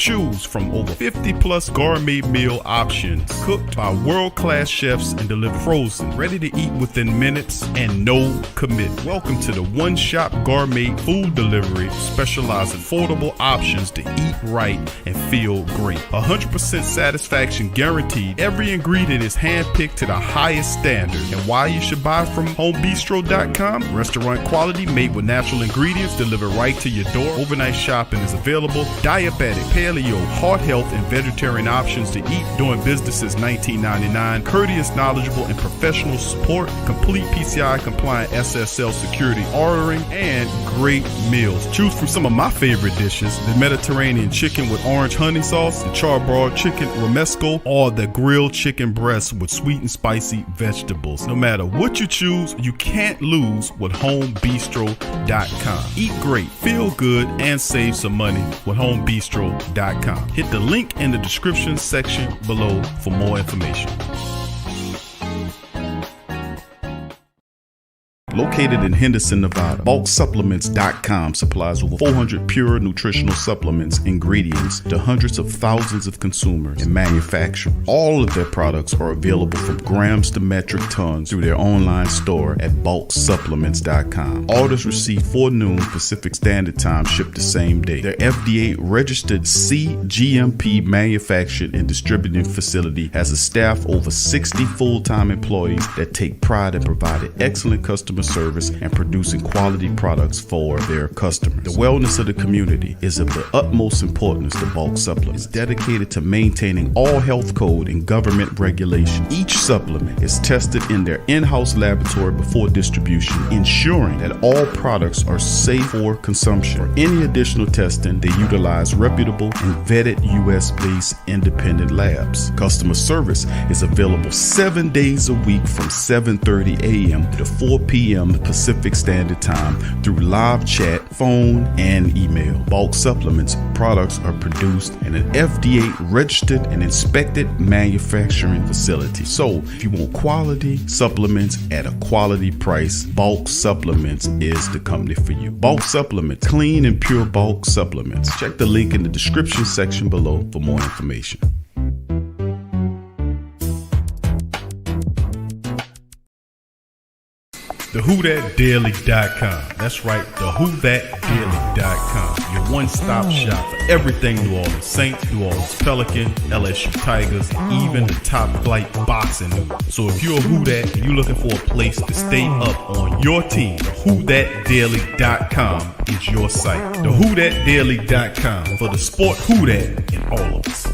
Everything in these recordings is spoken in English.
Choose from over 50 plus gourmet meal options cooked by world-class chefs and delivered frozen, ready to eat within minutes and no commitment. Welcome to the one-shop gourmet food delivery, specializing in affordable options to eat right and feel great. 100% satisfaction guaranteed. Every ingredient is handpicked to the highest standard. And why you should buy from homebistro.com? Restaurant quality, made with natural ingredients, delivered right to your door. Overnight shopping is available. Diabetic, paleo, heart health, and vegetarian options to eat. Doing business since 1999. Courteous, knowledgeable, and professional support. Complete PCI compliant SSL security ordering, and great meals. Choose from some of my favorite dishes: the Mediterranean chicken with orange honey sauce, the charbroiled chicken romesco, or the grilled chicken breast with sweet and spicy vegetables. No matter what you choose, you can't lose with homebistro.com. Eat great, feel good, and save some money with homebistro.com. Hit the link in the description section below for more information. Located in Henderson, Nevada, bulksupplements.com supplies over 400 pure nutritional supplements, ingredients to hundreds of thousands of consumers and manufacturers. All of their products are available from grams to metric tons through their online store at bulksupplements.com. Orders received 4 noon Pacific Standard Time ship the same day. Their FDA registered CGMP manufactured and distributing facility has a staff over 60 full-time employees that take pride in providing excellent customer service and producing quality products for their customers. The wellness of the community is of the utmost importance to Bulk Supplements. It's dedicated to maintaining all health code and government regulation. Each supplement is tested in their in-house laboratory before distribution, ensuring that all products are safe for consumption. For any additional testing, they utilize reputable and vetted US-based independent labs. Customer service is available 7 days a week from 7:30 a.m. to 4 p.m. Pacific Standard Time through live chat, phone, and email. Bulk Supplements products are produced in an FDA registered and inspected manufacturing facility. So if you want quality supplements at a quality price, Bulk Supplements is the company for you. Bulk Supplements, clean and pure bulk supplements. Check the link in the description section below for more information. TheWhoThatDaily.com. That's right, TheWhoThatDaily.com. Your one-stop shop for everything New Orleans Saints, New Orleans Pelicans, LSU Tigers, even the top flight boxing news. So if you're a Who That and you're looking for a place to stay up on your team, TheWhoThatDaily.com is your site. TheWhoThatDaily.com for the sport Who That in all of us.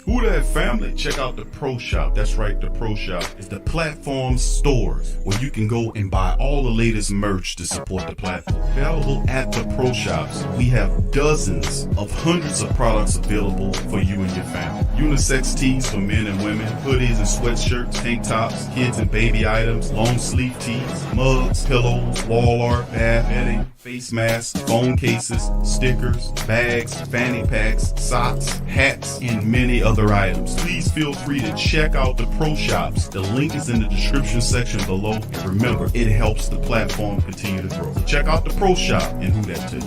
Who That family, check out the Pro Shop. That's right, the Pro Shop is the platform stores where you can go and buy all the latest merch to support the platform. Available at the Pro Shops, we have dozens of hundreds of products available for you and your family. Unisex tees for men and women, hoodies and sweatshirts, tank tops, kids and baby items, long sleeve tees, mugs, pillows, wall art, bath bedding, face masks, phone cases, stickers, bags, fanny packs, socks, hats, and many other items. Please feel free to check out the Pro Shops. The link is in the description section below. And remember, it helps the platform continue to grow. So check out the Pro Shop and Who That too.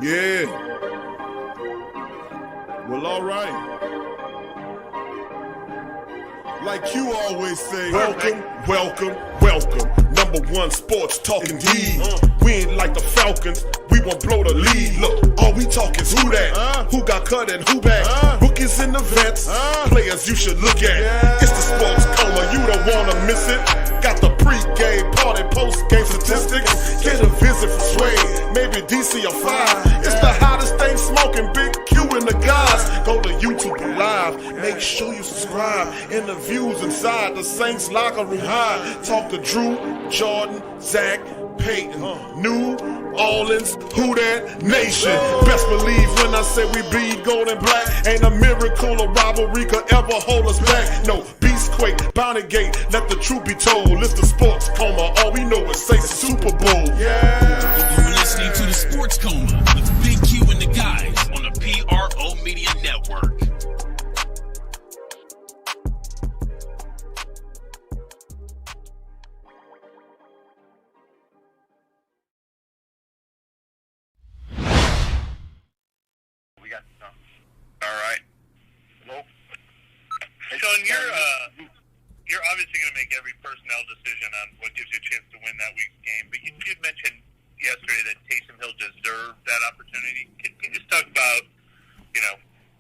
Yeah. Well, all right. Like you always say, welcome, welcome, welcome. Number one sports talking D. We ain't like the Falcons, we won't blow the lead. Look, all we talk is who that, who got cut and who back. Rookies in the vets, players you should look at. It's the sports coma, you don't wanna miss it. Got the pre-game, party, post-game statistics. Get a visit from Suede, maybe DC or 5. It's the hottest thing smoking. sure you subscribe. Interviews inside the Saints locker room high. Talk to Drew, Jordan, Zach, Payton, New Orleans, Huda Nation. Best believe when I say we bleed gold and black. Ain't a miracle or rivalry could ever hold us back. No, Beastquake, Bounty Gate, let the truth be told. List the sports coma, all we know is say Super Bowl. Yeah. You're listening to the Sports Coma with Big Q and the guys on the PRO Media Network. All right. Well, Sean, you're obviously going to make every personnel decision on what gives you a chance to win that week's game. But you did mention yesterday that Taysom Hill deserved that opportunity. Can you just talk about,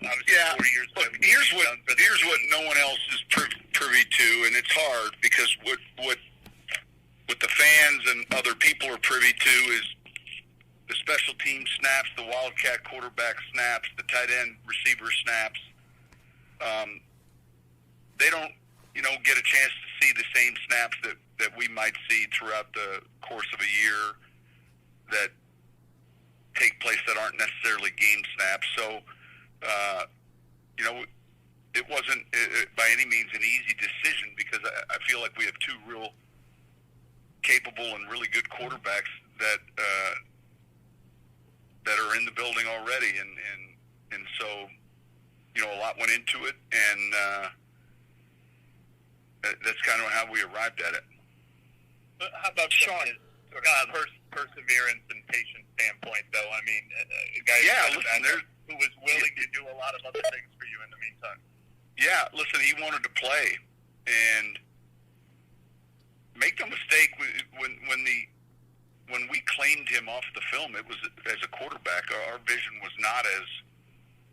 obviously 4 years ago? Look, here's what no one else is privy to, and it's hard because what the fans and other people are privy to is the special team snaps, the wildcat quarterback snaps, the tight end receiver snaps. They don't, get a chance to see the same snaps that we might see throughout the course of a year that take place that aren't necessarily game snaps. So, it wasn't by any means an easy decision because I feel like we have two real capable and really good quarterbacks that are in the building already, and so a lot went into it, and that's kind of how we arrived at it. But how about Sean? Perseverance and patience standpoint, though. I mean, a guy who was willing to do a lot of other things for you in the meantime. Yeah, listen, he wanted to play, and make no mistake, when we claimed him off the film, it was as a quarterback. Our vision was not as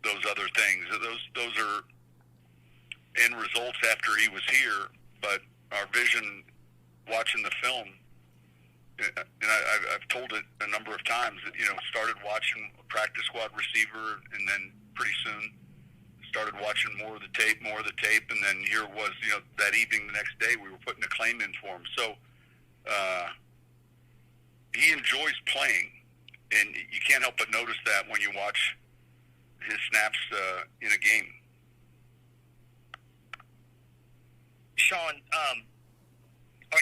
those other things. Those are end results after he was here, but our vision watching the film, and I've told it a number of times, that, started watching a practice squad receiver, and then pretty soon started watching more of the tape, and then here it was, that evening, the next day, we were putting a claim in for him. So, he enjoys playing, and you can't help but notice that when you watch his snaps in a game. Sean,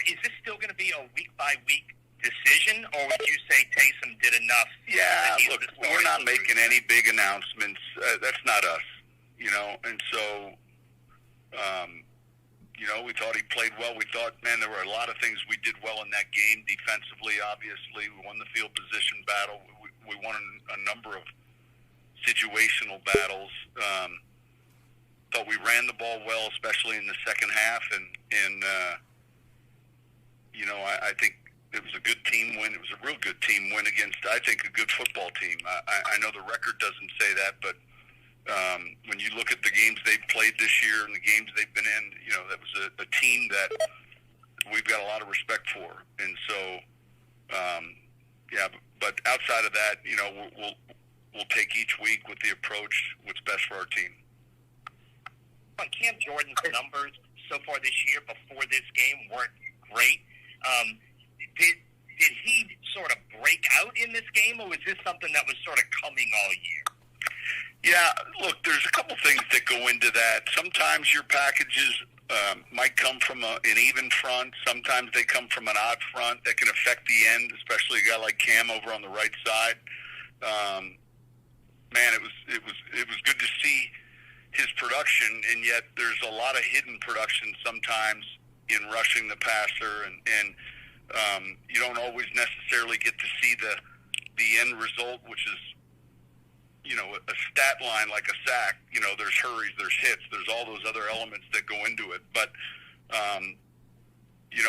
is this still going to be a week-by-week decision, or would you say Taysom did enough? Yeah, look, we're not making any big announcements. That's not us, and so, we thought he played well. We thought, man, there were a lot of things we did well in that game. Defensively, obviously, we won the field position battle. We won a number of situational battles. Thought we ran the ball well, especially in the second half, and I think it was a good team win. It was a real good team win against, I think, a good football team. I know the record doesn't say that, but when you look at the games they've played this year and the games they've been in, that was a team that we've got a lot of respect for. And so, but outside of that, we'll take each week with the approach what's best for our team. On Cam Jordan's numbers so far this year before this game weren't great. Did he sort of break out in this game, or was this something that was sort of coming all year? Yeah, look, there's a couple things that go into that. Sometimes your packages might come from an even front. Sometimes they come from an odd front that can affect the end, especially a guy like Cam over on the right side. Man, it was good to see his production, and yet there's a lot of hidden production sometimes in rushing the passer, and you don't always necessarily get to see the end result, which is a stat line like a sack. There's hurries, there's hits, there's all those other elements that go into it. But you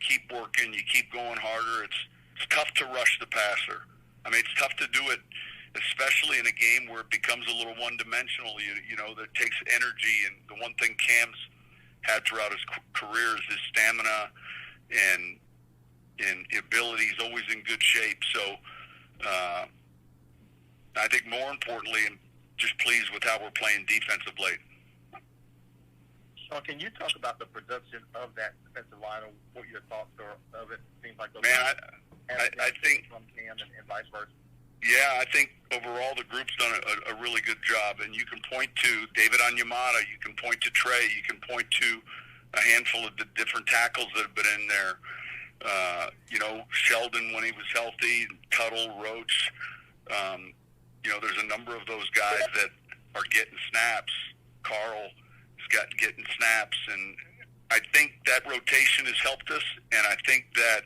keep working, you keep going harder. It's tough to rush the passer. I mean, it's tough to do it, especially in a game where it becomes a little one-dimensional. That takes energy. And the one thing Cam's had throughout his career is his stamina and ability. He's always in good shape. So I think more importantly, I'm just pleased with how we're playing defense of late. So can you talk about the production of that defensive line, and what your thoughts are of it? It seems like those I think from Cam and vice versa. Yeah, I think overall the group's done a really good job, and you can point to David Onyemata, you can point to Trey, you can point to a handful of the different tackles that have been in there. Sheldon when he was healthy, Tuttle, Roach. There's a number of those guys that are getting snaps. Carl is getting snaps, and I think that rotation has helped us, and I think that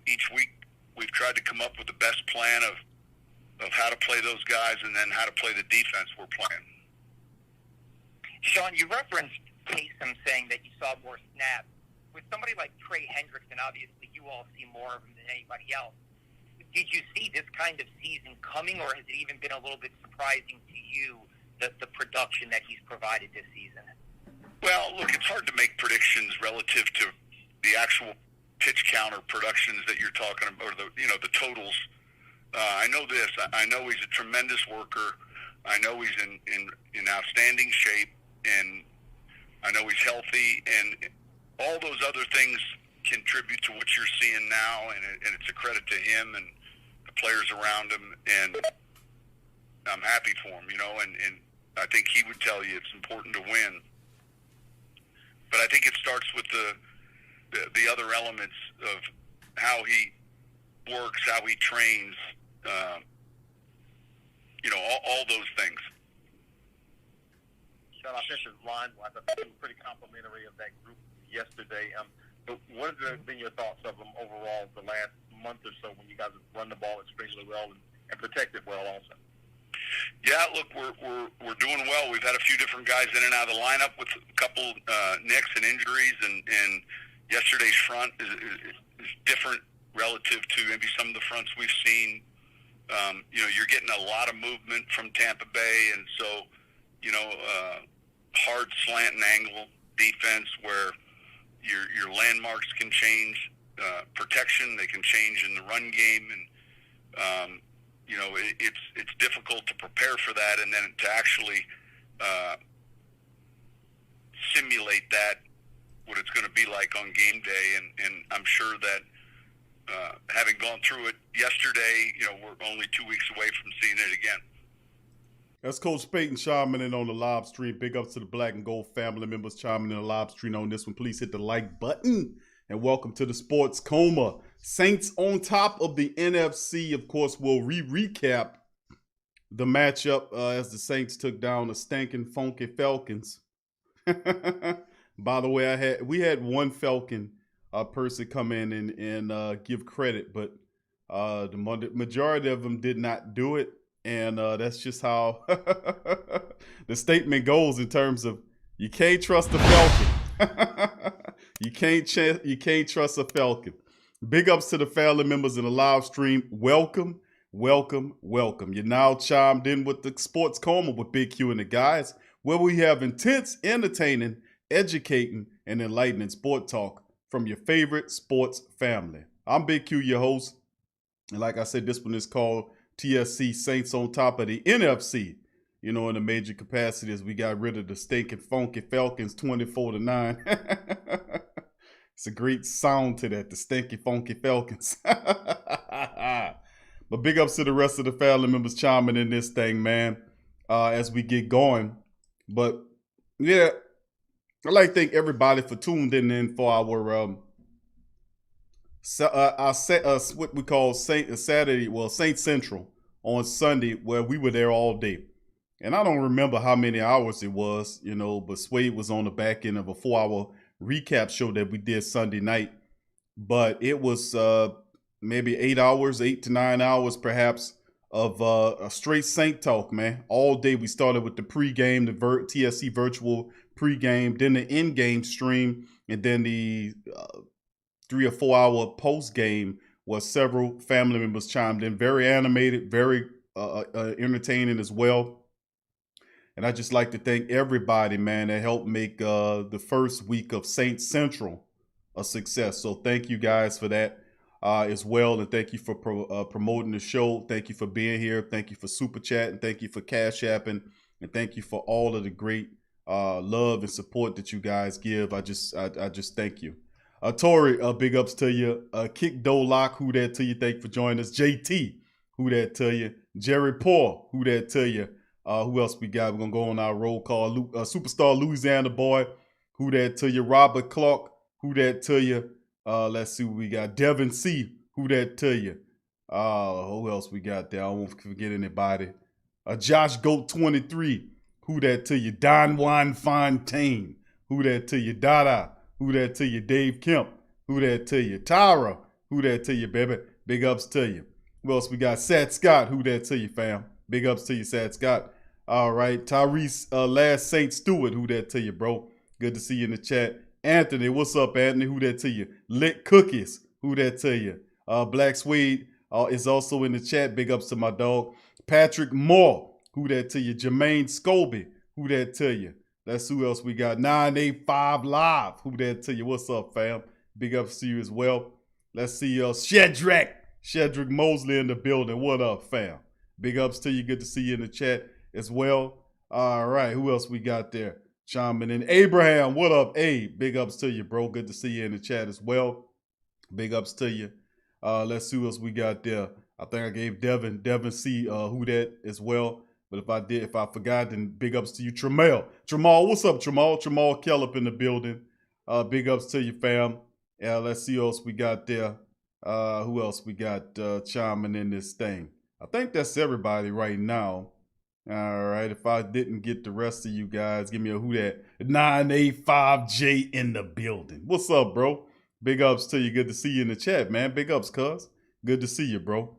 each week we've tried to come up with the best plan of how to play those guys and then how to play the defense we're playing. Sean, you referenced Taysom saying that you saw more snaps. With somebody like Trey Hendrickson, obviously you all see more of him than anybody else. Did you see this kind of season coming, or has it even been a little bit surprising to you, the production that he's provided this season? Well, look, it's hard to make predictions relative to the actual pitch counter productions that you're talking about, or the totals. I know this. I know he's a tremendous worker. I know he's in outstanding shape, and I know he's healthy, and all those other things contribute to what you're seeing now, and it's a credit to him and the players around him, and I'm happy for him, and I think he would tell you it's important to win. But I think it starts with the other elements of how he works, how he trains, all those things. Sean, I think his line was pretty complimentary of that group yesterday. But what have been your thoughts of them overall the last month or so when you guys have run the ball extremely well and protected well also? Yeah, look, we're doing well. We've had a few different guys in and out of the lineup with a couple nicks and injuries, and yesterday's front is different relative to maybe some of the fronts we've seen. You're getting a lot of movement from Tampa Bay, and so, hard slant and angle defense where your landmarks can change, protection, they can change in the run game, and it's difficult to prepare for that, and then to actually simulate that, what it's going to be like on game day, and I'm sure that having gone through it yesterday, we're only 2 weeks away from seeing it again. That's Coach Payton chiming in on the live stream. Big ups to the Black and Gold family members chiming in the live stream on this one. Please hit the like button. And welcome to the Sports Coma. Saints on top of the NFC. Of course, we'll recap the matchup as the Saints took down the stinking funky Falcons. By the way, we had one Falcon person come in and give credit, but the majority of them did not do it. And that's just how the statement goes in terms of you can't trust the Falcon. You can't trust a Falcon. Big ups to the family members in the live stream. Welcome, welcome, welcome. You're now chimed in with the Sports Coma with Big Q and the guys, where we have intense, entertaining, educating, and enlightening sport talk from your favorite sports family. I'm Big Q, your host. And like I said, this one is called TSC Saints on top of the NFC. In the major capacities, we got rid of the stinking funky Falcons 24-9. It's a great sound to that, the stinky funky Falcons. But big ups to the rest of the family members chiming in this thing, man, as we get going. But yeah, I'd like to thank everybody for tuning in for our what we call Saint Central on Sunday, where we were there all day. And I don't remember how many hours it was, but Suede was on the back end of a 4-hour recap show that we did Sunday night. But it was maybe 8 to 9 hours perhaps of a straight Saint talk, man. All day we started with the pregame, the TSC virtual pregame, then the in-game stream, and then the 3 or 4 hour post-game where several family members chimed in. Very animated, very entertaining as well. And I just like to thank everybody, man, that helped make the first week of Saint Central a success. So thank you guys for that as well. And thank you for promoting the show. Thank you for being here. Thank you for Super Chat. And thank you for Cash Apping. And thank you for all of the great love and support that you guys give. I just thank you. Tori, big ups to you. Kick Dolak, who that to you? Thank you for joining us. JT, who that to you? Jerry Paul, who that to you? Who else we got? We're gonna go on our roll call. Superstar Louisiana boy, who that to you? Robert Clark, who that to you? Let's see what we got. Devin C, who that to you? Who else we got there? I won't forget anybody. Josh Goat 23, who that to you? Don Juan Fontaine, who that to you? Dada, who that to you? Dave Kemp, who that to you? Tyra, who that to you, baby? Big ups to you. Who else we got? Sat Scott, who that to you, fam? Big ups to you, Sat Scott. All right, Tyrese Last Saint Stewart, who that to you, bro? Good to see you in the chat. Anthony, what's up, Anthony? Who that to you? Lit Cookies, who that to you? Black Suede is also in the chat. Big ups to my dog. Patrick Moore, who that to you? Jermaine Scobie, who that to you? That's who else we got. 985 Live, who that to you? What's up, fam? Big ups to you as well. Let's see Shedrick Mosley in the building. What up, fam? Big ups to you. Good to see you in the chat as well. All right, who else we got there? Chiming in. Abraham, what up, Abe? Big ups to you, bro. Good to see you in the chat as well. Big ups to you. Let's see what else we got there. I think I gave Devin C, who that as well. But if I forgot, then big ups to you. Tramal, what's up, Tramal? Tramal Kellop in the building. Big ups to you, fam. Let's see what else we got there. Who else we got chiming in this thing? I think that's everybody right now. All right. If I didn't get the rest of you guys, give me a who that. 985J in the building. What's up, bro? Big ups to you. Good to see you in the chat, man. Big ups, cuz. Good to see you, bro.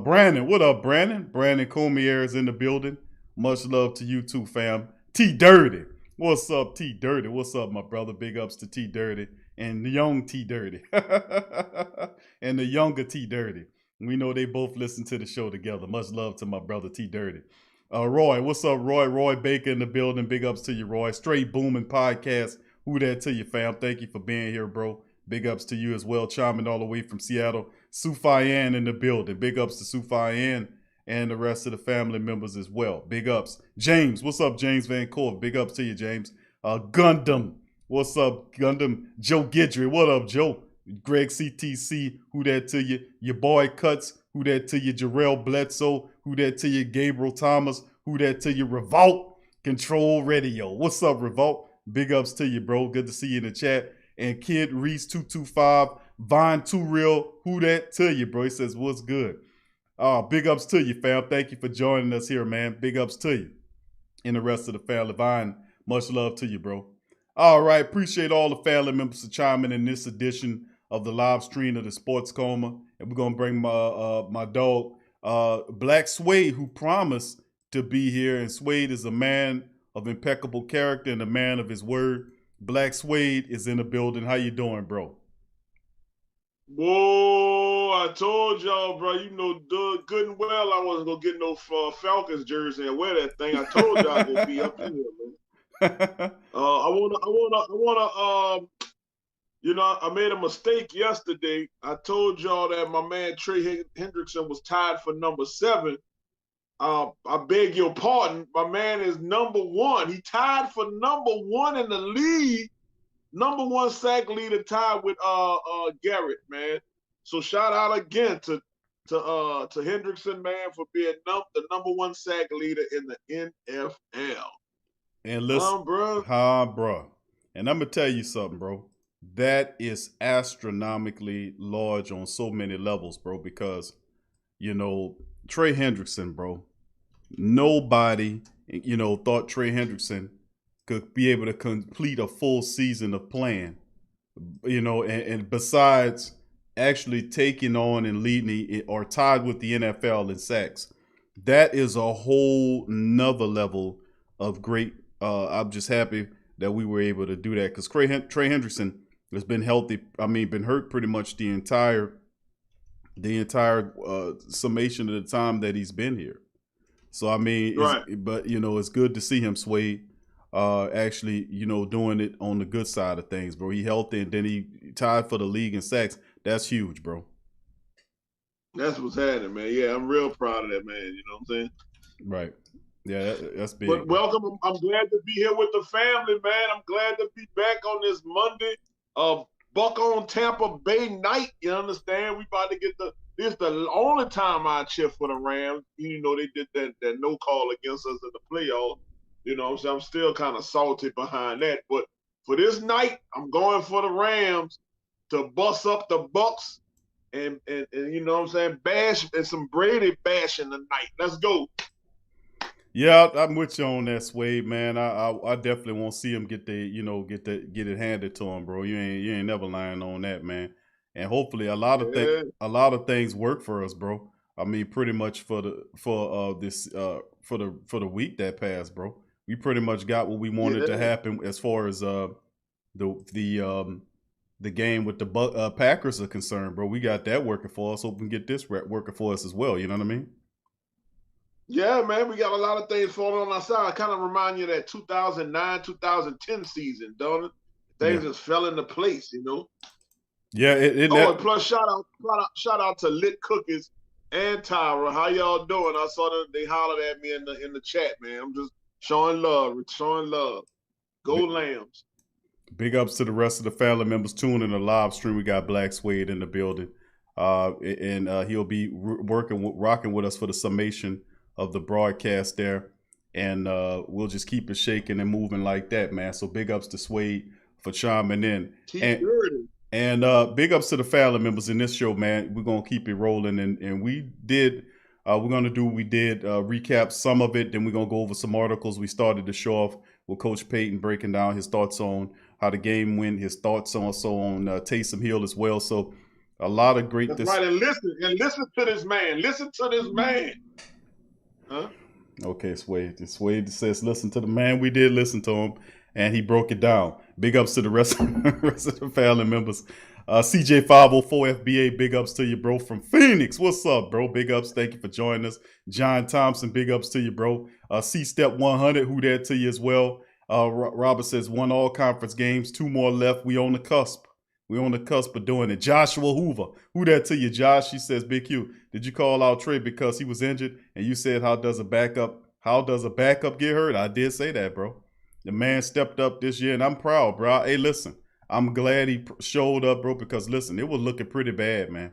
Brandon, what up, Brandon? Brandon Comier is in the building. Much love to you too, fam. T Dirty. What's up, T Dirty? What's up, my brother? Big ups to T Dirty and the young T Dirty. And the younger T Dirty. We know they both listen to the show together. Much love to my brother T Dirty. Roy, what's up, Roy? Roy Baker in the building. Big ups to you, Roy. Straight Booming Podcast. Who that to you, fam? Thank you for being here, bro. Big ups to you as well. Chiming all the way from Seattle. Sufayan in the building. Big ups to Sufayan and the rest of the family members as well. Big ups. James, what's up, James Van Corp? Big ups to you, James. Gundam, what's up, Gundam? Joe Gidry, what up, Joe? Greg CTC, who that to you? Your boy Cuts, who that to you? Jarrell Bledsoe, who that to you? Gabriel Thomas, who that to you? Revolt Control Radio. What's up, Revolt? Big ups to you, bro. Good to see you in the chat. And Kid Reese 225, Vine 2 Real, who that to you, bro? He says, what's good? Big ups to you, fam. Thank you for joining us here, man. Big ups to you. And the rest of the family. Vine, much love to you, bro. All right. Appreciate all the family members for chiming in this edition of the live stream of the Sports Coma. And we're going to bring my dog, Black Suede, who promised to be here. And Suede is a man of impeccable character and a man of his word. Black Suede is in the building. How you doing, bro? Whoa, I told y'all, bro, you know good and well I wasn't going to get no Falcons jersey and wear that thing. I told y'all I was going to be up in here, man. I made a mistake yesterday. I told y'all that my man Trey Hendrickson was tied for number 7. I beg your pardon. My man is number 1. He tied for number 1 in the league. Number 1 sack leader tied with Garrett, man. So shout out again to Hendrickson, man, for being the number 1 sack leader in the NFL. And listen, bro. And I'm gonna tell you something, bro. That is astronomically large on so many levels, bro. Because Trey Hendrickson, bro. Nobody, thought Trey Hendrickson could be able to complete a full season of playing, and besides actually taking on and leading or tied with the NFL in sacks. That is a whole nother level of great. I'm just happy that we were able to do that because Trey Hendrickson has been healthy. I mean, been hurt pretty much the entire summation of the time that he's been here. So, I mean, right. It's good to see him, Suede, actually, doing it on the good side of things, bro. He healthy, and then he tied for the league in sacks. That's huge, bro. That's what's happening, man. Yeah, I'm real proud of that, man. You know what I'm saying? Right. Yeah, that's big. But welcome. I'm glad to be here with the family, man. I'm glad to be back on this Monday of Buck on Tampa Bay night. You understand? We about to get this the only time I cheer for the Rams. You know, they did that no call against us in the playoffs. You know what I'm saying? I'm still kind of salty behind that. But for this night, I'm going for the Rams to bust up the Bucks and you know what I'm saying, bash and some Brady bashing tonight. Let's go. Yeah, I'm with you on that, Suede, man. I definitely won't see him get it handed to him, bro. You ain't never lying on that, man. And hopefully a lot of things work for us, bro. I mean, pretty much for the week that passed, bro. We pretty much got what we wanted to happen as far as the game with the Packers are concerned, bro. We got that working for us. Hope we can get this working for us as well. You know what I mean? Yeah, man, we got a lot of things falling on our side. Kind of remind you of that 2009, 2010 season, don't it? Things just fell into place, you know. Yeah, and plus shout out to Lit Cookies and Tyra. How y'all doing? I saw them, they hollered at me in the chat, man. I'm just showing love. Go Lambs. Big ups to the rest of the family members tuning in the live stream. We got Black Suede in the building. And he'll be rocking with us for the summation of the broadcast there. And we'll just keep it shaking and moving like that, man. So big ups to Suede for chiming in. And big ups to the family members in this show, man. We're going to keep it rolling. And we did, recap some of it. Then we're going to go over some articles. We started the show off with Coach Payton breaking down his thoughts on how the game went, his thoughts also on Taysom Hill as well. So a lot of great. That's right. And listen to this man. Listen to this man. Huh? Okay, Suede says, listen to the man. We did listen to him, and he broke it down. Big ups to the rest of the family members. CJ504 FBA, big ups to you, bro, from Phoenix. What's up, bro? Big ups. Thank you for joining us. John Thompson, big ups to you, bro. C-Step 100, who that to you as well. Robert says, won all conference games, 2 more left. We on the cusp. We're on the cusp of doing it. Joshua Hoover, who that to you, Josh? She says, Big Q, did you call out Trey because he was injured? And you said, how does a backup get hurt? I did say that, bro. The man stepped up this year, and I'm proud, bro. Hey, listen, I'm glad he showed up, bro, because, listen, it was looking pretty bad, man.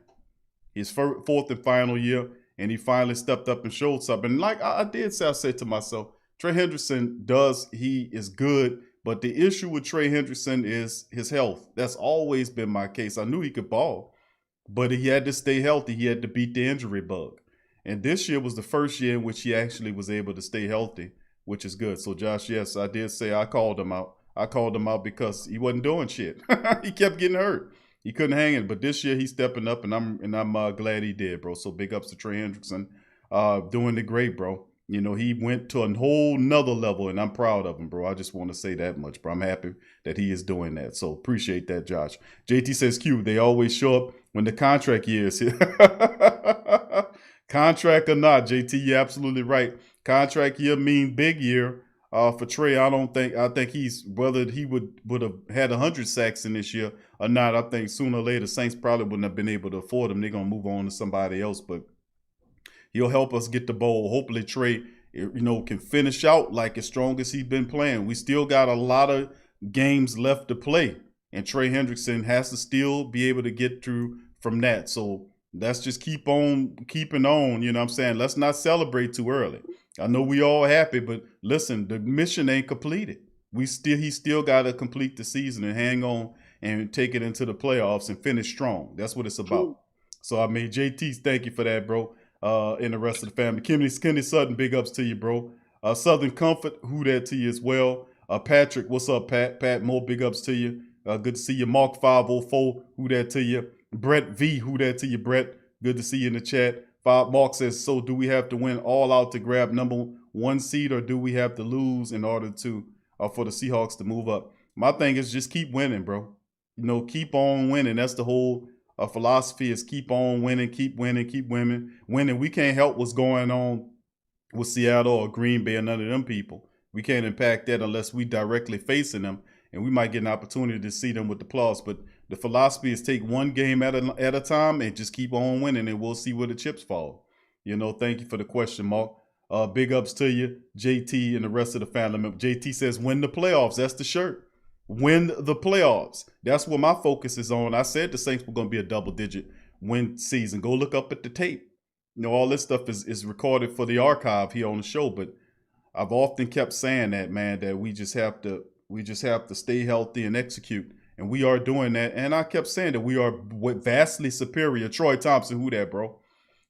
His fourth and final year, and he finally stepped up and showed something. And like I said to myself, Trey Hendrickson he is good, but the issue with Trey Hendrickson is his health. That's always been my case. I knew he could ball, but he had to stay healthy. He had to beat the injury bug. And this year was the first year in which he actually was able to stay healthy, which is good. So, Josh, yes, I did say I called him out. I called him out because he wasn't doing shit. He kept getting hurt. He couldn't hang it. But this year he's stepping up, and I'm glad he did, bro. So big ups to Trey Hendrickson, doing the great, bro. You know, he went to a whole nother level, and I'm proud of him, bro. I just want to say that much, bro. I'm happy that he is doing that. So appreciate that, Josh. JT says, Q, they always show up when the contract year is here. Contract or not, JT, you're absolutely right. Contract year mean big year. For Trey, I think he's, whether he would have had 100 sacks in this year or not, I think sooner or later Saints probably wouldn't have been able to afford him. They're going to move on to somebody else, but he'll help us get the ball. Hopefully Trey, can finish out like as strong as he's been playing. We still got a lot of games left to play, and Trey Hendrickson has to still be able to get through from that. So let's just keep on keeping on, you know what I'm saying? Let's not celebrate too early. I know we all happy, but listen, the mission ain't completed. He still got to complete the season and hang on and take it into the playoffs and finish strong. That's what it's about. So, I mean, JT, thank you for that, bro. And the rest of the family. Kenny Sutton, big ups to you, bro. Southern Comfort, who that to you as well. Patrick, what's up, Pat? Pat, more big ups to you. Good to see you. Mark 504, who that to you. Brett V, who that to you, Brett. Good to see you in the chat. Mark says, so do we have to win all out to grab number 1 seed, or do we have to lose in order to for the Seahawks to move up? My thing is just keep winning, bro. Keep on winning. That's the whole philosophy, is keep on winning, keep winning, keep winning. We can't help what's going on with Seattle or Green Bay or none of them people. We can't impact that unless we directly facing them, and we might get an opportunity to see them with the playoffs. But the philosophy is take one game at a time and just keep on winning, and we'll see where the chips fall. Thank you for the question, Mark. Big ups to you, JT, and the rest of the family members. JT says, win the playoffs. That's the shirt. Win the playoffs. That's what my focus is on. I said the Saints were going to be a double-digit win season. Go look up at the tape. You know, all this stuff is recorded for the archive here on the show, but I've often kept saying that, man, that we just have to stay healthy and execute. And we are doing that. And I kept saying that we are vastly superior. Troy Thompson, who that, bro?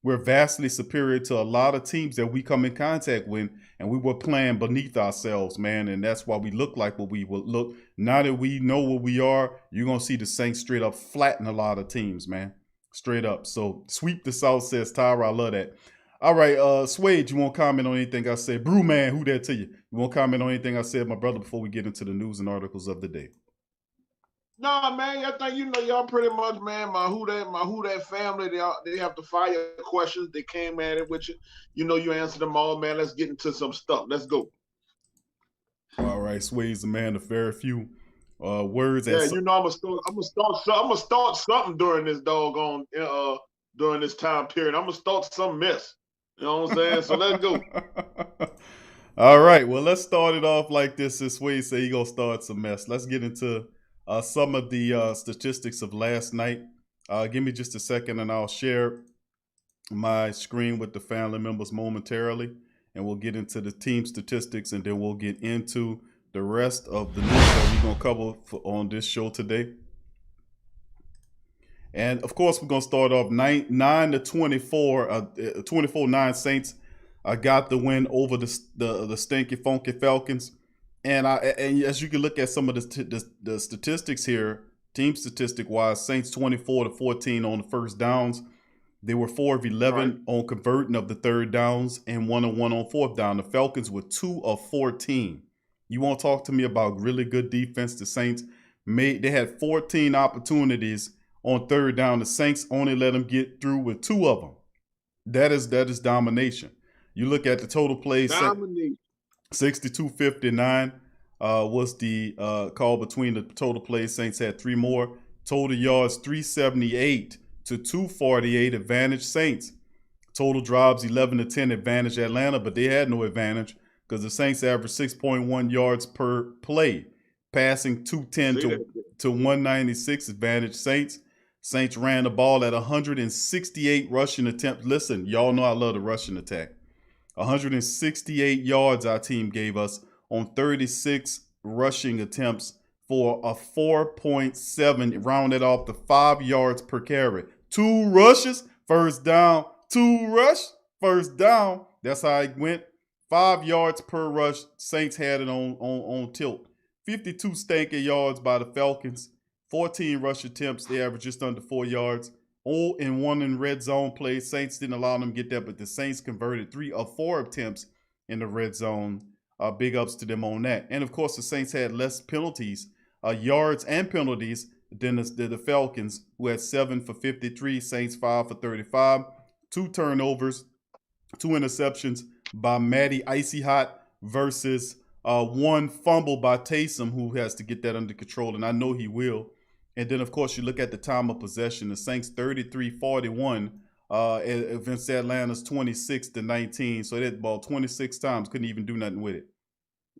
We're vastly superior to a lot of teams that we come in contact with, and we were playing beneath ourselves, man. And that's why we look like what we will look. Now that we know what we are, you're going to see the Saints straight up flatten a lot of teams, man. Straight up. So sweep the South, says Tyra. I love that. All right, Suede, you want to comment on anything I said? Brew man, who that to you? You want to comment on anything I said, my brother, before we get into the news and articles of the day? Nah, man, I think y'all pretty much, man. My who that family, they have to fire questions. They came at it with you. You answered them all, man. Let's get into some stuff. Let's go. All right, Suede's the man of very few words. Yeah, I'm gonna start something during this doggone during this time period. I'm gonna start some mess. You know what I'm saying? So let's go. All right, well, let's start it off like this. This Suede say he gonna start some mess. Let's get into some of the statistics of last night. Give me just a second and I'll share my screen with the family members momentarily, and we'll get into the team statistics, and then we'll get into the rest of the news that we're going to cover on this show today. And, of course, we're going to start off 9-24, 24-9 Saints got the win over the stinky, funky Falcons. And as you can look at some of the statistics here, team statistic-wise, Saints 24-14 on the first downs. They were 4 of 11 on converting of the third downs and 1 of 1 on fourth down. The Falcons were 2 of 14. You want to talk to me about really good defense? The Saints they had 14 opportunities on third down. The Saints only let them get through with 2 of them. That is domination. You look at the total plays. 62-59 was the call between the total plays. Saints had 3 more. Total yards 378 to 248 advantage Saints. Total drives 11-10 advantage Atlanta, but they had no advantage because the Saints averaged 6.1 yards per play, passing 210 to 196 advantage Saints. Saints ran the ball at 168 rushing attempts. Listen, y'all know I love the rushing attack. 168 yards our team gave us on 36 rushing attempts for a 4.7, rounded off to 5 yards per carry. 2 rushes, first down. 2 rush, first down. That's how it went. 5 yards per rush. Saints had it on tilt. 52 stanky yards by the Falcons. 14 rush attempts. They averaged just under 4 yards. 0-1 in red zone plays. Saints didn't allow them to get that, but the Saints converted 3 of 4 attempts in the red zone. Big ups to them on that. And, of course, the Saints had less penalties, yards and penalties, than the Falcons, who had 7 for 53. Saints 5 for 35. 2 turnovers, 2 interceptions by Matty Icy Hot versus 1 fumble by Taysom, who has to get that under control, and I know he will. And then, of course, you look at the time of possession. The Saints 33-41 against Atlanta's 26-19. So that ball 26 times, couldn't even do nothing with it.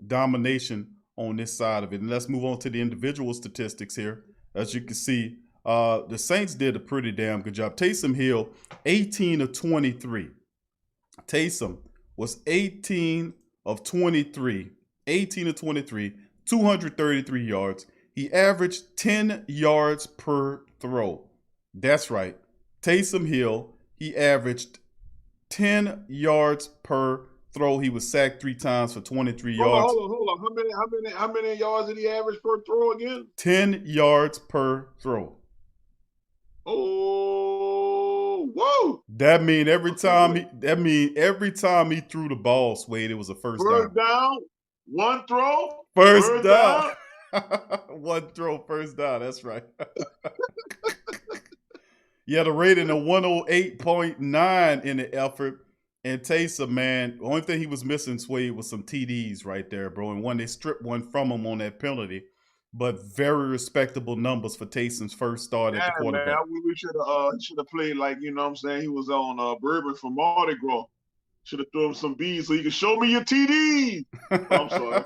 Domination on this side of it. And let's move on to the individual statistics here. As you can see, the Saints did a pretty damn good job. Taysom Hill, 18 of 23. Taysom was 18 of 23. 18 of 23, 233 yards. He averaged 10 yards per throw. That's right. Taysom Hill, he averaged 10 yards per throw. He was sacked 3 times for 23 yards. Hold on. How many yards did he average per throw again? 10 yards per throw. Oh, whoa! That mean every time he threw the ball, Suede, it was a first down. First down, 1 throw. First down. 1 throw, first down. That's right. He had a rating of 108.9 in the effort. And Taysom, man, the only thing he was missing, Suede, was some TDs right there, bro. And they stripped one from him on that penalty. But very respectable numbers for Taysom's first start at the quarterback. Man, we should have played like, you know what I'm saying, he was on Bourbon for Mardi Gras. Should have thrown him some B's so you can show me your TD. I'm sorry.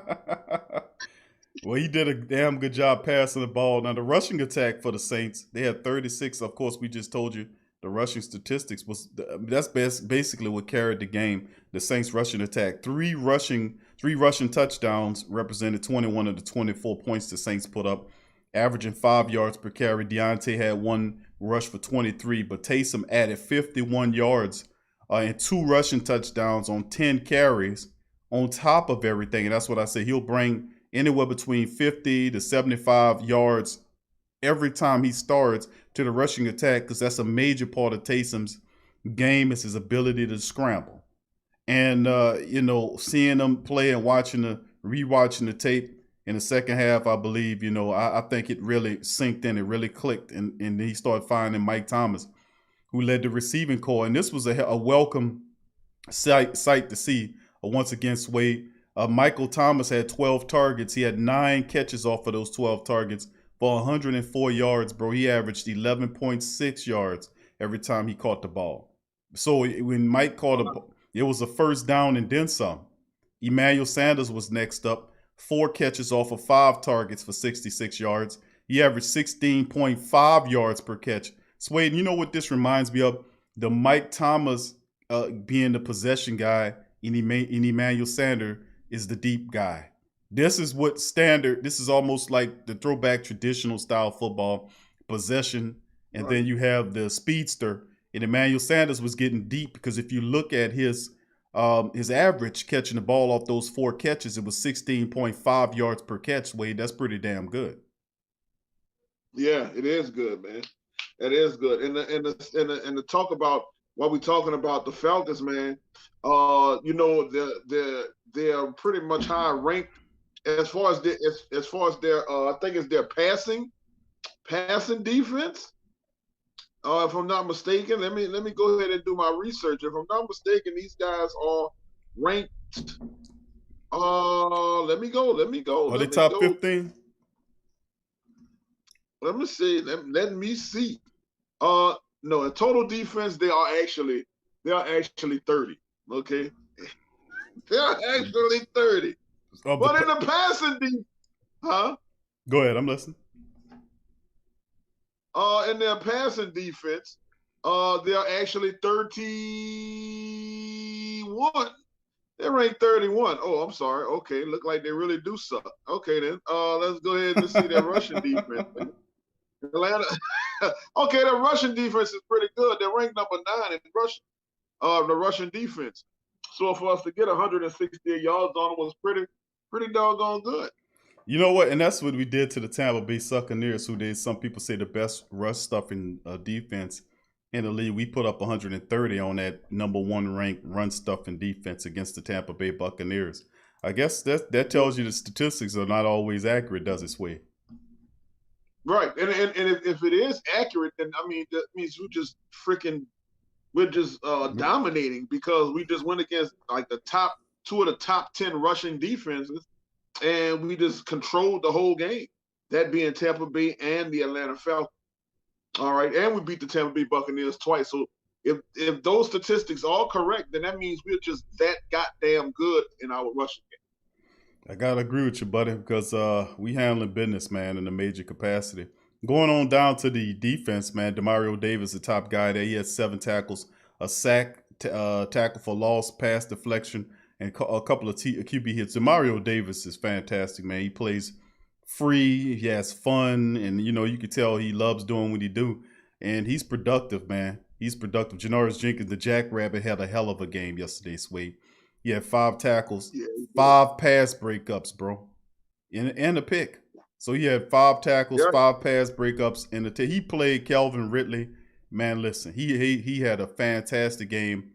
Well, he did a damn good job passing the ball. Now, the rushing attack for the Saints, they had 36. Of course, we just told you the rushing statistics was that's basically what carried the game. The Saints rushing attack, three rushing touchdowns represented 21 of the 24 points the Saints put up, averaging 5 yards per carry. Deontay had one rush for 23, but Taysom added 51 yards and 2 rushing touchdowns on 10 carries on top of everything. And that's what I say. He'll bring anywhere between 50 to 75 yards every time he starts to the rushing attack, because that's a major part of Taysom's game is his ability to scramble. And, seeing him play and rewatching the tape in the second half, I believe, I think it really synced in. It really clicked. And he started finding Mike Thomas, who led the receiving corps. And this was a welcome sight to see once again, Suede. Michael Thomas had 12 targets. He had 9 catches off of those 12 targets for 104 yards, bro. He averaged 11.6 yards every time he caught the ball. So when Mike caught it was a first down and then some. Emmanuel Sanders was next up. 4 catches off of 5 targets for 66 yards. He averaged 16.5 yards per catch. Suede, you know what this reminds me of? The Mike Thomas being the possession guy in Emmanuel Sanders is the deep guy. This is almost like the throwback traditional style football, possession, and then you have the speedster. And Emmanuel Sanders was getting deep because if you look at his average catching the ball off those 4 catches, it was 16.5 yards per catch. Wade, that's pretty damn good. Yeah, it is good, man. It is good. And the talk about while we're talking about the Falcons, man, they're pretty much high ranked as far as their I think it's their passing defense. If I'm not mistaken, let me go ahead and do my research. If I'm not mistaken, these guys are ranked. Let me go. Are they top 15? Let me see. Let me see. No, in total defense, they are actually 30. Okay, they are actually 30. But in the passing defense, huh? Go ahead, I'm listening. In their passing defense, they are actually 31. They're ranked 31. Oh, I'm sorry. Okay, look like they really do suck. Okay, then. Let's go ahead and see their rushing defense. Atlanta. Okay, their rushing defense is pretty good. They're ranked number 9 in rushing. The Russian defense. So for us to get 168 yards on them was pretty doggone good. You know what? And that's what we did to the Tampa Bay Buccaneers, who did, some people say, the best rush stuffing defense in the league. We put up 130 on that number 1 ranked run stuffing defense against the Tampa Bay Buccaneers. I guess that tells you the statistics are not always accurate, does it, Sway? Right. And if it is accurate, then I mean that means we're just dominating, because we just went against like the top 2 of the top 10 rushing defenses, and we just controlled the whole game. That being Tampa Bay and the Atlanta Falcons. All right, and we beat the Tampa Bay Buccaneers twice. So if those statistics are correct, then that means we're just that goddamn good in our rushing game. I gotta agree with you, buddy, because we handling business, man, in a major capacity. Going on down to the defense, man, Demario Davis, the top guy there. He had 7 tackles, a sack, tackle for loss, pass deflection, and a couple of QB hits. Demario Davis is fantastic, man. He plays free, he has fun, and you can tell he loves doing what he do. And he's productive, man. He's productive. Janoris Jenkins, the Jackrabbit, had a hell of a game yesterday, Swade. He had 5 tackles, 5 pass breakups, bro, and a pick. So he had 5 tackles, 5 pass breakups, and he played Calvin Ridley. Man, listen, he had a fantastic game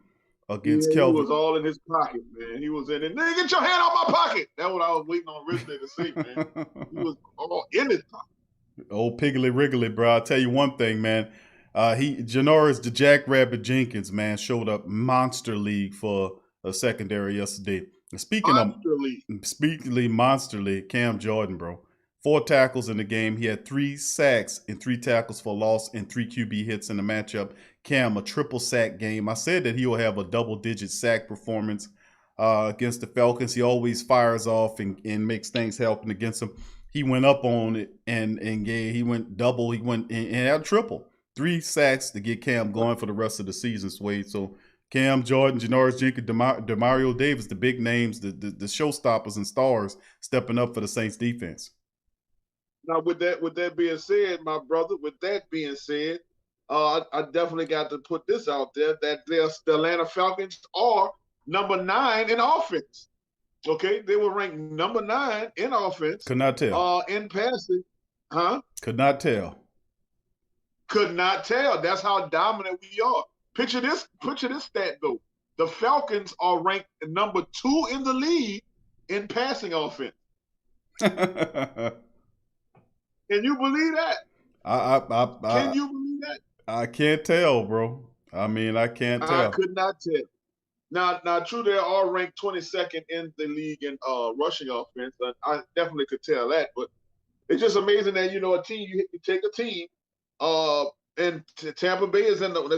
against Calvin. He was all in his pocket, man. He was in it. Nigga, get your hand out my pocket. That's what I was waiting on Ridley to say, man. He was all in his pocket. Old Piggly Wriggly, bro. I'll tell you one thing, man. Janoris, the Jackrabbit Jenkins, man, showed up monster league for a secondary yesterday. Speaking of monster league, Cam Jordan, bro. 4 tackles in the game. He had 3 sacks and 3 tackles for loss and 3 QB hits in the matchup. Cam a triple sack game. I said that he'll have a double-digit sack performance against the Falcons. He always fires off and makes things happen against them. He went up on it and he went double. He went and had triple. 3 sacks to get Cam going for the rest of the season, Suede. So Cam Jordan, Janoris Jenkins, Demario Davis, the big names, the showstoppers and stars stepping up for the Saints defense. Now, with that being said, my brother, I definitely got to put this out there that the Atlanta Falcons are number 9 in offense. Okay, they were ranked number 9 in offense. Could not tell. In passing, huh? Could not tell. Could not tell. That's how dominant we are. Picture this stat though. The Falcons are ranked number 2 in the league in passing offense. Can you believe that? Can you believe that? I can't tell, bro. I mean, I can't tell. I could not tell. Now, true, they are ranked 22nd in the league in rushing offense. I definitely could tell that, but it's just amazing that a team you take a team, and Tampa Bay is in the 1,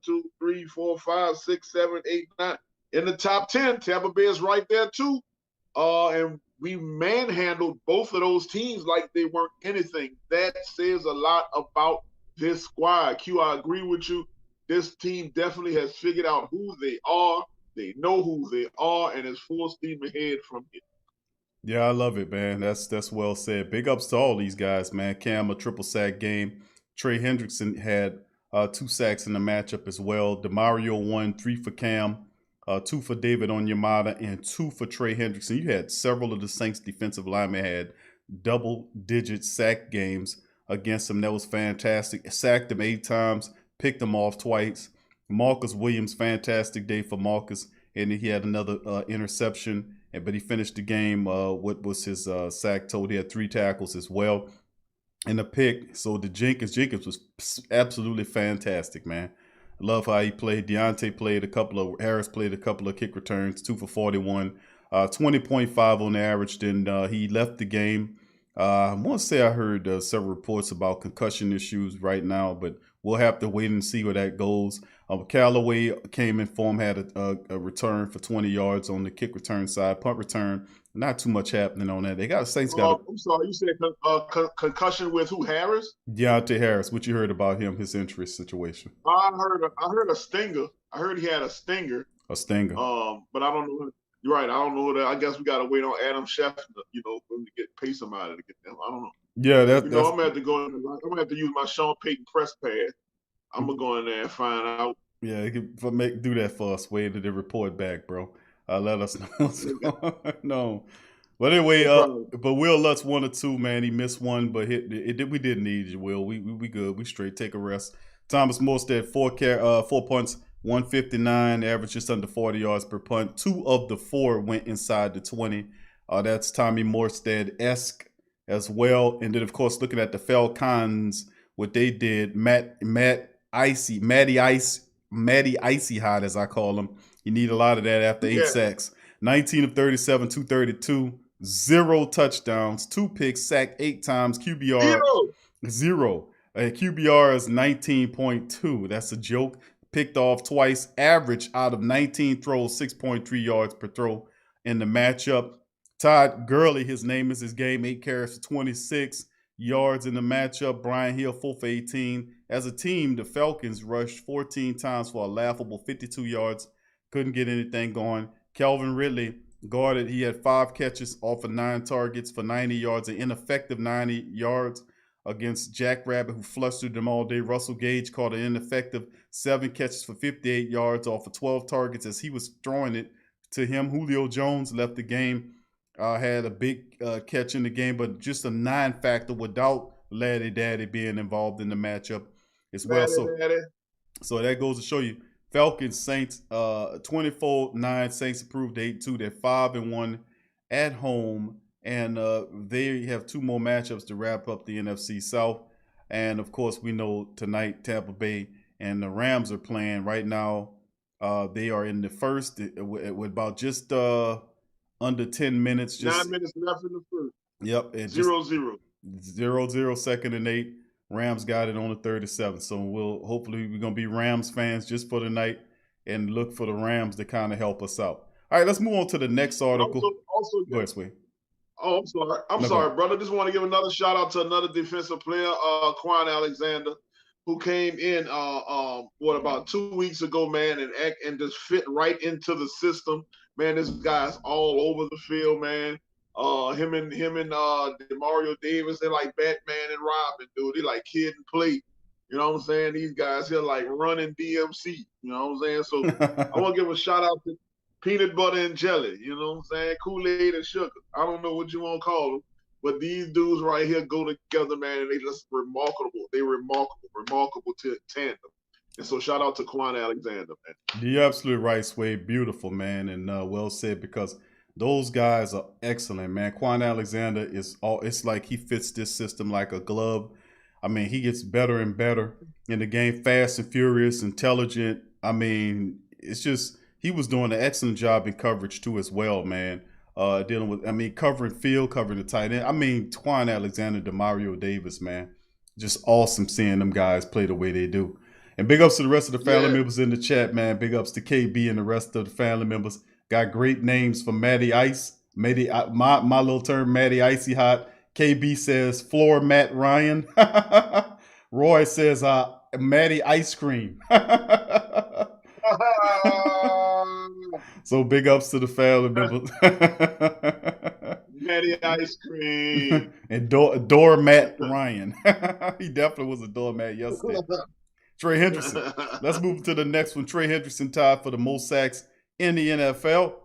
2, 3, 4, 5, 6, 7, 8, 9 in the top 10. Tampa Bay is right there too, and we manhandled both of those teams like they weren't anything. That says a lot about this squad. Q, I agree with you. This team definitely has figured out who they are. They know who they are, and it's full steam ahead from here. Yeah, I love it, man. That's well said. Big ups to all these guys, man. Cam, a triple sack game. Trey Hendrickson had 2 sacks in the matchup as well. DeMario 1, 3 for Cam, 2 for David Onyemata, and 2 for Trey Hendrickson. You had several of the Saints defensive linemen had double-digit sack games against them. That was fantastic. Sacked them 8 times. Picked him off twice. Marcus Williams, fantastic day for Marcus. And he had another interception, but he finished the game. What was his sack total? He had 3 tackles as well and a pick. So the Jenkins was absolutely fantastic, man. I love how he played. Harris played a couple of kick returns, 2 for 41, 20.5 on the average. Then he left the game. I want to say I heard several reports about concussion issues right now, but we'll have to wait and see where that goes. Callaway came in for him, had a return for 20 yards on the kick return side. Punt return, not too much happening on that. Saints got I'm sorry, you said concussion with who, Harris? Harris. What you heard about him, his injury situation? I heard a stinger. I heard he had a stinger. A stinger. But I don't know. You're right. I don't know that. I guess we got to wait on Adam Schefter, for him to pay somebody to get them. I don't know. Yeah, I'm gonna have to go. I'm gonna have to use my Sean Payton press pad. I'm gonna go in there and find out. Yeah, do that for us. Wait to report back, bro. Let us know. No, but anyway, but Will Lutz 1 or 2, man. He missed one, but we didn't need you, Will. We good. We straight. Take a rest. Thomas Morstead 4 punts, 159, average just under 40 yards per punt. 2 of the 4 went inside the 20. That's Tommy Morstead-esque as well. And then, of course, looking at the Falcons, what they did, Matty Icy Hot, as I call him. You need a lot of that after 8 sacks. 19 of 37, 232, 0 touchdowns, 2 picks, sacked 8 times, QBR 0. QBR is 19.2. That's a joke. Picked off twice, average out of 19 throws, 6.3 yards per throw in the matchup. Todd Gurley, his name is his game, 8 carries for 26 yards in the matchup. Brian Hill, 4 for 18. As a team, the Falcons rushed 14 times for a laughable 52 yards. Couldn't get anything going. Calvin Ridley guarded. He had 5 catches off of 9 targets for 90 yards, an ineffective 90 yards against Jack Rabbit, who flustered them all day. Russell Gage caught an ineffective 7 catches for 58 yards off of 12 targets as he was throwing it to him. Julio Jones left the game, had a big catch in the game, but just a non-factor without Laddie Daddy being involved in the matchup as well. So that goes to show you, Falcons, Saints, 24-9, Saints improved 8-2. They're 5-1 at home, and they have 2 more matchups to wrap up the NFC South. And, of course, we know tonight Tampa Bay and the Rams are playing right now. They are in the first with about just under 10 minutes. 9 minutes left in the first. Yep. 0-0. 0-0, second and 8. Rams got it on the 37. So hopefully we're gonna be Rams fans just for the night and look for the Rams to kind of help us out. All right, let's move on to the next article. Also, go ahead, Sway. Oh, I'm sorry. I'm sorry, brother. Just want to give another shout out to another defensive player, Quan Alexander, who came in about 2 weeks ago, man, and just fit right into the system. Man, this guy's all over the field, man. Him and Demario Davis, they're like Batman and Robin, dude. They like kid and play. You know what I'm saying? These guys here like running DMC. You know what I'm saying? So I want to give a shout out to peanut butter and jelly, you know what I'm saying? Kool-Aid and sugar. I don't know what you want to call them, but these dudes right here go together, man, and they just remarkable. They remarkable tandem. And so shout out to Quan Alexander, man. You're absolutely right, Sway. Beautiful, man, and well said, because those guys are excellent, man. Quan Alexander it's like he fits this system like a glove. I mean, he gets better and better in the game, fast and furious, intelligent. I mean, it's just, he was doing an excellent job in coverage too as well, man. Dealing with, covering field, covering the tight end. Quan Alexander, Demario Davis, man. Just awesome seeing them guys play the way they do. And big ups to the rest of the family members in the chat, man. Big ups to KB and the rest of the family members. Got great names for Matty Ice. My little term, Matty Icy Hot. KB says floor Matt Ryan. Roy says Matty Ice Cream. So big ups to the family members. Matty Ice Cream. And doormat Ryan. He definitely was a doormat yesterday. Trey Hendrickson. Let's move to the next one. Trey Hendrickson tied for the most sacks in the NFL.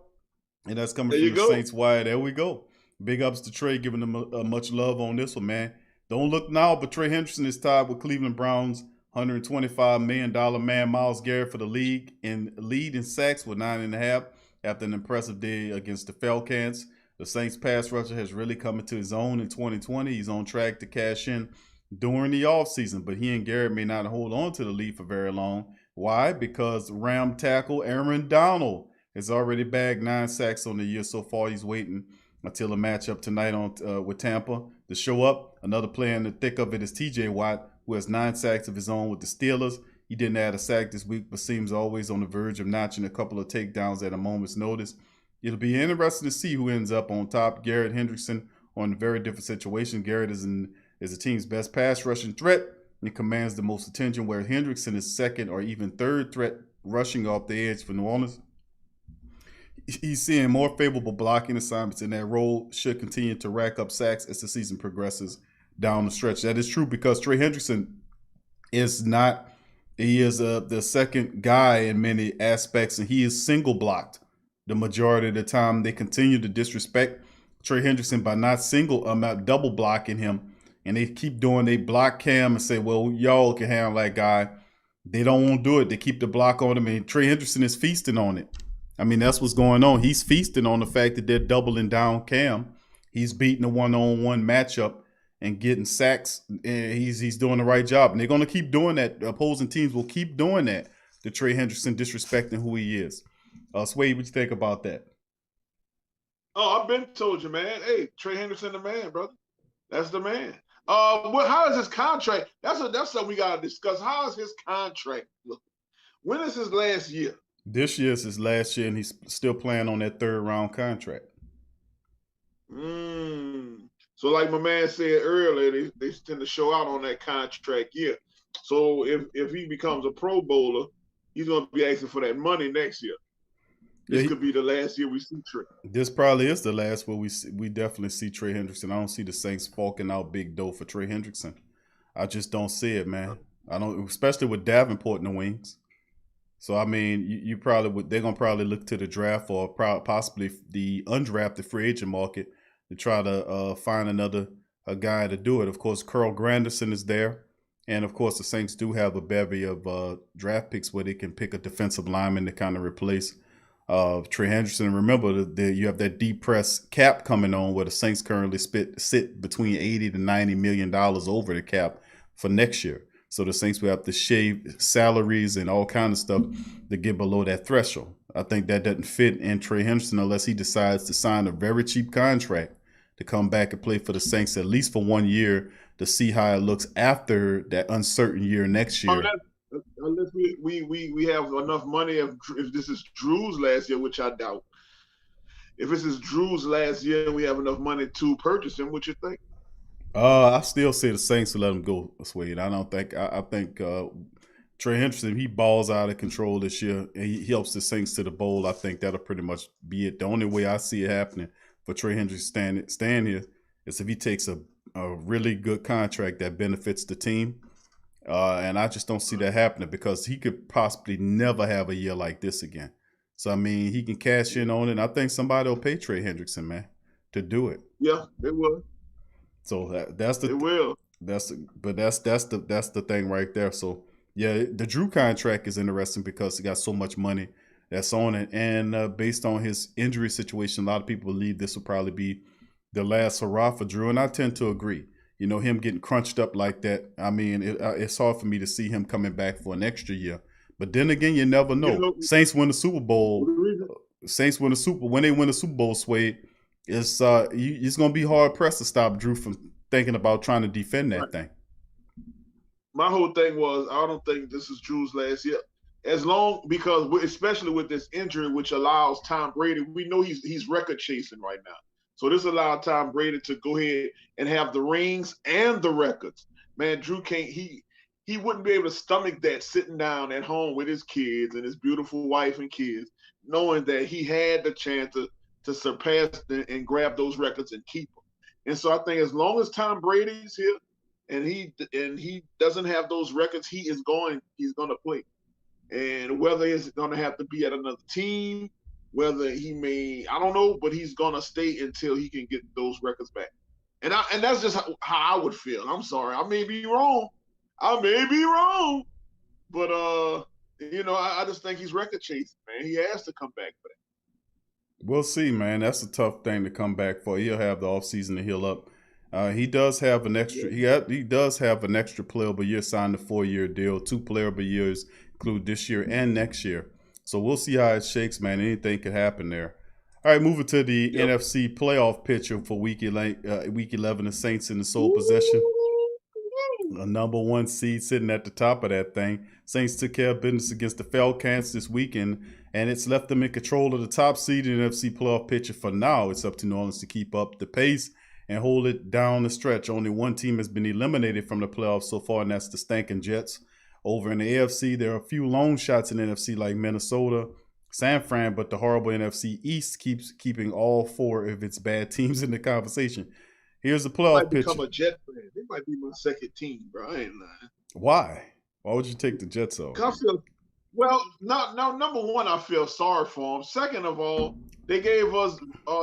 And that's coming from the Saints wire. There we go. Big ups to Trey, giving them much love on this one, man. Don't look now, but Trey Hendrickson is tied with Cleveland Browns $125 million man Myles Garrett for the lead in sacks with 9.5 after an impressive day against the Falcons. The Saints pass rusher has really come into his own in 2020. He's on track to cash in during the offseason, but he and Garrett may not hold on to the lead for very long. Why? Because Ram tackle Aaron Donald has already bagged 9 sacks on the year so far. He's waiting until a matchup tonight with Tampa to show up. Another player in the thick of it is TJ Watt, who has 9 sacks of his own with the Steelers. He didn't add a sack this week, but seems always on the verge of notching a couple of takedowns at a moment's notice. It'll be interesting to see who ends up on top. Garrett, Hendrickson on a very different situation. Garrett is the team's best pass rushing threat and commands the most attention, where Hendrickson is second or even third threat rushing off the edge for New Orleans. He's seeing more favorable blocking assignments, and that role should continue to rack up sacks as the season progresses down the stretch. That is true because Trey Hendrickson is the second guy in many aspects, and he is single blocked the majority of the time. They continue to disrespect Trey Hendrickson by not double blocking him, and they block Cam and say, well, y'all can handle that guy. They don't want to do it. They keep the block on him, and Trey Hendrickson is feasting on it. That's what's going on. He's feasting on the fact that they're doubling down Cam. He's beating a one-on-one matchup and getting sacks, and he's doing the right job. And they're going to keep doing that. The opposing teams will keep doing that to Trey Hendrickson, disrespecting who he is. Suede, what you think about that? Oh, I've been told you, man. Hey, Trey Hendrickson, the man, brother. That's the man. How is his contract? That's something we got to discuss. How is his contract looking? When is his last year? This year's his last year, and he's still playing on that third-round contract. So like my man said earlier, they tend to show out on that contract year. So if he becomes a Pro Bowler, he's going to be asking for that money next year. This could be the last year we see Trey. This probably is the last where we definitely see Trey Hendrickson. I don't see the Saints forking out big dough for Trey Hendrickson. I just don't see it, man. I don't, especially with Davenport in the wings. So you probably they're gonna probably look to the draft or possibly the undrafted free agent market to try to find a guy to do it. Of course, Carl Granderson is there, and of course the Saints do have a bevy of draft picks where they can pick a defensive lineman to kind of replace Trey Hendrickson. Remember you have that deep press cap coming on where the Saints currently sit between $80 to $90 million over the cap for next year. So the Saints will have to shave salaries and all kinds of stuff to get below that threshold. I think that doesn't fit in Trey Hendrickson unless he decides to sign a very cheap contract to come back and play for the Saints at least for 1 year to see how it looks after that uncertain year next year. Unless we have enough money if this is Drew's last year, which I doubt. If this is Drew's last year and we have enough money to purchase him, what you think? I still say the Saints will let him go, Suede. I think Trey Hendrickson, he balls out of control this year, and he helps the Saints to the bowl. I think that'll pretty much be it. The only way I see it happening for Trey Hendrickson staying here is if he takes a really good contract that benefits the team. And I just don't see that happening because he could possibly never have a year like this again. So, I mean, he can cash in on it. And I think somebody will pay Trey Hendrickson, man, to do it. Yeah, they will. So that's the. It will. That's the thing right there. So yeah, the Drew contract is interesting because he got so much money that's on it, and based on his injury situation, a lot of people believe this will probably be the last hurrah for Drew, and I tend to agree. You know, him getting crunched up like that. I mean, it's hard for me to see him coming back for an extra year. But then again, you never know. You know, Saints win the Super Bowl. When they win the Super Bowl, Suede, it's going to be hard pressed to stop Drew from thinking about trying to defend that thing. My whole thing was, I don't think this is Drew's last year. Because especially with this injury, which allows Tom Brady, we know he's record chasing right now. So this allowed Tom Brady to go ahead and have the rings and the records. Man, Drew he wouldn't be able to stomach that sitting down at home with his kids and his beautiful wife and kids, knowing that he had the chance to surpass and grab those records and keep them. And so I think as long as Tom Brady's here and he doesn't have those records, he's going to play. And whether it's going to have to be at another team, whether he may, I don't know, but he's going to stay until he can get those records back. And that's just how I would feel. I'm sorry. I may be wrong. But, I just think he's record chasing, man. He has to come back for that. We'll see, man. That's a tough thing to come back for. He'll have the offseason to heal up. He does have an extra. He does have an extra playable year signed a 4-year deal. 2 playable years include this year and next year. So we'll see how it shakes, man. Anything could happen there. All right, moving to the NFC playoff picture for week 11. The Saints in the sole possession. A number 1 seed sitting at the top of that thing. Saints took care of business against the Falcons this weekend, and it's left them in control of the top seed in the NFC playoff picture for now. It's up to New Orleans to keep up the pace and hold it down the stretch. Only one team has been eliminated from the playoffs so far, and that's the stinking Jets. Over in the AFC, there are a few long shots in the NFC like Minnesota, San Fran, but the horrible NFC East keeps keeping all 4 of its bad teams in the conversation. Here's the playoff picture. Become a Jet fan. They might be my second team, bro. I ain't lying. Why? Why would you take the Jets off? Number 1, I feel sorry for them. Second of all, they gave us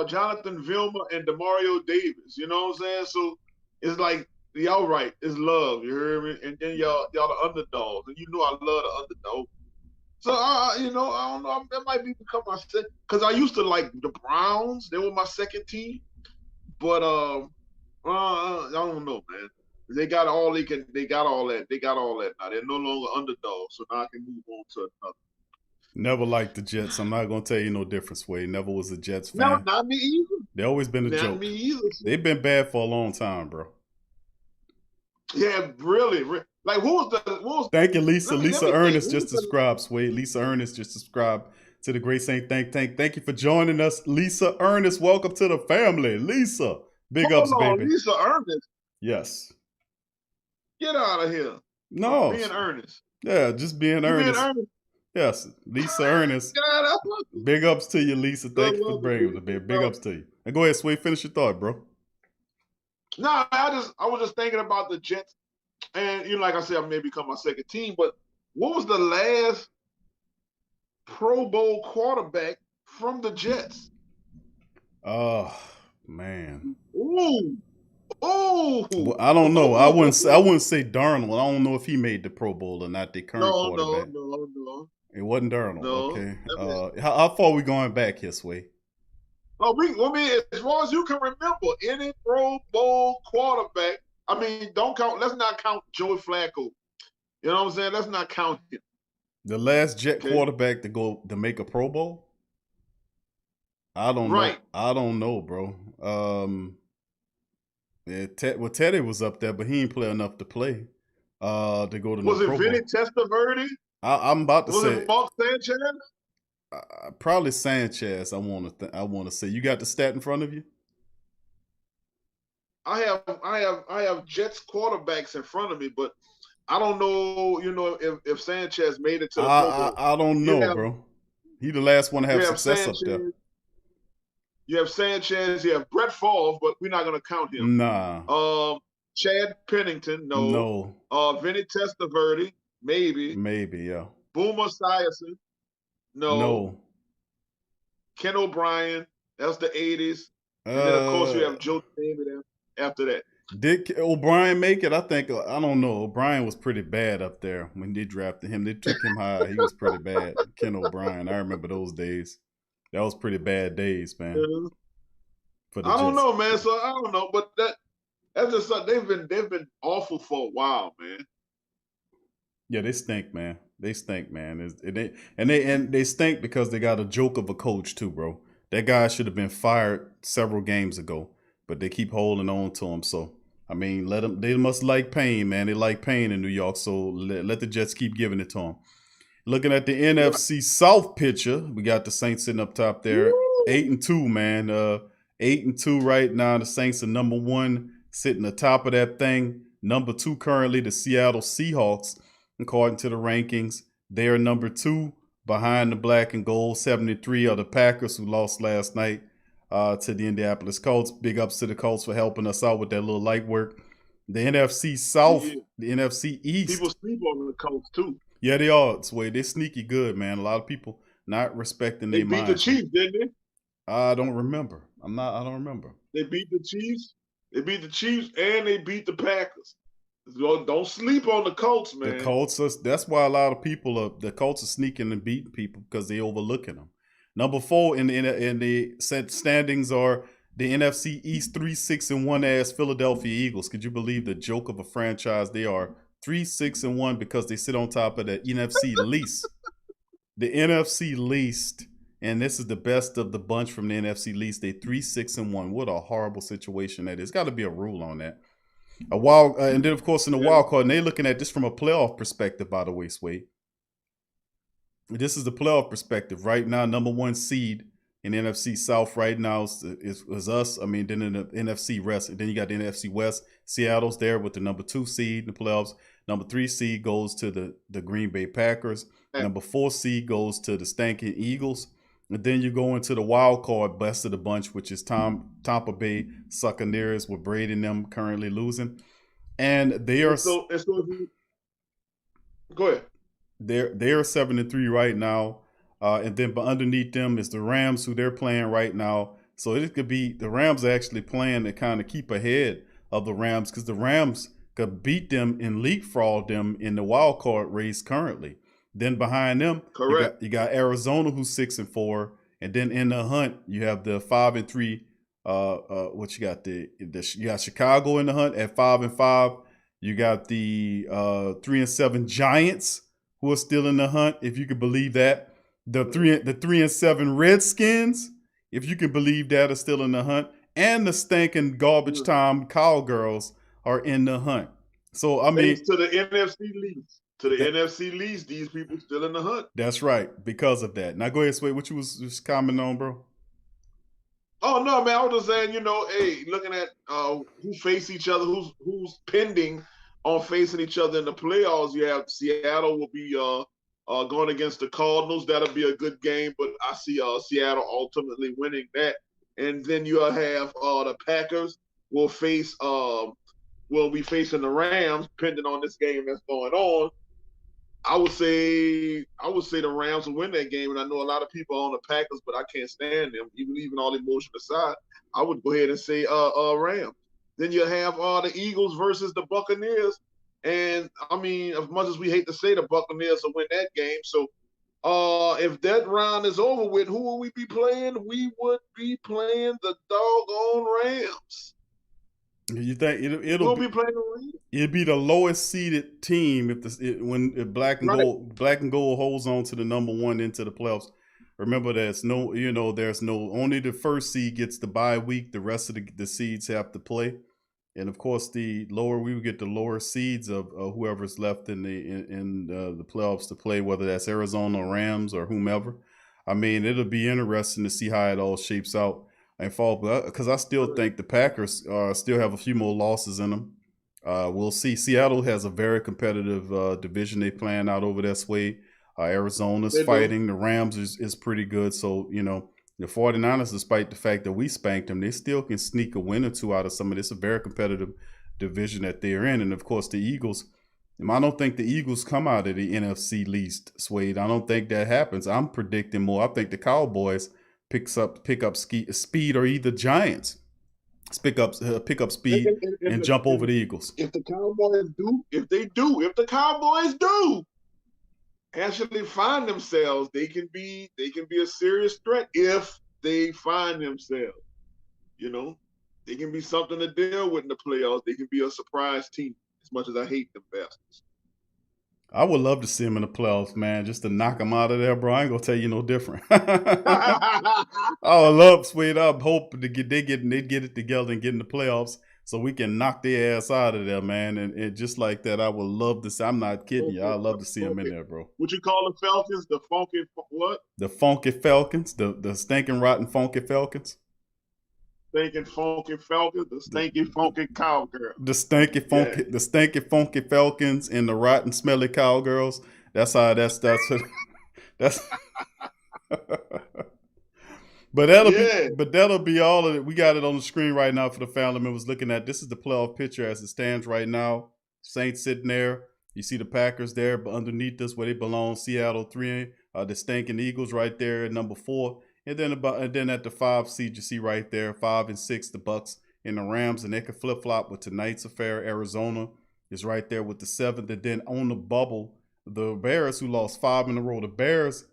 Jonathan Vilma and Demario Davis. You know what I'm saying? So it's like, y'all right. It's love. You heard me? And then y'all the underdogs. And you know I love the underdog. So, I don't know. That might become my second. Because I used to like the Browns. They were my second team. But I don't know, man. They got all they can. They got all that. They got all that now. They're no longer underdogs. So now I can move on to another. Never liked the Jets. I'm not gonna tell you no difference, Way. Never was a Jets fan. No, not me either. They always been a joke. Not me either. They've been bad for a long time, bro. Yeah, really. Like, who was Thank you, Lisa. Lisa Ernest just subscribed, Suede. Lisa Ernest just subscribed to the Great Saint Think Tank. Thank you for joining us, Lisa Ernest. Welcome to the family, Lisa. Big ups, baby. Lisa Ernest. Yes. Get out of here. No. Being earnest. Yeah, just being earnest. Being earnest. Yes, Lisa Ernest. Big ups to you, Lisa. Thank you for bringing it, baby. Big ups to you. And go ahead, Suede. Finish your thought, bro. No, I was just thinking about the Jets, and like I said, I may become my second team. But what was the last Pro Bowl quarterback from the Jets? Oh man. Ooh. Well, I don't know. I wouldn't say Darnold. I don't know if he made the Pro Bowl or not. The current quarterback. No. It wasn't Darnold. No. Okay. How far are we going back here, Sway? As far as you can remember, any Pro Bowl quarterback. I mean, don't count. Let's not count Joey Flacco. You know what I'm saying? Let's not count him. The last Jet quarterback to make a Pro Bowl. I don't know. I don't know, bro. Yeah, Teddy was up there, but he ain't play enough to play. To go to no Was it Pro Vinny Bowl. Testaverde? I'm about to Was say it Mark Sanchez? probably Sanchez. I want to say. You got the stat in front of you? I have Jets quarterbacks in front of me, but I don't know, if Sanchez made it to the Pro Bowl. I don't You know, have bro. He the last one to you have have success up there. Sanchez, you have Sanchez, you have Brett Favre, but we're not gonna count him. Nah, Chad Pennington, no. no, Vinny Testaverde, maybe. maybe, yeah, Boomer Esiason, no. no. Ken O'Brien, that's the 80s. And then, of course, you have Joe David after that. Did O'Brien make it? I think I don't know. O'Brien was pretty bad up there when they drafted him. They took him high. He was pretty bad. Ken O'Brien. I remember those days. That was pretty bad days, man. I don't know, man. So I don't know, but that's just something they've been awful for a while, man. Yeah, they stink, man. They stink, man. They stink because they got a joke of a coach too, bro. That guy should have been fired several games ago, but they keep holding on to him. So I mean, let them. They must like pain, man. They like pain in New York, so let the Jets keep giving it to them. Looking at the NFC South picture, we got the Saints sitting up top there, 8-2, man. 8-2 right now. The Saints are number 1, sitting atop of that thing. Number 2 currently, the Seattle Seahawks, according to the rankings. They are number 2 behind the black and gold. 73 are the Packers, who lost last night to the Indianapolis Colts. Big ups to the Colts for helping us out with that little light work. The NFC South, the NFC East. People sleep on the Colts too. Yeah, they are. Suede. They're sneaky good, man. A lot of people not respecting their mind. They beat the Chiefs, didn't they? I don't remember. I don't remember. They beat the Chiefs. They beat the Chiefs and they beat the Packers. Don't sleep on the Colts, man. The Colts. That's why a lot of people the Colts are sneaking and beating people because they overlooking them. Number 4 in the standings are the NFC East 3-6-1 as Philadelphia Eagles. Could you believe the joke of a franchise they are? 3-6-1 because they sit on top of the NFC least. The NFC least, and this is the best of the bunch from the NFC least. They 3-6-1. What a horrible situation that is. Got to be a rule on that. And then of course in the wild card, and they're looking at this from a playoff perspective, by the way, Suede. This is the playoff perspective right now. Number 1 seed in the NFC South right now is us. I mean, then in the NFC West, and then you got the NFC West. Seattle's there with the number 2 seed in the playoffs. Number 3 seed goes to the Green Bay Packers. Number 4 seed goes to the Stankin' Eagles. And then you go into the wild card, best of the bunch, which is Tampa Bay Buccaneers, with Brady and them currently losing. And they are go ahead. They're 7-3 right now. And then but underneath them is the Rams, who they're playing right now. So it could be the Rams are actually playing to kind of keep ahead of the Rams, because the Rams could beat them and leapfrog them in the wild card race currently. Then behind them, correct, you got Arizona, who's 6-4, and then in the hunt you have the 5-3. What you got? You got Chicago in the hunt at 5-5. You got the 3-7 Giants, who are still in the hunt, if you can believe that. The 3-7 Redskins, if you can believe that, are still in the hunt, and the stinking garbage time Cowgirls are in the hunt. So I mean, thanks to the NFC least. To the NFC least, these people still in the hunt. That's right, because of that. Now go ahead, Suede. What you was just commenting on, bro? Oh no, man! I was just saying, hey, looking at who face each other, who's pending on facing each other in the playoffs. You have Seattle will be going against the Cardinals. That'll be a good game, but I see Seattle ultimately winning that. And then you'll have the Packers will be facing the Rams, depending on this game that's going on. I would say the Rams will win that game, and I know a lot of people are on the Packers, but I can't stand them. Even all emotion aside, I would go ahead and say Rams. Then you have the Eagles versus the Buccaneers, and I mean, as much as we hate to say, the Buccaneers will win that game. So, if that round is over with, who will we be playing? We would be playing the doggone Rams. You think we'll be playing the Rams? It'd be the lowest seeded team if black and gold holds on to the number 1 into the playoffs. Remember, there's no only the first seed gets the bye week. The rest of the seeds have to play. And of course, the lower we would get, the lower seeds of whoever's left in the playoffs to play, whether that's Arizona or Rams or whomever. I mean, it'll be interesting to see how it all shapes out and fall. Because I still think the Packers still have a few more losses in them. We'll see. Seattle has a very competitive division they plan out over that way. Arizona's fighting. The Rams is pretty good. So, you know, the 49ers, despite the fact that we spanked them, they still can sneak a win or two out of some of this. A very competitive division that they're in. And, of course, the Eagles. I don't think the Eagles come out of the NFC least, Suede. I don't think that happens. I'm predicting more. I think the Cowboys pick up speed, or either Giants pick up speed and jump over the Eagles. If the Cowboys do actually find themselves, they can be a serious threat if they find themselves. You know, they can be something to deal with in the playoffs. They can be a surprise team. As much as I hate them bastards. I would love to see them in the playoffs, man, just to knock them out of there, bro. I ain't gonna tell you no different. I would love, Suede. I hope they get it together and get in the playoffs so we can knock their ass out of there, man. And just like that, I would love to see. I'm not kidding you. I'd love to see them in there, bro. What you call the Falcons? The funky what? The funky Falcons. The stinking rotten funky Falcons. Stinking funky Falcons, the stinky funky cowgirl. The stinky funky Falcons and the rotten smelly cowgirls. That's but that'll be all of it. We got it on the screen right now for the family members looking at. This is the playoff picture as it stands right now. Saints sitting there. You see the Packers there, but underneath us where they belong, Seattle 3, the stinking Eagles right there at number 4. And then at the 5 seed, you see right there, 5 and 6, the Bucks and the Rams, and they could flip flop with tonight's affair. Arizona is right there with the 7th, and then on the bubble, the Bears, who lost 5 in a row. The Bears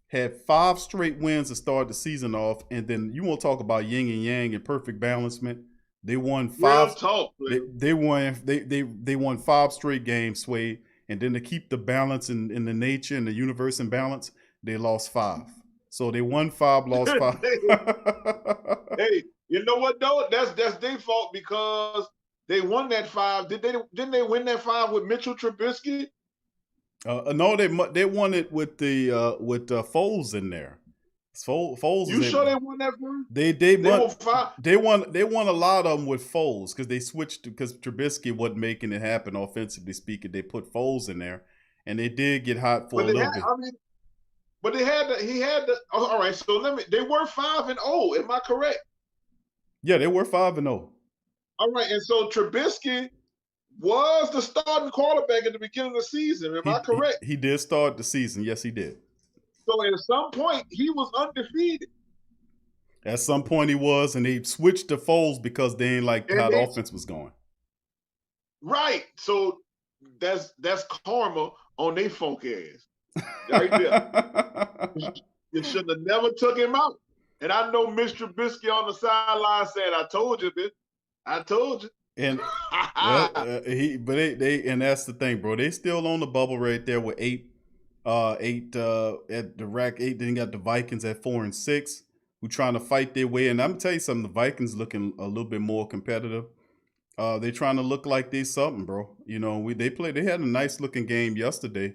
had 5 straight wins to start the season off, and then you want to talk about yin and yang and perfect balancement. They won 5. They won 5 straight games, Suede, and then to keep the balance in the nature and the universe in balance, they lost 5. So they won 5, lost 5. Hey, you know what though? That's their fault because they won that 5. Didn't they win that 5 with Mitchell Trubisky? No, they won it with Foles in there. Foles. You sure they won that one? They won a lot of them with Foles because they switched because Trubisky wasn't making it happen offensively speaking. They put Foles in there, and they did get hot for a little bit. But he had the. All right, so they were 5-0. Am I correct? Yeah, they were 5-0. All right, and so Trubisky was the starting quarterback at the beginning of the season. Am I correct? He did start the season. Yes, he did. So at some point, he was undefeated. At some point, he was, and they switched to Foles because they ain't like how the offense was going. Right. So that's karma on their funk ass. Right there. You should have never took him out. And I know Mr. Trubisky on the sideline said, "I told you, bitch. I told you." And and that's the thing, bro. They still on the bubble right there with 8 at the rack 8. Then you got the Vikings at 4 and 6, who trying to fight their way. And I'm gonna tell you something, the Vikings looking a little bit more competitive. They trying to look like they something, bro. You know, they had a nice looking game yesterday.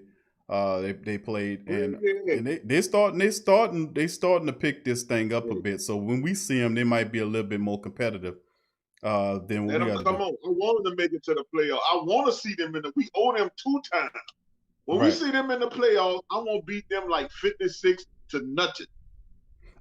They played and they starting to pick this thing up a bit. So when we see them, they might be a little bit more competitive than we got. Come on, I want them to make it to the playoff. I want to see them we owe them 2 times. When we see them in the playoffs, I want to beat them like 56 to nothing.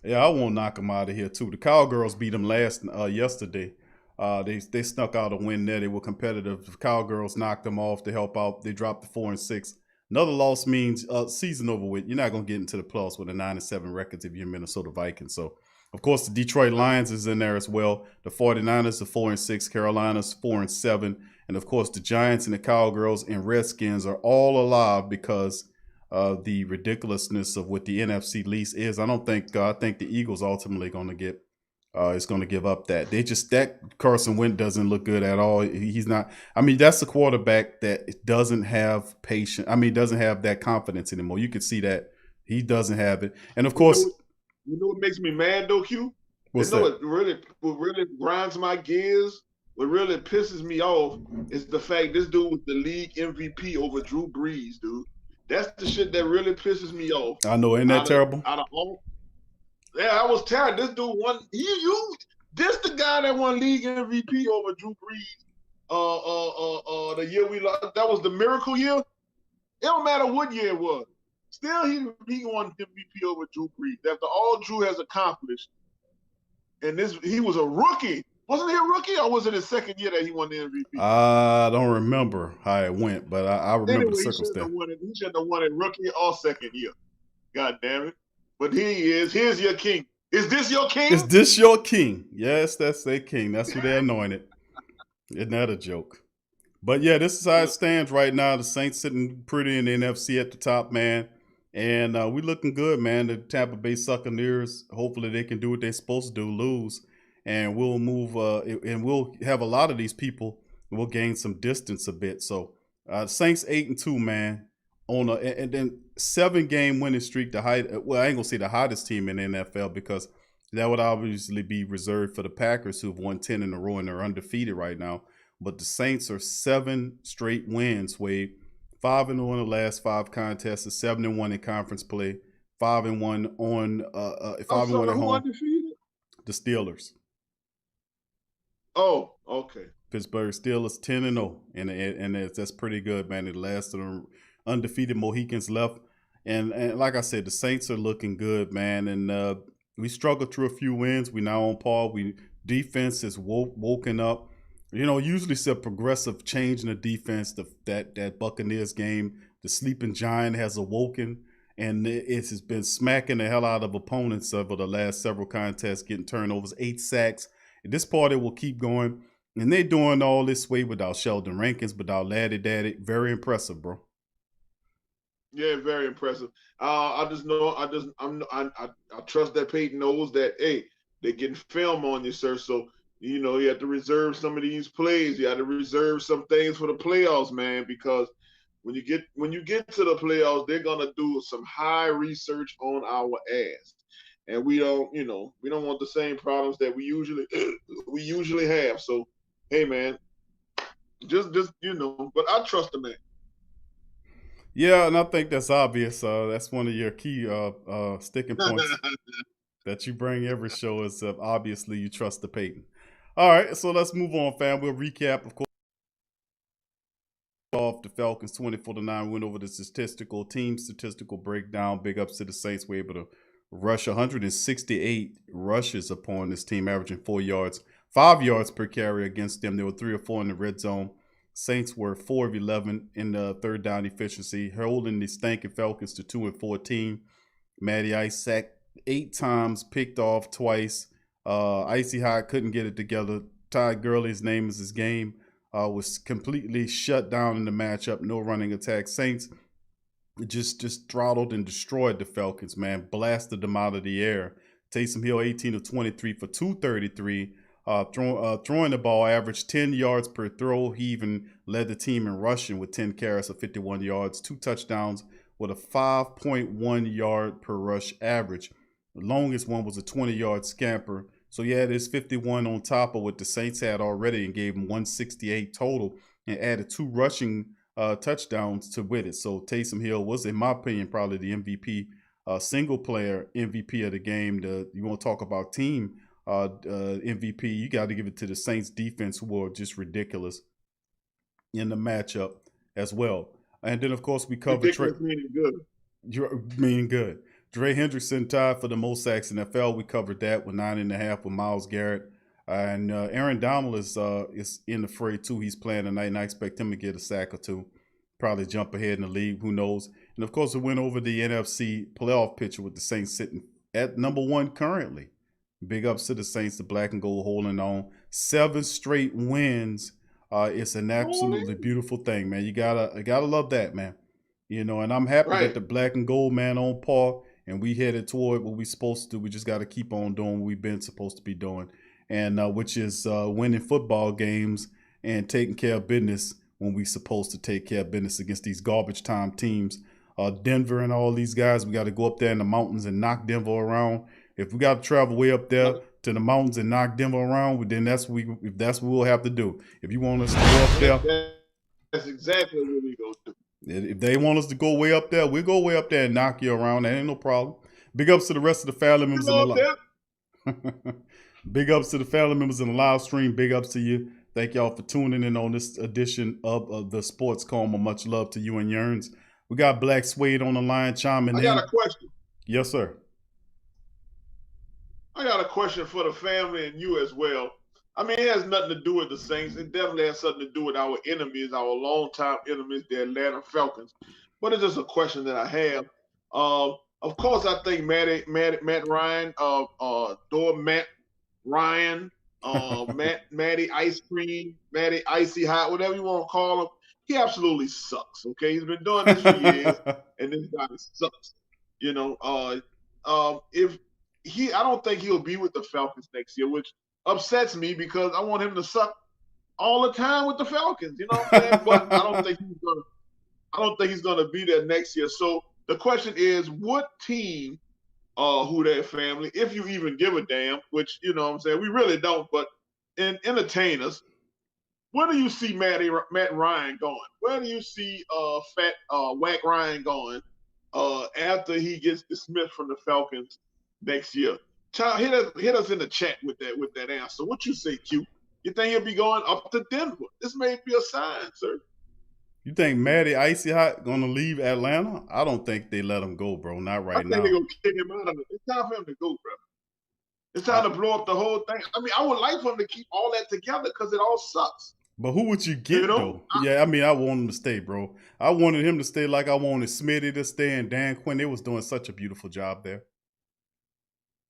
Yeah, I won't knock them out of here too. The Cowgirls beat them yesterday. They snuck out a win there. They were competitive. The Cowgirls knocked them off to help out. They dropped to 4 and 6. Another loss means season over with. You're not going to get into the playoffs with a 9-7 record if you're Minnesota Vikings. So, of course, the Detroit Lions is in there as well. The 49ers are 4 and 6. Carolina's 4 and 7. And, of course, the Giants and the Cowgirls and Redskins are all alive because of the ridiculousness of what the NFC lease is. I think the Eagles ultimately going to get is going to give up that. That Carson Wentz doesn't look good at all. He's not. I mean, that's a quarterback that doesn't have patience. I mean, doesn't have that confidence anymore. You can see that he doesn't have it. And of course, you know what makes me mad though, Q? What's that? What really grinds my gears what really pisses me off is the fact this dude was the league MVP over Drew Brees, dude. That's the shit that really pisses me off. I know, ain't that terrible? Out of all, yeah, I was tired. This dude won. This the guy that won league MVP over Drew Brees. The year we lost, that was the miracle year. It don't matter what year it was. Still, he won MVP over Drew Brees after all Drew has accomplished. And he was a rookie. Wasn't he a rookie, or was it his second year that he won the MVP? I don't remember how it went, but I remember anyway, the circumstance. He shouldn't have won it rookie or second year. God damn it. But he is. Here's your king. Is this your king? Is this your king? Yes, that's their king. That's who they anointed. Isn't that a joke? But yeah, this is how it stands right now. The Saints sitting pretty in the NFC at the top, man. And we looking good, man. The Tampa Bay Buccaneers, hopefully they can do what they're supposed to do, lose. And we'll move, and we'll have a lot of these people, and we'll gain some distance a bit. So Saints 8-2, man. And then 7-game winning streak, well, I ain't gonna say the hottest team in the NFL, because that would obviously be reserved for the Packers, who've won 10 in a row and they're undefeated right now. But the Saints are 7 straight wins, Wade. 5-0 in the last 5 contests, 7-1 in conference play, 5-1 on 5-1 at home. Undefeated? The Steelers. Oh, okay. Pittsburgh Steelers 10-0, and that's pretty good, man. The last of the undefeated Mohicans left, and like I said, the Saints are looking good, man. And we struggled through a few wins. We now on par. Defense is woken up. You know, usually it's a progressive change in the defense. That Buccaneers game, the sleeping giant has awoken, and it has been smacking the hell out of opponents over the last several contests, getting turnovers, 8 sacks. At this part, it will keep going, and they're doing all this way without Sheldon Rankins, without Laddie Daddy. Very impressive, bro. Yeah, very impressive. I trust that Payton knows that, hey, they're getting film on you, sir. So, you know, you have to reserve some of these plays. You have to reserve some things for the playoffs, man, because when you get to the playoffs, they're gonna do some high research on our ass. And we don't want the same problems that we usually have. So, hey, man, just but I trust the man. Yeah, and I think that's obvious. That's one of your key sticking points that you bring every show is obviously you trust the Payton. All right, so let's move on, fam. We'll recap, of course, off the Falcons 24-9 win over the statistical breakdown. Big ups to the Saints. We're able to rush 168 rushes upon this team, averaging 5 yards per carry against them. There were 3 or 4 in the red zone. Saints were 4 of 11 in the third down efficiency, holding the stinking Falcons to 2-14. Matty Ice sacked 8 times, picked off twice. Icy Hot couldn't get it together. Todd Gurley's name is his game. Was completely shut down in the matchup. No running attack. Saints just throttled and destroyed the Falcons, man. Blasted them out of the air. Taysom Hill, 18 of 23 for 233. Throwing the ball, averaged 10 yards per throw. He even led the team in rushing with 10 carries of 51 yards, 2 touchdowns with a 5.1 yard per rush average. The longest one was a 20-yard scamper. So yeah, there's 51 on top of what the Saints had already and gave them 168 total and added 2 rushing touchdowns to with it. So Taysom Hill was, in my opinion, probably the MVP, single player MVP of the game. You want to talk about team MVP, you got to give it to the Saints defense, who were just ridiculous in the matchup as well. And then, of course, we covered meaning good. You're meaning good. Trey Hendrickson tied for the most sacks in the NFL. We covered that with 9.5 with Myles Garrett. And Aaron Donald is in the fray, too. He's playing tonight, and I expect him to get a sack or 2. Probably jump ahead in the league. Who knows? And, of course, we went over the NFC playoff picture with the Saints sitting at number 1 currently. Big ups to the Saints, the black and gold holding on. 7 straight wins. It's an absolutely beautiful thing, man. You gotta love that, man. You know, and I'm happy that the black and gold, man, on par, and we headed toward what we're supposed to do. We just got to keep on doing what we've been supposed to be doing, and which is winning football games and taking care of business when we're supposed to take care of business against these garbage time teams. Denver and all these guys, we got to go up there in the mountains and knock Denver around. If we got to travel way up there to the mountains and knock Denver around, then that's what we'll have to do. If you want us to go up there, that's exactly what we go do. If they want us to go way up there, we'll go way up there and knock you around. That ain't no problem. Big ups to the rest of the family members in the live. Big ups to the family members in the live stream. Big ups to you. Thank y'all for tuning in on this edition of the Sports Coma. Much love to you and Yearns. We got Black Suede on the line chiming in. I got a question. Yes, sir. I got a question for the family and you as well. I mean, it has nothing to do with the Saints. It definitely has something to do with our enemies, our longtime enemies, the Atlanta Falcons. But it's just a question that I have. Of course, I think Matt Ryan, Matt Ryan, Matty Ice Cream, Matty Icy Hot, whatever you want to call him, he absolutely sucks. Okay, he's been doing this for years, and this guy sucks. You know, I don't think he'll be with the Falcons next year, which upsets me because I want him to suck all the time with the Falcons. You know what I'm saying? But I don't think he's gonna be there next year. So the question is, what team, Huda family, if you even give a damn, which you know what I'm saying, we really don't, but entertain us. Where do you see Matt Ryan going? Where do you see Whack Ryan going after he gets dismissed from the Falcons next year? Child, hit us in the chat with that answer. What you say, Q? You think he'll be going up to Denver? This may be a sign, sir. You think Matty Icy Hot gonna leave Atlanta? I don't think they let him go, bro. Not right now. I think they're gonna kick him out of it. It's time for him to go, bro. It's time to blow up the whole thing. I mean, I would like for him to keep all that together because it all sucks. But who would you get, though? Yeah, I mean, I want him to stay, bro. I wanted him to stay like I wanted Smitty to stay and Dan Quinn. They was doing such a beautiful job there.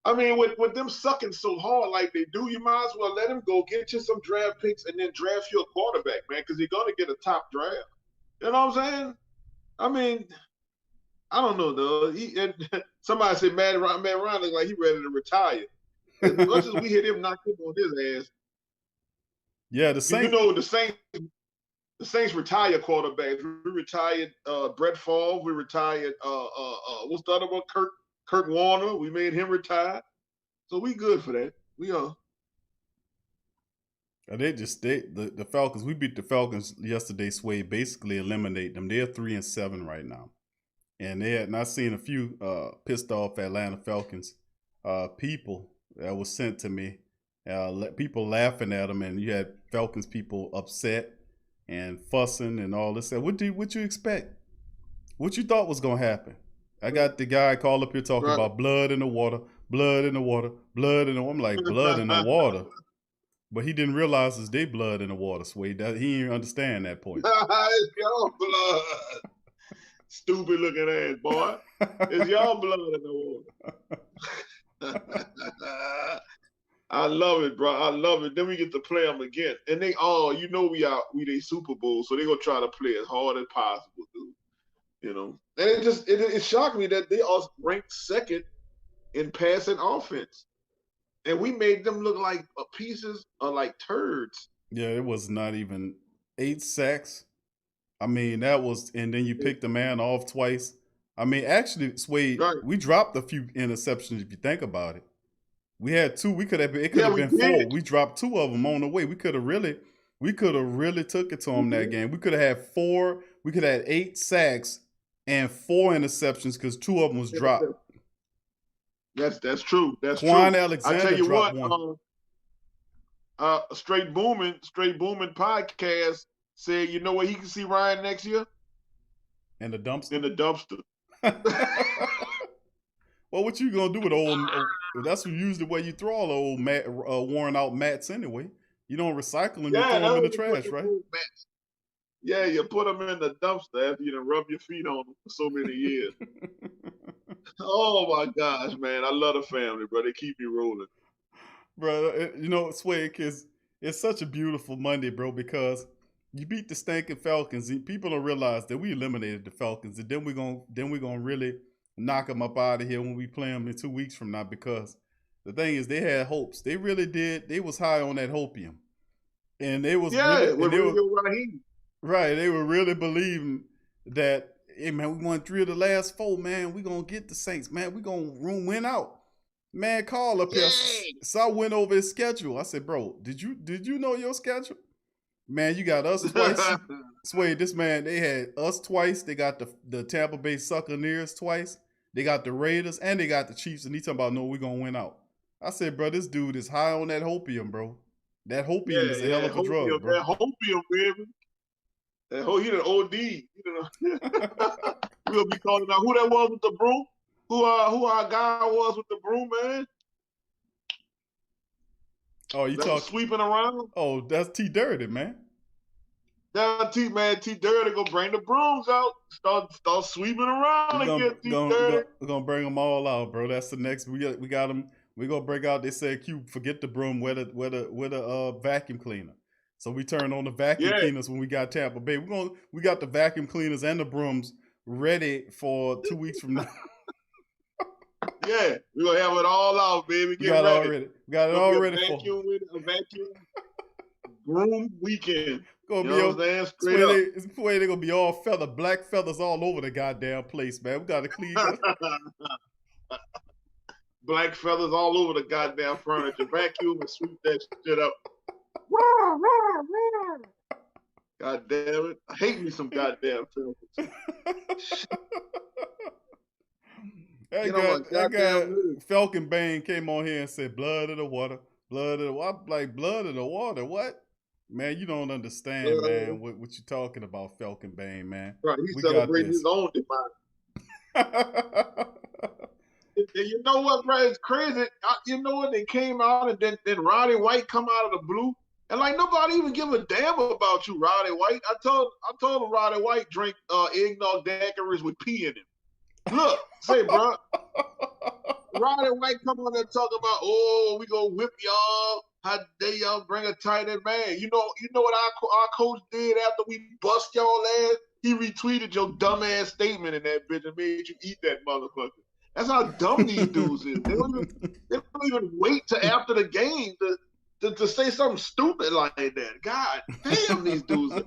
I mean, with them sucking so hard like they do, you might as well let him go, get you some draft picks, and then draft you a quarterback, man, because you're going to get a top draft. You know what I'm saying? I mean, I don't know, though. Somebody said Matt Ryan looks like he's ready to retire. As much as we hit him, knock him on his ass. Yeah, the Saints. You know, the Saints retire quarterbacks. We retired Brett Favre. We retired what's the other one? Kurt Warner. We made him retire. So we good for that. We are. The Falcons. We beat the Falcons yesterday. Suede basically eliminate them. They're 3-7 right now, and they had not seen a few pissed off Atlanta Falcons people that was sent to me. People laughing at them, and you had Falcons people upset and fussing and all this. What you expect? What you thought was gonna happen? I got the guy called up here talking about blood in the water, blood in the water, blood in the water. I'm like, blood in the water. But he didn't realize it's their blood in the water, Suede. He didn't understand that point. It's your blood. Stupid looking ass, boy. It's your blood in the water. I love it, bro. I love it. Then we get to play them again. And they you know we they Super Bowl, so they're gonna try to play as hard as possible, dude. You know. And it shocked me that they are ranked second in passing offense. And we made them look like pieces of like turds. Yeah, it was not even 8 sacks. I mean, that was, and then you picked the man off twice. I mean, actually, Suede, we dropped a few interceptions if you think about it. We had 2. It could have been 4. We dropped 2 of them on the way. We could have really took it to them that game. We could have had 4. We could have had 8 sacks and 4 interceptions because 2 of them was dropped. That's true. That's Quan true. Alexander I tell you what, one. Straight Booming podcast said, you know where he can see Ryan next year? In the dumpster. In the dumpster. Well, what you gonna do with old? That's usually where you throw all the old worn out mats anyway. You don't recycle them. You throw them in the trash, right? Yeah, you put them in the dumpster after you done rub your feet on them for so many years. Oh my gosh, man! I love the family, bro. They keep me rolling, bro. You know, Suede, because it's such a beautiful Monday, bro. Because you beat the stinking Falcons, and people don't realize that we eliminated the Falcons, and then we're gonna really knock them up out of here when we play them in 2 weeks from now. Because the thing is, they had hopes. They really did. They was high on that hopium, and they was right. They were really believing that. Hey, man, we won 3 of the last 4, man. We going to get the Saints, man. We going to win out. Man, call up here. So I went over his schedule. I said, bro, did you know your schedule? Man, you got us twice. Suede, this man, they had us twice. They got the Tampa Bay Buccaneers twice. They got the Raiders and they got the Chiefs. And he talking about, no, we're going to win out. I said, bro, this dude is high on that hopium, bro. That hopium is a hell of a drug, bro. That hopium, baby. He done OD. We'll be calling out who that was with the broom. Who our guy was with the broom, man. Oh, you talking sweeping around? Oh, that's T Dirty, man. That T Dirty gonna bring the brooms out. Start sweeping around again. T Dirty. We're gonna bring them all out, bro. That's the next. We got them. We're gonna break out. They said, "Q, forget the broom. Where the vacuum cleaner." So we turned on the vacuum cleaners when we got Tampa Bay. We got the vacuum cleaners and the brooms ready for 2 weeks from now. Yeah, we're gonna have it all out, baby. Get ready. We got it all ready for a vacuum broom weekend. Gonna you know what I'm saying? They're gonna be all black feathers all over the goddamn place, man. We gotta clean up. Black feathers all over the goddamn furniture. Vacuum and sweep that shit up. God damn it. I hate me some goddamn feathers. That guy Falcon Bane came on here and said, blood of the water, blood of the water. I'm like, blood of the water, what? Man, you don't understand, man, what you're talking about, Falcon Bane, man. Right, he's celebrating his own demise. You know what, bro? It's crazy. You know what? They came out and then Roddy White come out of the blue. And like nobody even give a damn about you, Roddy White. I told him Roddy White drink eggnog daiquiris with pee in him. Look, say, bro. Roddy White come on and talk about, oh, we gonna whip y'all. How dare y'all bring a tight end man? You know what our coach did after we bust y'all ass? He retweeted your dumb ass statement in that bitch and made you eat that motherfucker. That's how dumb these dudes is. They don't even wait till after the game to say something stupid like that. God damn, these dudes.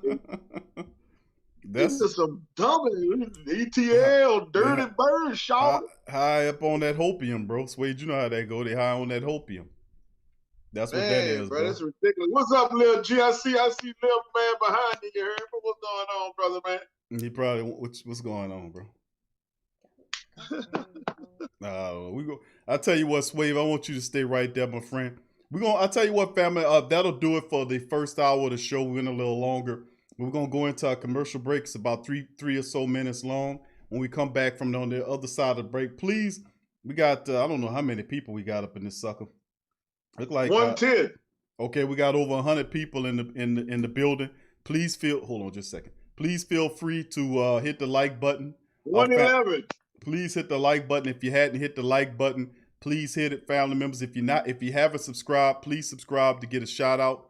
That's some dumb ETL, dirty bird shot. High up on that hopium, bro. Suede, you know how that go. They high on that hopium. That's what that is, bro. That's ridiculous. What's up, Lil G? I see Lil Man behind you. You heard me? What's going on, brother, man? He probably what's going on, bro? I tell you what, Suede, I want you to stay right there, my friend. I tell you what, family, that'll do it for the first hour of the show. We went a little longer. We're gonna go into our commercial break. It's about three or so minutes long. When we come back from on the other side of the break, please, we got I don't know how many people we got up in this sucker. Look like 110. Okay, we got over 100 people in the building. Please hold on just a second. Please feel free to hit the like button. 111. Please hit the like button. If you hadn't hit the like button, please hit it, family members. If you haven't subscribed, please subscribe to get a shout out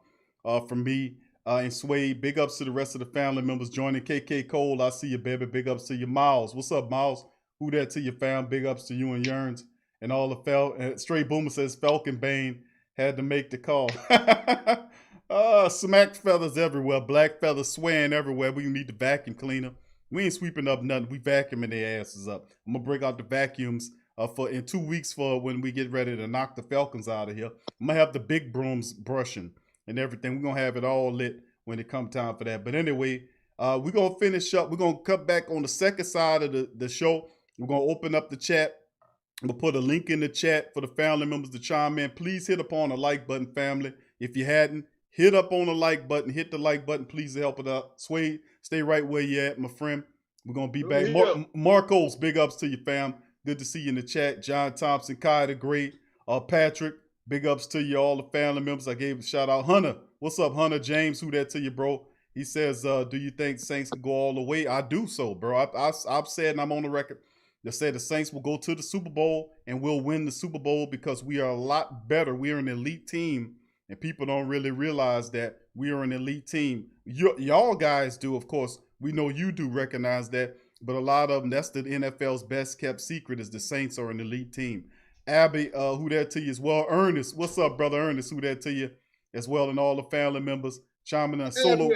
from me and Suede. Big ups to the rest of the family members joining. KK Cole, I see you, baby. Big ups to you, Miles. What's up, Miles? Who that to your fam? Big ups to you and Yearns and all the Stray Boomer says Falcon Bane had to make the call. Smacked feathers everywhere. Black feathers swaying everywhere. We need the vacuum cleaner. We ain't sweeping up nothing. We vacuuming their asses up. I'm gonna break out the vacuums for in 2 weeks for when we get ready to knock the Falcons out of here. I'm gonna have the big brooms brushing and everything. We're gonna have it all lit when it come time for that. But anyway, we're gonna finish up. We're gonna cut back on the second side of the show. We're gonna open up the chat. We'll put a link in the chat for the family members to chime in. Please hit upon the like button, family. If you hadn't, hit up on the like button. Hit the like button, please, to help it out. Suede, stay right where you at, my friend. We're going to be back. Marcos, big ups to you, fam. Good to see you in the chat. John Thompson, Kai the Great, Patrick, big ups to you, all the family members. I gave a shout out. Hunter, what's up, Hunter? James, who that to you, bro? He says, do you think Saints can go all the way? I do so, bro. I've said, and I'm on the record, that said the Saints will go to the Super Bowl and we'll win the Super Bowl because we are a lot better. We are an elite team, and people don't really realize that we are an elite team. Y'all guys do, of course. We know you do recognize that, but a lot of them, that's the NFL's best kept secret, is the Saints are an elite team. Abby, who that to you as well? Ernest, what's up, brother Ernest? Who that to you as well? And all the family members chiming in. Solo,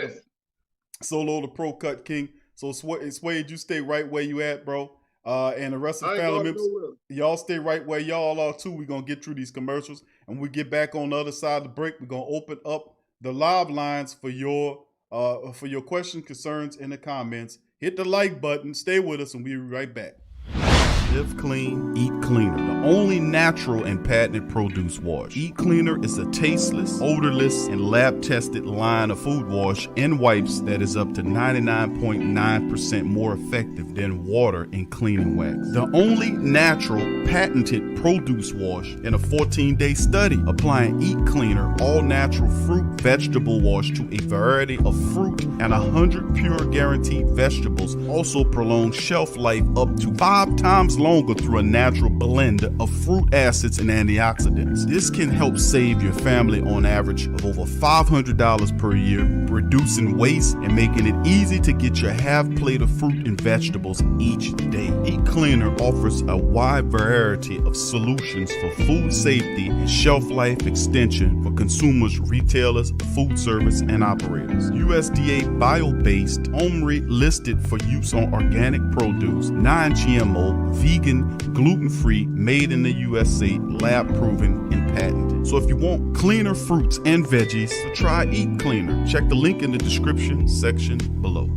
the Pro Cut King. So Suede, you stay right where you at, bro. And the rest of the family members, y'all stay right where y'all are too. We're going to get through these commercials. And when we get back on the other side of the break, we're going to open up the live lines for your questions, concerns, in the comments. Hit the like button. Stay with us, and we'll be right back. Live clean, eat cleaner. The only natural and patented produce wash. Eat Cleaner is a tasteless, odorless, and lab-tested line of food wash and wipes that is up to 99.9% more effective than water in cleaning wax. The only natural, patented produce wash in a 14-day study, applying Eat Cleaner all-natural fruit vegetable wash to a variety of fruit and 100 pure guaranteed vegetables. Also prolongs shelf life up to 5 times longer through a natural blend of fruit acids and antioxidants. This can help save your family on average of over $500 per year, reducing waste and making it easy to get your half plate of fruit and vegetables each day. Eat Cleaner offers a wide variety of solutions for food safety and shelf life extension for consumers, retailers, food service, and operators. USDA bio-based, OMRI listed for use on organic produce, non-GMO, vegan, gluten-free, made in the USA, lab-proven, and patented. So if you want cleaner fruits and veggies, try Eat Cleaner. Check the link in the description section below.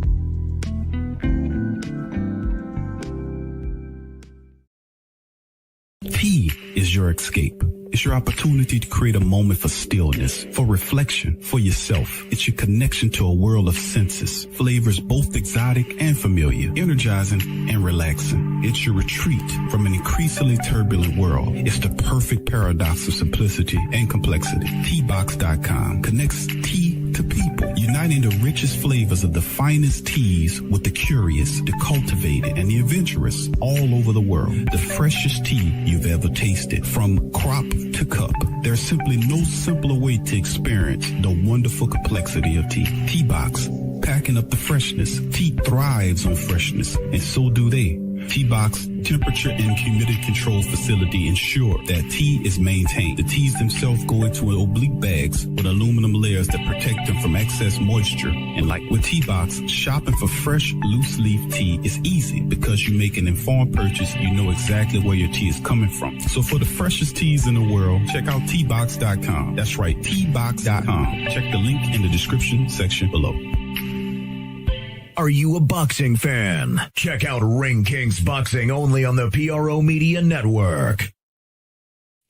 Tea is your escape. It's your opportunity to create a moment for stillness, for reflection, for yourself. It's your connection to a world of senses, flavors both exotic and familiar, energizing and relaxing. It's your retreat from an increasingly turbulent world. It's the perfect paradox of simplicity and complexity. Teabox.com connects tea to people, uniting the richest flavors of the finest teas with the curious, the cultivated, and the adventurous all over the world. The freshest tea you've ever tasted, from crop to cup. There's simply no simpler way to experience the wonderful complexity of tea. Teabox, packing up the freshness. Tea thrives on freshness, and so do they. Teabox temperature and humidity control facility ensure that tea is maintained. The teas themselves go into oblique bags with aluminum layers that protect them from excess moisture and light. With Teabox, shopping for fresh, loose leaf tea is easy because you make an informed purchase. You know exactly where your tea is coming from. So for the freshest teas in the world, check out Teabox.com. That's right, Teabox.com. Check the link in the description section below. Are you a boxing fan? Check out Ring Kings Boxing only on the PRO Media Network.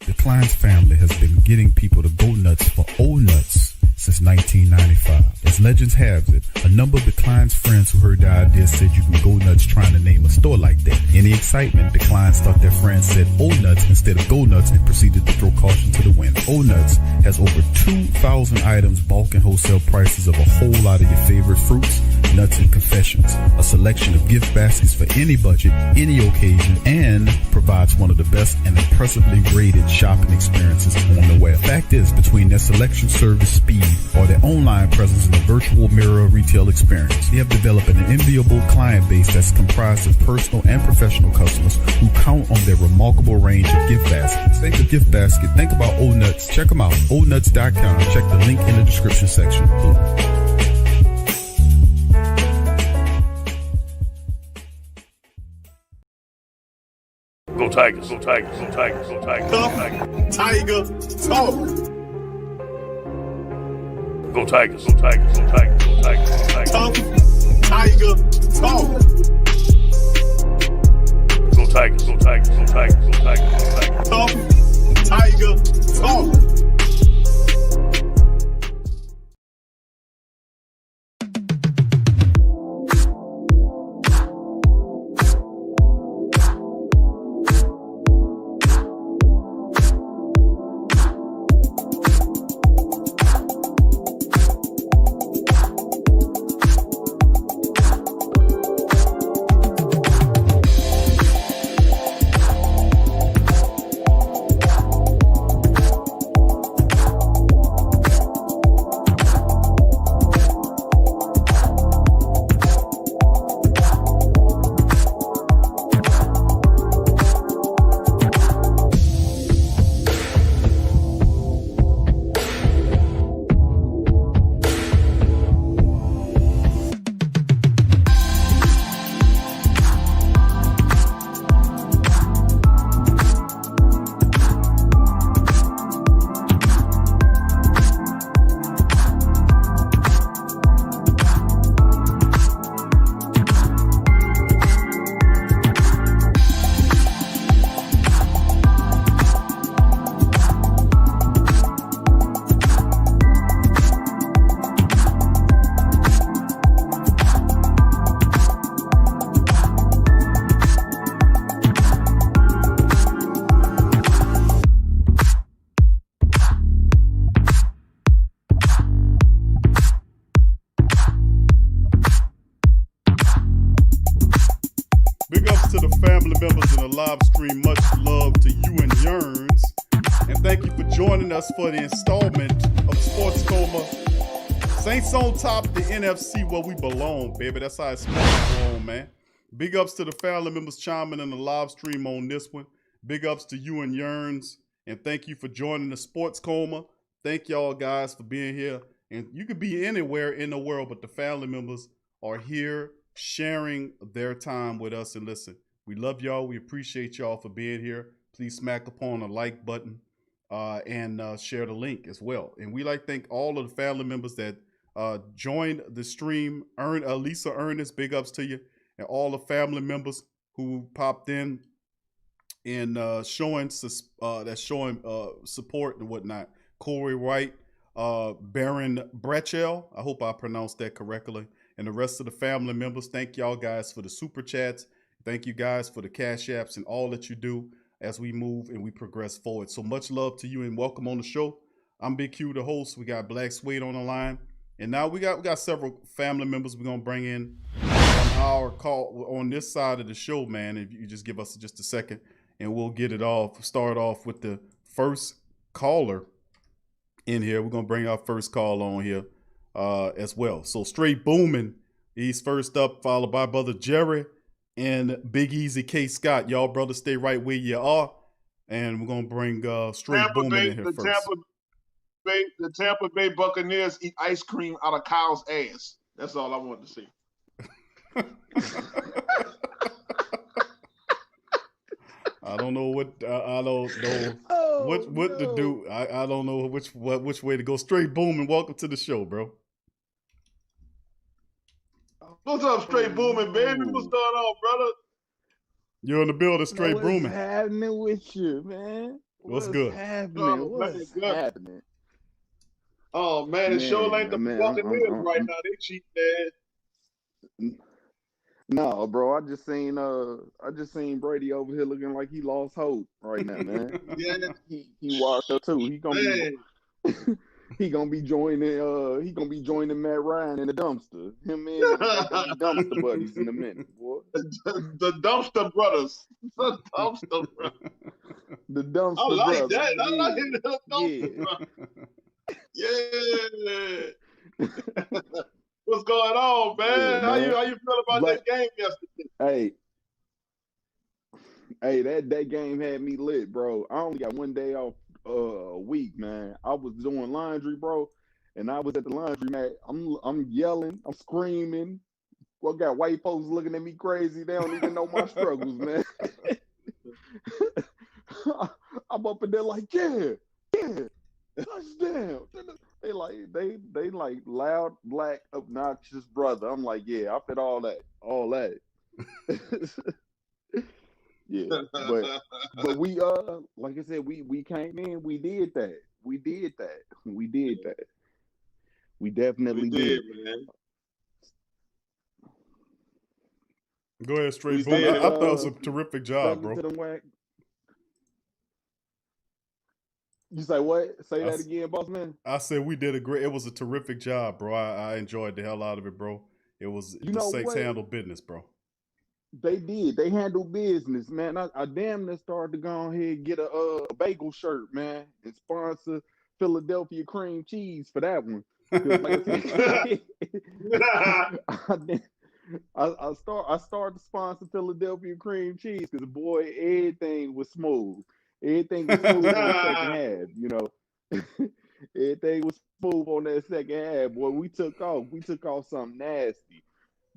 The Kleins family has been getting people to go nuts for old nuts since 1995. As legends have it, a number of the Kleins friends who heard the idea said you can go nuts trying to name a store like that. In the excitement, the Kleins thought their friends said old nuts instead of go nuts and proceeded to throw caution to the wind. Old Nuts has over 2,000 items, bulk and wholesale prices of a whole lot of your favorite fruits, nuts, and confections. A selection of gift baskets for any budget, any occasion, and provides one of the best and impressively rated shopping experiences on the web. Fact is, between their selection, service, speed, or their online presence in a virtual mirror retail experience, they have developed an enviable client base that's comprised of personal and professional customers who count on their remarkable range of gift baskets. Think of gift basket, think about Old Nuts. Check them out, oldnuts.com. Check the link in the description section. Go Tigers, go Tigers, go Tigers, go Tigers, go Tigers. Tiger talk. Go Tigers, go Tigers, go Tigers, go Tigers, go Tigers. Tiger talk. Go Tigers, go Tigers, go Tigers, go Tigers, go Tigers. Tiger talk. the live stream. Much love to you and Yearns. And thank you for joining us for the installment of Sports Coma. Saints on top, the NFC where we belong, baby. That's how it's supposed to go on, man. Big ups to the family members chiming in the live stream on this one. Big ups to you and Yearns. And thank you for joining the Sports Coma. Thank y'all guys for being here. And you could be anywhere in the world, but the family members are here sharing their time with us. And listen, we love y'all. We appreciate y'all for being here. Please smack upon a like button and share the link as well. And we like to thank all of the family members that joined the stream. Lisa Ernest, big ups to you. And all the family members who popped in and showing support and whatnot. Corey Wright, Baron Brechel, I hope I pronounced that correctly, and the rest of the family members. Thank y'all guys for the super chats. Thank you guys for the cash apps and all that you do as we move and we progress forward. So much love to you and welcome on the show. I'm Big Q, the host. We got Black Suede on the line, and now we got several family members we're gonna bring in on our call on this side of the show, man. If you just give us just a second, and we'll get it off. Start off with the first caller in here. We're gonna bring our first call on here as well. So Straight Booming, he's first up, followed by Brother Jerry and Big Easy K Scott. Y'all brothers stay right where you are, and we're gonna bring Straight Booming in here first. The Tampa Bay Buccaneers eat ice cream out of cow's ass. That's all I want to see. I don't know what I don't know what to do. I don't know which way to go. Straight Booming, welcome to the show, bro. What's up, Straight Booming, baby? What's going on, brother? You're in the building, Straight Booming. What's happening with you, man? What's good? What's happening? Oh man, it sure ain't the Buccaneers right now. They cheat, man. No, bro. I just seen Brady over here looking like he lost hope right now, man. Yeah, he washed up too. He gonna be joining Matt Ryan in the dumpster. Him and dumpster buddies in a minute, boy. The dumpster brothers. The dumpster brothers. The dumpster I like brothers. that. I like the dumpster brothers. Yeah. What's going on, man? Yeah, How man. you feel about that game yesterday? Hey, that game had me lit, bro. I only got one day off a week, man. I was doing laundry, bro, and I was at the laundromat. I'm yelling, I'm screaming. Well, I got white folks looking at me crazy. They don't even know my struggles, man. I'm up in there like, yeah, touchdown. They like loud, black, obnoxious brother. I'm like, yeah, I fit all that. Yeah, but we like I said, we came in, we did that. We definitely did, man. Go ahead, Straight Booming. I thought it was a terrific job, bro. You say what? Say that again, boss man. I said we did it was a terrific job, bro. I enjoyed the hell out of it, bro. It was the Saints handled business, bro. They did. They handled business, man. I damn near started to go ahead and get a bagel shirt, man, and sponsor Philadelphia cream cheese for that one. I started to sponsor Philadelphia cream cheese because, boy, everything was smooth. Everything was smooth on the second half, you know. Everything was smooth on that second half. Boy, we took off something nasty.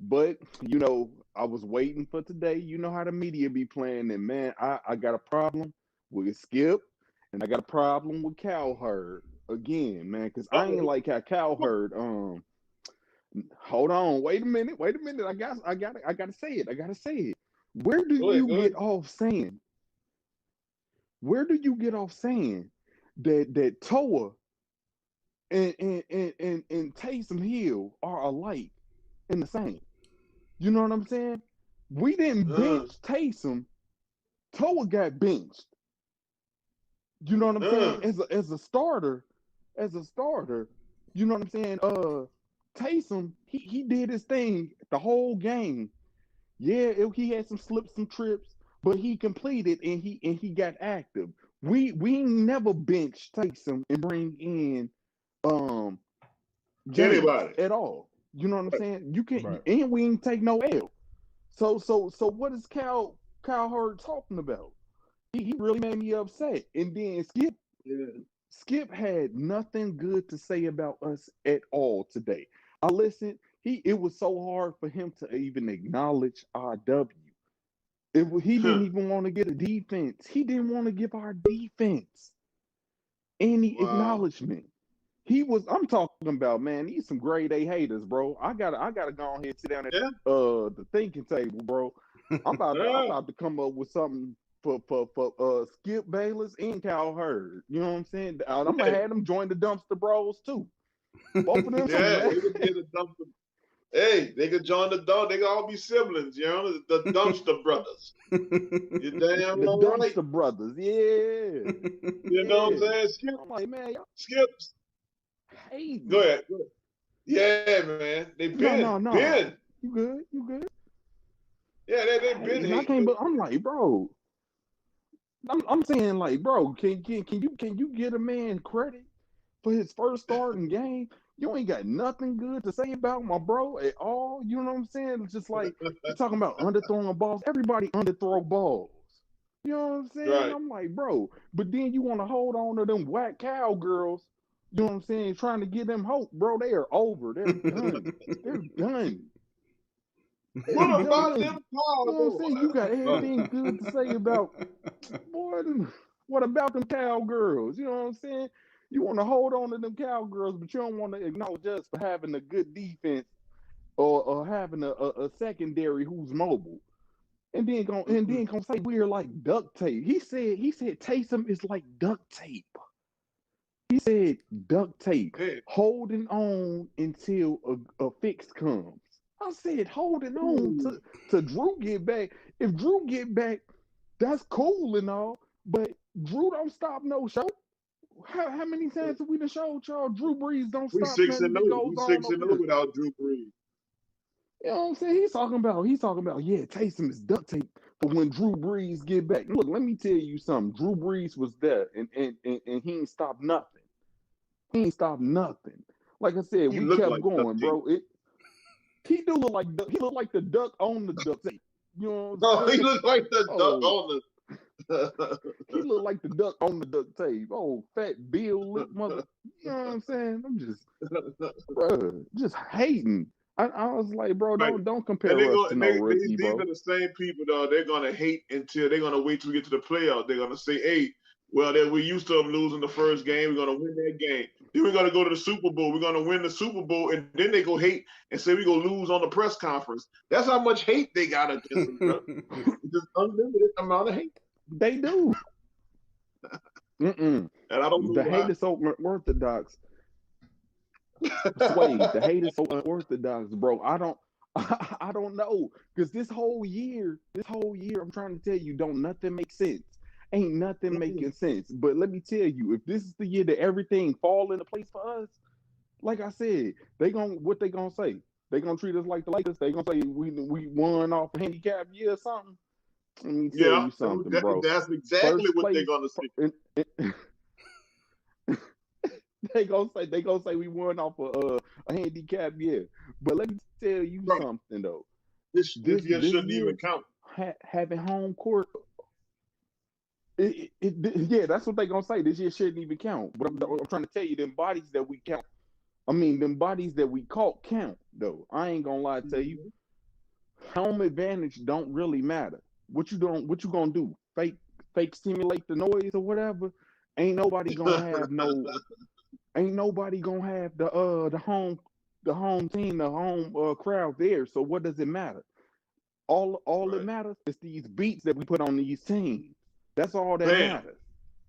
But, you know, I was waiting for today. You know how the media be playing. And, man, I got a problem with Skip, and I got a problem with Cowherd again, man, because I ain't like how Cowherd, hold on, wait a minute. I gotta say it. Where do you get off saying that Toa and Taysom Hill are alike in the same? You know what I'm saying? We didn't bench Taysom. Toa got benched. You know what I'm saying? As a starter, you know what I'm saying? Taysom, he did his thing the whole game. Yeah, he had some slips, some trips, but he completed and he got active. We never bench Taysom and bring in um James Anybody. at all. You know what I'm Right. saying? You can't, Right. and we ain't take no L. So what is Kyle Hurd talking about? He really made me upset. And then Skip had nothing good to say about us at all today. I listened. It was so hard for him to even acknowledge our W. He didn't even want to get a defense. He didn't want to give our defense any Wow. acknowledgement. I'm talking about, man, these some grade A haters, bro. I gotta go ahead and sit down at the thinking table, bro. I'm about to come up with something for Skip Bayless and Kyle Hurd. You know what I'm saying? I'm gonna have them join the dumpster bros too. Both of them Yeah, some they could be the dumpster. Hey, they could join the dog. They could all be siblings, you know, the dumpster brothers. You damn the right. dumpster brothers, yeah. You know what I'm saying? Skip. I'm like, man, y'all Skip. hate Go me. ahead. Go ahead. Yeah, man. They been. No. Been. You good? Yeah, they been And I hating. can't, but I'm like, bro. I'm saying, like, bro, can you get a man credit for his first starting game? You ain't got nothing good to say about my bro at all. You know what I'm saying? It's just like you're talking about underthrowing balls. Everybody underthrow balls. You know what I'm saying? Right. I'm like, bro, but then you want to hold on to them whack cowgirls. You know what I'm saying? Trying to give them hope, bro. They are over. They're done. They're done. What about them You know what I'm saying? You got anything good to say about, boy, what about them cowgirls? You know what I'm saying? You want to hold on to them cowgirls, but you don't want to acknowledge us for having a good defense or having a secondary who's mobile. And then gonna say we're like duct tape. He said Taysom is like duct tape. He said duct tape, Hey. holding on until a fix comes. I said holding on to Drew get back. If Drew get back, that's cool and all, but Drew don't stop no show. How many times have we been showed y'all Drew Brees don't We stop nothing that 6-0. goes We on 6-0 over here? without Drew Brees. You know what I'm saying? He's talking about, yeah, Taysom is duct tape for when Drew Brees get back. Look, let me tell you something. Drew Brees was there and he ain't stopped nothing. He ain't stopped nothing. Like I said, He we looked kept like going, duct tape. bro. He look like the duck on the duct tape. You know what I'm No, saying? he looked like the duck on the. He looked like the duck on the duct tape. Oh, fat Bill lip mother. You know what I'm saying? I'm just, bro, just hating. I was like, bro, Right. don't And compare us to no rookie, these bro. are the same people, though. They're gonna hate until they're gonna wait till we get to the playoffs. They're gonna say, "Hey, well, that we used to them losing the first game. We're gonna win that game. Then we're gonna go to the Super Bowl. We're gonna win the Super Bowl, and then they go hate and say we're gonna lose on the press conference. That's how much hate they got against us, bro. It's just unlimited amount of hate. They do. And I don't know The why. hate is so unorthodox. Suede, the hate is so unorthodox, bro. I don't know. Because this whole year, I'm trying to tell you, don't nothing make sense. Ain't nothing making sense. But let me tell you, if this is the year that everything fall into place for us, like I said, what they gonna say? They gonna treat us like the Lakers. They gonna say we won off a handicap year or something. Let me tell you something, bro. That's exactly First what they're place, gonna say. they gonna say we won off a handicap year. But let me tell you something though. This year shouldn't even count. Having home court. Yeah, that's what they gonna say. This year shouldn't even count. But I'm trying to tell you, them bodies that we count. I mean, them bodies that we caught count though. I ain't gonna lie to you. Home advantage don't really matter. What you gonna do? Fake stimulate the noise or whatever? Ain't nobody gonna have no. Ain't nobody gonna have the home team, the home crowd there. So what does it matter? All that matters is these beats that we put on these teams. That's all that matters.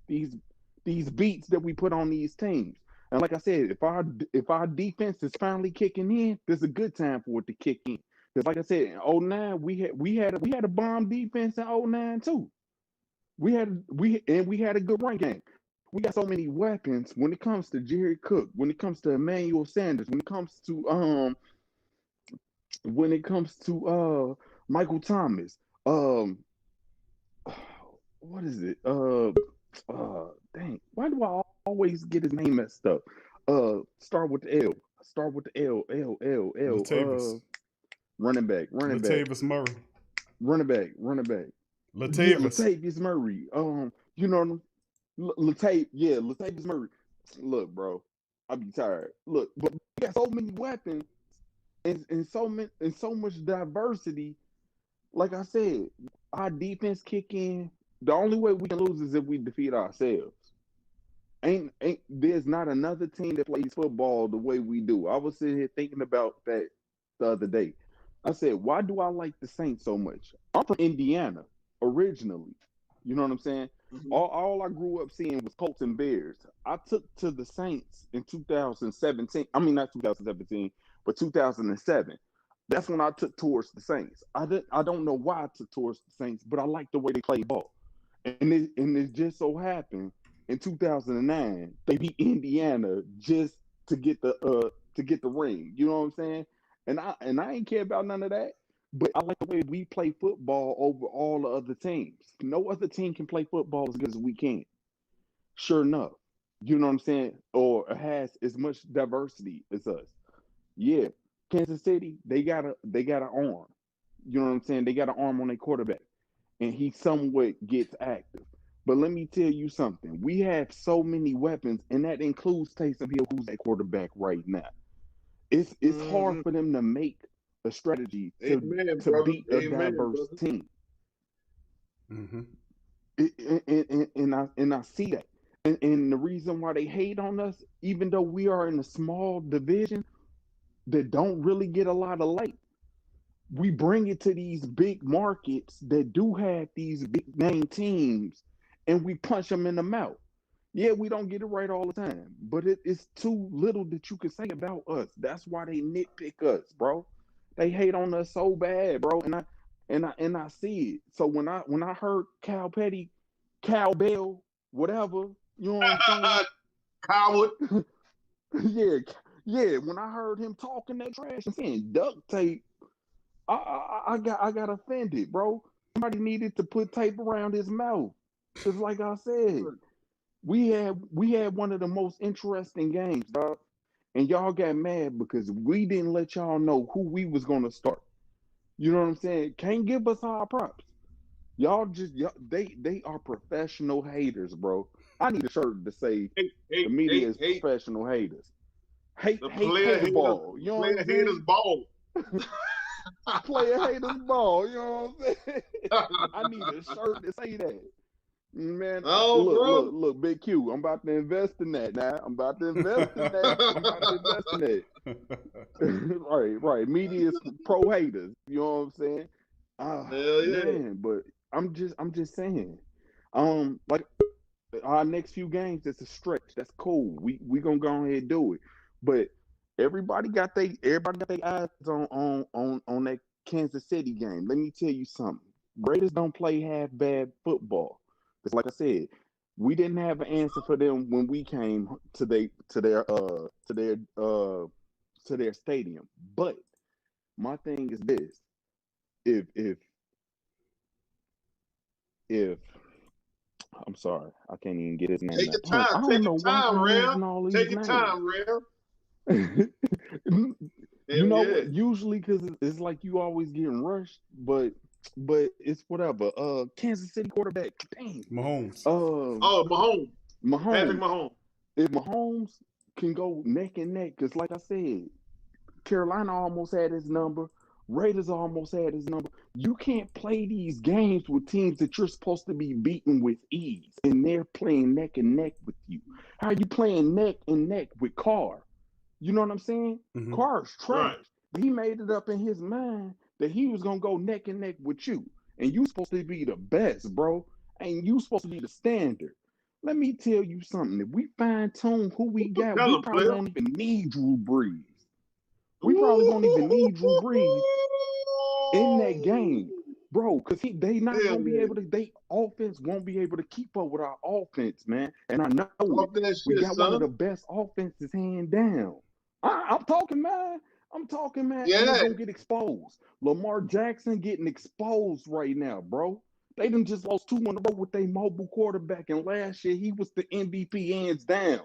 These beats that we put on these teams. And like I said, if our defense is finally kicking in, this is a good time for it to kick in. Because like I said, in 2009, we had a bomb defense in 2009 too. We had a good run game. We got so many weapons when it comes to Jerry Cook, when it comes to Emmanuel Sanders, when it comes to Michael Thomas, what is it? Dang, why do I always get his name messed up? Start with the L. Start with the L. L. L. L. Latavius. Running back. Latavius Murray. Running back. Yeah, Latavius. Latavius Murray. You know, Latavius Murray. Look, bro, I be tired. Look, but we got so many weapons and so much diversity. Like I said, our defense kick in. The only way we can lose is if we defeat ourselves. Ain't there's not another team that plays football the way we do. I was sitting here thinking about that the other day. I said, why do I like the Saints so much? I'm from Indiana originally. You know what I'm saying? Mhm. All I grew up seeing was Colts and Bears. I took to the Saints in 2017. I mean, not 2017, but 2007. That's when I took towards the Saints. I don't know why I took towards the Saints, but I like the way they play ball. And it just so happened in 2009 they beat Indiana just to get the ring. You know what I'm saying? And I ain't care about none of that. But I like the way we play football over all the other teams. No other team can play football as good as we can. Sure enough. You know what I'm saying? Or has as much diversity as us. Yeah. Kansas City, they got an arm. You know what I'm saying? They got an arm on their quarterback. And he somewhat gets active. But let me tell you something. We have so many weapons, and that includes Taysom Hill, who's at quarterback right now. It's hard for them to make a strategy Amen, to brother. beat a Amen, diverse brother. team. Mm-hmm. And I see that. And the reason why they hate on us, even though we are in a small division that don't really get a lot of light, we bring it to these big markets that do have these big name teams, and we punch them in the mouth. Yeah, we don't get it right all the time, but it's too little that you can say about us. That's why they nitpick us, bro. They hate on us so bad, bro. And I see it. So when I heard Cal Petty, Cal Bell, whatever, you know what I'm saying? Coward. Yeah, yeah. When I heard him talking that trash and saying duct tape, I got offended, bro. Somebody needed to put tape around his mouth. Cause like I said, we had one of the most interesting games, dog. And y'all got mad because we didn't let y'all know who we was gonna start. You know what I'm saying? Can't give us our props. They are professional haters, bro. I need a shirt to say the media is Hey. professional haters. Hate The player haters, ball. You know what I'm saying? haters ball. Player haters ball. You know what I'm saying? I need a shirt to say that. Man, Oh, bro. look, Big Q. I'm about to invest in that now. I'm about to invest in that. Right. Media is pro haters. You know what I'm saying? Hell yeah. Man, but I'm just saying. Like our next few games, it's a stretch. That's cool. We gonna go ahead and do it. But everybody got their eyes on that Kansas City game. Let me tell you something. Raiders don't play half bad football. Because like I said, we didn't have an answer for them when we came to their stadium. But my thing is this: if I'm sorry, I can't even get his name. Take your out. time. I don't Take know your why time, I'm Rev. losing all these Take your names. time, Rev. You know what? Usually, because it's like you always getting rushed, but it's whatever. Kansas City quarterback, dang. Mahomes. Mahomes. Patrick Mahomes. If Mahomes can go neck and neck, because like I said, Carolina almost had his number. Raiders almost had his number. You can't play these games with teams that you're supposed to be beating with ease, and they're playing neck and neck with you. How are you playing neck and neck with Carr? You know what I'm saying? Mm-hmm. Carr's trash. Right. But he made it up in his mind that he was gonna go neck and neck with you, and you supposed to be the best, bro. And you supposed to be the standard. Let me tell you something. If we fine tune who we got, Tell we him, probably player. won't even need Drew Brees. We probably won't even need Drew Brees in that game, bro, because they not gonna be able to. They offense won't be able to keep up with our offense, man. And I know we got one of the best offenses hand down. I'm talking, man. Yeah. And they're gonna get exposed. Lamar Jackson getting exposed right now, bro. They done just lost 2 in a row with their mobile quarterback, and last year he was the MVP hands down.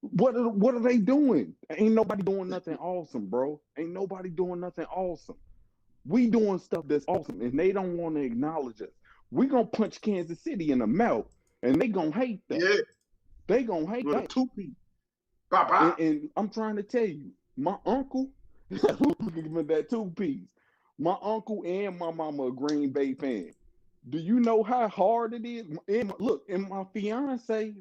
What are they doing? Ain't nobody doing nothing awesome, bro. Ain't nobody doing nothing awesome. We doing stuff that's awesome, and they don't want to acknowledge us. We gonna punch Kansas City in the mouth, and they gonna hate that. Yeah. They gonna hate With a that. 2-piece. And I'm trying to tell you, my uncle, look at that 2-piece. My uncle and my mama a Green Bay fan. Do you know how hard it is? And my fiance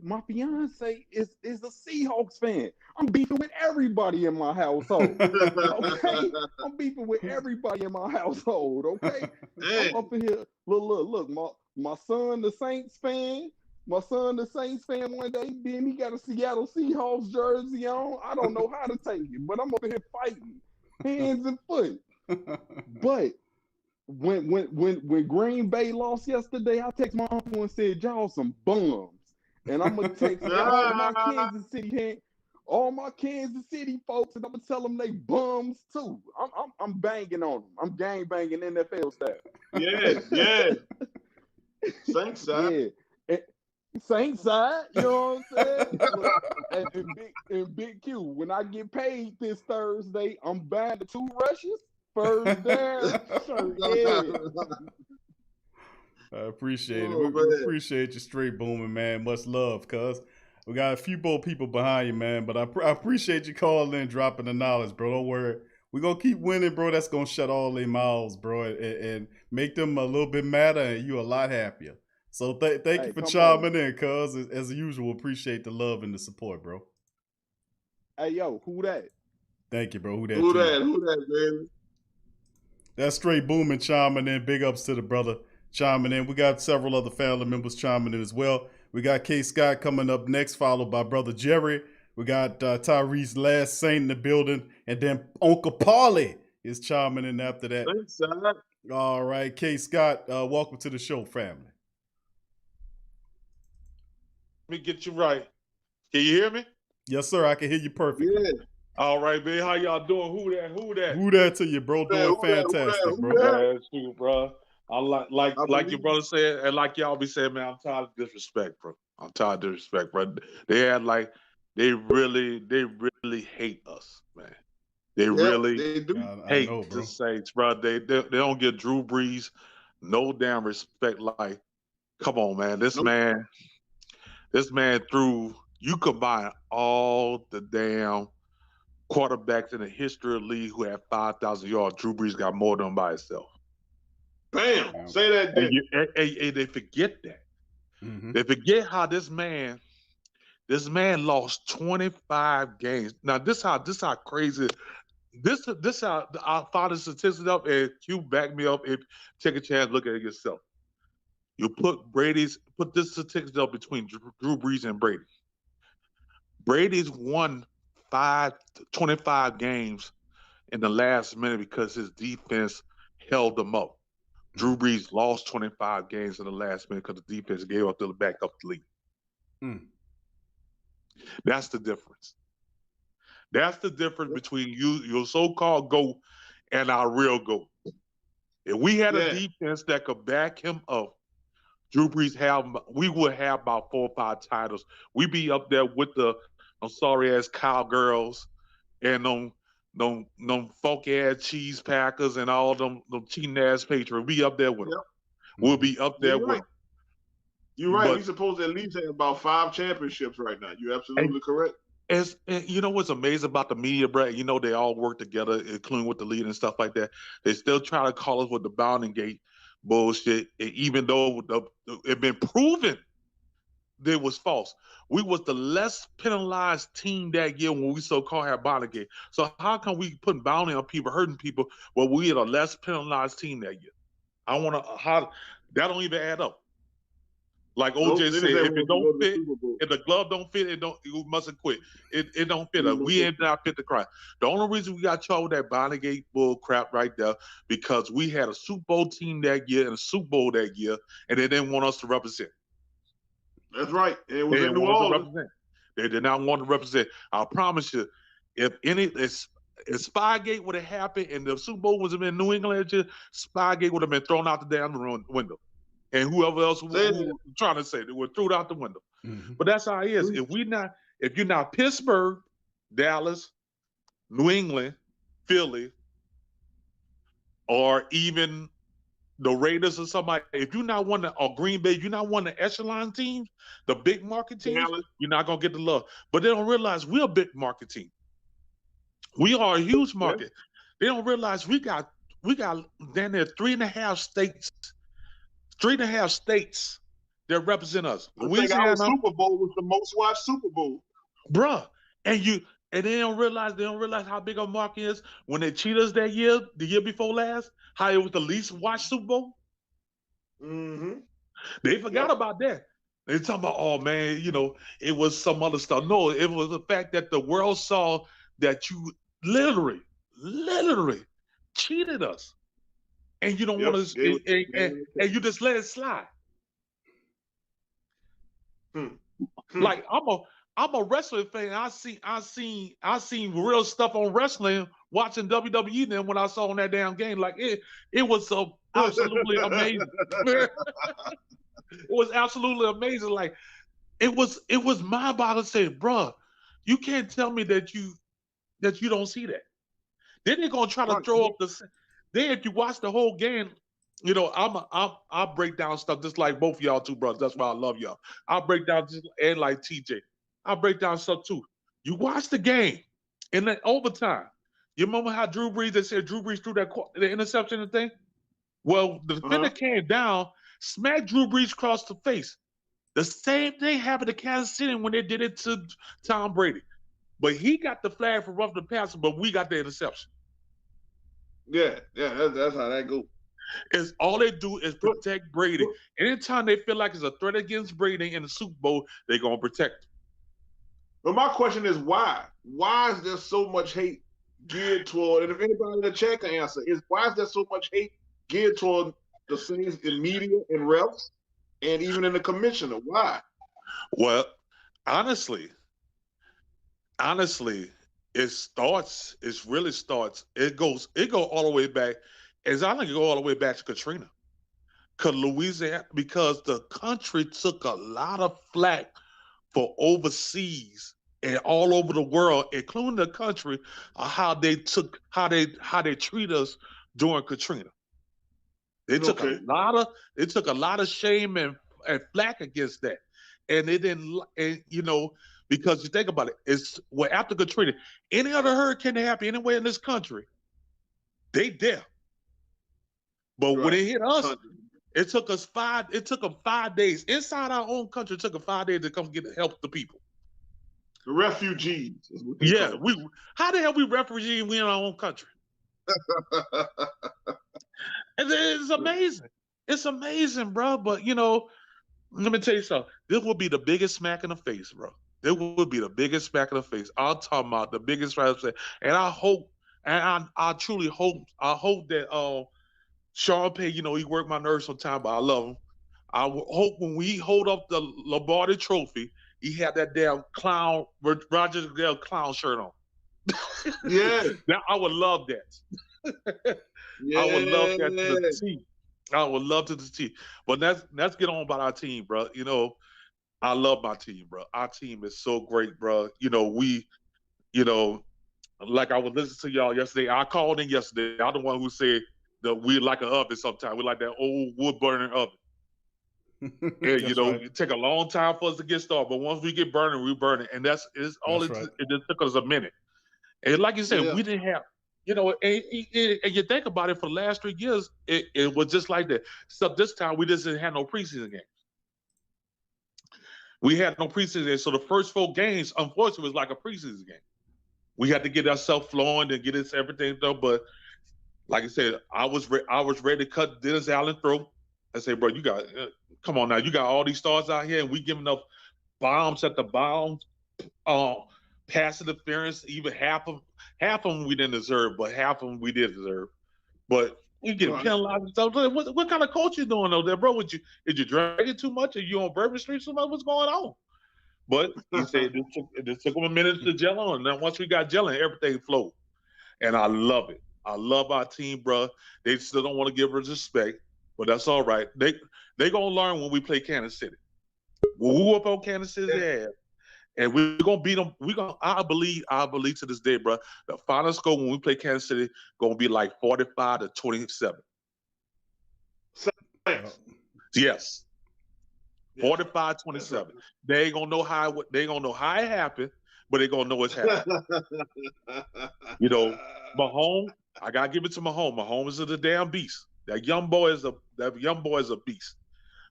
is a Seahawks fan. I'm beefing with everybody in my household. Okay, I'm beefing with everybody in my household. Okay, I'm up in here. Look. My son, the Saints fan. My son, the Saints fan, one day, then he got a Seattle Seahawks jersey on. I don't know how to take it, but I'm up here fighting, hands and foot. But when Green Bay lost yesterday, I text my uncle and said, "Y'all some bums." And I'm gonna text all my Kansas City folks, and I'm gonna tell them they bums too. I'm banging on them. I'm gang banging NFL style. Yeah. Saints side. Yeah. Saints side, you know what I'm saying? And Big Q, when I get paid this Thursday, I'm buying the 2 rushes, first down, shirt. Yeah. I appreciate it. We appreciate you straight booming, man. Much love, cuz. We got a few more people behind you, man, but I appreciate you calling in, dropping the knowledge, bro. Don't worry. We're going to keep winning, bro. That's going to shut all their mouths, bro, and make them a little bit madder and you a lot happier. So thank you for chiming in, cuz. As usual, appreciate the love and the support, bro. Hey, yo, who that? Thank you, bro. Who that, baby? That's straight booming chiming in. Big ups to the brother chiming in. We got several other family members chiming in as well. We got K. Scott coming up next, followed by brother Jerry. We got Tyrese Last Saint in the building. And then Uncle Paulie is chiming in after that. Thanks, son. All right, K. Scott, welcome to the show, family. Let me get you right. Can you hear me? Yes, sir. I can hear you perfectly. Yeah. All right, man. How y'all doing? Who that? Who that to you, bro? Doing fantastic, bro. That's true, bro. I like your brother said, and like y'all be saying, man, I'm tired of disrespect, bro. I'm tired of disrespect, bro. They really hate us, man. They do hate the Saints, bro. They don't give Drew Brees no damn respect. Like, come on, man. This man threw. You combine all the damn quarterbacks in the history of the league who have 5,000 yards. Drew Brees got more than him by himself. Bam! Say that. And they forget that. Mm-hmm. They forget how this man lost 25 games. Now this how crazy. This how I found the statistics up, and you back me up. If take a chance, look at it yourself. You put this statistics up between Drew Brees and Brady. Brady's won 25 games in the last minute because his defense held them up. Drew Brees lost 25 games in the last minute because the defense gave up to back up the lead. That's the difference. That's the difference between your so-called GOAT and our real GOAT. If we had a defense that could back him up, Drew Brees we would have about 4 or 5 titles. We'd be up there with the sorry-ass cowgirls and them funky-ass cheese packers and all them cheating-ass Patriots. We'll be up there with them. We'll be up there with them. You're right. We're supposed to at least have about 5 championships right now. You're absolutely correct. And you know what's amazing about the media, Brad? You know they all work together, including with the lead and stuff like that. They still try to call us with the bounding gate bullshit, even though it's been proven that it was false. We was the less penalized team that year when we so-called had bounding gate. So how come we putting bounty on people, hurting people, when we had a less penalized team that year? That don't even add up. Like OJ said, if it don't fit, if the glove don't fit, you mustn't quit. It don't fit us. We ain't not fit the crime. The only reason we got charged with that bounding gate bull crap right there, because we had a Super Bowl team that year and a Super Bowl that year, and they didn't want us to represent. That's right. It was in New Orleans. They did not want to represent. I promise you, if Spygate would have happened and the Super Bowl was in New England, Spygate would have been thrown out the damn window. and whoever else who was trying to say it, were threw it out the window. But that's how it is. If you're not Pittsburgh, Dallas, New England, Philly, or even the Raiders or somebody, if you're not one of, or Green Bay, you're not one of the echelon teams, the big market teams, you're not gonna get the love. But they don't realize we're a big market team. We are a huge market. They don't realize we got down there 3.5 states that represent us. Louisiana, our Super Bowl was the most watched Super Bowl, bruh. And they don't realize how big a market is when they cheat us that year, the year before last, how it was the least watched Super Bowl. They forgot about that. They talking about, oh man, it was some other stuff. No, it was the fact that the world saw that you literally cheated us, and you don't want to, and you just let it slide. Like I'm a wrestling fan. I seen real stuff on wrestling watching WWE. Then when I saw on that damn game, like it was so absolutely amazing. It was absolutely amazing. Like it was mind-boggling. Saying, bruh, you can't tell me that you don't see that. Then they're gonna try to throw up the. Then if you watch the whole game, I break down stuff just like both of y'all two brothers. That's why I love y'all. I break down just and like TJ. I break down stuff too. You watch the game in the overtime. You remember how Drew Brees, they said Drew Brees threw the interception and thing? Well, the defender came down, smacked Drew Brees across the face. The same thing happened to Kansas City when they did it to Tom Brady. But he got the flag for roughing the passer, but we got the interception. Yeah, that's how that goes. Is all they do is protect Brady. Anytime they feel like it's a threat against Brady in the Super Bowl, they're gonna protect him. But my question is why? Why is there so much hate geared toward? And if anybody in the chat can answer, is why is there so much hate geared toward the Saints in media and refs, and even in the commissioner? Why? Well, honestly, it really starts. It goes all the way back. As I think it go all the way back to Katrina, because the country took a lot of flack for overseas and all over the world, including the country, how they treat us during Katrina. They took a lot of shame and flack against that, and they didn't. And because you think about it, after Katrina, any other hurricane that happened anywhere in this country, they there. But when it hit us, it took them 5 days inside our own country. It took them 5 days to come help the people. The refugees. Yeah, how the hell we refugees? We in our own country. It's amazing. It's amazing, bro. But let me tell you something. This will be the biggest smack in the face, bro. It will be the biggest smack in the face. I'm talking about the biggest smack in the face. And I hope, and I truly hope, that Sean Payton, he worked my nerves sometimes, but I love him. I hope when we hold up the Lombardi Trophy, he had that damn clown, Roger Goodell clown shirt on. Yeah. Now, I would love that. Yeah. I would love that to the T. I would love to the T. But let's get on about our team, bro. I love my team, bro. Our team is so great, bro. Like I was listening to y'all yesterday. I called in yesterday. I'm the one who said that we like an oven sometimes. We like that old wood burning oven. And it take a long time for us to get started, but once we get burning, we burn it. And it just took us a minute. And like you said, we didn't have, and you think about it, for the last 3 years, it was just like that. So this time we just didn't have no preseason games. We had no preseason games. So the first 4 games, unfortunately, was like a preseason game. We had to get ourselves flowing and get everything done. But like I said, I was ready to cut Dennis Allen's throat. I say, bro, come on now. You got all these stars out here, and we giving up bombs at the bombs, pass interference. Even half of them we didn't deserve, but half of them we did deserve. But we get penalized and stuff. What kind of coach you doing over there, bro? Is you dragging too much? Are you on Bourbon Street too much? What's going on? But he said it just took him a minute to gel on. And then once we got gelling, everything flowed. And I love it. I love our team, bro. They still don't want to give us respect. but that's all right. They gonna learn when we play Kansas City. We'll whoop on Kansas City's ass, and we're gonna beat them. I believe to this day, bro. The final score when we play Kansas City gonna be like 45-27. Yes. 45-27. They ain't gonna know how it happened, but they gonna know it's happened. You know, Mahomes, I gotta give it to Mahomes. Mahomes is a damn beast. That young boy is a beast.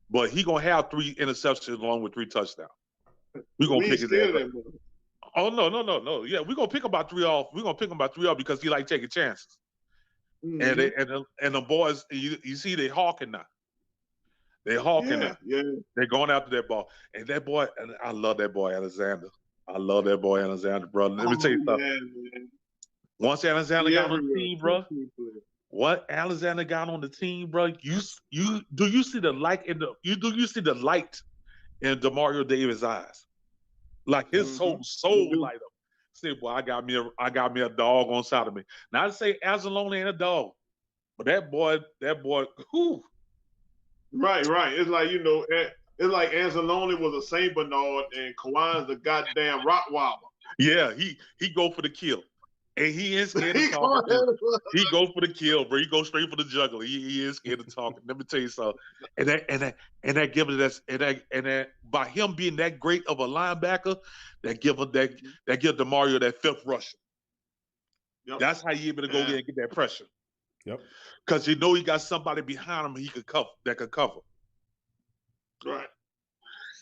But he gonna have 3 interceptions along with 3 touchdowns. We gonna pick his ass up. Oh no. Yeah, we gonna pick about 3 off. We gonna pick him about 3 off because he like taking chances. Mm-hmm. And the boys, you see, they hawking now. They hawking now. Yeah. They're going after that ball. And that boy, and I love that boy, Alexander. I love that boy, Alexander, brother. Let me tell you something. Man. Once Alexander got on the team, bro. What Alexander got on the team, bro? You see the light in Demario Davis' eyes? Like his soul light up. Say, boy, I got me a dog on side of me. Not to say Anzalone ain't a dog, but that boy, whew. Right. It's like, it's like Anzalone was a Saint Bernard and Kawan's a goddamn Rottweiler. Yeah, he go for the kill. And he is scared of talking. He go for the kill, bro. He go straight for the juggler. He is scared of talking. Let me tell you something. And that by him being that great of a linebacker, that give Demario that 5th rusher. Yep. That's how you able to go there and get that pressure. Yep. Because you know he got somebody behind him he could cover that could cover. Right.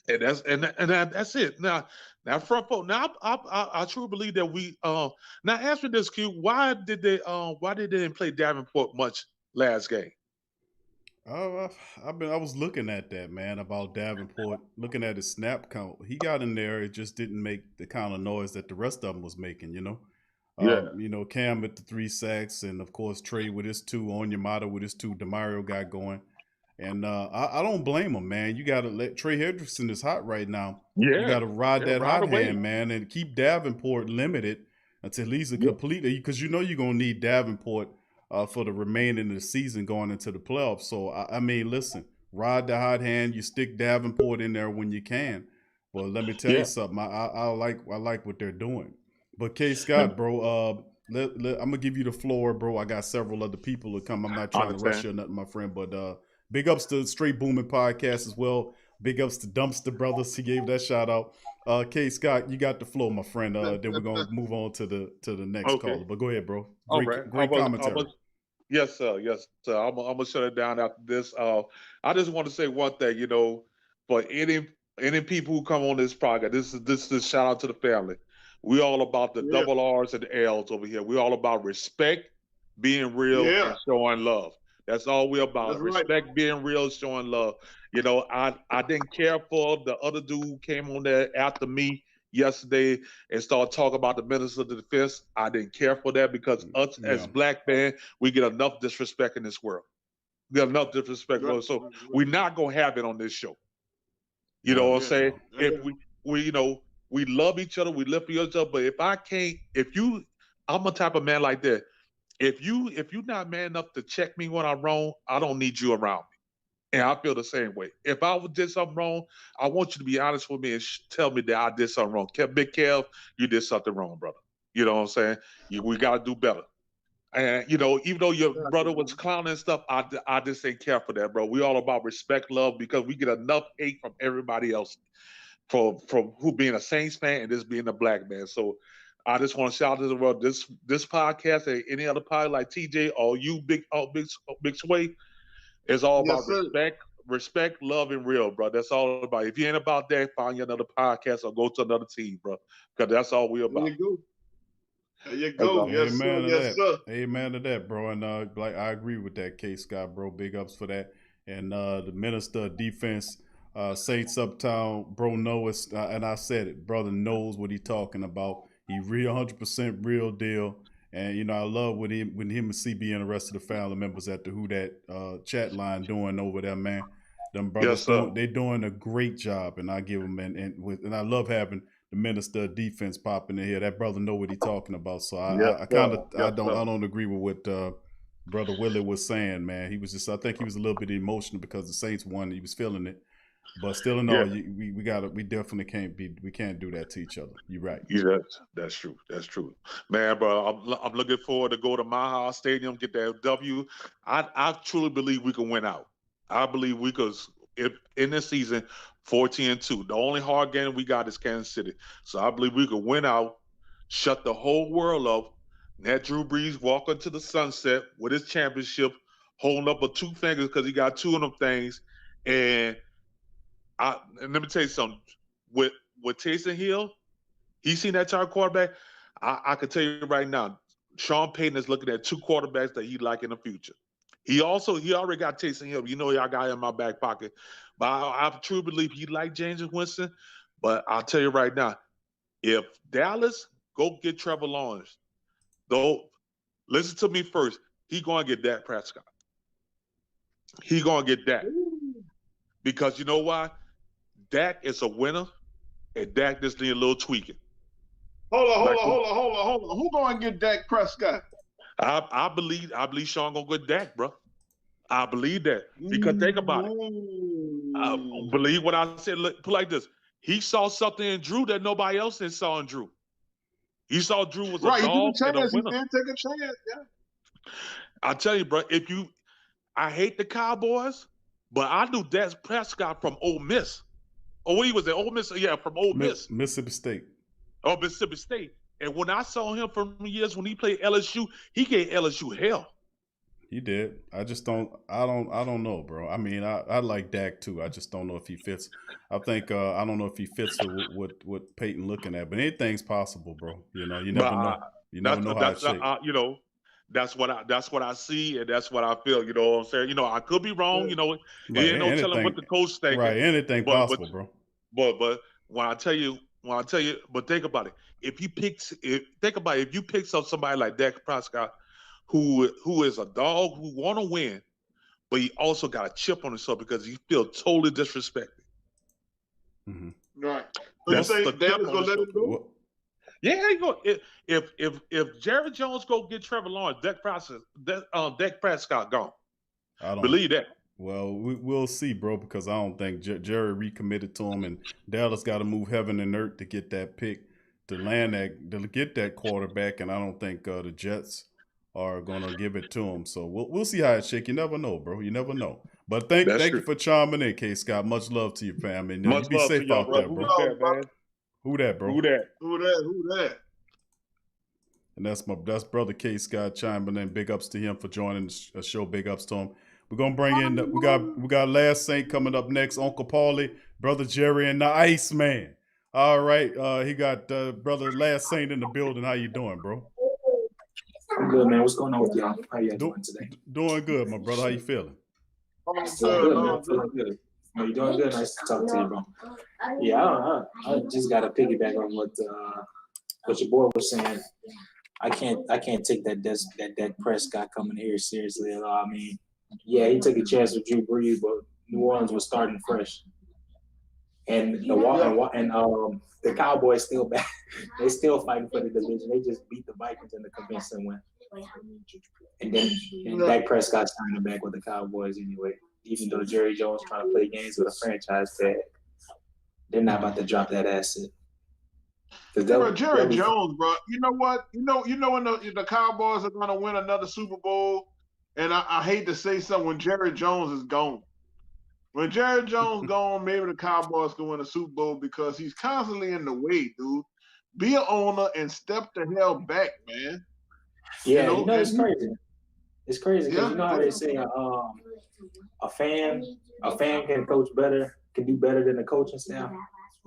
And that's it. Now front foot. Now I truly believe that we now answer this, Q. Why did they didn't play Davenport much last game? I was looking at that, man, about Davenport, looking at his snap count. He got in there, it just didn't make the kind of noise that the rest of them was making, Cam with the 3 sacks, and of course Trey with his 2, Onyemata with his 2, Demario got going. And I don't blame him, man. You got to let Trey Hendrickson is hot right now. Yeah. You got to ride that hot hand, man, and keep Davenport limited until he's a complete, because you're going to need Davenport for the remaining of the season going into the playoffs. So, I mean, listen, ride the hot hand. You stick Davenport in there when you can. But let me tell you something. I like what they're doing. But K. Scott, bro, I'm going to give you the floor, bro. I got several other people to come. I'm not trying to rush you or nothing, my friend, but big ups to Straight Booming Podcast as well. Big ups to Dumpster Brothers. He gave that shout out. K. Scott, you got the floor, my friend. Then we're gonna move on to the next caller. But go ahead, bro. Great commentary. Yes, sir. I'm gonna shut it down after this. I just want to say one thing. For any people who come on this podcast, this is shout out to the family. We all about the double R's and the L's over here. We all about respect, being real, and showing love. That's all we're about. That's respect, right. Being real, showing love. I didn't care for the other dude who came on there after me yesterday and started talking about the minister of the defense. I didn't care for that because us as black men, we get enough disrespect in this world. We get enough disrespect. So we're not going to have it on this show. You know what I'm saying? If we love each other, we live for each other. But I'm a type of man like that. If you're not man enough to check me when I'm wrong, I don't need you around me. And I feel the same way. If I did something wrong, I want you to be honest with me and tell me that I did something wrong. Big Kev, you did something wrong, brother. You know what I'm saying? We got to do better. And, even though your brother was clowning and stuff, I just ain't care for that, bro. We all about respect, love, because we get enough hate from everybody else from who being a Saints fan and this being a black man. So I just want to shout out to the world. This podcast and any other podcast like TJ or you, Big Suede, it's all about respect, love, and real, bro. That's all about. If you ain't about that, find you another podcast or go to another team, bro. Because that's all we're about. There you go. Yes, Amen sir. Yes, sir. Amen to that, bro. And I agree with that, K. Scott, bro. Big ups for that. And the minister of defense, Saints Uptown, bro, knows, and I said it, brother knows what he's talking about. He real 100% real deal. And, I love when him and CB and the rest of the family members at the Who That chat line doing over there, man. Them brothers, they're doing a great job. And I give them, and I love having the minister of defense popping in here. That brother know what he's talking about. So I don't agree with what Brother Willie was saying, man. He was just, I think he was a little bit emotional because the Saints won. He was feeling it. But still in all, we definitely can't do that to each other. You're right. Yeah, that's true. That's true, man, bro. I'm looking forward to go to Maha Stadium, get that W. I truly believe we can win out. I believe we could, if in this season, 14-2. The only hard game we got is Kansas City. So I believe we could win out, shut the whole world up, and have Drew Brees walk into the sunset with his championship, holding up with 2 fingers because he got 2 of them things. And let me tell you something. With Taysom Hill, he's seen that type of quarterback. I can tell you right now, Sean Payton is looking at 2 quarterbacks that he like in the future. He already got Taysom Hill. You know, I got him in my back pocket. But I truly believe he like James Winston. But I'll tell you right now, if Dallas go get Trevor Lawrence, though, listen to me first. He going to get Dak Prescott. He going to get Dak. Because you know why? Dak is a winner, and Dak just need a little tweaking. Hold on. Who going to get Dak Prescott? I believe Sean gonna get Dak, bro. I believe that because think about it. I believe what I said. Put like this: he saw something in Drew that nobody else saw in Drew. He saw Drew was a dog and a winner. He did take a chance. Yeah. I tell you, bro. I hate the Cowboys, but I knew Dak Prescott from Ole Miss. Oh, he was at Ole Miss. Yeah, from Ole Miss, Mississippi State. Oh, Mississippi State. And when I saw him for years when he played LSU, he gave LSU hell. He did. I just don't. I don't know, bro. I mean, I like Dak too. I just don't know if he fits. I think I don't know if he fits what Payton looking at. But anything's possible, bro. You know, you never know. You never know how it shapes. You know, that's what I see, and that's what I feel. You know what I'm saying? You know, I could be wrong. You know, there ain't no telling what the coach thinking. Right, anything possible, bro. But when I tell you, but think about it. If you pick up somebody like Dak Prescott, who is a dog who want to win, but he also got a chip on himself because he feels totally disrespected. Mm-hmm. Right. So you say Dallas gonna let him go? Yeah, he go. If Jerry Jones go get Trevor Lawrence, Dak Prescott gone. I don't believe that. Well, we'll see, bro, because I don't think Jerry recommitted to him, and Dallas got to move heaven and earth to get that pick, to get that quarterback, and I don't think the Jets are gonna give it to him. So we'll see how it shakes. You never know, bro. You never know. But thank you for chiming in, K. Scott. Much love to your family. You be safe out there, bro. Who that, bro? Who that? And that's brother K. Scott chiming in. Big ups to him for joining the show. Big ups to him. We're gonna bring in we got Last Saint coming up next. Uncle Paulie, brother Jerry, and the Iceman. All right, he got brother Last Saint in the building. How you doing, bro? I'm good, man. What's going on with y'all? How you doing today? Doing good, my brother. How you feeling? Good, man. Feeling good. Are you doing good? Nice to talk to you, bro. Yeah, I just got to piggyback on what your boy was saying. I can't take that Dak Prescott coming here seriously at all. I mean, yeah, he took a chance with Drew Brees, but New Orleans was starting fresh, and the Cowboys still back. They still fighting for the division. They just beat the Vikings in the convincing win, and then Dak Prescott signing back with the Cowboys anyway. Even though Jerry Jones trying to play games with a franchise tag, they're not about to drop that asset. Jerry Jones, bro. You know what? You know when the Cowboys are going to win another Super Bowl, and I hate to say something, when Jerry Jones is gone. When Jerry Jones gone, maybe the Cowboys can win a Super Bowl because he's constantly in the way, dude. Be an owner and step the hell back, man. Yeah, you know it's crazy. It's crazy because you know how they say a fan can coach better, can do better than the coaching staff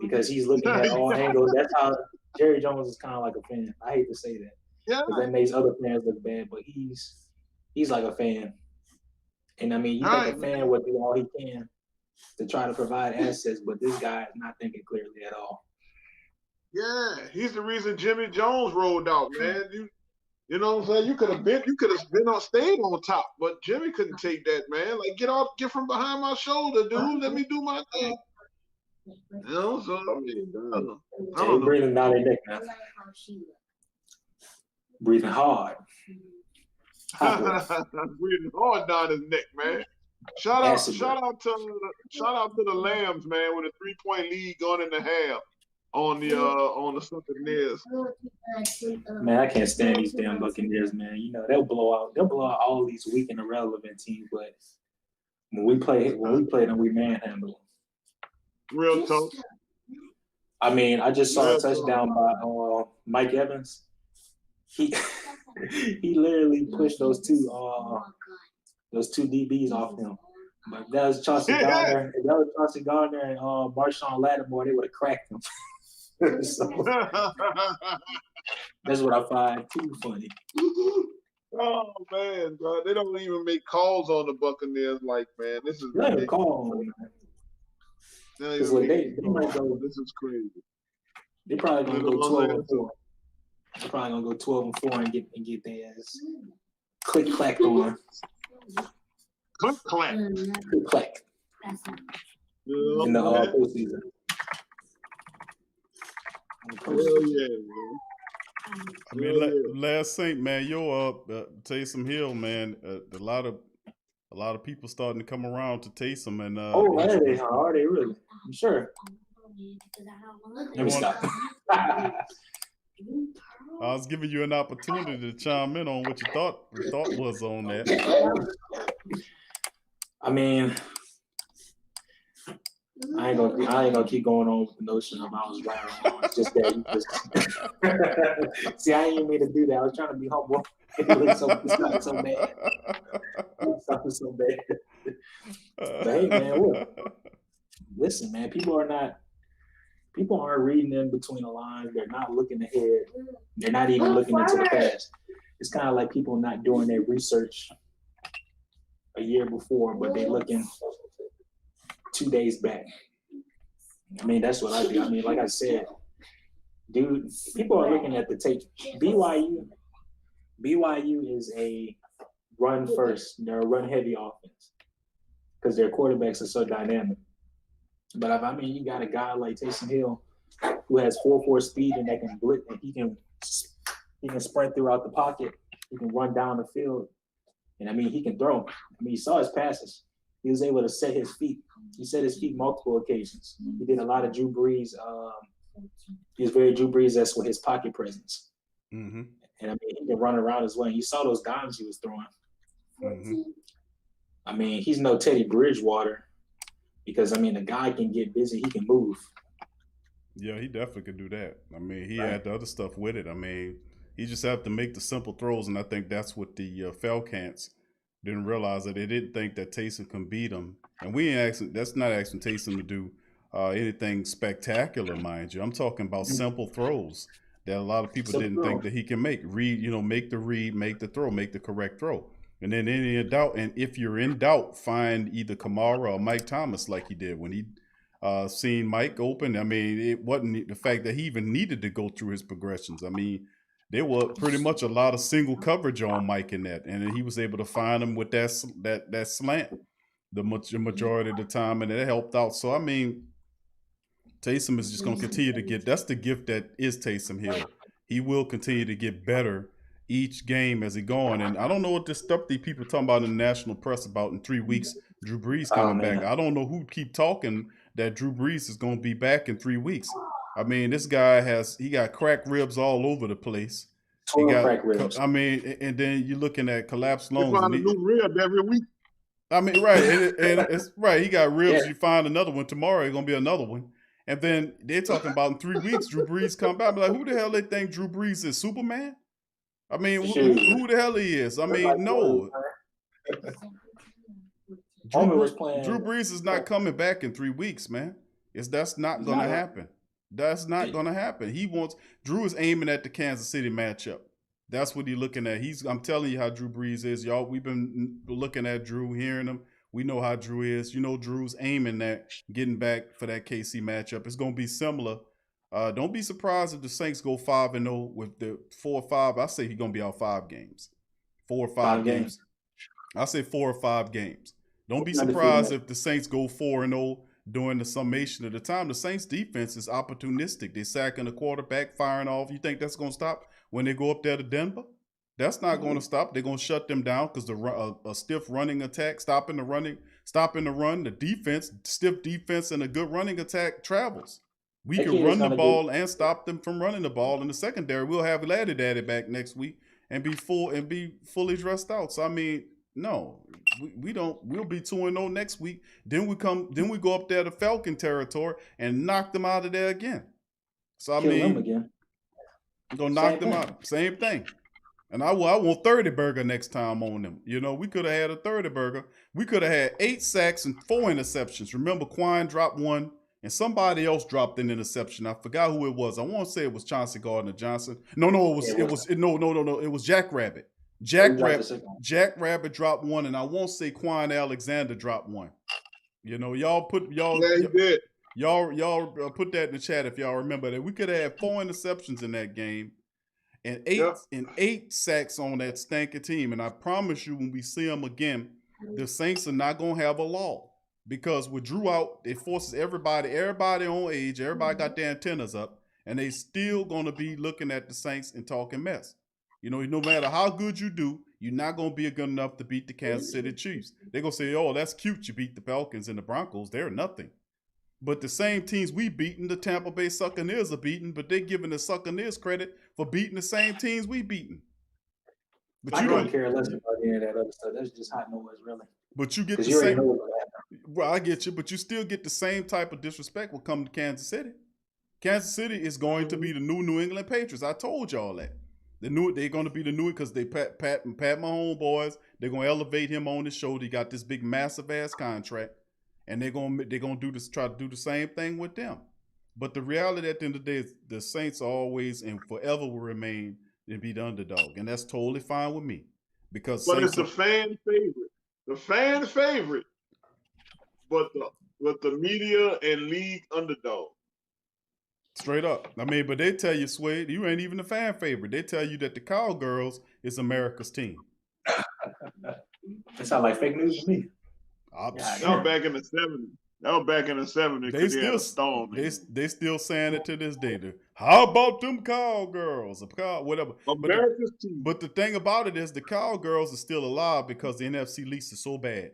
because he's looking at all angles. That's how Jerry Jones is kind of like a fan. I hate to say that because that makes other fans look bad, but he's like a fan. And I mean, you think a fan would do all he can to try to provide assets, but this guy is not thinking clearly at all. Yeah, he's the reason Jimmy Jones rolled out, man. You know what I'm saying? You could have stayed on top, but Jimmy couldn't take that, man. Like, get from behind my shoulder, dude. Let me do my thing. You know, so I mean, I don't know. Breathing down their neck now. Breathing hard. Breathing hard down his neck, man. Shout out to the Lambs, man, with a 3-point lead going in the half on the Buccaneers. Man, I can't stand these damn Buccaneers, man. You know, they'll blow out all these weak and irrelevant teams, but when we play them, we manhandle them. Real talk. I mean, I just saw a touchdown by Mike Evans. He literally pushed those two DBs off him. But that was Chauncey Gardner. If that was Chauncey Gardner and Marshawn Lattimore, they would have cracked him. So, that's what I find too funny. Oh man, bro. They don't even make calls on the Buccaneers. Like, man, this is ridiculous. Call, man. This is crazy. They're probably gonna go 12-4. They're probably gonna go 12-4 and get their ass click clacked on. Click clack. Click clack. In the postseason. Hell yeah, man. I mean, last thing, man, Taysom Hill, man. A lot of people starting to come around to Taysom and. Are they really? I'm sure. Let me stop. I was giving you an opportunity to chime in on what your thought was on that. I mean, I ain't gonna keep going on with the notion of I was right or wrong. It's just that see, I didn't mean to do that. I was trying to be humble. It's not so bad. It's not so bad. But hey, man, listen, man. People aren't reading in between the lines. They're not looking ahead. They're not even looking into the past. It's kind of like people not doing their research a year before, but they're looking 2 days back. I mean, that's what I do. I mean, like I said, dude, people are looking at the tape. BYU is a run first. They're a run heavy offense because their quarterbacks are so dynamic. But I mean, you got a guy like Taysom Hill who has 4.4 speed and that can blitz, and he can sprint throughout the pocket. He can run down the field, and I mean, he can throw. I mean, you saw his passes. He was able to set his feet. He set his feet multiple occasions. He did a lot of Drew Brees. He was very Drew Brees-esque with his pocket presence. Mm-hmm. And I mean, he can run around as well. And you saw those dimes he was throwing. Mm-hmm. I mean, he's no Teddy Bridgewater because, I mean, the guy can get busy. He can move. Yeah, he definitely could do that. I mean, he had the other stuff with it. I mean, he just have to make the simple throws, and I think that's what the Falcons didn't realize, that they didn't think that Taysom can beat them. And we ain't asking. That's not asking Taysom to do anything spectacular, mind you. I'm talking about simple throws that a lot of people didn't think that he can make. Make the read, make the throw, make the correct throw. And then any doubt, and if you're in doubt, find either Kamara or Mike Thomas like he did when he seen Mike open. I mean, it wasn't the fact that he even needed to go through his progressions. I mean, there were pretty much a lot of single coverage on Mike in that, and he was able to find him with that slant the majority of the time, and it helped out. So I mean, Taysom is just going to continue to get. That's the gift that is Taysom Hill. He will continue to get better each game as he going. And I don't know what this stuff that people talking about in the national press about in 3 weeks. Drew Brees coming back. I don't know who keep talking that Drew Brees is going to be back in 3 weeks. I mean, this guy he got cracked ribs all over the place. He got cracked ribs. I mean, and then you're looking at collapsed lungs. You find a new rib every week. I mean, right, and it's right. He got ribs. Yeah. You find another one tomorrow. It's gonna be another one. And then they're talking about in 3 weeks, Drew Brees come back. I'm like, who the hell they think Drew Brees is? Superman? I mean, who the hell he is? I mean, no. Drew Brees is not coming back in 3 weeks, man. That's not going to happen. That's not going to happen. Drew is aiming at the Kansas City matchup. That's what he's looking at. I'm telling you how Drew Brees is, y'all. We've been looking at Drew, hearing him. We know how Drew is. You know, Drew's aiming at getting back for that KC matchup. It's going to be similar. Don't be surprised if the Saints go 5-0 with the 4 or 5. I say he's going to be out 5 games. 4 or 5 games. I say 4 or 5 games. Don't be surprised if the Saints go 4-0 during the summation of the time. The Saints defense is opportunistic. They're sacking the quarterback, firing off. You think that's going to stop when they go up there to Denver? That's not going to stop. They're going to shut them down because a stiff running attack, stopping the run, the defense, stiff defense, and a good running attack travels. We can run the ball and stop them from running the ball. In the secondary, we'll have Laddie Daddy back next week and be fully dressed out. So I mean, no, we don't. We'll be 2-0 next week. Then we go up there to Falcon territory and knock them out of there again. So I mean, we're gonna knock them out. Same thing. And I want 30 burger next time on them. You know, we could have had a 30 burger. We could have had 8 sacks and 4 interceptions. Remember, Quine dropped 1, and somebody else dropped an interception. I forgot who it was. I want to say it was Chauncey Gardner-Johnson. No, it was Jack Rabbit. Jack Rabbit dropped 1, and I won't say Quine Alexander dropped 1. You know, y'all put that in the chat if y'all remember that. We could have had 4 interceptions in that game. And 8 sacks on that stinking team. And I promise you, when we see them again, the Saints are not going to have a law. Because with Drew out, it forces everybody on age, everybody got their antennas up, and they still going to be looking at the Saints and talking mess. You know, no matter how good you do, you're not going to be good enough to beat the Kansas City Chiefs. They're going to say, oh, that's cute, you beat the Falcons and the Broncos. They're nothing. But the same teams we beaten, the Tampa Bay Succaneers are beaten, but they're giving the Succaneers credit for beating the same teams we beaten. But I don't care less about any of that other stuff. That's just hot noise, really. But you get the same. Well, I get you, but you still get the same type of disrespect when come to Kansas City. Kansas City is going to be the New England Patriots. I told y'all that. They're going to be the new because they Pat Mahomes boys. They're going to elevate him on the shoulder. He got this big, massive ass contract. And they're gonna do this, try to do the same thing with them. But the reality at the end of the day is the Saints always and forever will remain and be the underdog, and that's totally fine with me. But it's the fan favorite, but the media and league underdog. Straight up. I mean, but they tell you, Suede, you ain't even a fan favorite. They tell you that the Cowgirls is America's team. That sounds like fake news to me. That was back in the 70s. They still saying it to this day. How about them Cowgirls? Whatever. America's team. But the thing about it is the Cowgirls are still alive because the NFC East is so bad.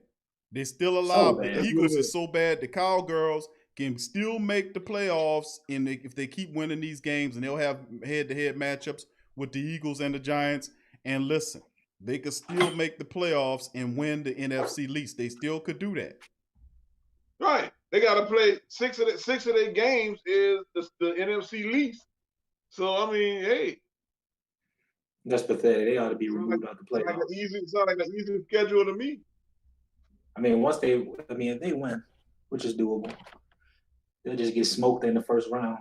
They're still alive. The Eagles is so bad. The Cowgirls can still make the playoffs if they keep winning these games, and they'll have head-to-head matchups with the Eagles and the Giants. And listen, they could still make the playoffs and win the NFC East. They still could do that. Right. They got to play 6 of their games is the NFC East. So, I mean, hey. That's pathetic. They ought to be removed out the playoffs. Sound like an easy schedule to me. I mean, if they win, which is doable, they'll just get smoked in the first round.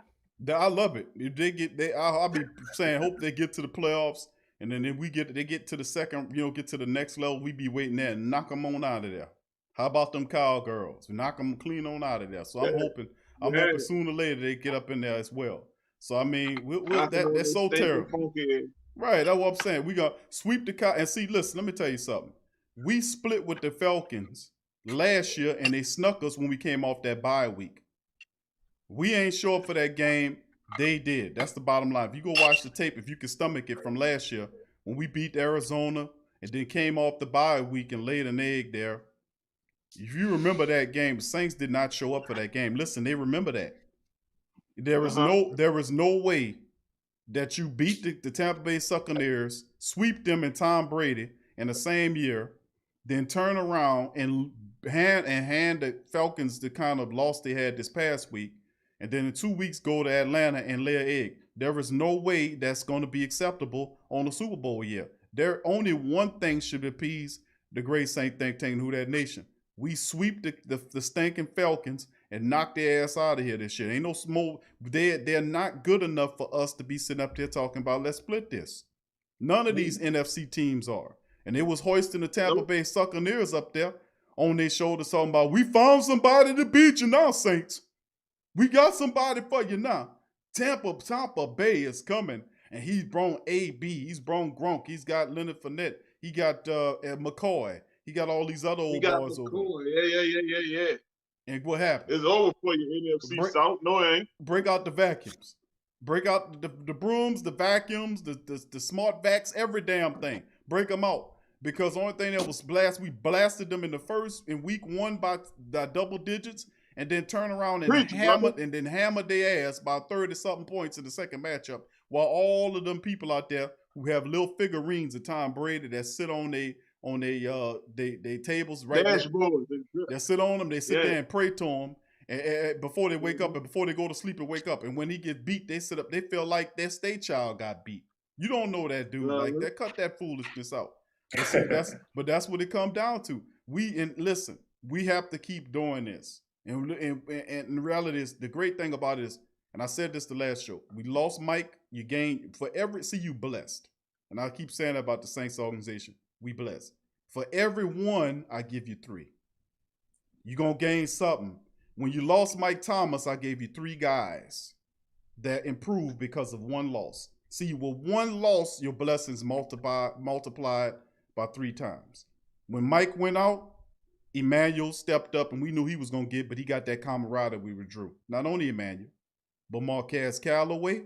I love it. If I'll be saying, hope they get to the playoffs. And then if they get to the second, get to the next level, we be waiting there and knock them on out of there. How about them Cowgirls? We knock them clean on out of there. So I'm hoping sooner or later they get up in there as well. So I mean, that's so terrible. Right, that's what I'm saying. We got sweep the cow and see. Listen, let me tell you something. We split with the Falcons last year, and they snuck us when we came off that bye week. We ain't show up for that game. They did. That's the bottom line. If you go watch the tape, if you can stomach it from last year, when we beat Arizona and then came off the bye week and laid an egg there, if you remember that game, the Saints did not show up for that game. Listen, they remember that. There is no way that you beat the Tampa Bay Succaneers, sweep them and Tom Brady in the same year, then turn around and hand the Falcons the kind of loss they had this past week, and then in 2 weeks go to Atlanta and lay an egg. There is no way that's going to be acceptable on the Super Bowl year. There only one thing should appease the great Saint think tank Who That Nation. We sweep the stinking Falcons and knock their ass out of here this year. Ain't no smoke. They're not good enough for us to be sitting up there talking about let's split this. None of these NFC teams are. And it was hoisting the Tampa Bay Succaneers up there on their shoulders talking about, we found somebody to beat you now, Saints. We got somebody for you now. Tampa Bay is coming, and he's brought AB. He's brought Gronk. He's got Leonard Fournette. He got McCoy. He got all these other old boys over there. Yeah. And what happened? It's over for you, NFC South. No, it ain't. Break out the vacuums. Break out the brooms, the vacuums, the smart vacs, every damn thing. Break them out. Because the only thing that was we blasted them in week 1 by double digits, and then turn around and hammered their ass by 30-something points in the second matchup, while all of them people out there who have little figurines of Tom Brady that sit on they tables right there. They sit on them, they sit there and pray to him and before they wake up and before they go to sleep and wake up. And when he get beat, they sit up, they feel like their state child got beat. You don't know that dude like that. Cut that foolishness out. But see, that's what it comes down to. Listen, we have to keep doing this. And the reality is, the great thing about it is, and I said this the last show, we lost Mike, you gain you blessed. And I keep saying that about the Saints organization. We blessed. For every one, I give you 3. You're going to gain something. When you lost Mike Thomas, I gave you 3 guys that improved because of 1 loss. See, with 1 loss, your blessings multiplied by 3 times. When Mike went out, Emmanuel stepped up, and we knew he was going to get, but he got that camaraderie we withdrew. Not only Emmanuel, but Marquez Callaway,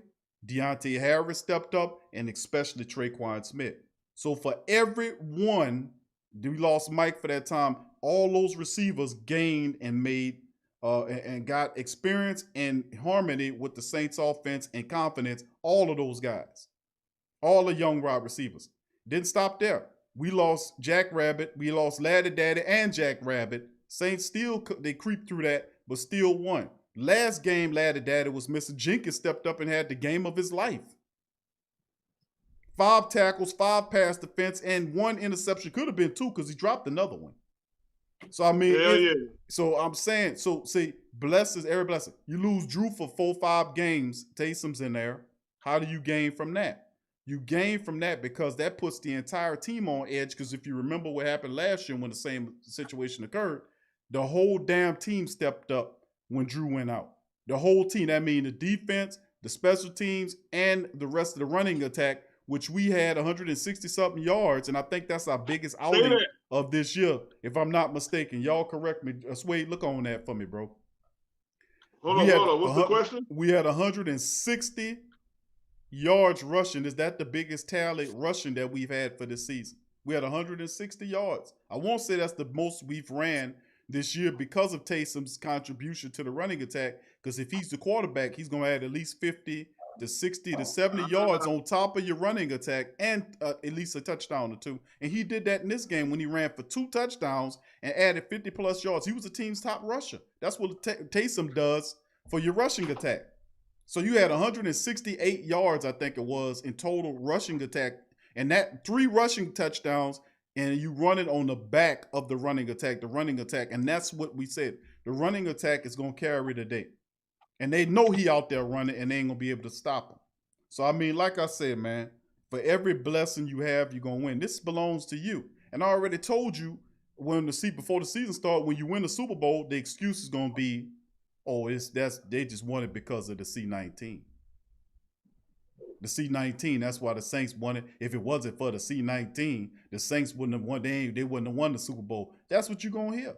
Deontay Harris stepped up, and especially Traquan Smith. So for every one, we lost Mike for that time, all those receivers gained and made and got experience and harmony with the Saints offense and confidence, all of those guys. All the young wide receivers. Didn't stop there. We lost Jack Rabbit, we lost Laddie Daddy and Jack Rabbit. Saints still, they creeped through that, but still won. Last game, Laddie Daddy was missing. Jenkins stepped up and had the game of his life. 5 tackles, 5 pass defense, and 1 interception. Could have been 2 because he dropped another one. So, I mean, so I'm saying, see, every blessing. You lose Drew for 4-5 games. Taysom's in there. How do you gain from that? You gain from that because that puts the entire team on edge. Because if you remember what happened last year when the same situation occurred, the whole damn team stepped up when Drew went out. The whole team. That means the defense, the special teams, and the rest of the running attack, which we had 160-something yards, and I think that's our biggest outing of this year, if I'm not mistaken. Y'all correct me. Suede, look on that for me, bro. Hold on. What's the question? We had 160 yards rushing. Is that the biggest tally rushing that we've had for this season? We had 160 yards. I won't say that's the most we've ran this year because of Taysom's contribution to the running attack, because if he's the quarterback, he's going to add at least 50 to 60 to 70 yards on top of your running attack and at least a touchdown or 2. And he did that in this game when he ran for 2 touchdowns and added 50-plus yards. He was the team's top rusher. That's what Taysom does for your rushing attack. So you had 168 yards, I think it was, in total rushing attack, and that 3 rushing touchdowns, and you run it on the back of the running attack, and that's what we said. The running attack is going to carry the day. And they know he out there running, and they ain't going to be able to stop him. So, I mean, like I said, man, for every blessing you have, you're going to win. This belongs to you. And I already told you before the season started, when you win the Super Bowl, the excuse is going to be, they just won it because of the C-19. The C-19, that's why the Saints won it. If it wasn't for the C-19, the Saints wouldn't have won. They wouldn't have won the Super Bowl. That's what you're going to hear.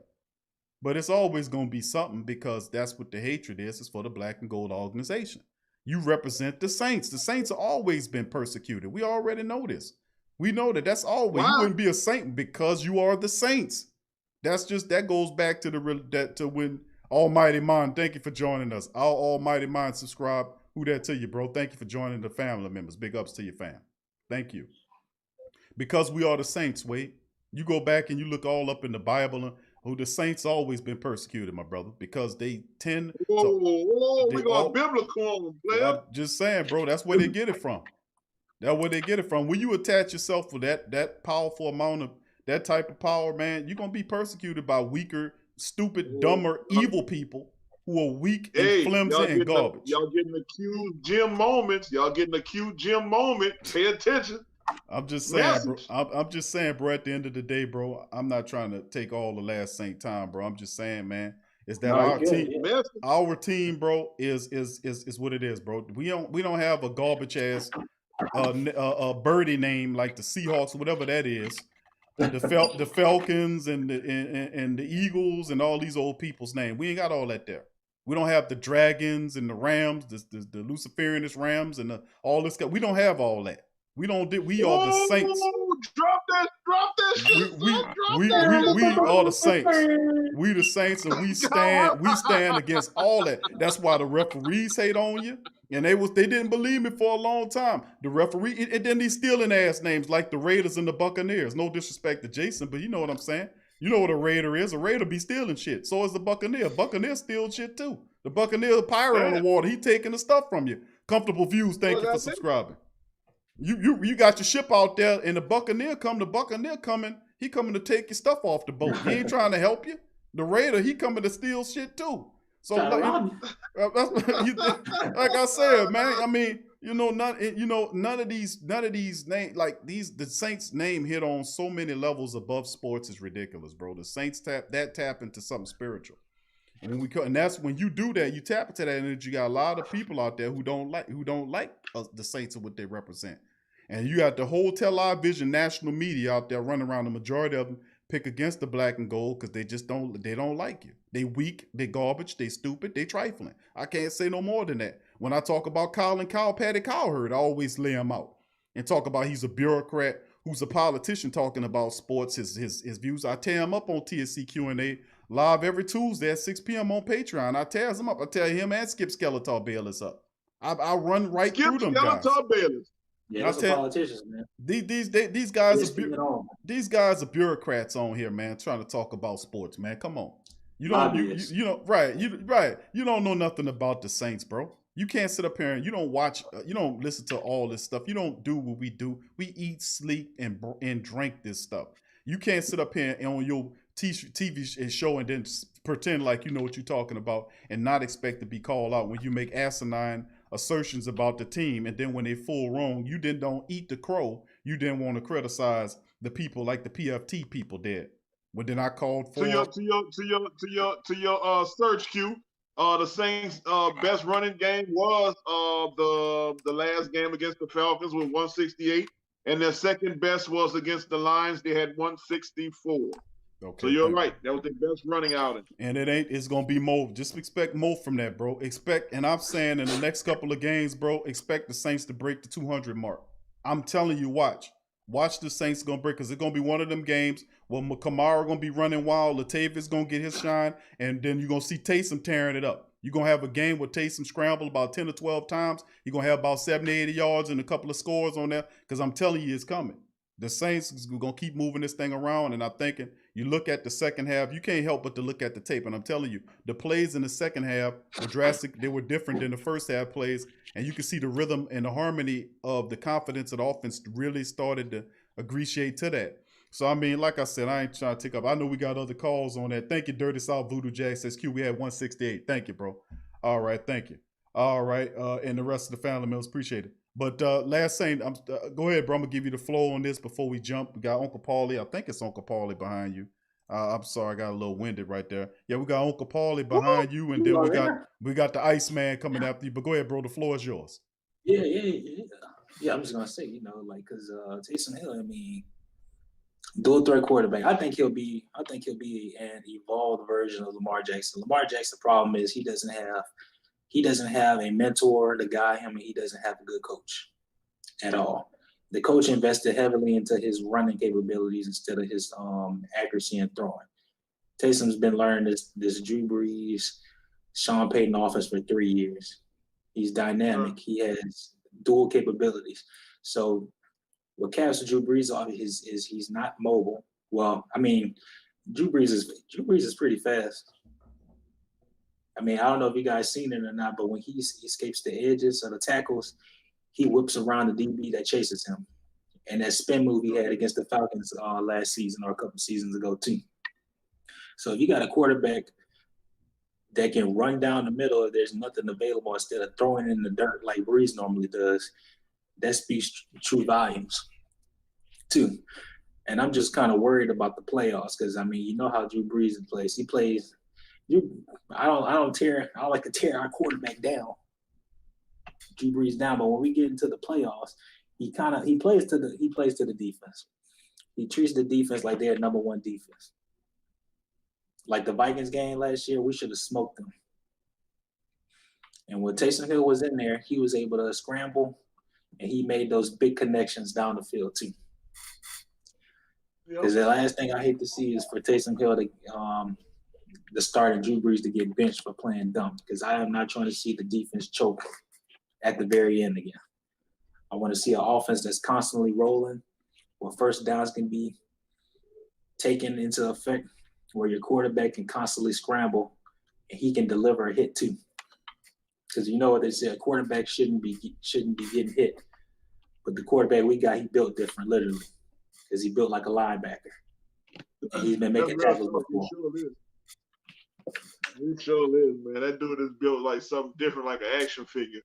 But it's always going to be something because that's what the hatred is. It's for the black and gold organization. You represent the Saints. The Saints have always been persecuted. We already know this. We know that. That's always. Wow. You wouldn't be a Saint because you are the Saints. That goes back to when Almighty Mind, thank you for joining us. Our Almighty Mind subscribe. Who that to you, bro? Thank you for joining the family members. Big ups to your fam. Thank you. Because we are the Saints, Wade. You go back and you look all up in the Bible, who the Saints always been persecuted, my brother, because they tend Whoa, we got biblical on, player. I'm just saying, bro, that's where they get it from. That's where they get it from. When you attach yourself with that powerful amount of that type of power, man, you're going to be persecuted by weaker, stupid, dumber, evil people who are weak and flimsy and garbage. Y'all getting the cute Jim moments. Pay attention. I'm just saying, bro. I'm just saying, bro. At the end of the day, bro, I'm not trying to take all the last Saint time, bro. I'm just saying, man, is that our team, bro, is what it is, bro. We don't have a garbage ass birdie name like the Seahawks or whatever that is, the Falcons and the Eagles and all these old people's name. We ain't got all that there. We don't have the dragons and the rams, the Luciferianist rams and all this stuff. We don't have all that. We don't. We are the saints. Drop that shit, son. We are the saints. We the saints, and we stand against all that. That's why the referees hate on you, and they didn't believe me for a long time. The referee, and then these stealing ass names like the Raiders and the Buccaneers. No disrespect to Jason, but you know what I'm saying. You know what a Raider is. A Raider be stealing shit. So is the Buccaneer. Buccaneer steal shit too. The Buccaneer pirate on the water. He taking the stuff from you. Comfortable views. Thank you for subscribing. You got your ship out there, and the Buccaneer coming. He coming to take your stuff off the boat. He ain't trying to help you. The Raider, he coming to steal shit too. So like I said, man. I mean, none of these names, like the Saints name hit on so many levels above sports is ridiculous, bro. The Saints tap into something spiritual. And that's when you do that, you tap into that, and you got a lot of people out there who don't like the Saints and what they represent. And you got the whole television national media out there running around. The majority of them pick against the black and gold because they don't like you. They weak, they garbage, they stupid, they trifling. I can't say no more than that. When I talk about Patty Cowherd, I always lay him out and talk about he's a bureaucrat who's a politician talking about sports, his views. I tear him up on TSC Q&A live every Tuesday at 6 p.m. on Patreon. I tears him up. I tell him and Skip Skeletor Bayless up. I run right through them guys. Bayless. Yeah, those are politicians, man. These guys are bureaucrats on here, man, trying to talk about sports, man. Come on. You don't know nothing about the Saints, bro. You can't sit up here and you don't watch, you don't listen to all this stuff. You don't do what we do. We eat, sleep, and drink this stuff. You can't sit up here and on your TV show and then pretend like you know what you're talking about and not expect to be called out when you make asinine assertions about the team, and then when they full wrong, you then don't eat the crow. You didn't want to criticize the people like the PFT people did. But then I called for to your search queue. The Saints' best running game was the last game against the Falcons with 168, and their second best was against the Lions. They had 164. Okay, so you're right. That was the best running outing. And it's gonna be more. Just expect more from that, bro. And I'm saying in the next couple of games, bro, expect the Saints to break the 200 mark. I'm telling you, watch the Saints gonna break, because it's gonna be one of them games where Kamara gonna be running wild, Latavius gonna get his shine, and then you're gonna see Taysom tearing it up. You're gonna have a game where Taysom scramble about 10 or 12 times. You're gonna have about 70, 80 yards and a couple of scores on there, because I'm telling you, it's coming. The Saints is gonna keep moving this thing around, and I'm thinking, you look at the second half, you can't help but to look at the tape. And I'm telling you, the plays in the second half were drastic. They were different than the first half plays. And you can see the rhythm and the harmony of the confidence of the offense really started to appreciate to that. So, I mean, like I said, I ain't trying to take up. I know we got other calls on that. Thank you, Dirty South Voodoo Jack says Q. We had 168. Thank you, bro. All right, thank you. All right, and the rest of the family members, appreciate it. But last thing, go ahead, bro. I'm going to give you the flow on this before we jump. We got Uncle Paulie. I think it's Uncle Paulie behind you. I'm sorry, I got a little winded right there. Yeah, we got Uncle Paulie behind you, and then we got the Iceman coming after you. But go ahead, bro. The floor is yours. Yeah. I'm just going to say, because Taysom Hill, I mean, dual threat quarterback. I think he'll be an evolved version of Lamar Jackson. Lamar Jackson's problem is he doesn't have a mentor to guide him, and he doesn't have a good coach at all. The coach invested heavily into his running capabilities instead of his accuracy and throwing. Taysom's been learning this Drew Brees, Sean Payton offense for 3 years. He's dynamic. He has dual capabilities. So what caps Drew Brees off is he's not mobile. Well, I mean, Drew Brees is pretty fast. I mean, I don't know if you guys seen it or not, but when he escapes the edges of the tackles, he whips around the DB that chases him. And that spin move he had against the Falcons last season or a couple seasons ago too. So if you got a quarterback that can run down the middle if there's nothing available instead of throwing in the dirt like Brees normally does, that speaks true volumes too. And I'm just kind of worried about the playoffs because, I mean, you know how Drew Brees plays. He plays – I don't like to tear our quarterback down, Drew Brees down. But when we get into the playoffs, he plays to the defense. He treats the defense like they're number one defense. Like the Vikings game last year, we should have smoked them. And when Taysom Hill was in there, he was able to scramble, and he made those big connections down the field too. Because the last thing I hate to see is for Taysom Hill to start and Drew Brees to get benched for playing dumb. Because I am not trying to see the defense choke at the very end again. I want to see an offense that's constantly rolling, where first downs can be taken into effect, where your quarterback can constantly scramble and he can deliver a hit too. Because you know what they say, a quarterback shouldn't be getting hit. But the quarterback we got, he built different, literally. Because he built like a linebacker. And he's been making tackles before. He sure is, man. That dude is built like something different, like an action figure.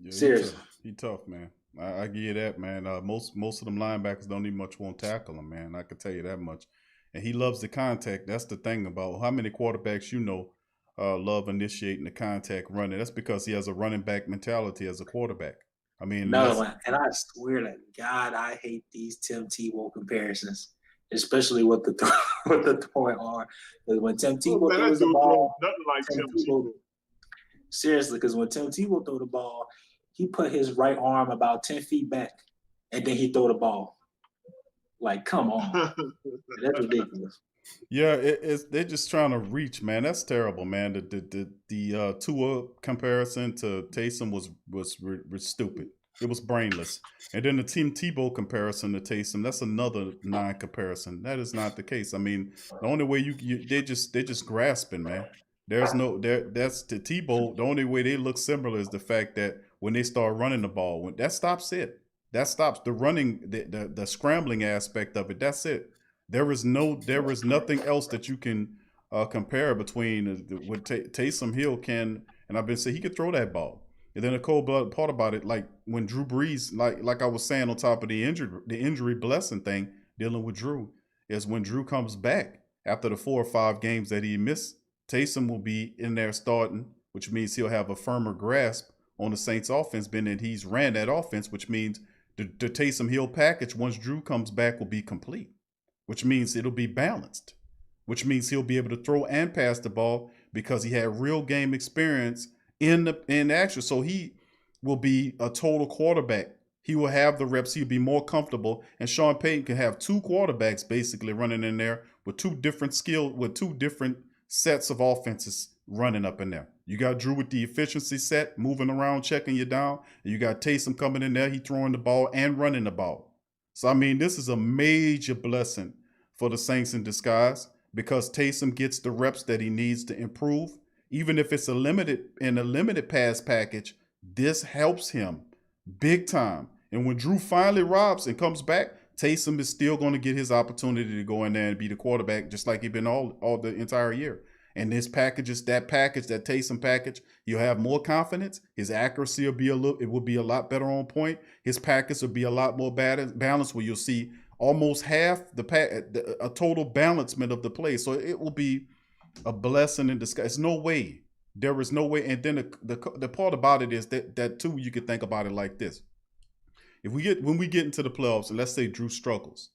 Yeah, Seriously. he tough, man. I give you that, man. Most of them linebackers don't even much want to tackle him, man. I can tell you that much. And he loves the contact. That's the thing about how many quarterbacks you know love initiating the contact running. That's because he has a running back mentality as a quarterback. I mean, another one, and I swear to God, I hate these Tim Tebow comparisons, especially with the throwing arm. Because when Tim Tebow throws the ball, nothing like Tim Tebow. Seriously, because when Tim Tebow throw the ball, he put his right arm about 10 feet back, and then he throw the ball. Like, come on, that's ridiculous. Yeah, they're just trying to reach, man. That's terrible, man. The Tua comparison to Taysom was stupid. It was brainless. And then the Tim Tebow comparison to Taysom, that's another non-comparison. That is not the case. I mean, the only way they're just grasping, man. That's the Tebow. The only way they look similar is the fact that when they start running the ball, that stops it. That stops the running, the scrambling aspect of it. That's it. There is nothing else that you can compare between what Taysom Hill can, and I've been saying he could throw that ball. And then the cold-blooded part about it, like when Drew Brees, like I was saying on top of the injury blessing thing, dealing with Drew, is when Drew comes back after the 4 or 5 games that he missed, Taysom will be in there starting, which means he'll have a firmer grasp on the Saints offense, being that he's ran that offense, which means the Taysom Hill package, once Drew comes back, will be complete. Which means it'll be balanced, which means he'll be able to throw and pass the ball because he had real game experience in action. So he will be a total quarterback. He will have the reps. He'll be more comfortable. And Sean Payton can have 2 quarterbacks basically running in there with 2 different sets of offenses running up in there. You got Drew with the efficiency set, moving around, checking you down. And you got Taysom coming in there. He throwing the ball and running the ball. So, I mean, this is a major blessing for the Saints in disguise because Taysom gets the reps that he needs to improve. Even if it's a limited pass package, this helps him big time. And when Drew finally robs and comes back, Taysom is still going to get his opportunity to go in there and be the quarterback just like he's been all the entire year. And this package, that Taysom package, you'll have more confidence. His accuracy will be a lot better on point. His package will be a lot more balanced, where you'll see almost half a total balancement of the play. So it will be a blessing in disguise. There is no way. And then the part about it is that too, you could think about it like this. When we get into the playoffs, and let's say Drew struggles,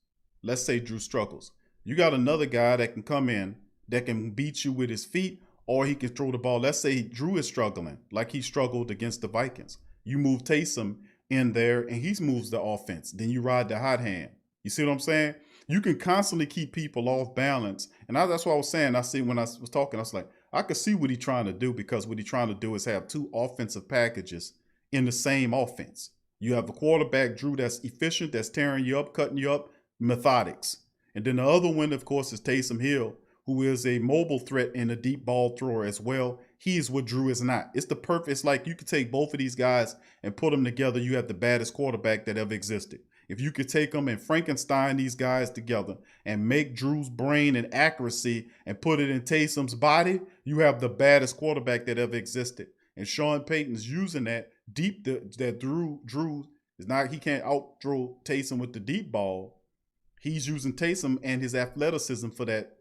you got another guy that can come in that can beat you with his feet, or he can throw the ball. Let's say Drew is struggling, like he struggled against the Vikings. You move Taysom in there, and he moves the offense. Then you ride the hot hand. You see what I'm saying? You can constantly keep people off balance. And that's what I was saying. I see when I was talking, I was like, I could see what he's trying to do, because what he's trying to do is have 2 offensive packages in the same offense. You have a quarterback, Drew, that's efficient, that's tearing you up, cutting you up, methodics. And then the other one, of course, is Taysom Hill, who is a mobile threat and a deep ball thrower as well. He is what Drew is not. It's like you could take both of these guys and put them together. You have the baddest quarterback that ever existed. If you could take them and Frankenstein these guys together and make Drew's brain and accuracy and put it in Taysom's body, you have the baddest quarterback that ever existed. And Sean Payton's using that Drew is not, he can't out throw Taysom with the deep ball. He's using Taysom and his athleticism for that.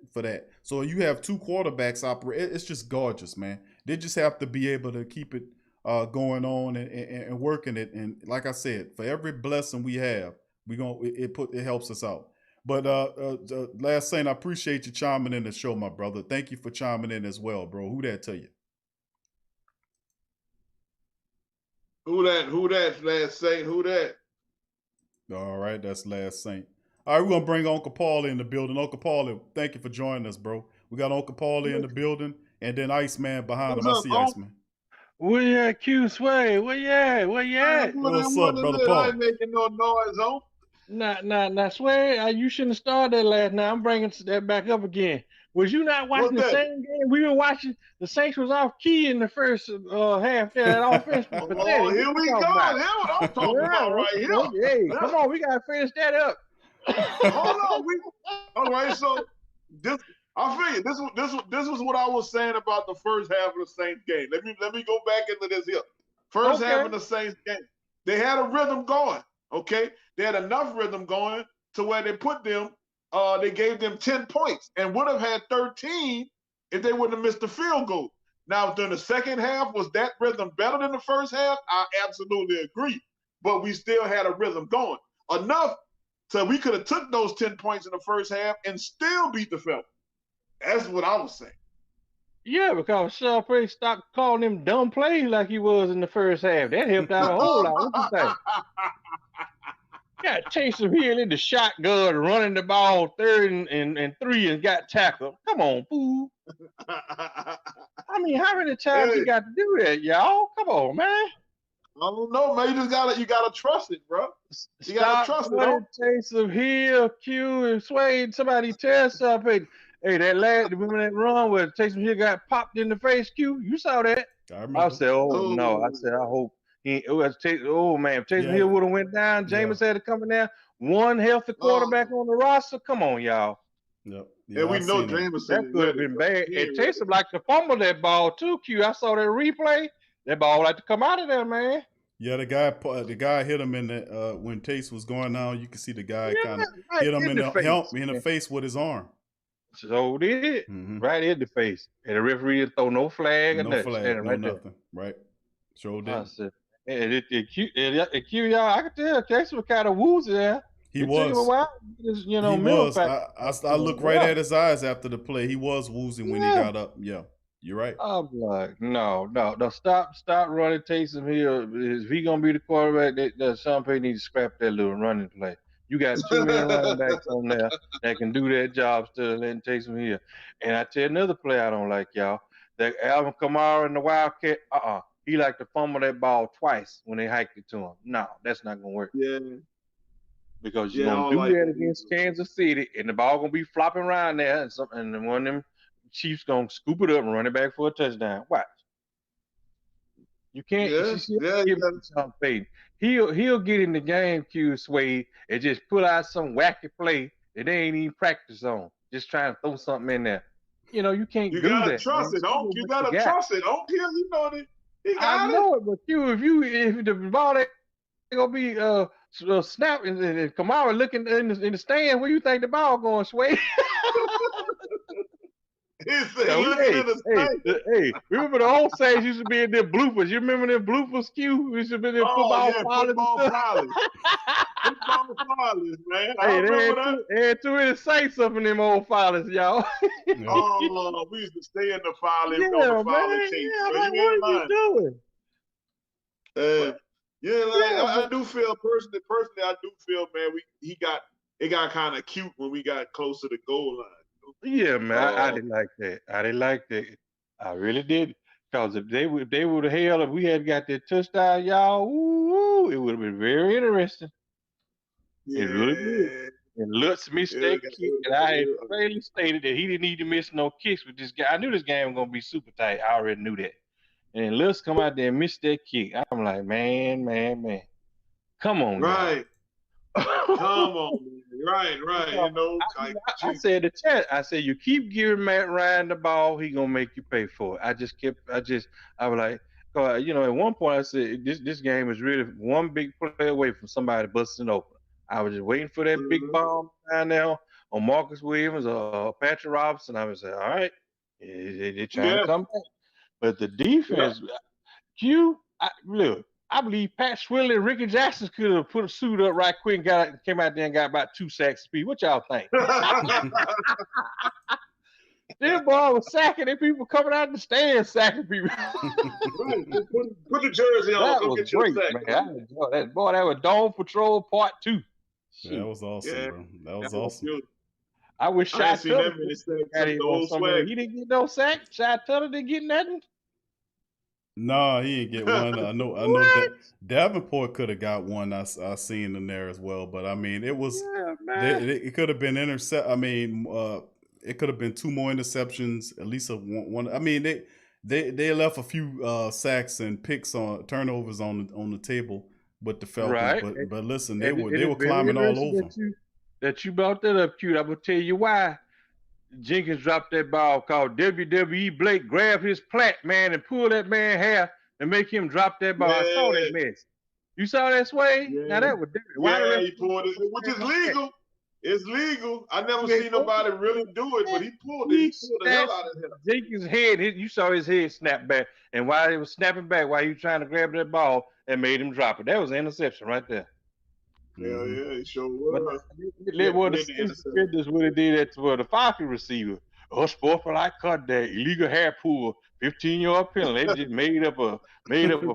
So you have 2 quarterbacks operate. It's just gorgeous, man. They just have to be able to keep it going on and working it. And like I said, for every blessing we have, it helps us out. But last thing, I appreciate you chiming in the show, my brother. Thank you for chiming in as well, bro. Who that to you? Who that? Last Saint. Who that? All right, that's Last Saint. All right, we're gonna bring Uncle Paulie in the building. Uncle Paulie, thank you for joining us, bro. We got Uncle Paulie in the building, and then Iceman behind him. I see Iceman. Where you at, Q Suede? Where you at? Where you at? What's up, brother I Paul? ain't making no noise, on. Nah, Suede, you shouldn't have started that last night. I'm bringing that back up again. Was you not watching the same game? We were watching. The Saints was off key in the first half. There, that offense was pathetic. Oh, here we go. That's what I'm talking about right here. Hey, come on, we gotta finish that up. Hold on, all right. So I figured this was what I was saying about the first half of the Saints game. Let me go back into this here. First half of the Saints game, they had a rhythm going. Okay, they had enough rhythm going to where they put them. They gave them 10 points and would have had 13 if they wouldn't have missed the field goal. Now, during the second half, was that rhythm better than the first half? I absolutely agree. But we still had a rhythm going. Enough so we could have took those 10 points in the first half and still beat the Falcons. That's what I was saying. Yeah, because Sean Payton stopped calling them dumb plays like he was in the first half. That helped out a whole lot. What you think? Got Taysom Hill in the shotgun, running the ball 3rd and 3 and got tackled. Come on, fool. I mean, how many times you got to do that, y'all? Come on, man. I don't know, man. You gotta trust it, bro. You gotta trust it. Taysom Hill, Q, and Suede. Somebody tell something. Hey, that run where Taysom Hill got popped in the face, Q. You saw that? I said, no. I said, I hope. If Taysom Hill would have went down, Jameis had to come in there. One healthy quarterback on the roster. Come on, y'all. Yep. Yeah, we know Jameis. That could have been bad. And Taysom like to fumble that ball too, Q. I saw that replay. That ball like to come out of there, man. Yeah, the guy hit him in the when Taysom was going down. You can see the guy kind of hit him in the face with his arm. So did right in the face. And the referee didn't throw no flag or nothing. Right. Sure did. And Q, y'all, I could tell Taysom was kind of woozy there. He was. He was. I looked right at his eyes after the play. He was woozy when he got up. Yeah, you're right. I'm like, no. Stop running Taysom Hill. If he gonna be the quarterback, that Sean Payton needs to scrap that little running play. You got too many running backs on there that can do that job instead of letting Taysom Hill. And I tell you another play I don't like, y'all. That Alvin Kamara and the Wildcat, he like to fumble that ball twice when they hiked it to him. No, that's not gonna work. Yeah. Because you're gonna do that against Kansas City, and the ball gonna be flopping around there, and one of them Chiefs gonna scoop it up and run it back for a touchdown. Watch. You can't. Sean Payton. He'll get in the game, Q Suede, and just pull out some wacky play that they ain't even practice on. Just trying to throw something in there. You know, you can't do that. You gotta trust it, don't you? Gotta trust it, don't you? You know that. I know it, but if the ball ain't gonna be snap and Kamara looking in the stand, where you think the ball going, Sway? Hey, remember the old Saints used to be in their bloopers. You remember them bloopers, Q? Used to be in their football pilots. Football pilots, man. I remember that. They had too many Saints up in them old pilots, y'all. We used to stay in the pilot on the pilot team. What are you doing? I do feel personally, I do feel, man, it got kind of cute when we got close to the goal line. Yeah, man, I didn't like that. I didn't like that. I really did. Because if they would have held, if we had got that touchdown, y'all, it would have been very interesting. Yeah. It really did. And Lutz missed that kick, and I had clearly stated that he didn't need to miss no kicks with this guy. I knew this game was gonna be super tight. I already knew that. And Lutz come out there and miss that kick. I'm like, man. Come on, right. Come on, right. You know, I said to Chad, I said, you keep giving Matt Ryan the ball, he gonna make you pay for it. I was like, at one point I said, this game is really one big play away from somebody busting open. I was just waiting for that big bomb down there on Marcus Williams or Patrick Robinson. I was like, all right, they're trying to come back. But the defense, I believe Pat Swilly and Ricky Jackson could have put a suit up right quick and came out there and got about 2 sacks speed. What y'all think? Them that boy was sacking and people coming out the stands sacking people. Right. Put the jersey on. That Go was get your great, sack. man. I enjoyed that. Boy, that was Dome Patrol Part 2. Yeah, that was awesome, Yeah. bro. That was awesome. Beautiful. I wish I Shy ain't seen Tutter that many sacks got since him the on old some of that. swag. He didn't get no sack. Shy Tutter didn't get nothing. No, he didn't get one. I know Davenport could have got one. I seen in there as well, but I mean, it was it could have been intercept. I mean, it could have been 2 more interceptions, at least one. I mean, they left a few sacks and picks on turnovers on the table with the Falcons. Right. But listen, And they were climbing all over. That you brought that up, cute. I'm gonna tell you why. Jenkins dropped that ball called WWE Blake grabbed his plait, man, and pulled that man hair and make him drop that ball. I saw that mess. You saw that, Sway? Yeah. Now that was different. Why the Yeah, rest he pulled it, which is legal. It's legal. I never seen nobody really do it, but he pulled it. He pulled the hell out of him. Jenkins' head, you saw his head snap back, and while he was snapping back, while he was trying to grab that ball and made him drop it. That was an interception right there. Hell yeah, he sure was. It was the defenders would have did that to the Falcon receiver. Unsportsmanlike like cut that illegal hair pull, 15-yard penalty. They just made up a penalty.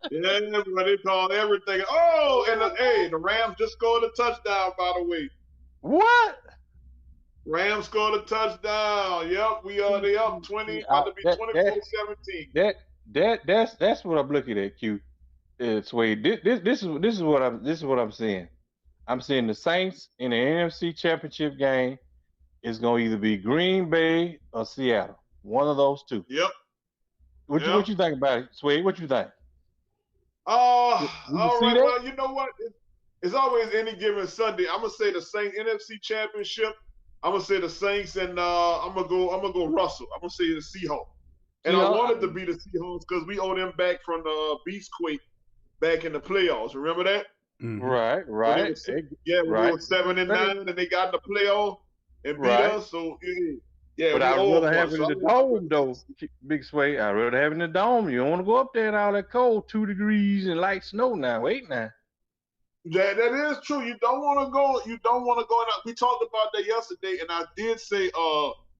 Yeah, but they called everything. Oh, and the Rams just scored a touchdown, by the way. What? Rams scored a touchdown. Yep, they up 20, about to be 24-17. That's what I'm looking at, Q. Suede. This is what I'm seeing. I'm seeing the Saints in the NFC Championship game is going to either be Green Bay or Seattle. One of those two. Yep. What you think about it, Suede? What you think? All right. Well, you know what? It's always any given Sunday. I'm gonna say the Saints NFC Championship. I'm gonna say the Saints, and I'm gonna go Russell. I'm gonna say the Seahawks. And I wanted to be the Seahawks because we owe them back from the Beastquake back in the playoffs. Remember that? Mm-hmm. Right. We were 7-9, and they got in the playoff and beat us. So yeah. But I'd rather have it in the dome, though, Big Sway. I'd rather have it in the dome. You don't want to go up there in all that cold, 2 degrees and light snow now. Wait now. Yeah, that is true. You don't want to go. You don't want to go. We talked about that yesterday, and I did say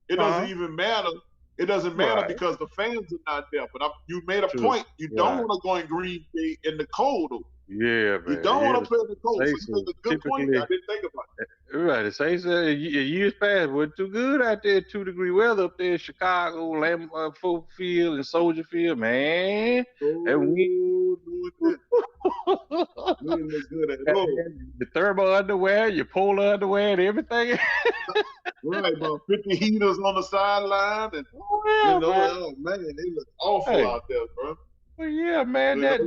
it doesn't even matter. It doesn't matter because the fans are not there. But you made a point. You don't want to go in Green Bay in the cold, though. Yeah, man. You don't want to play in the cold. So you made a good point. I didn't think about that. Right. The Saints years past wasn't too good out there. 2-degree weather up there in Chicago, Lambeau Field and Soldier Field, man. And we look good at all. The thermal underwear, your polar underwear, and everything. Right, about 50 heaters on the sideline, and man, they look awful out there, bro. Well, yeah, man, that's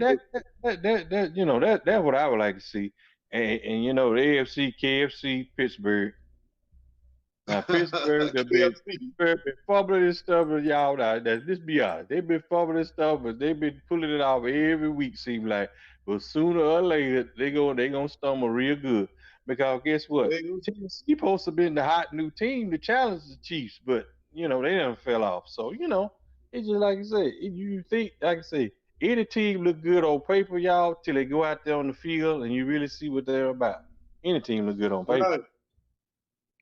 what I would like to see. And you know, the AFC, KFC, Pittsburgh. Now Pittsburgh have been fumbling this stuff, and y'all. Let's be honest, they've been fumbling this stuff, but they've been pulling it off every week. Seems like, but sooner or later they gonna stumble real good. Because guess what? Tennessee supposed to be the hot new team to challenge the Chiefs, but you know they never fell off. So you know, it's just like I said. You think, like I say, any team look good on paper, y'all, till they go out there on the field and you really see what they're about. Any team look good on paper. Right.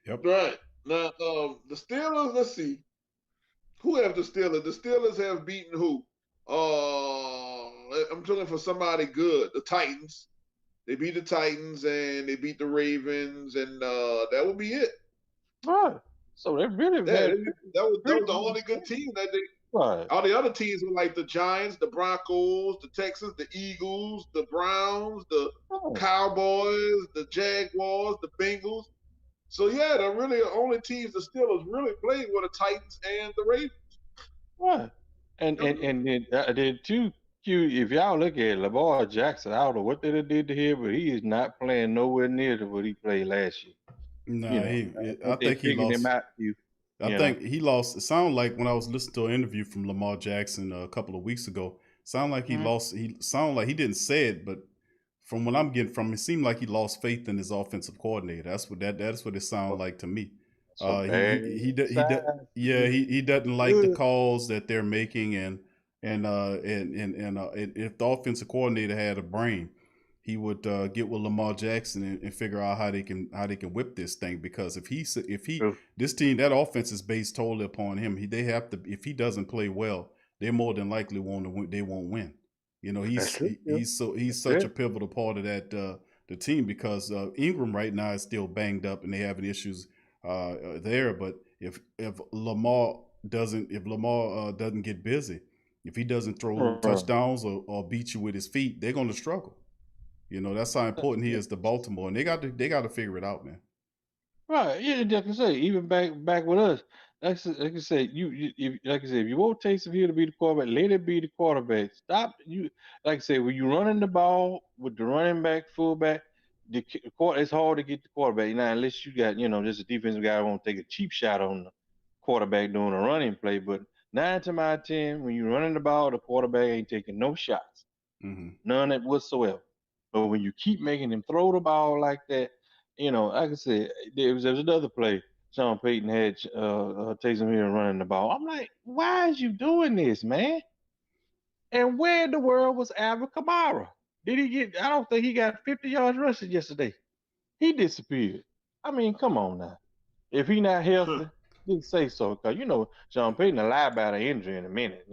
Yep. Right. Now, the Steelers, let's see. Who have the Steelers? The Steelers have beaten who? I'm looking for somebody good. The Titans. They beat the Titans and they beat the Ravens, and that would be it. Right. So they really that was the only good team that they. Right. All the other teams were like the Giants, the Broncos, the Texans, the Eagles, the Browns, the Cowboys, the Jaguars, the Bengals. So yeah, the really only teams the Steelers really played were the Titans and the Ravens. Right. And then too, if y'all look at Lamar Jackson, I don't know what they did to him, but he is not playing nowhere near to what he played last year. No, I think he lost. Him out, I think he lost. It sounded like when I was listening to an interview from Lamar Jackson a couple of weeks ago, sounded like he lost. He sounded like he didn't say it, but from what I'm getting from him, it seemed like he lost faith in his offensive coordinator. That's what it sounded like to me. He doesn't like the calls that they're making, and if the offensive coordinator had a brain, he would get with Lamar Jackson and figure out how they can whip this thing. Because if this team, that offense is based totally upon him. They have to, if he doesn't play well, they more than likely they won't win. You know, he's such a pivotal part of that the team, because Ingram right now is still banged up and they having issues there. But if Lamar doesn't get busy, if he doesn't throw touchdowns or beat you with his feet, they're going to struggle. You know, that's how important he is to Baltimore, and they got to figure it out, man. Right? Yeah, like I say, even back with us, like I said, if you want Taysom Hill to be the quarterback, let it be the quarterback. Stop you. Like I said, when you running the ball with the running back, fullback, it's hard to get the quarterback now, unless you got just a defensive guy who won't take a cheap shot on the quarterback doing a running play. But 9 to my 10, when you're running the ball, the quarterback ain't taking no shots, none whatsoever. But when you keep making him throw the ball like that, like I said, there was another play. Sean Payton had Taysom Hill running the ball. I'm like, why is you doing this, man? And where in the world was Alvin Kamara? Did he get? I don't think he got 50 yards rushing yesterday. He disappeared. I mean, come on now. If he not healthy, didn't say so, because Sean Payton will lie about an injury in a minute.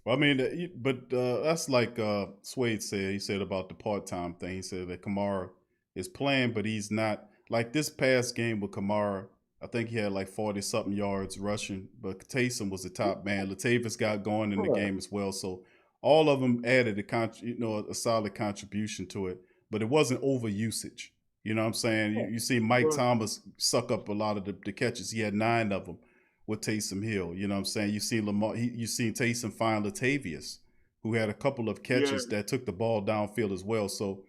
Well, I mean, but that's like Suede said. He said about the part-time thing. He said that Kamara is playing, but he's not. Like this past game with Kamara, I think he had like 40-something yards rushing, but Taysom was the top man. Latavius got going in the game as well. So all of them added a solid contribution to it, but it wasn't over usage. You know what I'm saying? You see Mike Thomas suck up a lot of the catches. He had 9 of them with Taysom Hill. You know what I'm saying? You see you seen Taysom find Latavius, who had a couple of catches that took the ball downfield as well. So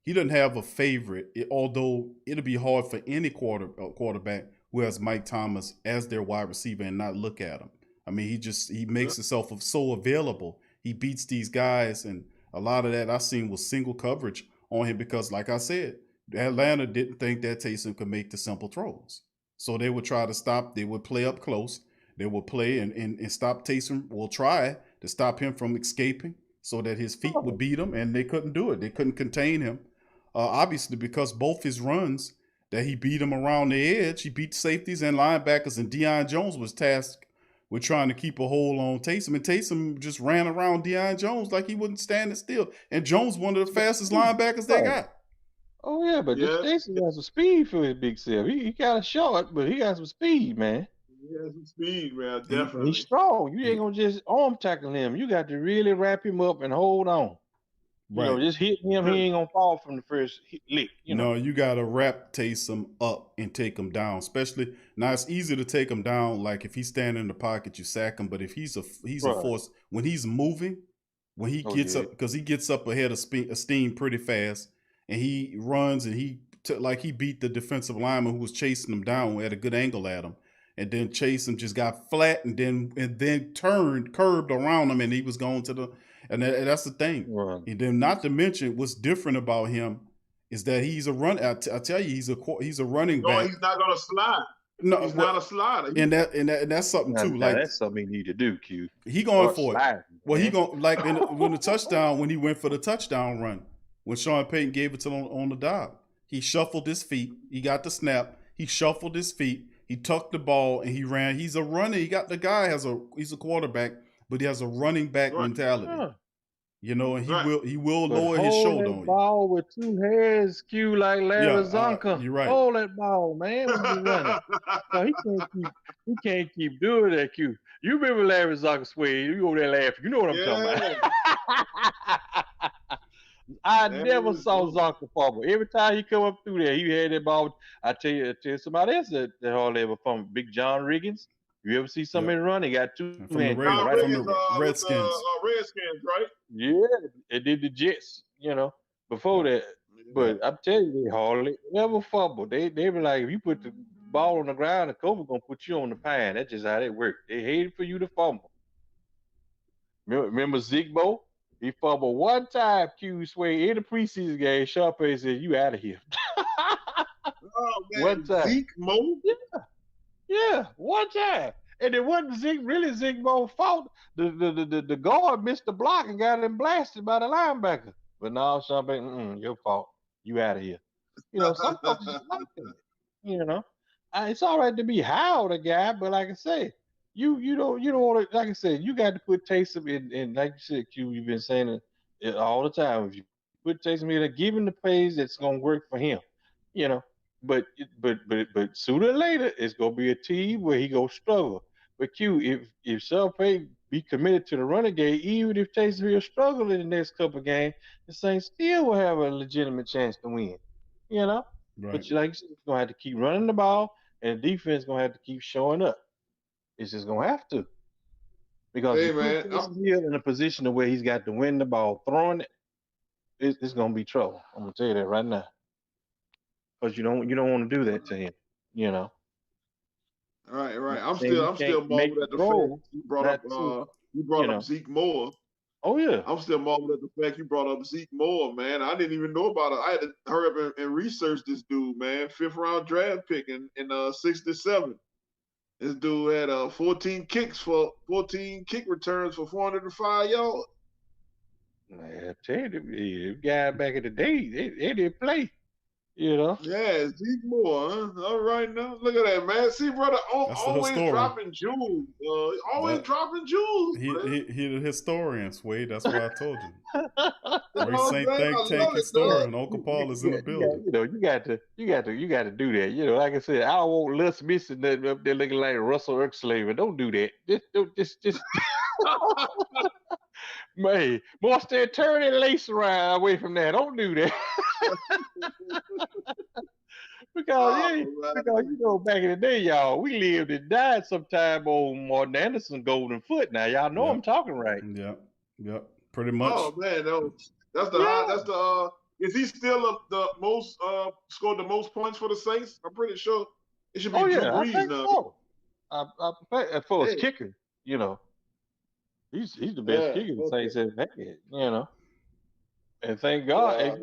he doesn't have a favorite, although it'll be hard for any quarterback who has Mike Thomas as their wide receiver and not look at him. I mean, he makes himself so available. He beats these guys, and a lot of that I seen was single coverage on him because, like I said, Atlanta didn't think that Taysom could make the simple throws. So they would try to stop. They would play up close. They would play and stop Taysom. Will try to stop him from escaping so that his feet would beat him, and they couldn't do it. They couldn't contain him. Obviously, because both his runs that he beat him around the edge, he beat safeties and linebackers, and Deion Jones was tasked with trying to keep a hold on Taysom. And Taysom just ran around Deion Jones like he wasn't standing still. And Jones, one of the fastest linebackers they got. Oh, yeah, but Taysom got some speed for his big self. He kind of short, but he got some speed, man. He has some speed, man, definitely. He's strong. You ain't going to just arm tackle him. You got to really wrap him up and hold on. Right. Just hit him, he ain't going to fall from the first lick. No, you got to wrap Taysom up and take him down. Especially, now it's easy to take him down. Like if he's standing in the pocket, you sack him. But if he's a force, when he's moving, when he gets up, because he gets up ahead of steam pretty fast, and he runs and he beat the defensive lineman who was chasing him down at a good angle at him, and then Taysom just got flat and then curved around him, and he was going to the. And that's the thing. Right. And then, not to mention, what's different about him is that he's a run. I tell you, he's a running back. No, he's not gonna slide. No, he's not a slider. And that's something too. Like that's something he need to do. Q. He going for it. Well, he going like when the touchdown, when he went for the touchdown run, when Sean Payton gave it to him on the dive, he shuffled his feet. He got the snap. He shuffled his feet. He tucked the ball and he ran. He's a runner. He's a quarterback, but he has a running back mentality. Yeah. And he will lower his shoulder on you. Ball with 2 hands, Q, like Larry Zonka. You're right. Hold that ball, man. When you running. So he can't keep doing that, Q. You remember Larry Zonka, Suede? You over there laughing. You know what I'm talking about. I never saw Zonka fumble. Every time he come up through there, he had that ball. I tell you somebody else that hardly ever fumble. Big John Riggins. You ever see somebody run? They got 2 hands. From the Redskins. Redskins, right? Yeah, they did the Jets, before that. But I'm telling you, they hardly ever fumble. They were like, if you put the ball on the ground, the coach gonna put you on the pine. That's just how they work. They hated for you to fumble. Remember Zigbo? He fumbled one time, Q Sway, in the preseason game. Sharpay said, "You out of here." Man, one time. Zigbo? Yeah, one time. And it wasn't Zigbo's fault. The guard missed the block and got him blasted by the linebacker. But now Sean Payton, your fault. You out of here. Some coaches like that. It's all right to be howled a guy, but like I said, you don't want to. Like I said, you got to put Taysom in. Like you said, Q, you've been saying it all the time. If you put Taysom in, give him the plays that's gonna work for him. But sooner or later it's gonna be a team where he gonna struggle. But Q, if Sean Payton be committed to the running game, even if Taysom Hill struggle in the next couple of games, the Saints still will have a legitimate chance to win. Right. But like you said, you're gonna have to keep running the ball, and the defense gonna have to keep showing up. It's just gonna have to. Because if you put Taysom Hill in a position where he's got to win the ball, throwing it, it's gonna be trouble. I'm gonna tell you that right now. Because you don't want to do that to him. Right. I'm still marveled at the fact you brought up Zeke Moore. Oh yeah. I'm still marveled at the fact you brought up Zeke Moore, man. I didn't even know about it. I had to hurry up and research this dude, man. 5th round draft pick in 67. This dude had 14 kick returns for 405 yards. Man, I tell you, the guy back in the day, they didn't play. Yeah, Zeke Moore, huh? All right now. Look at that, man. See, brother, always dropping jewels. Dropping jewels. He the historian, Suede. That's why I told you. Recent think tank historian. Uncle Paul is in the building. You got to do that. Like I said, I don't want Les missing that up there looking like Russell Erxlaver. Don't do that. Just man, Morstead, turn that lace around away from that. Don't do that. because back in the day, y'all, we lived and died sometime on Martin Anderson golden foot. Now y'all know I'm talking right. Yep. Pretty much. Oh man, that's the is he still the most scored the most points for the Saints? I'm pretty sure it should be Drew Brees now. I for his kicker, he's the best kicker the Saints have had, And thank God,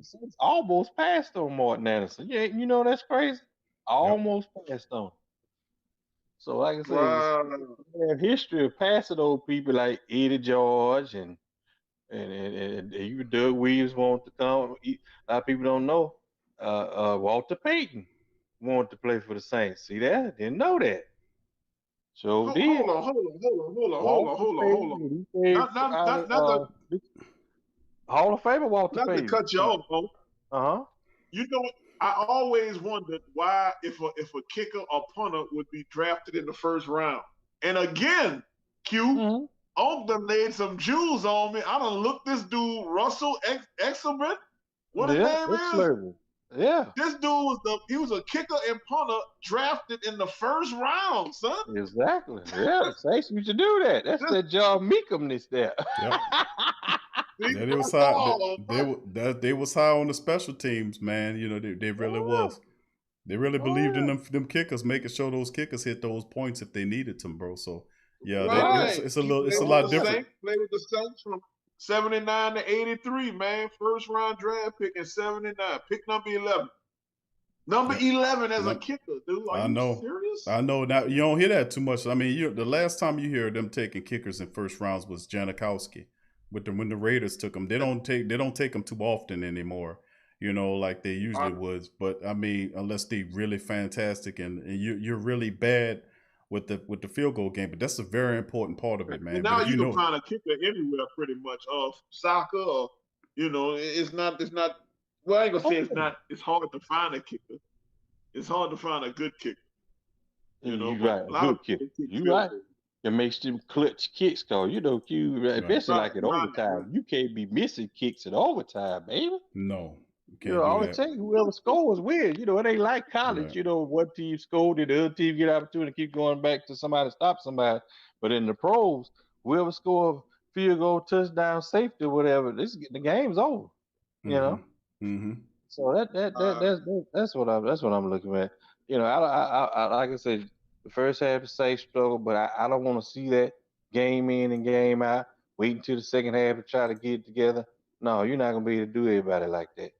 Saints almost passed on Martin Anderson. Yeah, that's crazy. Almost passed on. So like I said, we have history of passing on people like Eddie George and even Doug Williams wanted to come. A lot of people don't know. Walter Payton wanted to play for the Saints. See that? Didn't know that. So hold on. Not Hall of Famer Walter Payton. Not to cut you off, huh? You know, I always wondered why if a kicker or punter would be drafted in the first round. And again, Q, Oakland laid some jewels on me. I done looked this dude, Russell Exelman. What his name is? Yeah. This dude was a kicker and punter drafted in the first round, son. Exactly. Yeah, Saints used to do that. That's that John Meekumness there. Yep. Yeah, they was high. They was high on the special teams, man. They really was. They really believed in them kickers, making sure those kickers hit those points if they needed them, bro. So it's a lot different. Played with the Saints from 79 to 83, man. First round draft pick in 79. Pick number 11. Number 11 as a kicker, dude. Are you serious? I know. Now you don't hear that too much. I mean, the last time you hear them taking kickers in first rounds was Janikowski. When the Raiders took them, they don't take them too often anymore, like they usually was. But I mean, unless they really fantastic and you're really bad with the field goal game, but that's a very important part of it, man. And now you can find a kicker anywhere, pretty much. Soccer, or it's not. Well, I ain't gonna say it's not. It's hard to find a kicker. It's hard to find a good kicker. You're right, good kicker. You right. It makes them clutch kicks, cause especially like at overtime, you can't be missing kicks at overtime, baby. No, all it takes, whoever scores wins. It ain't like college. Right. One team scored, and the other team get opportunity to keep going back to somebody to stop somebody. But in the pros, whoever scores field goal, touchdown, safety, whatever, the game's over. Mm-hmm. So that's what I'm looking at. I like I said. The first half is safe struggle, but I don't want to see that game in and game out. Wait until the second half to try to get it together. No, you're not going to be able to do everybody like that.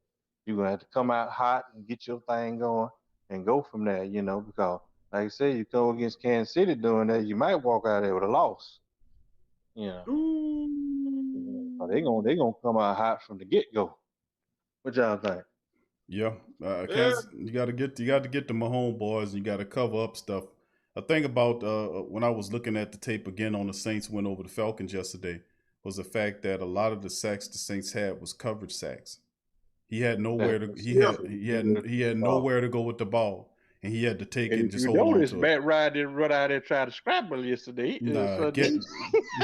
You're going to have to come out hot and get your thing going and go from there, because, like I said, you go against Kansas City doing that, you might walk out there with a loss. They gonna come out hot from the get go. What y'all think? Yeah, Kansas, you got to get the Mahomes boys. And you got to cover up stuff. A thing about when I was looking at the tape again on the Saints win over the Falcons yesterday was the fact that a lot of the sacks the Saints had was coverage sacks. He had nowhere to he had nowhere to go with the ball, and he had to take it and just hold on to it. Matt Ryan didn't run out there and try to scramble yesterday.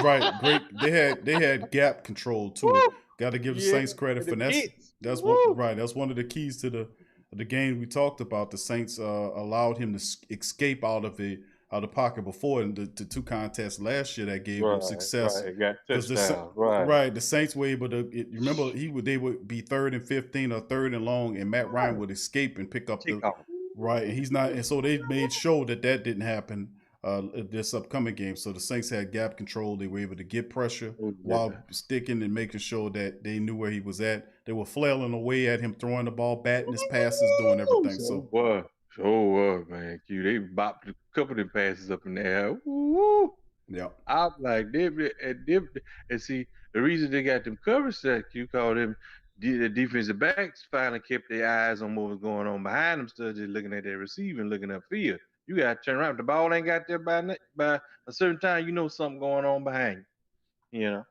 Right, great. They had gap control too. Got to give the Saints credit for that's one of the keys to the game we talked about. The Saints allowed him to escape out of the pocket before in the two contests last year that gave him success. The Saints were able to remember they would be 3rd and 15 or 3rd and long, and Matt Ryan would escape and pick up and he's not, and so they made sure that didn't happen this upcoming game. So the Saints had gap control. They were able to get pressure while sticking and making sure that they knew where he was at. They were flailing away at him, throwing the ball, batting his passes, doing everything. Man, Q. They bopped a couple of them passes up in the air. Woo! Yeah. I'm like, and see, the reason they got them coverage sacks, Q, called them the defensive backs finally kept their eyes on what was going on behind them, instead of just looking at their receiver and looking upfield. You got to turn around. If the ball ain't got there by a certain time, you know something going on behind you. You know.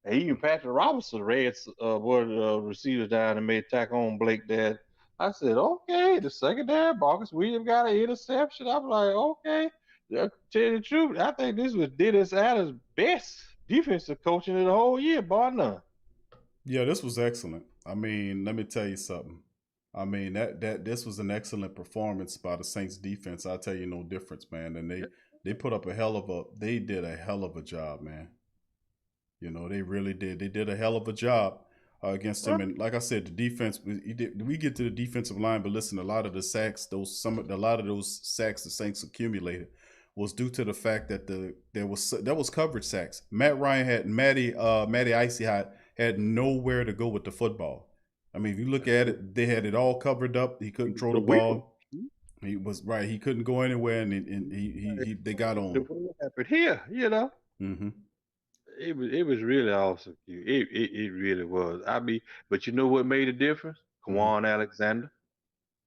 And even Patrick Robinson read one of the receivers down and made a tackle on Blake there. I said, okay, the secondary, Marcus Williams got an interception. I'm like, okay. To tell you the truth, I think this was Dennis Allen's best defensive coaching of the whole year, bar none. Yeah, this was excellent. I mean, let me tell you something. I mean, that this was an excellent performance by the Saints defense. I'll tell you no difference, man. And they put up they did a hell of a job, man. You know, they really did. They did a hell of a job against him. And like I said, the defense, we get to the defensive line, but listen, a lot of the sacks, a lot of those sacks the Saints accumulated was due to the fact that there was coverage sacks. Matt Ryan had Matty Icy Hot had nowhere to go with the football. I mean, if you look at it, they had it all covered up. He couldn't throw the ball. He was right. He couldn't go anywhere, and they got on him. What happened here? You know. Mm-hmm. It was really awesome. It really was. I mean, but you know what made a difference? Quan Alexander.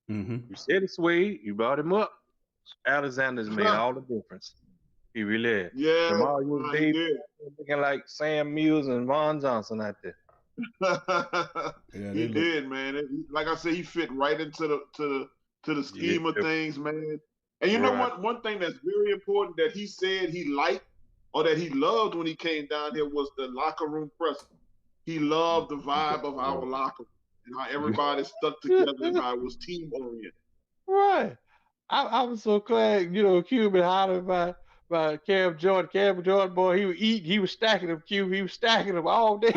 Mm-hmm. You said it's Suede. You brought him up. Alexander's made all the difference. He really had. Yeah, he did. Looking like Sam Mills and Vaughn Johnson out there. He did, man. Like I said, he fit right into the scheme of things, man. And you know what? One thing that's very important that he said he liked or that he loved when he came down here was the locker room presence. He loved the vibe of our locker room and how everybody stuck together and how it was team oriented. Right. I was so glad, you know, Q been hollering by Cam Jordan. Cam Jordan, boy, he would eat. He was stacking them, Q. He was stacking them all day.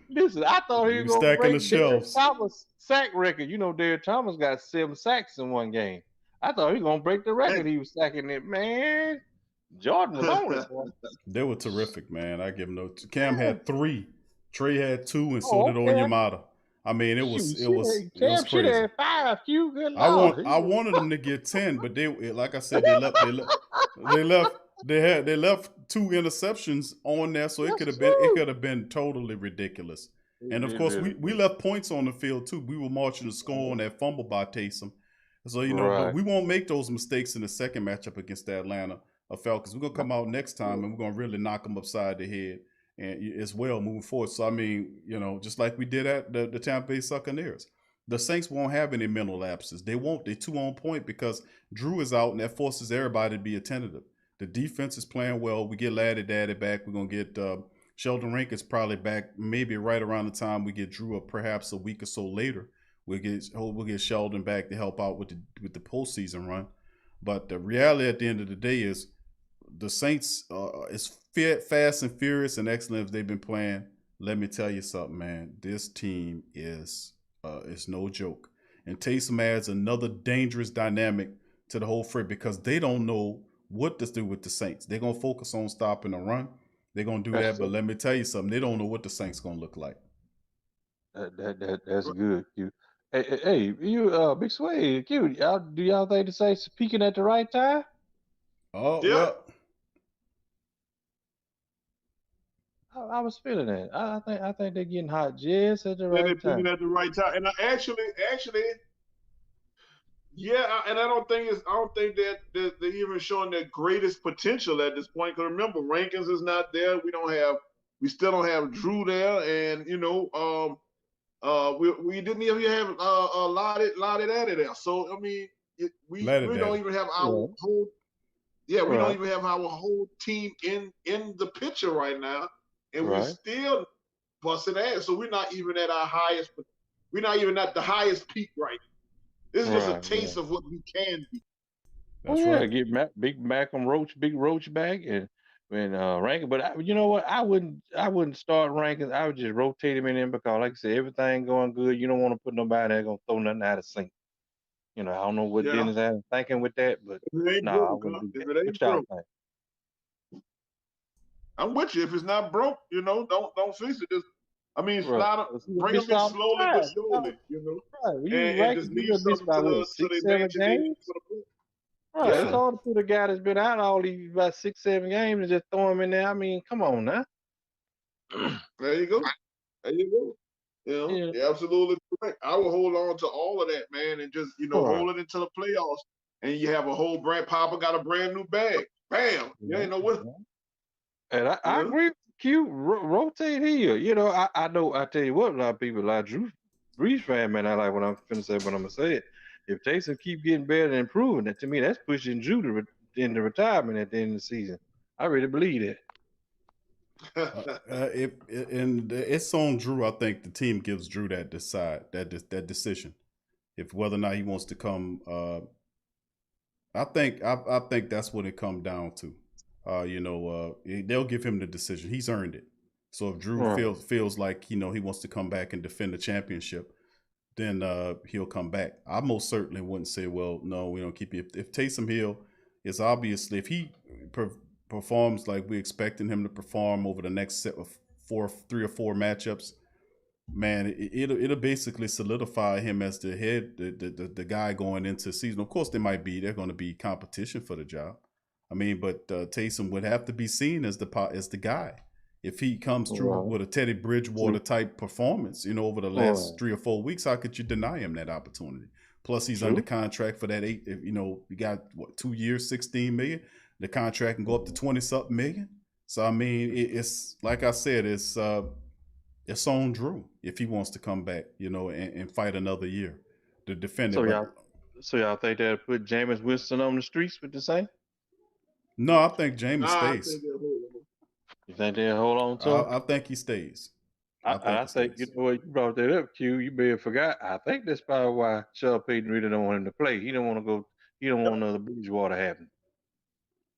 Listen, I thought he was going to break Derek Thomas' sack record. You know, Derek Thomas got 7 sacks in one game. I thought he was going to break the record. He was stacking it, man. Jordan was on it. They were terrific, man. I give them no. Cam had 3, Trey had 2, and so did Onyemata. I mean, it was Cam should have 5. Q, good Lord. I wanted them to get 10, but they, like I said, they left 2 interceptions on there, so it could have been totally ridiculous. And of course, we left points on the field too. We were marching to score on that fumble by Taysom. So but we won't make those mistakes in the second matchup against the Atlanta Falcons. We're gonna come out next time and we're gonna really knock them upside the head and as well moving forward. So I mean, you know, just like we did at the Tampa Bay Buccaneers, the Saints won't have any mental lapses. They won't. They're too on point because Drew is out and that forces everybody to be attentive. The defense is playing well. We get Laddie Daddy back. We're gonna get Sheldon Rankins probably back maybe right around the time we get Drew, or perhaps a week or so later. We'll get Sheldon back to help out with the postseason run. But the reality at the end of the day is the Saints is fast and furious and excellent as they've been playing. Let me tell you something, man. This team is no joke. And Taysom adds another dangerous dynamic to the whole fray because they don't know what to do with the Saints. They're going to focus on stopping the run. They're going to do that. But let me tell you something. They don't know what the Saints going to look like. That's good, Q. Hey, you, Big Suede, Q, do y'all think the Saints are peaking at the right time? Oh, yeah. I was feeling that. I think they're getting hot just at the They're right picking time. at the right time. And I actually, yeah, and I don't think that they're even showing their greatest potential at this point. Because remember, Rankins is not there. We still don't have Drew there, and we didn't even have Lottie Daddy there. So I mean, we don't even have our whole. Yeah, we don't even have our whole team in the picture right now, and we're still busting ass. So we're not even at our highest. We're not even at the highest peak right now. This is just a taste of what we can be. That's right. Get Big Roach back, and Rankin. But you know what? I wouldn't start Rankins. I would just rotate him in there because, like I said, everything going good. You don't want to put nobody that's gonna throw nothing out of sync. I don't know what Dennis had thinking with that, but no, I wouldn't do that. What y'all think? I'm with you. If it's not broke, don't fix it. Slide bring them in slowly but surely, Right. and just leave something to the imagination for the play. Right. It's hard to put a guy that's been out all these about 6-7 games and just throw him in there. I mean, come on now. There you go. You're absolutely correct. I will hold on to all of that, man, and just hold it until the playoffs, and you have a whole Papa got a brand new bag. Bam! You ain't know what. And I agree with Q. Rotate here. I know. I tell you what, a lot of people like Drew Brees fan, man. I like what I'm finna say, but I'm gonna say it. If Taysom keep getting better and improving, that to me, that's pushing Drew into retirement at the end of the season. I really believe that. It's on Drew. I think the team gives Drew that decision, if whether or not he wants to come. I think that's what it comes down to. They'll give him the decision. He's earned it. So if Drew feels like he wants to come back and defend the championship, then he'll come back. I most certainly wouldn't say, well, no, we don't keep you. If Taysom Hill is obviously, if he performs like we're expecting him to perform over the next set of 3 or 4 matchups, man, it'll basically solidify him as the head, the guy going into the season. Of course, they're going to be competition for the job. I mean, but Taysom would have to be seen as the guy. If he comes through with a Teddy Bridgewater type performance, over the last 3 or 4 weeks, how could you deny him that opportunity? Plus, he's under contract for that 8. You got 2 years, $16 million. The contract can go up to 20-something million. So I mean, it's like I said, it's on Drew if he wants to come back, and fight another year to defend it. So y'all think they'll put Jameis Winston on the streets with the same? No, I think Jameis stays. You think they'll hold on to him? I think he stays. I think you know what, you brought that up, Q. You may have forgot. I think that's probably why Sean Payton really don't want him to play. He don't want to go. He don't want another Bridgewater happen.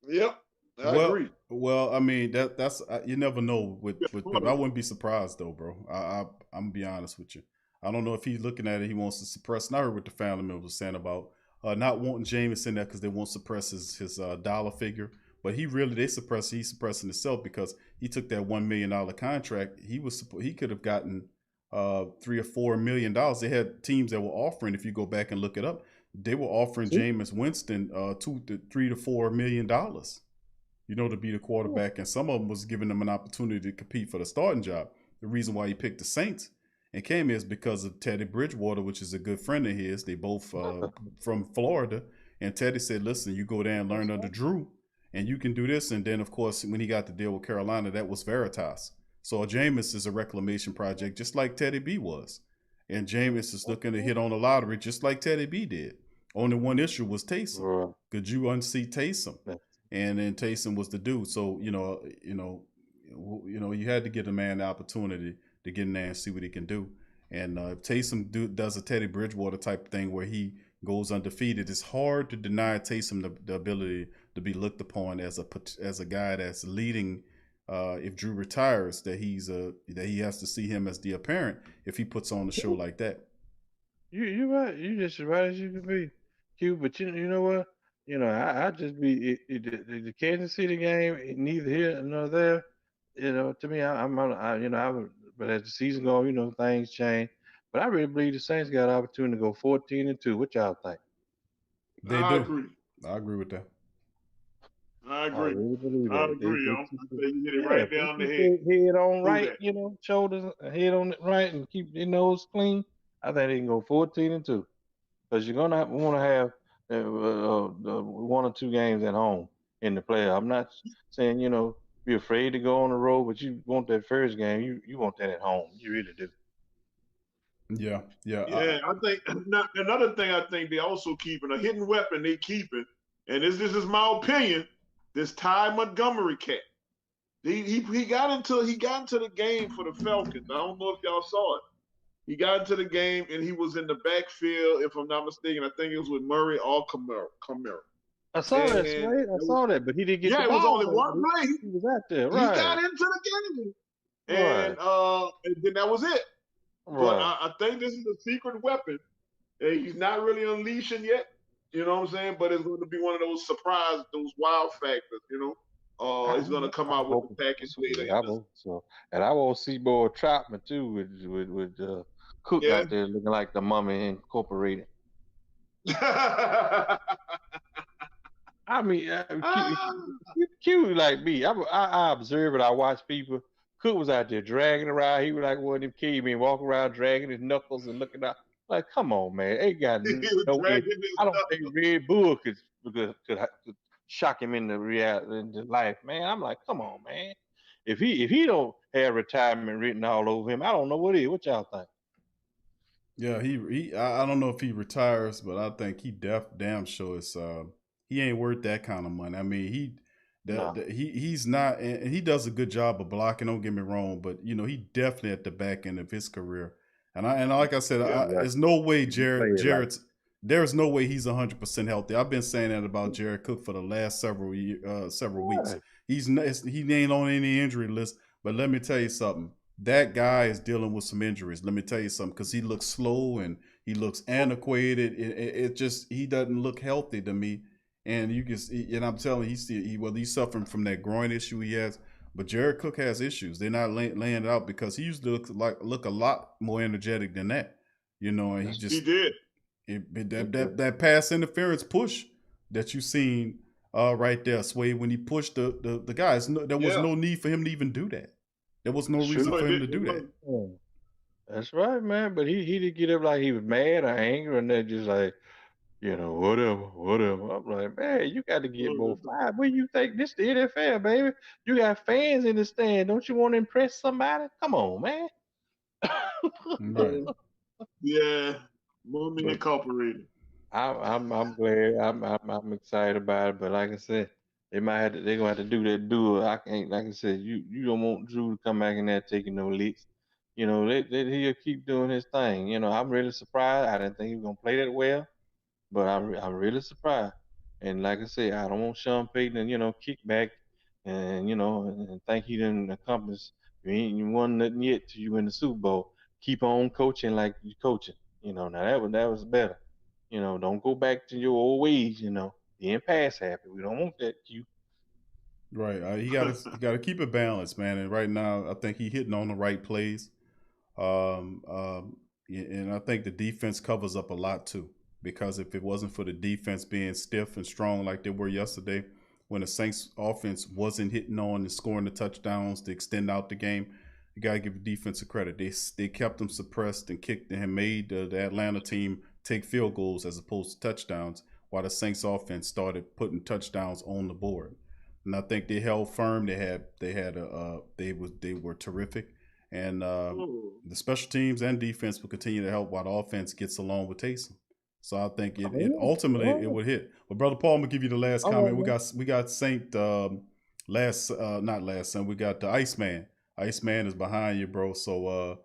Yep, I agree. Well, I mean that's you never know with I wouldn't be surprised though, bro. I'm gonna be honest with you. I don't know if he's looking at it. He wants to suppress. And I heard what the family members were saying about not wanting Jameis in there because they won't suppress his dollar figure. But he's suppressing himself because he took that $1 million contract. He could have gotten $3 or $4 million. They had teams that were offering, if you go back and look it up, they were offering Jameis Winston $3 to $4 million, to be the quarterback. And some of them was giving him an opportunity to compete for the starting job. The reason why he picked the Saints and came here is because of Teddy Bridgewater, which is a good friend of his. They both from Florida. And Teddy said, listen, you go there and learn under Drew, and you can do this. And then, of course, when he got to deal with Carolina, that was Veritas. So Jameis is a reclamation project, just like Teddy B was. And Jameis is looking to hit on the lottery, just like Teddy B did. Only one issue was Taysom. Could you unseat Taysom? And then Taysom was the dude. So, you had to give the man the opportunity to get in there and see what he can do. And if Taysom does a Teddy Bridgewater type thing where he goes undefeated, it's hard to deny Taysom the ability to be looked upon as a guy that's leading. If Drew retires, that he has to see him as the apparent if he puts on a show like that. You're right. You just as right as you can be, Q. But you know what? I just be the Kansas City game. Neither here nor there. To me, but as the season goes, things change. But I really believe the Saints got an opportunity to go 14-2. What y'all think? They do. I agree with that. I I agree. really believe I that. agree, yo. Keep I say you hit it yeah, right if they down the keep head. their head on Do right, that. you know, shoulders, head on it right, and keep their nose clean, I think they can go 14-2. Because you're gonna want to have one or two games at home in the playoff. I'm not saying be afraid to go on the road, but you want that first game. You want that at home. You really do. Yeah, yeah. Yeah, I think another thing I think they also keeping a hidden weapon they keeping, and this is my opinion. This Ty Montgomery cat. He got into the game for the Falcons. I don't know if y'all saw it. He got into the game and he was in the backfield, if I'm not mistaken. I think it was with Murray or Camara. I saw that, And Suede. I saw that, but he didn't get the yeah, it was ball. only one play. He was out there, He right? got into the game, Right. and then that was it. But Right. I think this is a secret weapon. And he's not really unleashing yet. You know what I'm saying? But it's going to be one of those surprise, those wow factors. He's going to come out with the package later. I hope so. And I want to see more Troutman too with Cook Yeah. out there looking like the Mummy Incorporated. I mean, cute like me. I observe it. I watch people. Cook was out there dragging around. He was like one of them cavemen walking around dragging his knuckles and looking out. Like, come on, man. Ain't got no way. I don't think Red Bull could shock him into reality, into life, man. I'm like, come on, man. If he don't have retirement written all over him, I don't know what is. What y'all think? Yeah, I don't know if he retires, but I think he damn sure is. He ain't worth that kind of money. I mean, he's not, and he does a good job of blocking. Don't get me wrong, but he definitely at the back end of his career. And like I said, there's no way Jared's. There's no way he's 100% healthy. I've been saying that about Jared Cook for the last several weeks. He ain't on any injury list. But let me tell you something. That guy is dealing with some injuries. Let me tell you something, because he looks slow and he looks antiquated. It just, he doesn't look healthy to me. And you can see, and I'm telling you, he's suffering from that groin issue he has. But Jared Cook has issues. They're not laying it out, because he used to look a lot more energetic than that. And he did. That pass interference push that you seen right there, Suede, when he pushed the guys, there was no need for him to even do that. There was no reason for him to do that. That's right, man. But he didn't get up like he was mad or angry, and then just like, whatever. I'm like, man, you got to get more fired. What do you think? This the NFL, baby. You got fans in the stand. Don't you want to impress somebody? Come on, man. Right. Yeah. Mummy Incorporated. I'm glad. I'm excited about it. But like I said, they're gonna have to do that duel. I can't. Like I said, you don't want Drew to come back in there taking no licks. He'll keep doing his thing. I'm really surprised. I didn't think he was gonna play that well, but I'm really surprised. And like I said, I don't want Sean Payton to kick back and and think he didn't accomplish. You won nothing yet till you win the Super Bowl. Keep on coaching like you coaching. Now that was better. Don't go back to your old ways. Being pass happy. We don't want that. Right. He got to keep it balanced, man. And right now, I think he's hitting on the right plays. And I think the defense covers up a lot too. Because if it wasn't for the defense being stiff and strong like they were yesterday, when the Saints offense wasn't hitting on and scoring the touchdowns to extend out the game, you got to give the defense a credit. They kept them suppressed and kicked and made the Atlanta team take field goals as opposed to touchdowns, while the Saints offense started putting touchdowns on the board. And I think they held firm. They were terrific. And the special teams and defense will continue to help while the offense gets along with Taysom. So I think it ultimately it would hit. But Brother Paul, I'm gonna give you the last comment. We got Saint not last Sunday. We got the Iceman. Iceman is behind you, bro. So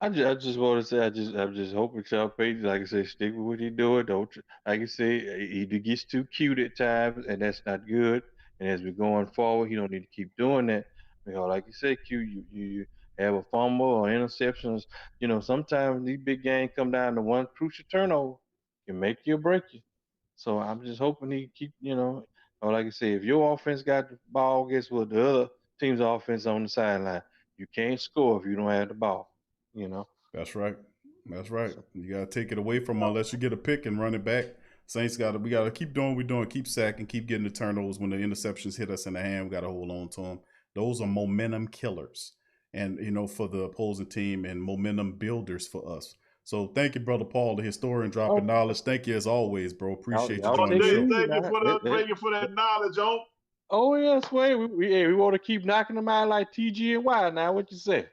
I just want to say I'm just hoping Sean Payton, like I say, stick with what he's doing. Don't like I say, he gets too cute at times, and that's not good. And as we're going forward, he don't need to keep doing that. Like you said, Q, you have a fumble or interceptions. Sometimes these big games come down to one crucial turnover, can make you or break you. So I'm just hoping he keep, like I say, if your offense got the ball, guess what? The other team's offense on the sideline. You can't score if you don't have the ball. That's right. You got to take it away from them unless you get a pick and run it back. Saints we gotta keep doing what we're doing, keep sacking, keep getting the turnovers. When the interceptions hit us in the hand, we gotta hold on to them. Those are momentum killers, and for the opposing team, and momentum builders for us. So thank you, brother Paul, the historian, dropping knowledge. Thank you as always, bro. Appreciate you joining the show. Thank you for that knowledge, on. Oh yes, Suede. We want to keep knocking them out like TG and Y. Now, what you say?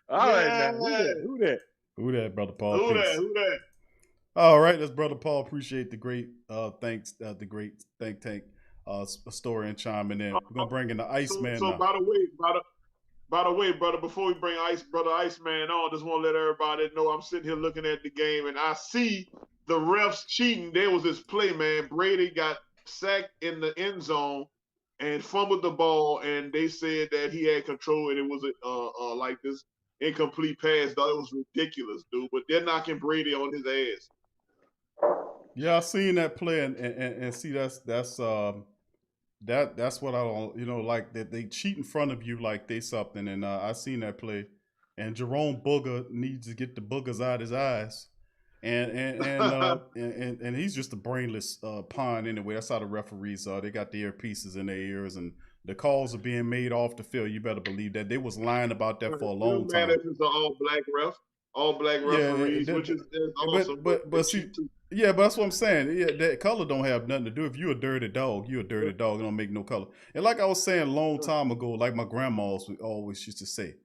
All right, now who that? Who that, brother Paul? Who that? All right, that's brother Paul. Appreciate the great the great think tank historian chiming in. We're gonna bring in the Iceman. So by the way, brother, before we bring brother Iceman on, just want to let everybody know I'm sitting here looking at the game and I see the refs cheating. There was this play, man. Brady got sacked in the end zone and fumbled the ball, and they said that he had control, and it was like this incomplete pass. Though it was ridiculous, dude. But they're knocking Brady on his ass. Yeah, I seen that play, and see that's what I don't like, that they cheat in front of you like they something, and I seen that play, and Jerome Booger needs to get the boogers out his eyes. And he's just a brainless pawn anyway. That's how the referees are. They got the earpieces in their ears, and the calls are being made off the field. You better believe that. They was lying about that for a long time. It's an all black referees, which is awesome. But see, yeah, but that's what I'm saying. Yeah, that color don't have nothing to do. If you're a dirty dog, you're a dirty dog. It don't make no color. And like I was saying a long time ago, like my grandma always used to say,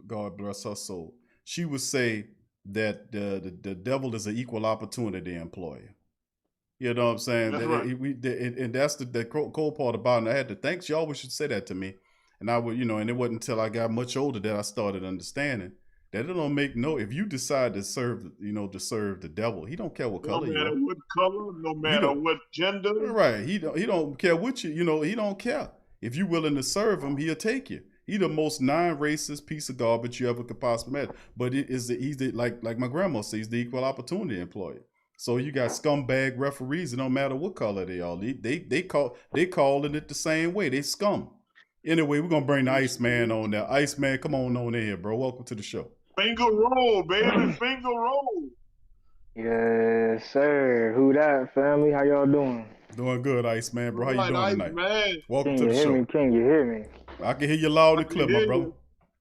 God bless her soul. She would say that the devil is an equal opportunity employer. You know what I'm saying? That's right. And that's the cold part about it. And I had to think. She always should say that to me. And I would, and it wasn't until I got much older that I started understanding that it don't make if you decide to serve the devil, he don't care what color you are. No matter what color, no matter what gender. Right. He don't care what you, he don't care. If you're willing to serve him, he'll take you. He's the most non-racist piece of garbage you ever could possibly imagine. But he's like my grandma says, he's the equal opportunity employer. So you got scumbag referees. It don't matter what color they are. They calling it the same way. They scum. Anyway, we're gonna bring the Iceman on there. Iceman, come on in here, bro. Welcome to the show. Finger roll, baby. Finger roll. Yes, sir. Who that, family? How y'all doing? Doing good, Iceman, bro. How you doing tonight? Man. Welcome to the show. Can you hear me? I can hear you loud and clear, my brother.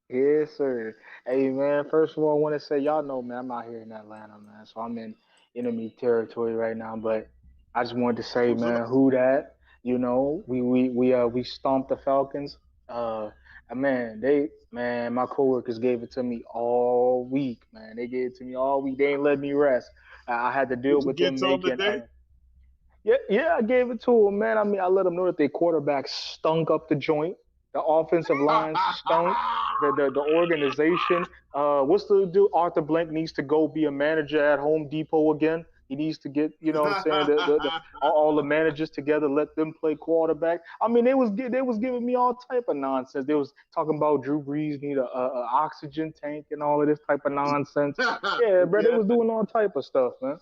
Yes, sir. Hey, man, first of all, I want to say, y'all know, man, I'm out here in Atlanta, man. So I'm in enemy territory right now. But I just wanted to say, man, who that? We stomped the Falcons. My coworkers gave it to me all week, man. They gave it to me all week. They ain't let me rest. I had to deal with them making. Yeah, I gave it to them, man. I mean, I let them know that their quarterback stunk up the joint. The offensive line stunk. The organization. What's the dude? Arthur Blank needs to go be a manager at Home Depot again. He needs to get, what I'm saying, all the managers together, let them play quarterback. I mean, they was giving me all type of nonsense. They was talking about Drew Brees need a oxygen tank and all of this type of nonsense. Yeah, bro, they was doing all type of stuff, man.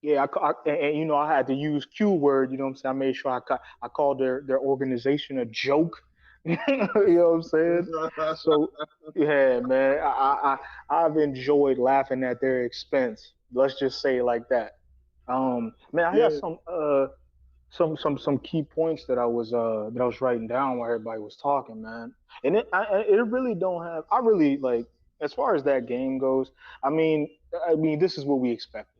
Yeah, I had to use Q word. You know what I'm saying? I made sure I called their organization a joke. You know what I'm saying? So yeah, man, I've enjoyed laughing at their expense. Let's just say it like that. Man, I got some key points that I was writing down while everybody was talking, man. And it really don't have. I really like, as far as that game goes. I mean, this is what we expected.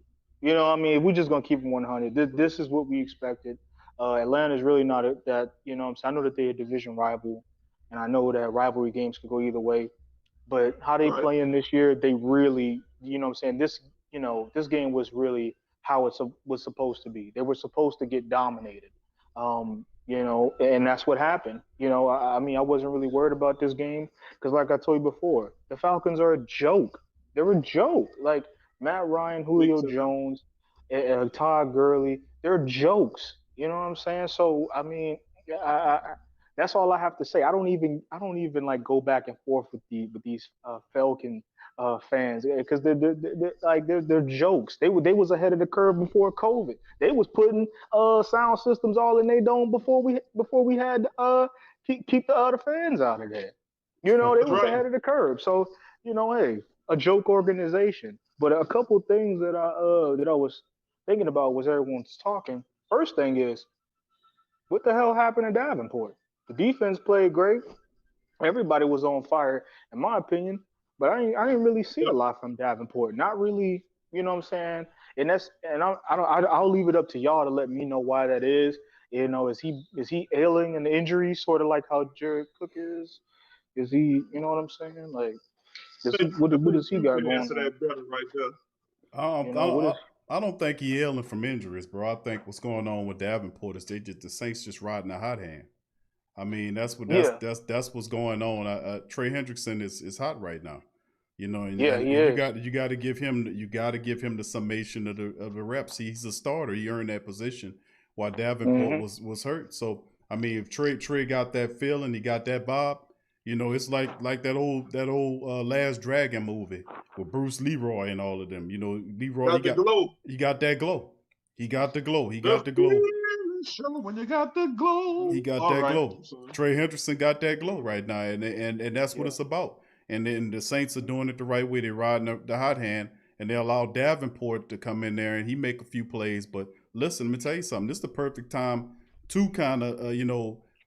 We're just gonna keep it 100. This is what we expected. Atlanta's really not that. I know that they're a division rival, and I know that rivalry games could go either way. But how they playing this year, they really, this game was really how it was supposed to be. They were supposed to get dominated, and that's what happened. I wasn't really worried about this game because, like I told you before, the Falcons are a joke. They're a joke. Like Matt Ryan, Julio Jones, Todd Gurley, they're jokes. You know what I'm saying? So that's all I have to say. I don't even like go back and forth with these Falcon fans because they're jokes. They was ahead of the curve before COVID. They was putting sound systems all in their dome before we had keep the other fans out of there. They was ahead of the curve. So hey. a joke organization. But a couple things that I was thinking about was everyone's talking. First thing is, what the hell happened to Davenport? The defense played great. Everybody was on fire, in my opinion. But I didn't really see a lot from Davenport. Not really, you know what I'm saying? I'll leave it up to y'all to let me know why that is. You know, is he ailing an injury, sort of like how Jared Cook is? Is he, you know what I'm saying? Like, what does he You got can going answer on? that better right there. You know, what is I don't think he ailing from injuries, bro. I think what's going on with Davenport is the Saints just riding a hot hand. I mean, that's Yeah. what's going on. Trey Hendrickson is hot right now, you know, and, Yeah, and, he and is. you got to give him the summation of the reps. He's a starter. He earned that position while Davenport Mm-hmm. was hurt. So I mean, if Trey got that feeling, he got that bob. You know, it's like that old Last Dragon movie with Bruce Leroy and all of them. You know, Leroy Got the glow. he got that glow. He got the glow. He The got the glow. feeling show when you got the glow. He got All that right. glow. Trey Hendrickson got that glow right now, and that's what Yeah. it's about. And then the Saints are doing it the right way. They're riding the hot hand, and they allow Davenport to come in there and he make a few plays. But listen, let me tell you something. This is the perfect time to kind of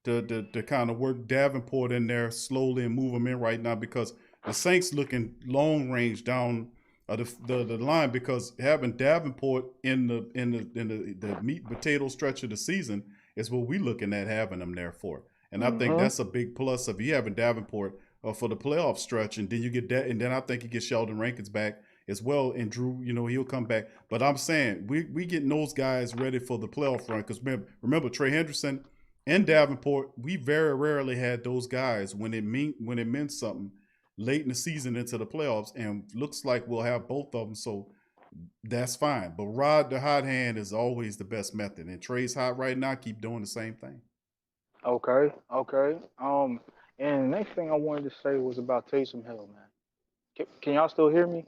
to kind of work Davenport in there slowly and move him in right now because the Saints looking long range down the line because having Davenport in the meat and potato stretch of the season is what we looking at having him there for. And I think Mm-hmm. that's a big plus of you having Davenport for the playoff stretch, and then you get that, and then I think you get Sheldon Rankins back as well, and Drew, you know, he'll come back. But I'm saying we getting those guys ready for the playoff run because remember Trey Hendrickson and Davenport, we very rarely had those guys when it meant something late in the season into the playoffs, and looks like we'll have both of them. So that's fine. But rod the hot hand is always the best method, and Trey's hot right now. Keep doing the same thing. Okay. Okay. And the next thing I wanted to say was about Taysom Hill, man. Can y'all still hear me?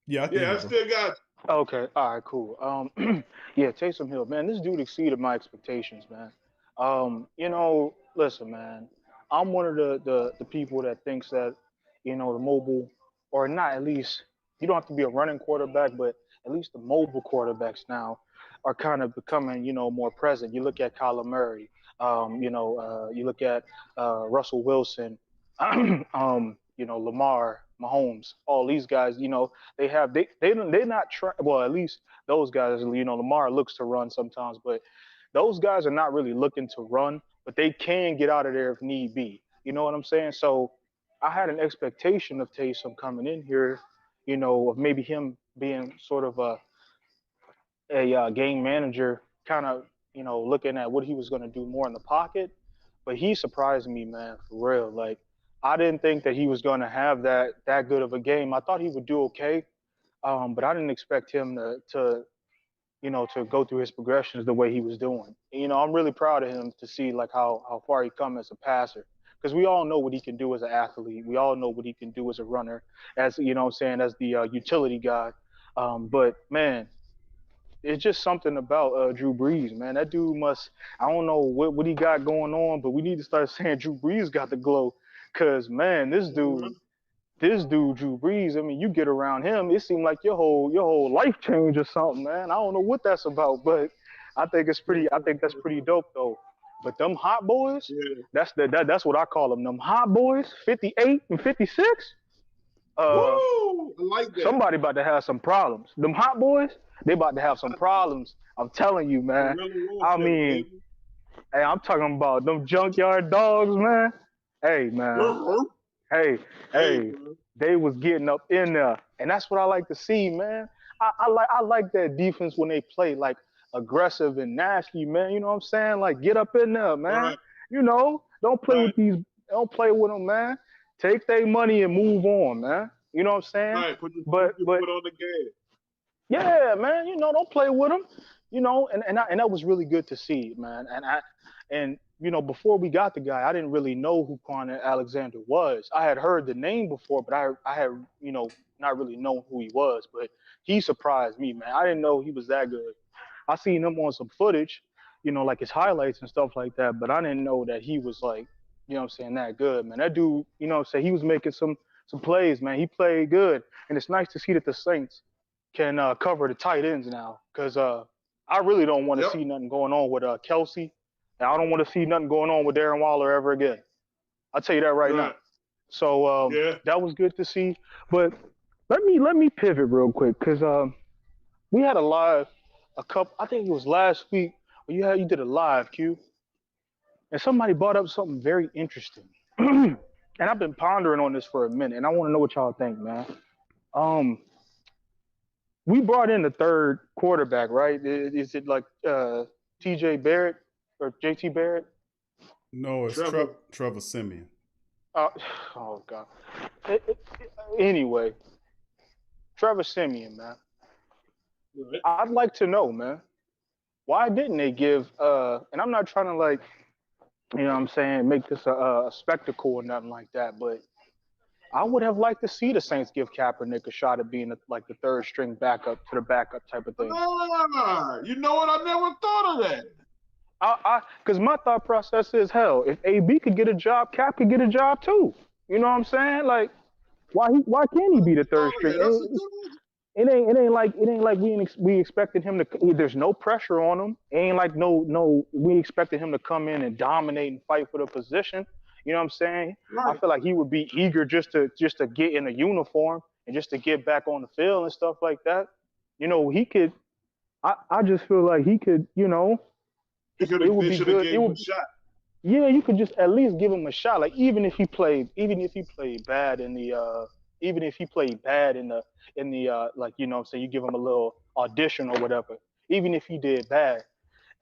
Yeah, I can Yeah, hear I you, bro. still got Okay. All right. Cool. Yeah, Taysom Hill, man. This dude exceeded my expectations, man. You know, listen, man. I'm one of the people that thinks that, you know, the mobile, or not at least, you don't have to be a running quarterback, but at least the mobile quarterbacks now are kind of becoming, you know, more present. You look at Kyler Murray. You look at Russell Wilson. You know, Lamar, Mahomes, all these guys. You know, they're not trying. Well, at least those guys. You know, Lamar looks to run sometimes, but those guys are not really looking to run, but they can get out of there if need be. You know what I'm saying? So I had an expectation of Taysom coming in here, you know, of maybe him being sort of a game manager, kind of, you know, looking at what he was going to do more in the pocket. But he surprised me, man, for real. Like, I didn't think that he was going to have that good of a game. I thought he would do okay, but I didn't expect him to to go through his progressions the way he was doing. You know, I'm really proud of him to see like how far he come as a passer. Because we all know what he can do as an athlete. We all know what he can do as a runner, as you know what I'm saying, as the utility guy. But man, it's just something about Drew Brees, man. That dude I don't know what he got going on, but we need to start saying Drew Brees got the glow. Cause man, this dude, Drew Brees, I mean, you get around him, it seemed like your whole life changed or something, man. I don't know what that's about, but I think that's pretty dope though. But them hot boys, that's what I call them. Them hot boys, 58 and 56. Woo! I like that. Somebody about to have some problems. Them hot boys, they about to have some problems. I'm telling you, man. I mean, hey, I'm talking about them junkyard dogs, man. Hey, man. Hey, they was getting up in there, and that's what I like to see, man. I like that defense when they play like aggressive and nasty, man. You know what I'm saying? Like get up in there, man. Right. You know, don't play with them, man. Take their money and move on, man. You know what I'm saying? Right, put your but foot on the gas. yeah, man. You know, don't play with them. You know, and that was really good to see, man. And you know, before we got the guy, I didn't really know who Quan Alexander was. I had heard the name before, but I had, you know, not really known who he was. But he surprised me, man. I didn't know he was that good. I seen him on some footage, you know, like his highlights and stuff like that. But I didn't know that he was like, you know what I'm saying, that good, man. That dude, you know what I'm saying, he was making some plays, man. He played good, and it's nice to see that the Saints can cover the tight ends now, because I really don't want to see nothing going on with Kelsey, and I don't want to see nothing going on with Darren Waller ever again. I'll tell you that right now. So that was good to see. But let me pivot real quick, because we had I think it was last week, you did a live, Q, and somebody brought up something very interesting. And I've been pondering on this for a minute, and I want to know what y'all think, man. We brought in the third quarterback, right? Is it like T.J. Barrett or J.T. Barrett? No, it's Trevor Siemian. Oh God. Anyway, Trevor Siemian, man. I'd like to know, man, why didn't they give? And I'm not trying to, like, you know what I'm saying, make this a spectacle or nothing like that, but I would have liked to see the Saints give Kaepernick a shot at being the third string backup to the backup type of thing. You know what? I never thought of that. Because my thought process is, hell, if AB could get a job, Cap could get a job too. You know what I'm saying? Like, why can't he be the third string? It ain't like we expected him to. There's no pressure on him. It ain't like we expected him to come in and dominate and fight for the position. You know what I'm saying? Right. I feel like he would be eager just to get in a uniform and just to get back on the field and stuff like that. You know, he could. I just feel like he could. You know, it would be good. It would. Yeah, you could just at least give him a shot. Like even if he played bad in the. Even if he played bad in the like, you know what I'm saying, you give him a little audition or whatever. Even if he did bad,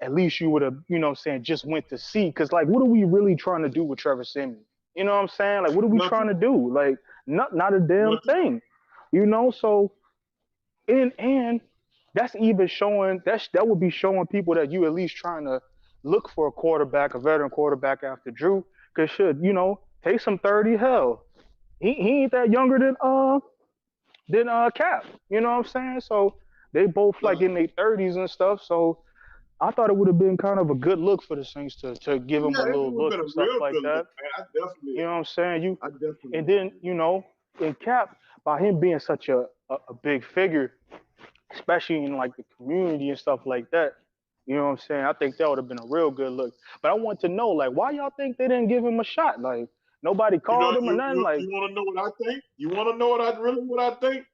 at least you would have, you know what I'm saying, just went to see. Because, like, what are we really trying to do with Trevor Siemian? You know what I'm saying? Like, what are we trying to do? Like, not a damn thing. You know, so and that's even showing that would be showing people that you at least trying to look for a quarterback, a veteran quarterback after Drew. Because Taysom 30, hell. He ain't that younger than Cap. You know what I'm saying? So they both like in their 30s and stuff. So I thought it would have been kind of a good look for the Saints to give him a little look and stuff like that. You know what I'm saying? And then, you know, in Cap, by him being such a big figure, especially in like the community and stuff like that, you know what I'm saying? I think that would have been a real good look. But I want to know, like, why y'all think they didn't give him a shot? Like, nobody called him or nothing. You want to know what I think? You want to know what I think?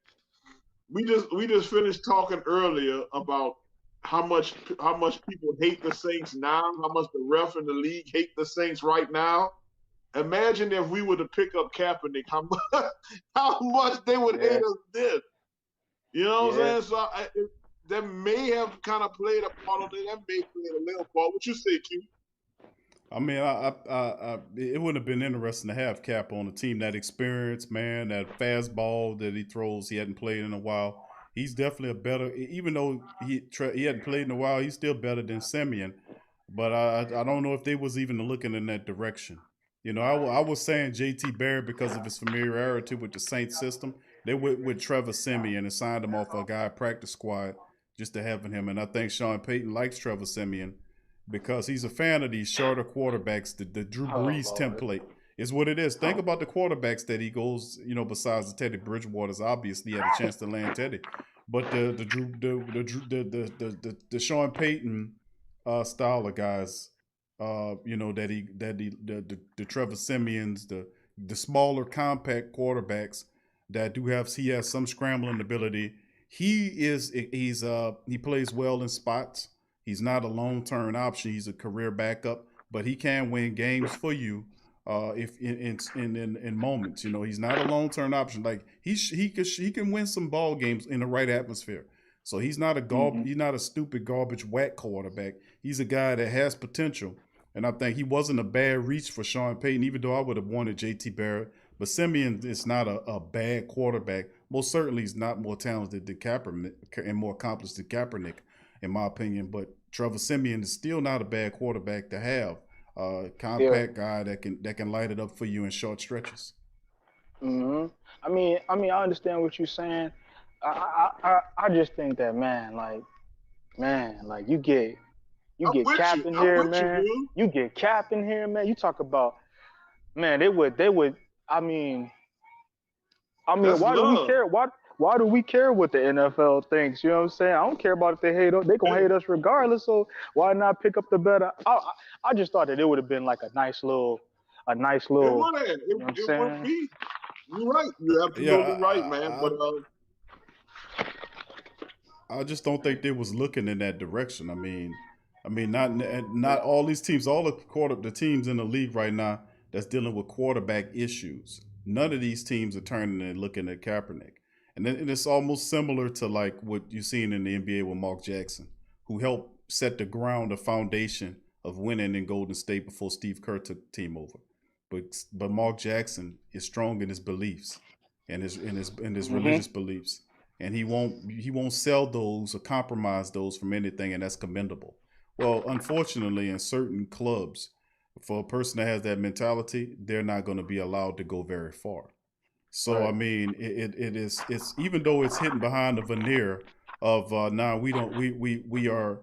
We just finished talking earlier about how much people hate the Saints now, how much the ref and the league hate the Saints right now. Imagine if we were to pick up Kaepernick, how much they would hate us then. You know what I'm saying? So that may have kind of played a part of it. That may have played a little part. What you say, Q? I mean, it would have been interesting to have Cap on a team. That experience, man, that fastball that he throws, he hadn't played in a while. He's definitely a better, even though he hadn't played in a while, he's still better than Siemian. But I don't know if they was even looking in that direction. You know, I was saying J.T. Barrett because of his familiarity with the Saints system. They went with Trevor Siemian and signed him off a guy practice squad just to have him. And I think Sean Payton likes Trevor Siemian because he's a fan of these shorter quarterbacks. The Drew Brees template is what it is. Think about the quarterbacks that he goes, you know, besides the Teddy Bridgewater's, obviously he had a chance to land Teddy. But the Sean Payton style of guys, you know, the Trevor Siemians, the smaller compact quarterbacks that he has some scrambling ability. He plays well in spots. He's not a long-term option. He's a career backup, but he can win games for you if in moments. You know, he's not a long-term option. Like he can win some ball games in the right atmosphere. So he's not he's not a stupid garbage whack quarterback. He's a guy that has potential, and I think he wasn't a bad reach for Sean Payton. Even though I would have wanted J.T. Barrett, but Siemian is not a bad quarterback. Most certainly, he's not more talented than Kaepernick and more accomplished than Kaepernick, in my opinion. But Trevor Siemian is still not a bad quarterback to have. Compact guy that can light it up for you in short stretches. Mm-hmm. I mean, I understand what you're saying. I just think that, man, you get Cap in here, man. You get Cap in here, man. You talk about, man, they would. I mean, I mean, That's why do we love. care? Why do we care what the NFL thinks? You know what I'm saying? I don't care about if they hate us. They gonna hate us regardless. So why not pick up the better? I just thought that it would have been like a nice little. It would have. You know what I'm It would saying? be. You're right. You're absolutely right, man. But I just don't think they was looking in that direction. I mean, not all these teams, all the teams in the league right now that's dealing with quarterback issues. None of these teams are turning and looking at Kaepernick, and it's almost similar to like what you've seen in the NBA with Mark Jackson, who helped set the foundation of winning in Golden State before Steve Kerr took the team over. But Mark Jackson is strong in his beliefs and his religious beliefs, and he won't sell those or compromise those from anything, and that's commendable. Well, unfortunately, in certain clubs, for a person that has that mentality, they're not going to be allowed to go very far. So I mean, it's even though it's hidden behind the veneer of we are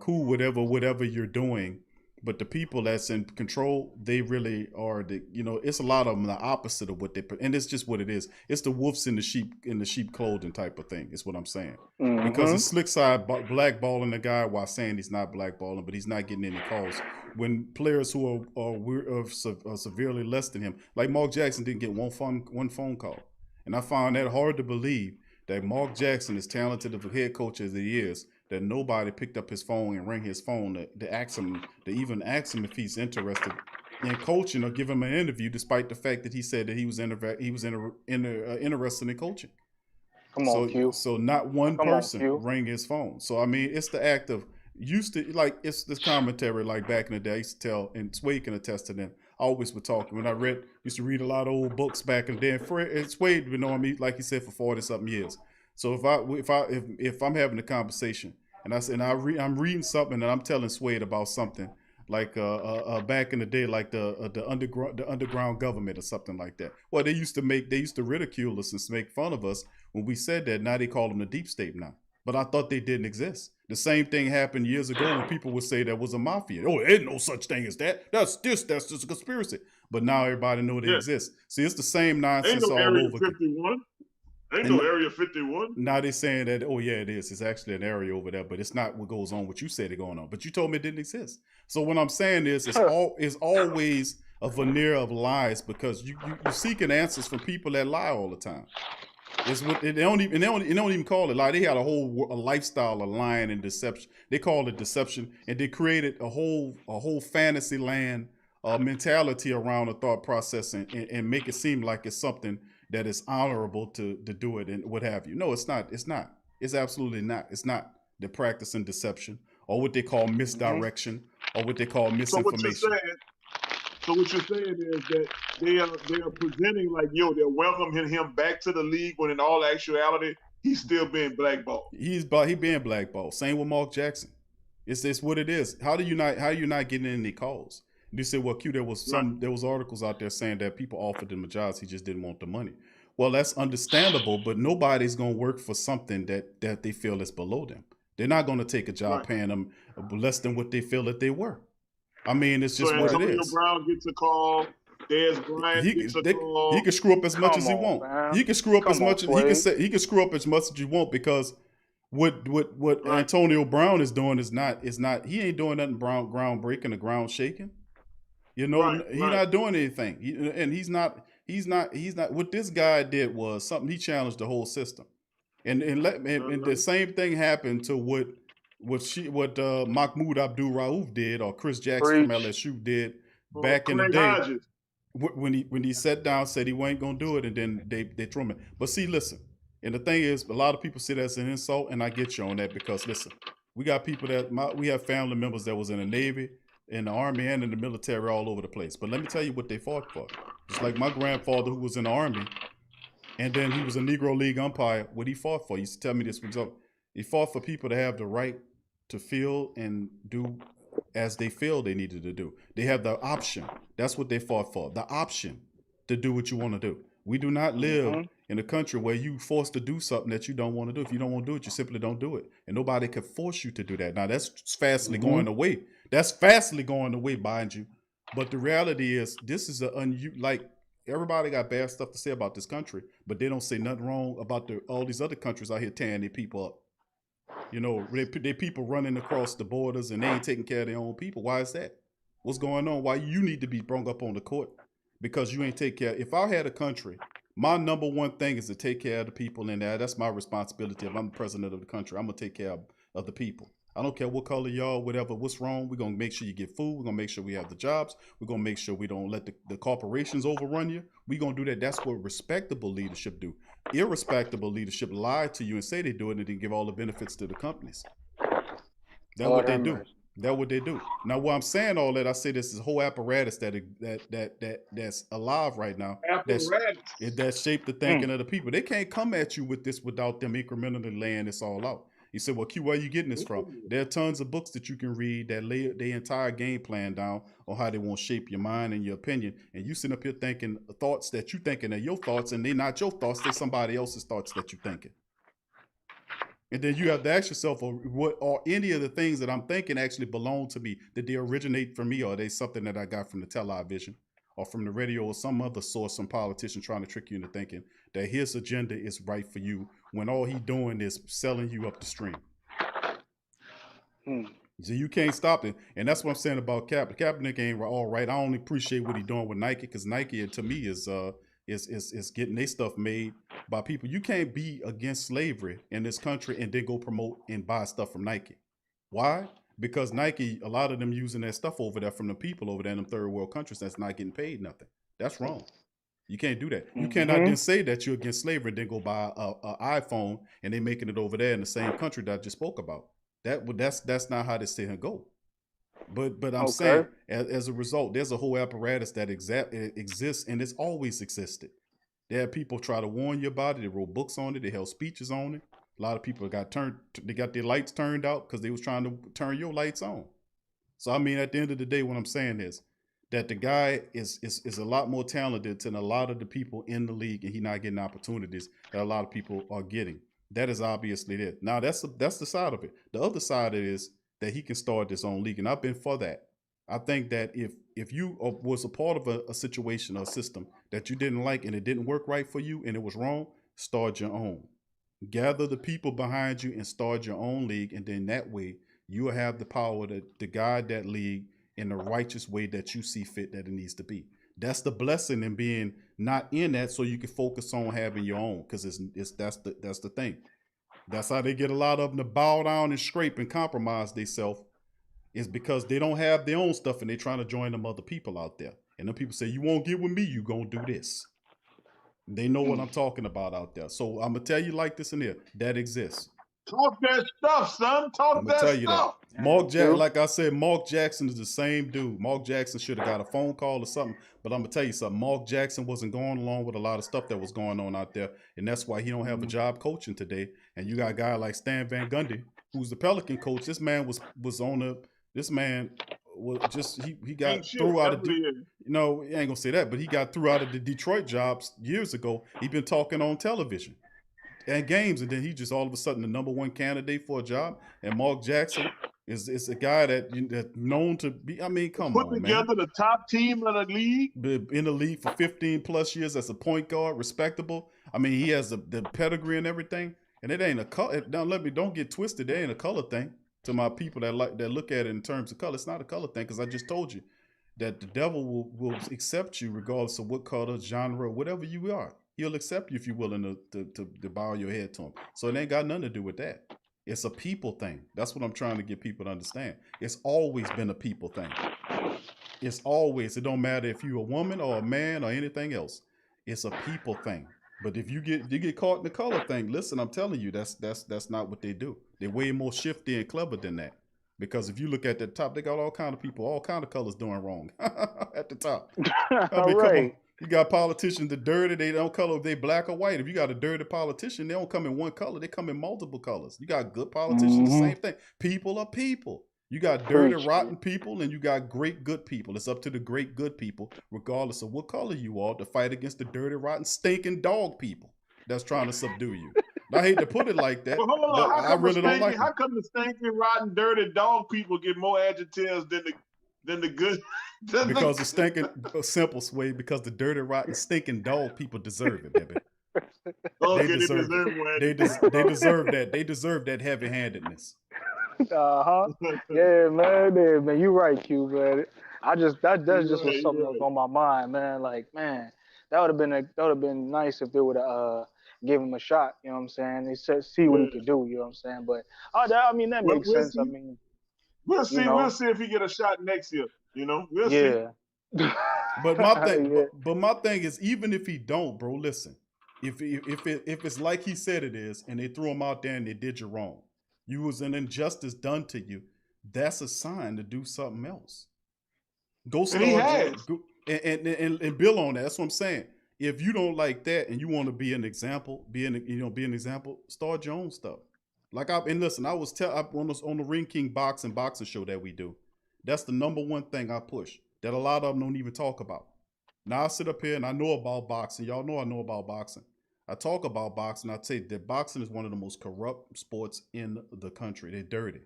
cool whatever you're doing. But the people that's in control, they really are it's a lot of them the opposite of what and it's just what it is. It's the wolves in the sheep clothing type of thing, is what I'm saying. Because the slick side blackballing the guy while saying he's not blackballing, but he's not getting any calls. When players who are severely less than him, like Mark Jackson didn't get one phone call. And I find that hard to believe that Mark Jackson, as talented of a head coach as he is, that nobody picked up his phone and rang his phone to even ask him if he's interested in coaching or give him an interview, despite the fact that he said that he was interested in coaching. Come on, Q. So not one person rang his phone. So I mean, it's the act of it's this commentary like back in the day. I used to tell, and Suede can attest to them. I always would talk when I used to read a lot of old books back in the day. And Suede been knowing me, like he said, for 40-something years. So if I'm having a conversation and I'm reading something and I'm telling Suede about something like back in the day, like the underground government or something like that. Well, they used to ridicule us and make fun of us when we said that. Now they call them the deep state now. But I thought they didn't exist. The same thing happened years ago when people would say there was a mafia. Oh, there ain't no such thing as that. That's just a conspiracy. But now everybody know they exist. See, it's the same nonsense ain't no all Area over. 51. Ain't no Area 51. Now they're saying that, oh yeah, it is. It's actually an area over there, but it's not what goes on, what you said is going on. But you told me it didn't exist. So what I'm saying is it's always a veneer of lies, because you're seeking answers from people that lie all the time. It's what they don't even call it lie. They had a lifestyle of lying and deception. They call it deception, and they created a whole fantasy land mentality around the thought process and make it seem like it's something that is honorable to do it and what have you. No, it's not. It's not. It's absolutely not. It's not. The practice in deception, or what they call misdirection, or what they call misinformation. So what you're saying is that they are presenting like, they're welcoming him back to the league, when in all actuality he's still being blackballed. He being blackballed. Same with Mark Jackson. It's what it is. How are you not getting any calls? You said, well, Q, there was articles out there saying that people offered him jobs, he just didn't want the money. Well, that's understandable, but nobody's gonna work for something that they feel is below them. They're not gonna take a job paying them less than what they feel that they were. I mean, it's just what it is. Antonio Brown gets a call. Des Bryant gets a call. He can screw up as much as he wants. He can screw up as much. He can screw up as much as you want, because what Antonio Brown is doing is not. He ain't doing nothing groundbreaking or ground shaking. He's not doing anything. He's not. What this guy did was something. He challenged the whole system, and the same thing happened to what Mahmoud Abdul Rauf did, or Chris Jackson from LSU did back in the day, when he sat down, said he wasn't gonna do it, and then they threw him in. But see, listen, and the thing is, a lot of people see that as an insult, and I get you on that, because listen, we got people we have family members that was in the Navy, in the Army, and in the military all over the place. But let me tell you what they fought for. Just like my grandfather, who was in the Army, and then he was a Negro League umpire. What he fought for, he used to tell me this was up. He fought for people to have the right to feel and do as they feel they needed to do. They have the option. That's what they fought for. The option to do what you want to do. We do not live in a country where you forced to do something that you don't want to do. If you don't want to do it, you simply don't do it. And nobody can force you to do that. Now, that's fastly going away. That's fastly going away, mind you. But the reality is, this is everybody got bad stuff to say about this country, but they don't say nothing wrong about all these other countries out here tearing their people up. You know, they people running across the borders and they ain't taking care of their own people. Why is that? What's going on? Why you need to be brung up on the court? Because you ain't take care. If I had a country, my number one thing is to take care of the people in there. That's my responsibility. If I'm the president of the country, I'm gonna take care of the people. I don't care what color y'all, whatever, what's wrong. We're gonna make sure you get food. We're gonna make sure we have the jobs. We're gonna make sure we don't let the corporations overrun you. We're gonna do that. That's what respectable leadership do. Irrespectable leadership lie to you and say they do it and then give all the benefits to the companies. That's what they do. That's what they do. Now, while I'm saying all that, I say this is a whole apparatus that's alive right now. That shaped the thinking of the people. They can't come at you with this without them incrementally laying this all out. You said, well, Q, where are you getting this from? There are tons of books that you can read that lay their entire game plan down on how they want to shape your mind and your opinion. And you sitting up here thinking thoughts that you thinking are your thoughts, and they're not your thoughts. They're somebody else's thoughts that you're thinking. And then you have to ask yourself, what are any of the things that I'm thinking actually belong to me? Did they originate from me, or are they something that I got from the television or from the radio or some other source, some politician trying to trick you into thinking that his agenda is right for you when all he doing is selling you up the stream? So you can't stop it. And that's what I'm saying about Kaepernick. Kaepernick ain't all right. I only appreciate what he's doing with Nike, because Nike, to me, is getting their stuff made by people. You can't be against slavery in this country and then go promote and buy stuff from Nike. Why? Because Nike, a lot of them using that stuff over there from the people over there in them third world countries that's not getting paid nothing. That's wrong. You can't do that. You cannot then say that you're against slavery and then go buy a iPhone and they making it over there in the same country that I just spoke about. That's not how this thing go. But I'm saying as a result, there's a whole apparatus that exists, and it's always existed. There are people try to warn you about it. They wrote books on it. They held speeches on it. A lot of people got their lights turned out because they was trying to turn your lights on. So I mean, at the end of the day, what I'm saying is that the guy is a lot more talented than a lot of the people in the league, and he's not getting opportunities that a lot of people are getting. That is obviously it. Now that's the side of it. The other side is that he can start his own league, and I've been for that. I think that if you was a part of a situation or a system that you didn't like and it didn't work right for you and it was wrong, start your own. Gather the people behind you and start your own league, and then that way you will have the power to guide that league in the righteous way that you see fit that it needs to be. That's the blessing in being not in that, so you can focus on having your own, because that's the thing. That's how they get a lot of them to bow down and scrape and compromise themselves, is because they don't have their own stuff and they're trying to join them other people out there. And them people say, you won't get with me, you gonna do this. They know what I'm talking about out there. So I'm gonna tell you like this in here, that exists. Talk that stuff, son. Talk that stuff. Mark Jackson, like I said, Mark Jackson is the same dude. Mark Jackson should have got a phone call or something. But I'm gonna tell you something. Mark Jackson wasn't going along with a lot of stuff that was going on out there, and that's why he don't have a job coaching today. And you got a guy like Stan Van Gundy, who's the Pelican coach. This man was on the. This man was just he got through out of. No, I ain't gonna say that, but he got through out of the Detroit jobs years ago. He been talking on television and games, and then he just all of a sudden the number one candidate for a job. And Mark Jackson is a guy that known to be. I mean, come on, man. Put together the top team of the league. Been in the league for 15 plus years as a point guard, respectable. I mean, he has the pedigree and everything. And it ain't a color. Don't get twisted. It ain't a color thing. To my people that look at it in terms of color, it's not a color thing, because I just told you that the devil will accept you regardless of what color, genre, whatever you are. He'll accept you if you're willing to bow your head to him. So it ain't got nothing to do with that. It's a people thing. That's what I'm trying to get people to understand. It's always been a people thing. It's always. It don't matter if you're a woman or a man or anything else. It's a people thing. But if you get caught in the color thing, listen, I'm telling you, that's not what they do. They're way more shifty and clever than that. Because if you look at the top, they got all kind of people, all kind of colors doing wrong at the top. I mean, come on. You got politicians that dirty, they don't color if they black or white. If you got a dirty politician, they don't come in one color, they come in multiple colors. You got good politicians, the same thing. People are people. You got dirty, rotten people, and you got great, good people. It's up to the great, good people, regardless of what color you are, to fight against the dirty, rotten, stinking dog people that's trying to subdue you. I hate to put it like that. Well, hold on. I really don't like it. How come the stinking, rotten, dirty dog people get more adjectives than than the good. Because the stinking simple Suede, because the dirty, rotten, stinking dog people deserve it, baby. Okay, They deserve it. one. They deserve that. They deserve that heavy-handedness. Yeah, man. You're right, Q, man. That's just was something that was on my mind, man. Like, man, that would have been nice if they would have give him a shot. You know what I'm saying? They said see what he could do. You know what I'm saying? But that makes sense. See. I mean, we'll see. We'll see if he get a shot next year. You know, we'll see. But my thing, but my thing is, even if he don't, bro, listen. If it's like he said it is, and they threw him out there and they did you wrong, you was an injustice done to you. That's a sign to do something else. Go start and build on that. That's what I'm saying. If you don't like that and you want to be an example, be an example, start your own stuff. Like listen, I was on the Ring King boxing show that we do. That's the number one thing I push that a lot of them don't even talk about. Now I sit up here and I know about boxing. Y'all know I know about boxing. I talk about boxing. I say that boxing is one of the most corrupt sports in the country. They're dirty.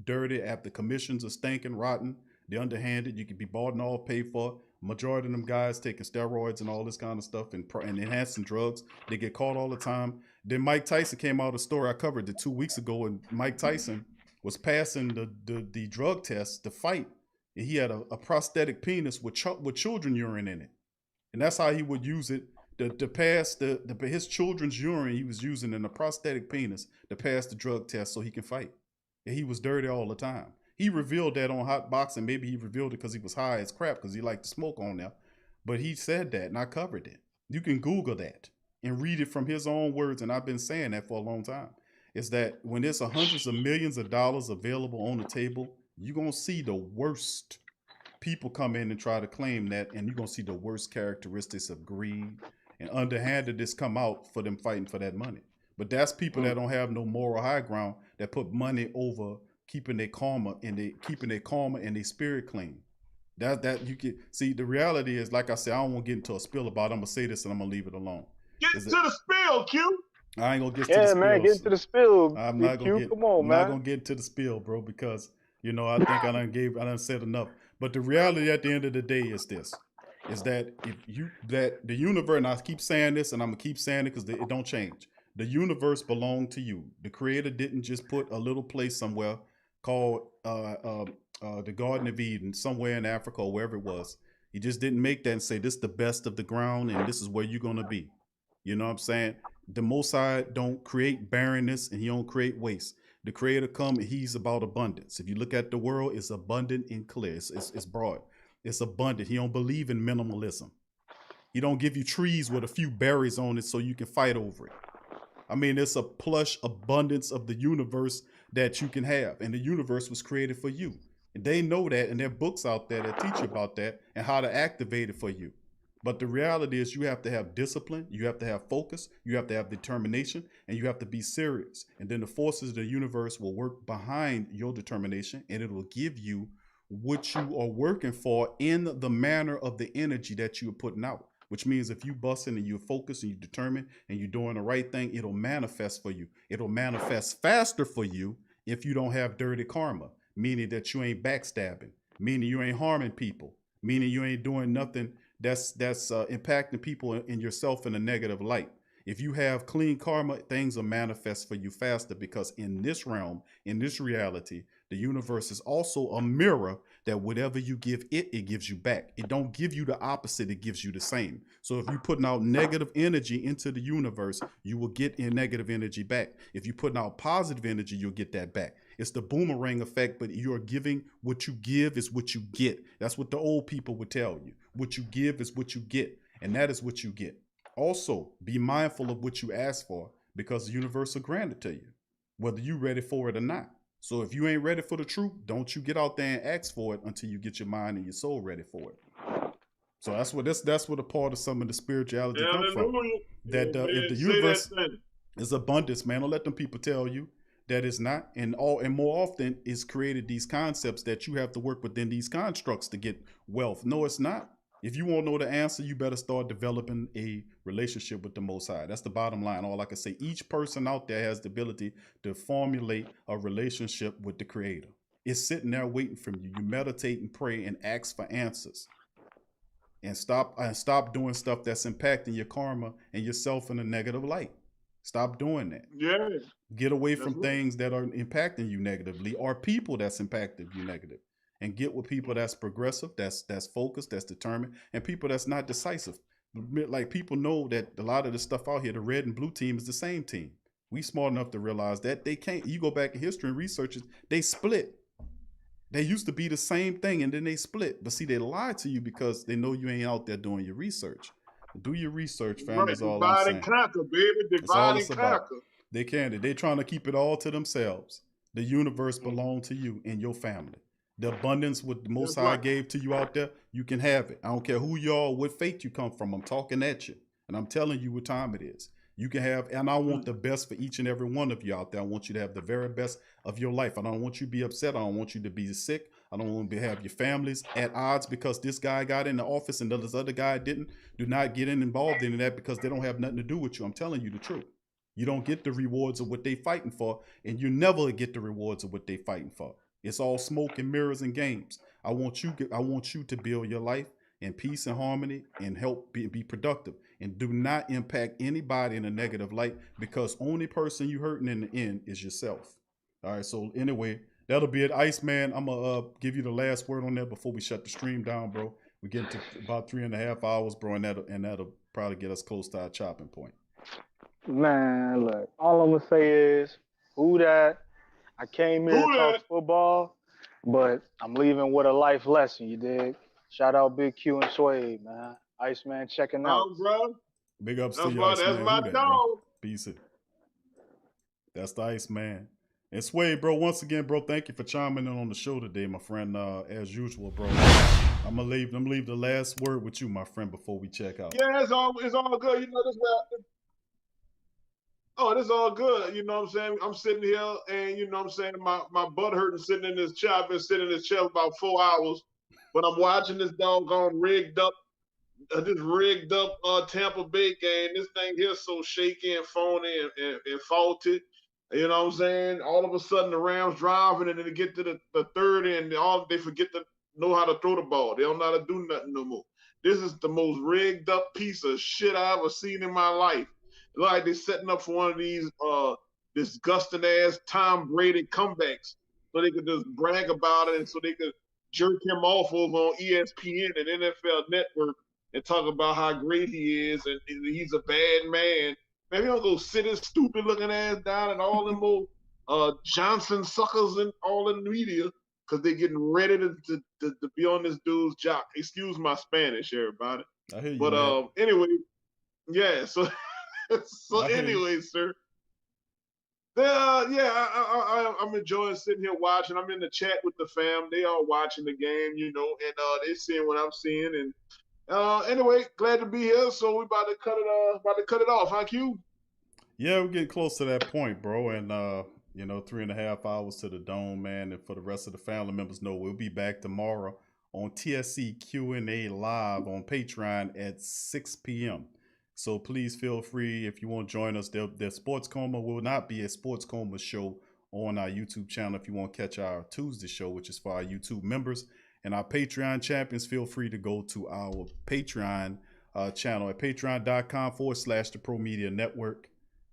Dirty. The commissions are stinking, rotten. They're underhanded. You can be bought and all paid for. Majority of them guys taking steroids and all this kind of stuff and enhancing drugs. They get caught all the time. Then Mike Tyson came out a story I covered it 2 weeks ago, and Mike Tyson was passing the drug test to fight. And he had a prosthetic penis with children urine in it. And that's how he would use it to pass his children's urine. He was using in a prosthetic penis to pass the drug test so he can fight. And he was dirty all the time. He revealed that on Hot Boxing. Maybe he revealed it because he was high as crap because he liked to smoke on there. But he said that, and I covered it. You can Google that and read it from his own words, and I've been saying that for a long time. Is that when there's hundreds of millions of dollars available on the table, you're going to see the worst people come in and try to claim that, and you're going to see the worst characteristics of greed and underhandedness come out for them fighting for that money. But that's people that don't have no moral high ground, that put money over keeping their karma and their spirit clean. That you can see. The reality is, like I said, I don't want to get into a spill about it. I'm gonna say this and I'm gonna leave it alone. Get to the spill, Q. I ain't gonna get to the spill. Yeah, man, get to the spill. I'm not gonna get. Come on, I'm man. not gonna get to the spill, bro, because I think I done said enough. But the reality at the end of the day is this: is that that the universe, and I keep saying this, and I'm gonna keep saying it because it don't change. The universe belonged to you. The Creator didn't just put a little place somewhere called the Garden of Eden, somewhere in Africa or wherever it was. He just didn't make that and say this is the best of the ground and this is where you're gonna be. You know what I'm saying? The Most High don't create barrenness and he don't create waste. The Creator come and he's about abundance. If you look at the world, it's abundant and clear. It's broad. It's abundant. He don't believe in minimalism. He don't give you trees with a few berries on it so you can fight over it. I mean, it's a plush abundance of the universe that you can have. And the universe was created for you. And they know that, and there are books out there that teach you about that and how to activate it for you. But the reality is you have to have discipline, you have to have focus, you have to have determination, and you have to be serious. And then the forces of the universe will work behind your determination, and it will give you what you are working for in the manner of the energy that you're putting out. Which means if you busting and you're focused and you're determined and you're doing the right thing, it'll manifest for you. It'll manifest faster for you if you don't have dirty karma, meaning that you ain't backstabbing, meaning you ain't harming people, meaning you ain't doing nothing that's impacting people and yourself in a negative light. If you have clean karma, things will manifest for you faster because in this realm, in this reality, the universe is also a mirror that whatever you give it, it gives you back. It don't give you the opposite, it gives you the same. So if you're putting out negative energy into the universe, you will get in negative energy back. If you're putting out positive energy, you'll get that back. It's the boomerang effect, but you're giving what you give is what you get. That's what the old people would tell you. What you give is what you get, and that is what you get. Also, be mindful of what you ask for because the universe will grant it to you, whether you're ready for it or not. So if you ain't ready for the truth, don't you get out there and ask for it until you get your mind and your soul ready for it. So that's what a part of some of the spirituality comes from. That if the universe is abundance, man, don't let them people tell you that it's not. And more often it's created these concepts that you have to work within these constructs to get wealth. No, it's not. If you want to know the answer, you better start developing a relationship with the Most High. That's the bottom line. All I can say, each person out there has the ability to formulate a relationship with the Creator. It's sitting there waiting for you. You meditate and pray and ask for answers. And stop doing stuff that's impacting your karma and yourself in a negative light. Stop doing that. Yeah. Get away from things that are impacting you negatively, or people that's impacting you negative, and get with people that's progressive, that's focused, that's determined, and people that's not decisive. Like, people know that a lot of the stuff out here, the red and blue team is the same team. We smart enough to realize that they can't. You go back in history and research it, they split. They used to be the same thing, and then they split. But see, they lied to you because they know you ain't out there doing your research. Do your research, fam. Right, Is all I'm divide saying. and conquer, baby. That's all Divide it's and about. conquer. They can't. They're trying to keep it all to themselves. The universe belongs to you and your family. The abundance what the Most High gave to you out there, you can have it. I don't care who you are, what faith you come from. I'm talking at you, and I'm telling you what time it is. You can have, and I want the best for each and every one of you out there. I want you to have the very best of your life. I don't want you to be upset. I don't want you to be sick. I don't want to have your families at odds because this guy got in the office and this other guy didn't. Do not get involved in that because they don't have nothing to do with you. I'm telling you the truth. You don't get the rewards of what they fighting for, and you never get the rewards of what they fighting for. It's all smoke and mirrors and games. I want you to build your life in peace and harmony and help be productive, and do not impact anybody in a negative light, because only person you hurting in the end is yourself. All right. So anyway, that'll be it. Iceman, I'm gonna give you the last word on that before we shut the stream down, bro. We're getting to about 3.5 hours, bro, and that'll probably get us close to our chopping point. Man, look, all I'm gonna say is, who that? I came here to talk football, but I'm leaving with a life lesson. You dig? Shout out Big Q and Suede, man. Iceman checking out. Bro. Big ups That's to you, my, Iceman. that's my Who that, dog. bro? Peace. That's the Iceman. And Suede, bro, once again, bro, thank you for chiming in on the show today, my friend. As usual, bro. I'm gonna leave the last word with you, my friend, before we check out. Yeah, it's all good. You know, this it's all good. You know what I'm saying? I'm sitting here and you know what I'm saying, my butt hurting sitting in this chair. I've been sitting in this chair for about 4 hours, but I'm watching this doggone rigged up Tampa Bay game. This thing here so shaky and phony and faulty. You know what I'm saying? All of a sudden the Rams driving and then they get to the third and they forget to know how to throw the ball. They don't know how to do nothing no more. This is the most rigged up piece of shit I ever seen in my life. Like they're setting up for one of these disgusting ass Tom Brady comebacks so they could just brag about it and so they could jerk him off over on ESPN and NFL Network and talk about how great he is and he's a bad man. Man, he don't go sit his stupid looking ass down and all them old Johnson suckers and all in the media because they're getting ready to be on this dude's jock. Excuse my Spanish, everybody. I hear you, but man. anyway, yeah, so anyway, sir. I'm enjoying sitting here watching. I'm in the chat with the fam. They all watching the game, you know, and they seeing what I'm seeing. And anyway, glad to be here. So we about to cut it off, huh, Q? Yeah, we're getting close to that point, bro. And 3.5 hours to the dome, man. And for the rest of the family members, know we'll be back tomorrow on TSC Q&A live on Patreon at 6 p.m. So please feel free if you want to join us. The Sports Coma will not be a Sports Coma show on our YouTube channel. If you want to catch our Tuesday show, which is for our YouTube members and our Patreon champions, feel free to go to our Patreon channel at patreon.com/the Pro Media Network.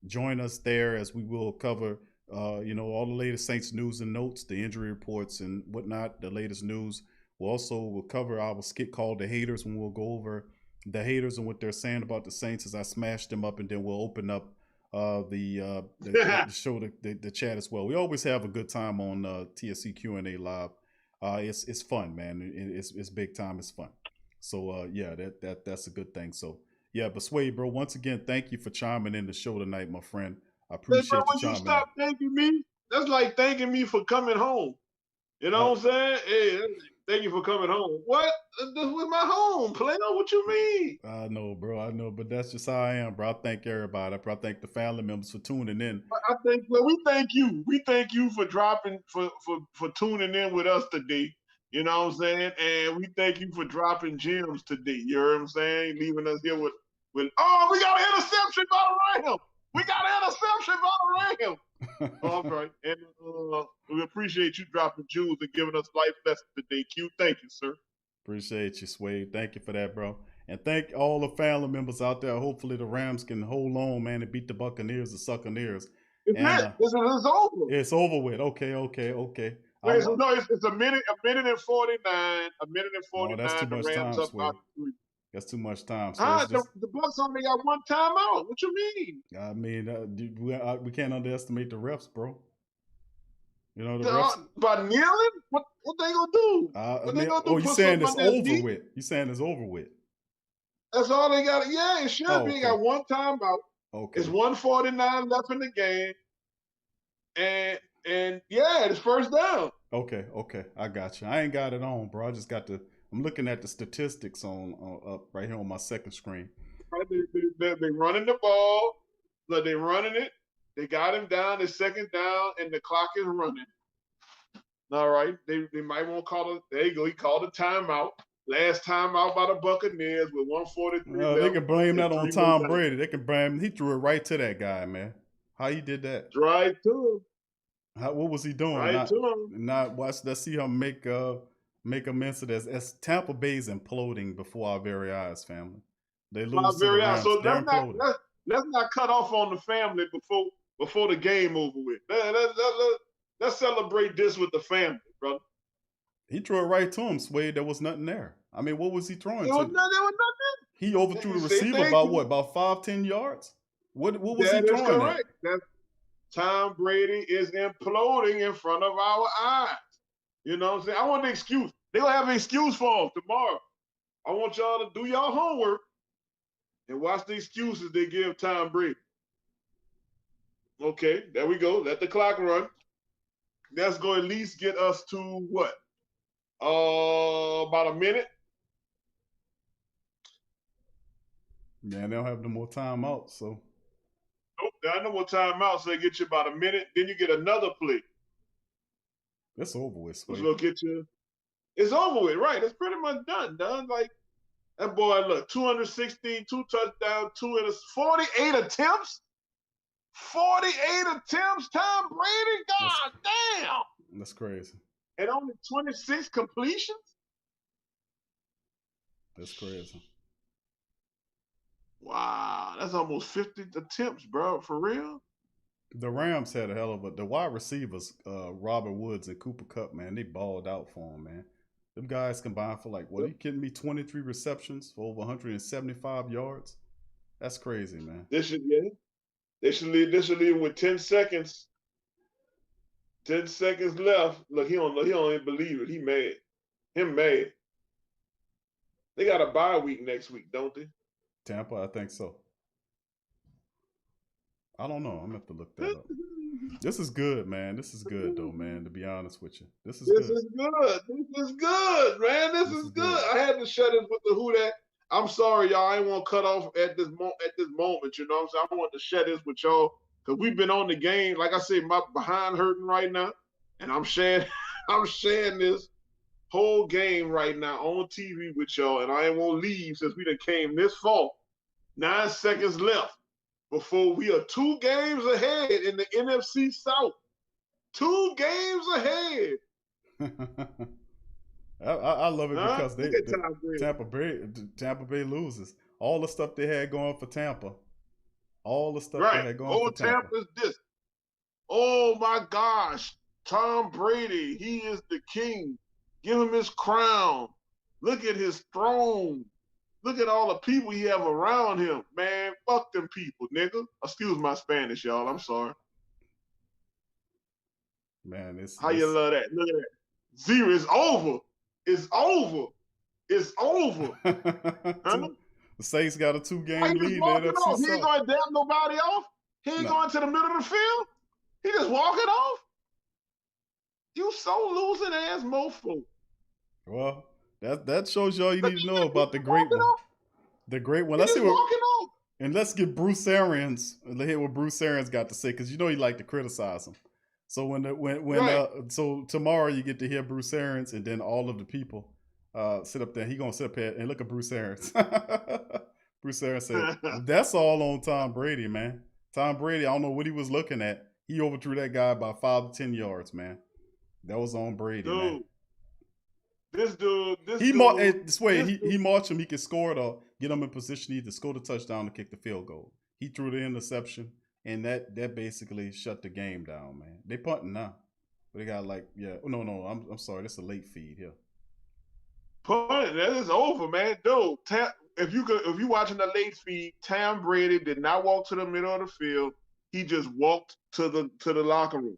Join us there as we will cover, all the latest Saints news and notes, the injury reports and whatnot, the latest news. We'll cover our skit called The Haters, when we'll go over the haters and what they're saying about the Saints as I smash them up, and then we'll open up the show, the chat as well. We always have a good time on TSC Q&A live. It's fun, man. It's big time. It's fun. So that's a good thing. So yeah, but Suede, bro, once again, thank you for chiming in the show tonight, my friend. I appreciate you chiming in. When you stop thanking me, that's like thanking me for coming home. You know what I'm saying? Hey, thank you for coming home. What? This was my home, player. What you mean? I know, bro. I know, but that's just how I am, bro. I thank everybody. I thank the family members for tuning in. We thank you. We thank you for dropping, for tuning in with us today. You know what I'm saying? And we thank you for dropping gems today. You heard what I'm saying? Leaving us here with we got an interception by the Rams. We got an interception by the Rams. All right. And we appreciate you dropping jewels and giving us life lessons today, Q. Thank you, sir. Appreciate you, Suede. Thank you for that, bro. And thank all the family members out there. Hopefully the Rams can hold on, man, and beat the Buccaneers, the Succaneers. It's over. It's over with. Okay. It's a minute and 49. A minute and 49. No, that's too much the Rams time, up Suede. 3. That's too much time. So The Bucs only got one timeout. What you mean? I mean, we can't underestimate the refs, bro. You know the refs by kneeling. What they gonna do? You saying it's over with? You saying it's over with? That's all they got. Yeah, it should be. Okay. They got one timeout. Okay. It's 1:49 left in the game, and yeah, it's first down. Okay, I got you. I ain't got it on, bro. I just got I'm looking at the statistics on up right here on my second screen. They running the ball. Look, they running it. They got him down. It's second down, and the clock is running. All right. They might want to call it. There you go. He called a timeout. Last timeout by the Buccaneers with 1:43 left. They can blame that on Tom Brady. They can blame. He threw it right to that guy, man. How he did that? Right to him. What was he doing? Right to him. Not watch. Let's see him make a mention as Tampa Bay's imploding before our very eyes, family. They lose to the Rams. So They're imploding. let's not cut off on the family before the game over with. Let's celebrate this with the family, brother. He threw it right to him, Suede. There was nothing there. I mean, what was he throwing There was nothing. He overthrew the receiver about 5-10 yards? What was he throwing? That is correct. Tom Brady is imploding in front of our eyes. You know what I'm saying? I want an excuse. They're going to have an excuse for him tomorrow. I want y'all to do y'all homework and watch the excuses they give Tom Brady. Okay, there we go. Let the clock run. That's going to at least get us to what? About a minute. Yeah, they don't have no more timeouts, so. Nope, there are no more timeouts, so they get you about a minute. Then you get another play. That's over with, Suede. It's gonna get you. It's over with, right? It's pretty much done. Like that boy, look, 216, 2 touchdowns, 48 attempts. 48 attempts, Tom Brady. God damn. That's crazy. And only 26 completions. That's crazy. Wow, that's almost 50 attempts, bro. For real. The Rams had a hell of the wide receivers, Robert Woods and Cooper Kupp, man. They balled out for him, man. Them guys combined for are you kidding me? 23 receptions for over 175 yards. That's crazy, man. They should leave with 10 seconds. 10 seconds left. Look, he don't even believe it. He mad. Him mad. They got a bye week next week, don't they? Tampa, I think so. I don't know. I'm gonna have to look that up. This is good, man. This is good, though, man. To be honest with you, this is good. This is good, man. This is good. I had to shut it with the Huda. I'm sorry, y'all. I ain't want to cut off at this moment. You know what I'm saying? I want to share this with y'all because we've been on the game. Like I said, my behind hurting right now, and I'm sharing this whole game right now on TV with y'all, and I ain't want to leave since we done came this far. 9 seconds left before we are 2 games ahead in the NFC South. 2 games ahead. I love it because Tampa Bay loses. All the stuff they had going for Tampa. All the stuff they had going for Tampa. Tampa's this. Oh my gosh. Tom Brady, he is the king. Give him his crown. Look at his throne. Look at all the people he have around him. Man, fuck them people, nigga. Excuse my Spanish, y'all. I'm sorry. Man, you love that? Look at that. 0 is over. It's over. It's over. The Saints got a 2-game lead. He ain't going to damn nobody off. He ain't going to the middle of the field. He just walking off. You so losing ass mofo. Well, that shows you all you need to know about the great one. The great one. Let's see and let's get Bruce Arians. Let's hear what Bruce Arians got to say because you know he like to criticize him. So so tomorrow you get to hear Bruce Arians and then all of the people sit up there. He gonna sit up here and look at Bruce Arians. Bruce Arians said, "That's all on Tom Brady, man. Tom Brady. I don't know what he was looking at. He overthrew that guy by 5 to 10 yards, man. That was on Brady, man. This dude, He marched him. He could score it or get him in position either score the touchdown or kick the field goal. He threw the interception, and that basically shut the game down, man. They punting now. But they got I'm sorry. That's a late feed here. Punt, that is over, man. Dude, if you watching the late feed, Tom Brady did not walk to the middle of the field. He just walked to the locker room.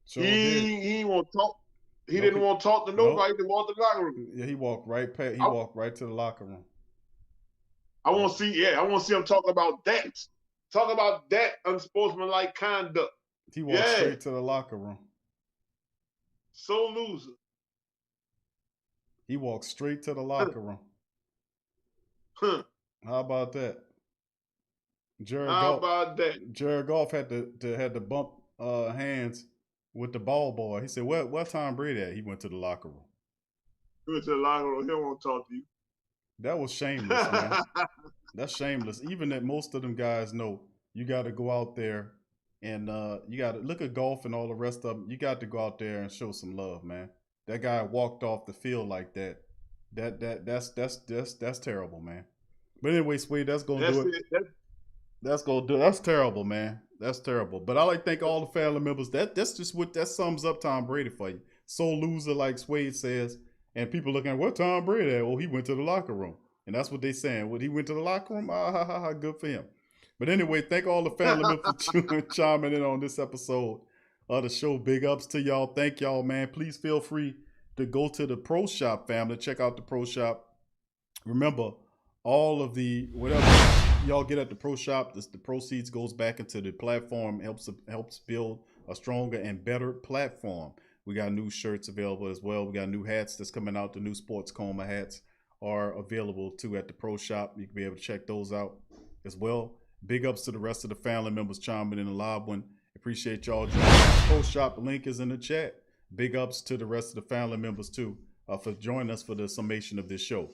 So he won't talk. He didn't want to talk to nobody. He walked to the locker room. Yeah, he walked right past. He walked right to the locker room. I want to see. Yeah, I want to see him talk about that. Talk about that unsportsmanlike conduct. He walked straight to the locker room. So loser. He walked straight to the locker room. How about that? Jared Goff had to bump hands with the ball boy. He said, "What Tom Brady at?" He went to the locker room. He went to the locker room. He don't want to talk to you. That was shameless, man. That's shameless. Even that most of them guys know you got to go out there and you got to look at Goff and all the rest of them. You got to go out there and show some love, man. That guy walked off the field like that. That's terrible, man. But anyway, Suede, that's gonna do it. That's terrible, man. That's terrible. But I like to thank all the family members. That's just what that sums up Tom Brady for you. So loser, like Suede says, and people looking at what Tom Brady at? Oh, he went to the locker room, and that's what they saying. What he went to the locker room? Good for him. But anyway, thank all the family members for chiming in on this episode of the show. Big ups to y'all. Thank y'all, man. Please feel free to go to the Pro Shop, family. Check out the Pro Shop. Remember, all of the whatever y'all get at the Pro Shop, the proceeds goes back into the platform, helps build a stronger and better platform. We got new shirts available as well. We got new hats that's coming out. The new Sports Coma hats are available too at the Pro Shop. You can be able to check those out as well. Big ups to the rest of the family members chiming in the live one. Appreciate y'all joining. The Pro Shop link is in the chat. Big ups to the rest of the family members too for joining us for the summation of this show.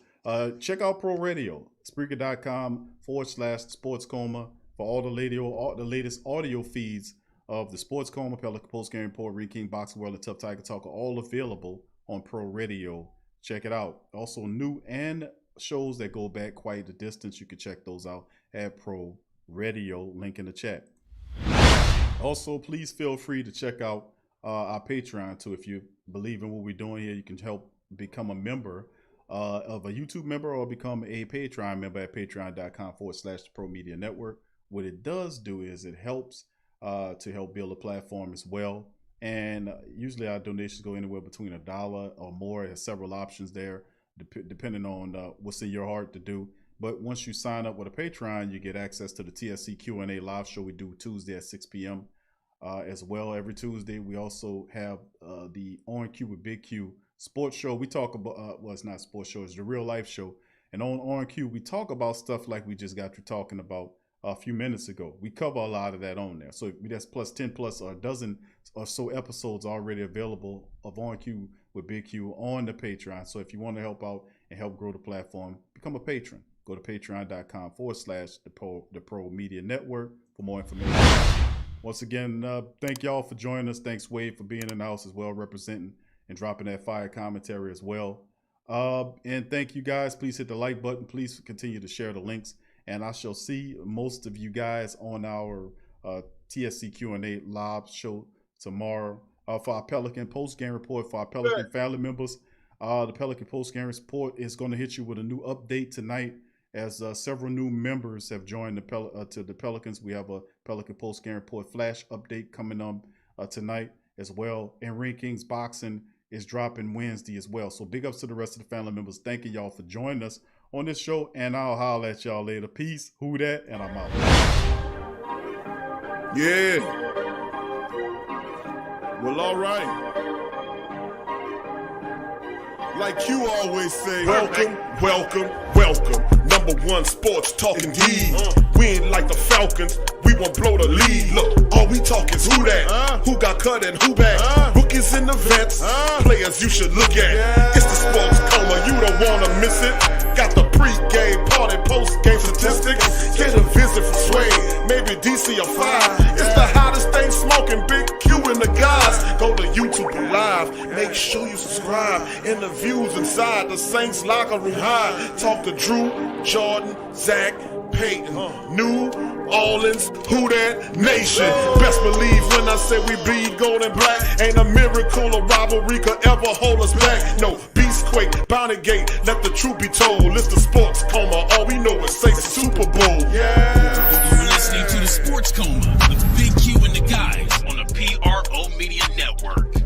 Check out Pro Radio, Spreaker.com/Sports Coma for all the latest audio feeds of the Sports Coma, Pelican Post Game Report, Ring King, Boxing World, and Tough Tiger Talk are all available on Pro Radio. Check it out. Also, new and shows that go back quite a distance. You can check those out at Pro Radio. Link in the chat. Also, please feel free to check out our Patreon too. If you believe in what we're doing here, you can help become a member of a YouTube member or become a Patreon member at patreon.com/Pro Media Network. What it does do is it helps to help build a platform as well. And usually our donations go anywhere between $1 or more. There's several options there, depending on what's in your heart to do. But once you sign up with a Patreon, you get access to the TSC Q&A live show we do Tuesday at 6 p.m. As well. Every Tuesday, we also have the On Q with Big Q sports show. We talk about, it's not a sports show, it's the real life show. And on Q, we talk about stuff like we just got through talking about a few minutes ago. We cover a lot of that on there. So that's plus 10 plus a dozen or so episodes already available of On Q with Big Q on the Patreon. So if you want to help out and help grow the platform, become a patron. Go to patreon.com/the Pro Media Network for more information. Once again, thank y'all for joining us. Thanks, Wade, for being in the house as well, representing and dropping that fire commentary as well. And thank you guys. Please hit the like button. Please continue to share the links. And I shall see most of you guys on our TSC Q&A live show tomorrow for our Pelican post-game report for our Pelican family members. The Pelican post-game report is going to hit you with a new update tonight as several new members have joined to the Pelicans. We have a Pelican post-game report flash update coming on tonight as well. And Ring Kings Boxing is dropping Wednesday as well. So big ups to the rest of the family members. Thanking y'all for joining us on this show. And I'll holler at y'all later. Peace. Who that? And I'm out. Yeah. Well, all right. Like you always say, welcome, welcome, welcome. #1 sports talking indeed. We ain't like the Falcons, we won't blow the lead. Look, all we talk is who that, who got cut and who back. Rookies in the vets, players you should look at. It's the Sports Coma, you don't wanna miss it. Got the pre-game, party, post-game statistics. Get a visit from Suede, maybe DC or 5. It's the hottest thing smoking. Go to YouTube Live. Make sure you subscribe. Interviews inside the Saints locker room high. Talk to Drew, Jordan, Zach, Payton, New Orleans, Huda Nation. Best believe when I say we bleed gold and black. Ain't a miracle or rivalry could ever hold us back. No, Beastquake, Bounty Gate, let the truth be told. It's the sports coma, all we know is say Super Bowl. Yeah. You're listening to the Sports Coma with Big Q and the guys on the PRO Media Network.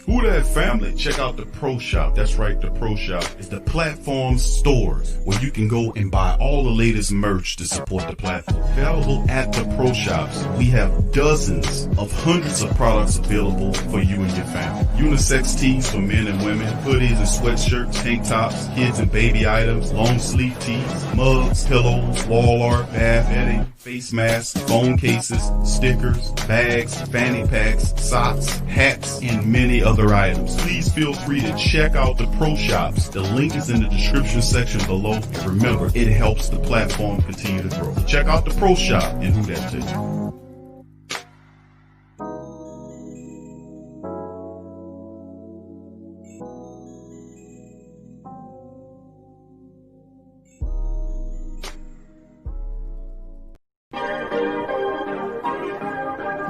Who that family? Check out the Pro Shop. That's right, the Pro Shop is the platform store where you can go and buy all the latest merch to support the platform. Available at the Pro Shops, we have dozens of hundreds of products available for you and your family. Unisex tees for men and women, hoodies and sweatshirts, tank tops, kids and baby items, long sleeve tees, mugs, pillows, wall art, bath bedding, face masks, phone cases, stickers, bags, fanny packs, socks, hats, and many other items. Please feel free to check out the Pro Shops. The link is in the description section below. And remember, it helps the platform continue to grow. Check out the Pro Shop and who that to you.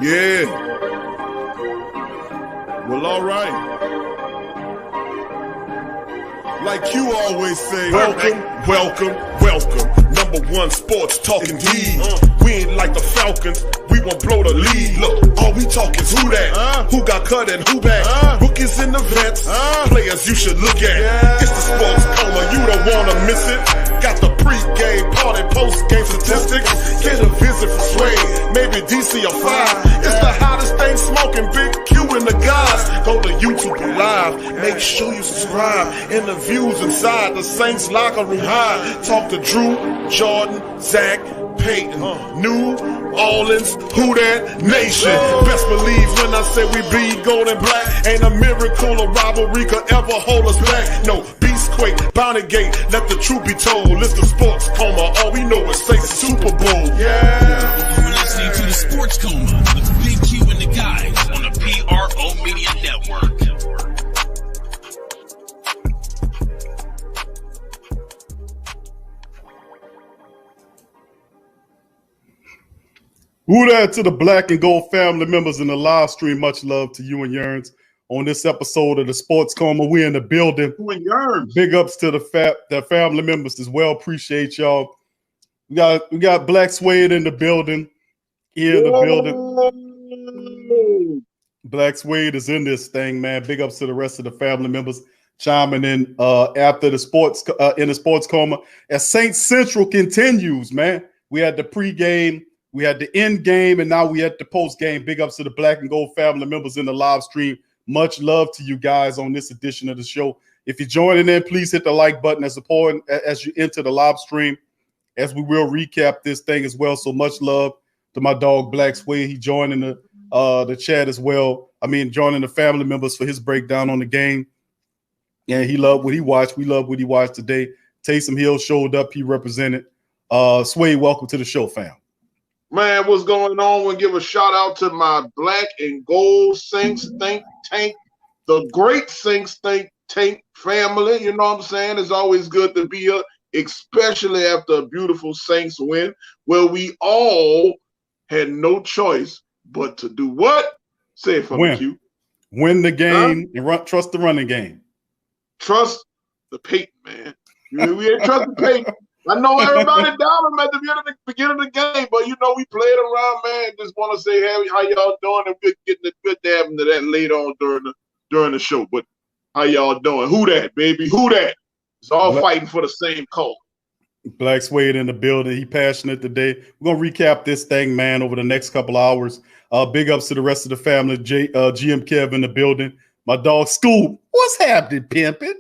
Yeah. Well, all right. Like you always say, welcome, welcome, welcome. Number one sports talking D. We ain't like the Falcons, we won't blow the lead. Look, all we talk is who that, who got cut and who back. Rookies in the vets, players you should look at. It's the sports coma, you don't wanna miss it. Got the pre-game, party, post-game statistics. Get a visit from Suede, maybe DC or 5. It's the hottest thing smoking, Big Q and the guys. Go to YouTube Live, make sure you subscribe. Interviews inside the Saints locker room high. Talk to Drew, Jordan, Zach, Payton, New Orleans, who that nation. Best believe when I say we bleed gold and black. Ain't a miracle or robbery could ever hold us back. No, Beastquake, Bounty Gate, let the truth be told. It's the sports coma, all we know is say Super Bowl. Yeah. You're listening to the Sports Coma with Big Q and the guys on the PRO Media Network. Who that to the Black and Gold family members in the live stream. Much love to you and Yearns on this episode of the Sports Coma. We in the building. You and Yearns. Big ups to the family members as well. Appreciate y'all. We got Black Suede in the building. Here in the building. Black Suede is in this thing, man. Big ups to the rest of the family members chiming in after the sports in the Sports Coma as Saint Central continues, man. We had the pregame. We had the end game, and now we at the post game. Big ups to the Black and Gold family members in the live stream. Much love to you guys on this edition of the show. If you're joining in, please hit the like button as important as you enter the live stream, as we will recap this thing as well. So much love to my dog Black Suede. He joining the chat as well. I mean, joining the family members for his breakdown on the game. And he loved what he watched. We love what he watched today. Taysom Hill showed up. He represented. Suede, welcome to the show, fam. Man, what's going on? We'll give a shout out to my Black and Gold Saints Think Tank, the great Saints Think Tank family. You know what I'm saying? It's always good to be here, especially after a beautiful Saints win, where we all had no choice but to do what? Say it for me, Q. Win the game and trust the running game. Trust the Payton, man. We ain't trust the Payton. I know everybody down him at the beginning of the game, but you know we played around, man. Just want to say, hey, how y'all doing? And we're getting good to have into that later on during the show. But how y'all doing? Who that, baby? Who that? It's all fighting for the same cause. Black Suede in the building. He passionate today. We're gonna recap this thing, man, over the next couple hours. Big ups to the rest of the family. GM Kev in the building. My dog Scoop. What's happening, pimpin'?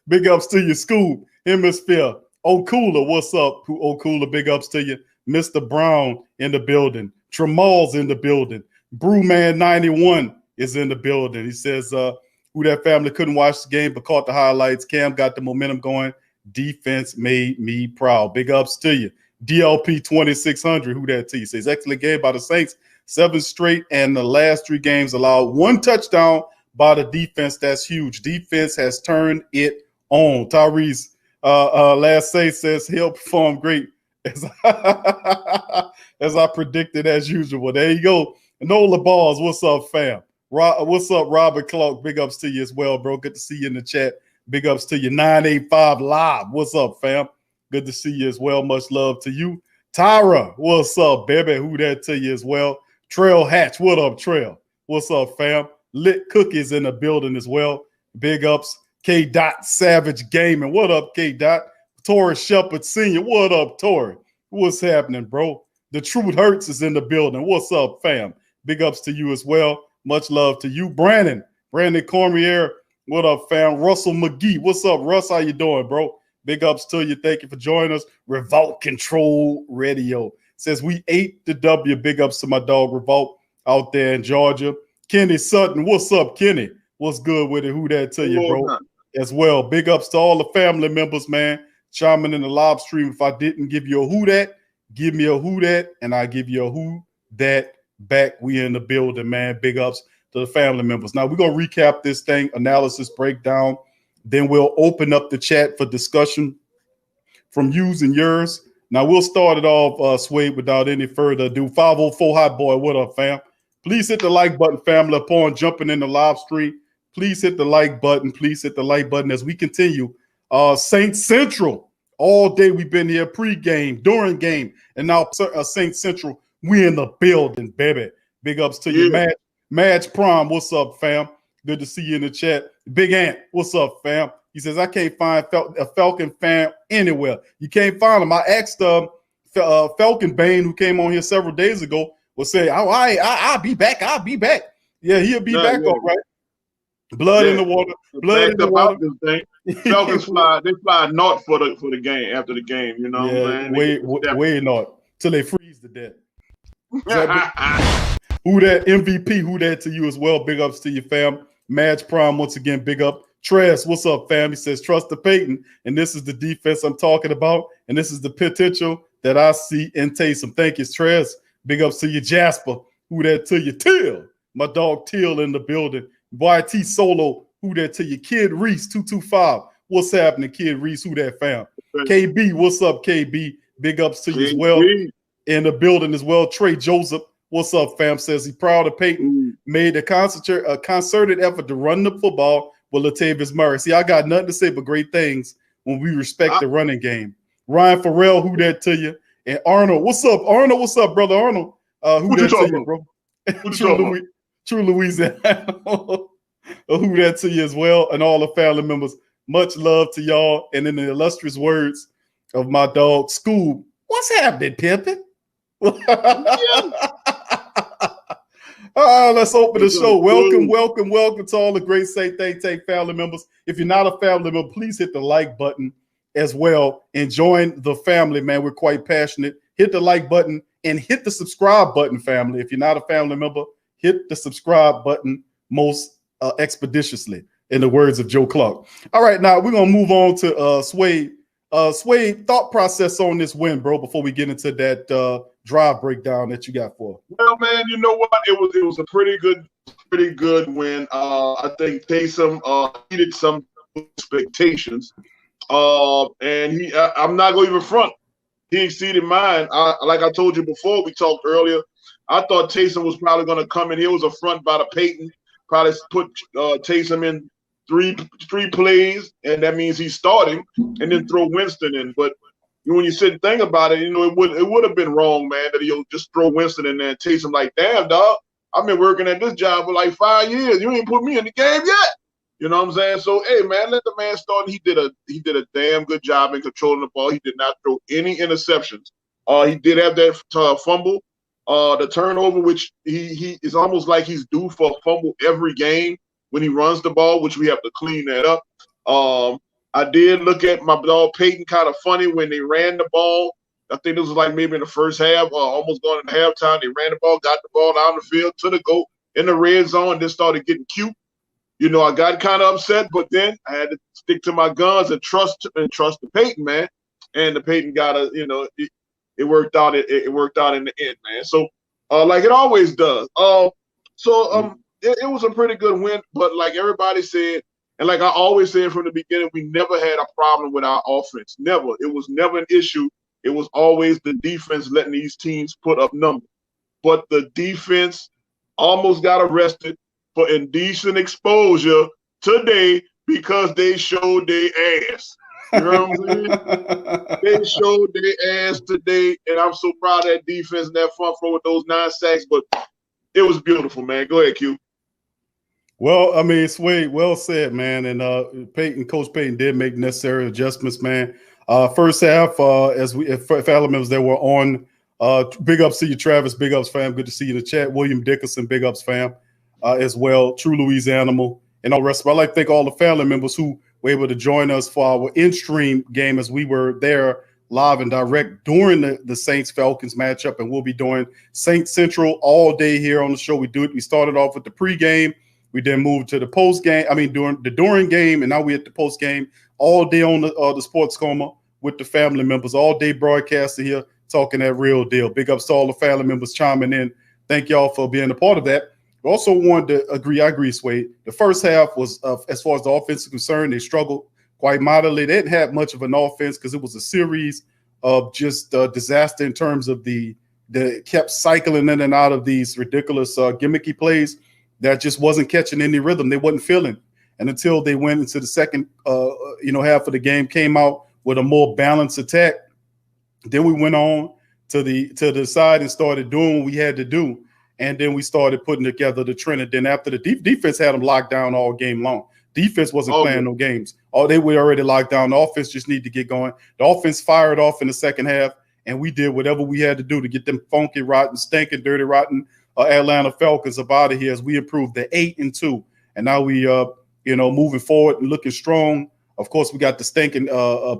Big ups to you, Scoop. Hemisphere. O'Cooler, what's up? O'Cooler, big ups to you. Mr. Brown in the building. Tremal's in the building. Brewman 91 is in the building. He says, who that family couldn't watch the game but caught the highlights. Cam got the momentum going. Defense made me proud. Big ups to you. DLP 2600, who that to you? Says, excellent game by the Saints. 7 straight, and the last 3 games allowed 1 touchdown by the defense. That's huge. Defense has turned it on. Tyrese last say says he'll perform great as I predicted as usual. There you go. Nola Balls, what's up, fam? What's up, Robert Clark? Big ups to you as well, bro. Good to see you in the chat. Big ups to you. 985 Live. What's up, fam? Good to see you as well. Much love to you. Tyra, what's up, baby? Who that to you as well? Trail Hatch, what up, Trail? What's up, fam? Lit Cookies in the building as well. Big ups. K. Dot Savage Gaming. What up, K. Dot? Tori Shepard Sr. What up, Tori? What's happening, bro? The Truth Hurts is in the building. What's up, fam? Big ups to you as well. Much love to you. Brandon Cormier. What up, fam? Russell McGee. What's up, Russ? How you doing, bro? Big ups to you. Thank you for joining us. Revolt Control Radio says we ate the W. Big ups to my dog Revolt out there in Georgia. Kenny Sutton. What's up, Kenny? What's good with it? Who that to you, bro? As well. Big ups to all the family members, man. Chiming in the live stream. If I didn't give you a who that, give me a who that, and I give you a who that back. We in the building, man. Big ups to the family members. Now we're gonna recap this thing, analysis, breakdown. Then we'll open up the chat for discussion from yous and yours. Now we'll start it off, Suede, without any further ado. 504 Hot Boy, what up, fam? Please hit the like button, family, upon jumping in the live stream. Please hit the like button. Please hit the like button as we continue. Saint Central, all day we've been here, pre-game, during game, and now Saint Central, we in the building, baby. Big ups to you, Madge Prime. What's up, fam? Good to see you in the chat. Big Ant, what's up, fam? He says, I can't find a Falcon fan anywhere. You can't find him. I asked Falcon Bane, who came on here several days ago, was saying, I'll be back. I'll be back. Yeah, he'll be back, all right. Blood in the water. Blood in the water. Falcons they fly north for the game after the game, you know what I'm saying? Way north till they freeze to death. Who that MVP? Who that to you as well? Big ups to you, fam. Madge Prime once again. Big up. Tress, what's up, fam? He says trust the Payton, and this is the defense I'm talking about, and this is the potential that I see in Taysom. Thank you, Tress. Big ups to you, Jasper. Who that to you, Till? My dog Till in the building. YT Solo, who that to you? Kid Reese 225. What's happening, Kid Reese? Who that fam? KB, what's up, KB? Big ups to you as well. In the building as well. Trey Joseph, what's up, fam? Says he's proud of Payton. Made a concerted effort to run the football with Latavius Murray. See, I got nothing to say but great things when we respect the running game. Ryan Farrell, who that to you? And Arnold, what's up, Arnold? What's up, brother Arnold? Who that to you, bro? True Louisiana. Who that to you as well, and all the family members. Much love to y'all. And in the illustrious words of my dog Scoob, what's happening, Pimpin'? Let's open the show. Welcome to all the great Say Think Tank family members. If you're not a family member, please hit the like button as well and join the family, man. We're quite passionate. Hit the like button and hit the subscribe button, family. If you're not a family member, hit the subscribe button most expeditiously, in the words of Joe Clark. All right, now we're going to move on to Suede. Suede, thought process on this win, bro, before we get into that drive breakdown that you got for. Well, man, you know what? It was a pretty good win. I think Taysom needed some expectations. And I'm not going to even front. He exceeded mine. Like I told you before, we talked earlier, I thought Taysom was probably going to come in. He was a front by the Payton. Probably put Taysom in three plays, and that means he's starting, and then throw Winston in. But when you sit and think about it, you know, it would have been wrong, man, that he'll just throw Winston in there and Taysom like, damn, dog, I've been working at this job for like 5 years. You ain't put me in the game yet. You know what I'm saying? So, hey, man, let the man start. He did a damn good job in controlling the ball. He did not throw any interceptions. He did have that fumble. The turnover, which he is almost like he's due for a fumble every game when he runs the ball, which we have to clean that up. I did look at my dog Payton kind of funny when they ran the ball. I think this was like maybe in the first half, almost going into halftime. They ran the ball, got the ball down the field to the goal in the red zone, then started getting cute. You know, I got kind of upset, but then I had to stick to my guns and trust the Payton, man. And the Payton got it worked out. It worked out in the end, man. So, like it always does. It was a pretty good win. But like everybody said, and like I always said from the beginning, we never had a problem with our offense. Never. It was never an issue. It was always the defense letting these teams put up numbers. But the defense almost got arrested for indecent exposure today because they showed their ass. You know what I'm saying? They showed their ass today, and I'm so proud of that defense and that front four with those 9 sacks. But it was beautiful, man. Go ahead, Q. Well, I mean, Suede, well said, man. And Coach Payton did make necessary adjustments, man. First half, if family members that were on, big ups to you, Travis. Big ups, fam. Good to see you in the chat. William Dickerson, big ups, fam, as well. True Louise Animal and all the rest of it. I'd like to thank all the family members who were able to join us for our in-stream game as we were there live and direct during the Saints Falcons matchup, and we'll be doing Saints Central all day here on the show. We started off with the pregame. We then moved to the post game. I mean, during game, and now we're at the post game all day on the Sports Coma with the family members. All day broadcasting here, talking that real deal. Big ups to all the family members chiming in. Thank y'all for being a part of that. We also wanted to agree. I agree, Suede. The first half was, as far as the offense is concerned, they struggled quite mightily. They didn't have much of an offense because it was a series of just disaster in terms of the kept cycling in and out of these ridiculous gimmicky plays that just wasn't catching any rhythm. They wasn't feeling. And until they went into the second half of the game, came out with a more balanced attack. Then we went on to the side and started doing what we had to do. And then we started putting together the trend. And then after the defense had them locked down all game long. Defense wasn't playing no games. They were already locked down. The offense just needed to get going. The offense fired off in the second half, and we did whatever we had to do to get them funky, rotten, stinking, dirty, rotten Atlanta Falcons up out of here as we improved to 8-2. And now we, moving forward and looking strong. Of course, we got the stinking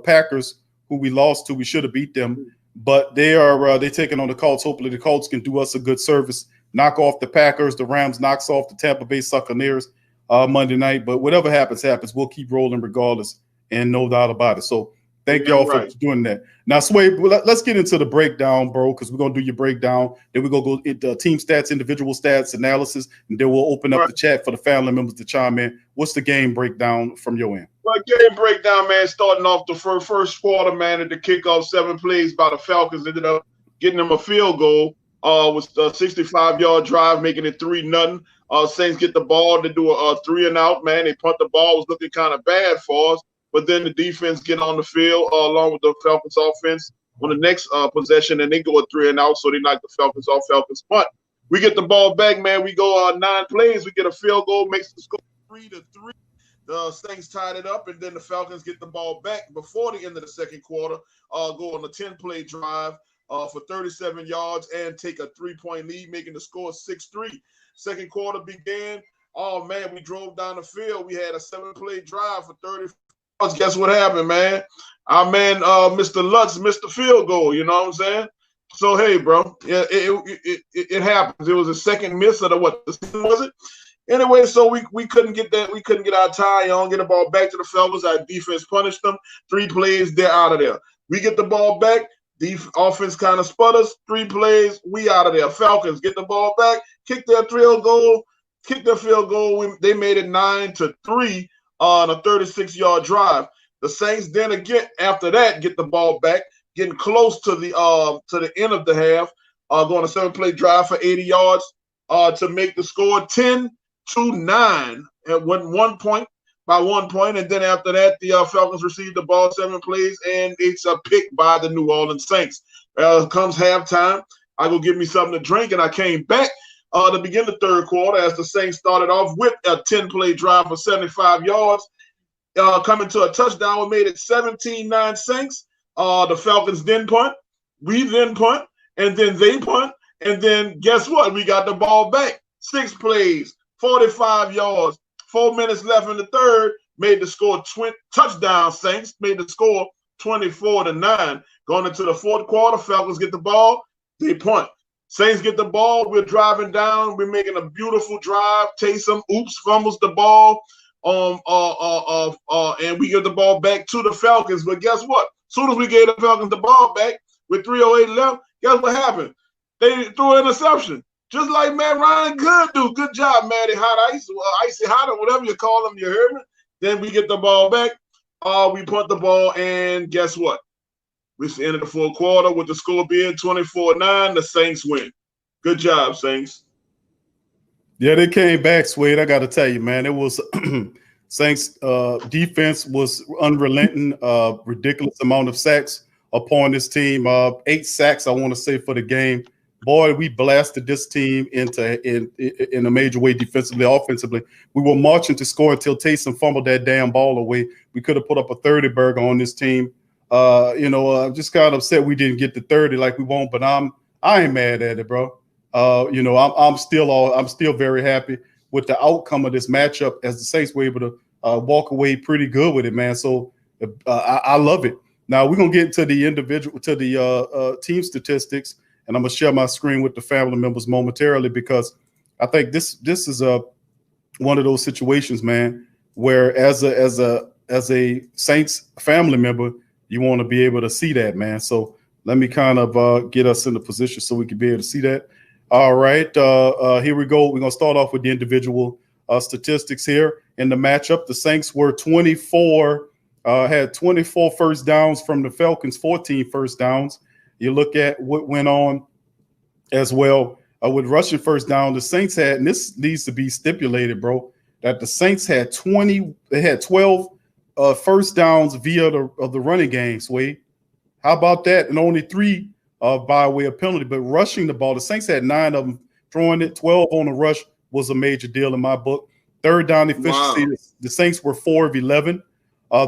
Packers who we lost to. We should have beat them, but they're taking on the Colts. Hopefully the Colts can do us a good service, knock off the Packers. The Rams knocks off the Tampa Bay Buccaneers Monday night. But whatever happens. We'll keep rolling regardless, and no doubt about it. So thank y'all for doing that. Now, Suede, let's get into the breakdown, bro, because we're going to do your breakdown. Then we're going to go into team stats, individual stats, analysis, and then we'll open up the chat for the family members to chime in. What's the game breakdown from your end? Well, game breakdown, man, starting off the first quarter, man, at the kickoff, 7 plays by the Falcons ended up getting them a field goal with a 65-yard drive, making it 3-0. Saints get the ball to do a 3-and-out, man. They punt the ball. It was looking kind of bad for us. But then the defense get on the field along with the Falcons offense on the next possession, and they go a 3-and-out, so they knock the Falcons off. Falcons punt. We get the ball back, man. We go 9 plays. We get a field goal, makes the score 3-3. The Saints tied it up, and then the Falcons get the ball back before the end of the second quarter, go on a 10-play drive for 37 yards and take a 3-point lead, making the score 6-3. Second quarter began. Oh, man, we drove down the field. We had a 7-play drive for 30 yards. Guess what happened, man? Our man, Mr. Lutz, missed the field goal. You know what I'm saying? So, hey, bro, it happens. It was a second miss of was it? Anyway, so we couldn't get that. We couldn't get our tie on, get the ball back to the Falcons. Our defense punished them. 3 plays, they're out of there. We get the ball back. The offense kind of sputters. 3 plays, we out of there. Falcons get the ball back, kick their field goal. They made it 9-3 on a 36-yard drive. The Saints then again after that get the ball back, getting close to the end of the half, going a 7-play drive for 80 yards to make the score 10-9 at 1 point. By 1 point, and then after that, the Falcons received the ball 7 plays, and it's a pick by the New Orleans Saints. Comes halftime, I go get me something to drink, and I came back to begin the third quarter as the Saints started off with a 10-play drive for 75 yards, coming to a touchdown. We made it 17-9 Saints. The Falcons then punt, we then punt, and then they punt, and then guess what? We got the ball back. 6 plays, 45 yards. 4 minutes left in the third, made the score touchdown. Saints made the score 24-9. Going into the fourth quarter, Falcons get the ball, they punt. Saints get the ball, we're driving down, we're making a beautiful drive. Taysom fumbles the ball, and we get the ball back to the Falcons. But guess what? As soon as we gave the Falcons the ball back with 3:08 left, guess what happened? They threw an interception. Just like Matt Ryan could do. Good job, Matty Hot Ice, Icy Hot, or whatever you call them. You heard me? Then we get the ball back. We punt the ball, and guess what? We ended the fourth quarter with the score being 24-9. The Saints win. Good job, Saints. Yeah, they came back, Suede. I got to tell you, man, it was Saints defense was unrelenting, ridiculous amount of sacks upon this team. 8 sacks, I want to say, for the game. boy, we blasted this team in a major way defensively, offensively. We were marching to score until Taysom fumbled that damn ball away. We could have put up a 30 burger on this team. I'm just kind of upset we didn't get the 30 like we want, but I ain't mad at it, bro. I'm still very happy with the outcome of this matchup, as the Saints were able to walk away pretty good with it, man. So I love it. Now we're gonna get to the team statistics, and I'm gonna share my screen with the family members momentarily, because I think this is one of those situations, man, where as a Saints family member, you want to be able to see that, man. So let me kind of get us in the position so we can be able to see that. All right, here we go. We're gonna start off with the individual statistics here in the matchup. The Saints were had 24 first downs from the Falcons, 14 first downs. You look at what went on as well with rushing first down. The Saints had, and this needs to be stipulated, bro, that the Saints had 12 first downs via the running game, Suede. How about that? And only 3 by way of penalty. But rushing the ball, the Saints had 9 of them. Throwing it, 12 on the rush was a major deal in my book. Third down efficiency, wow. The Saints were 4 of 11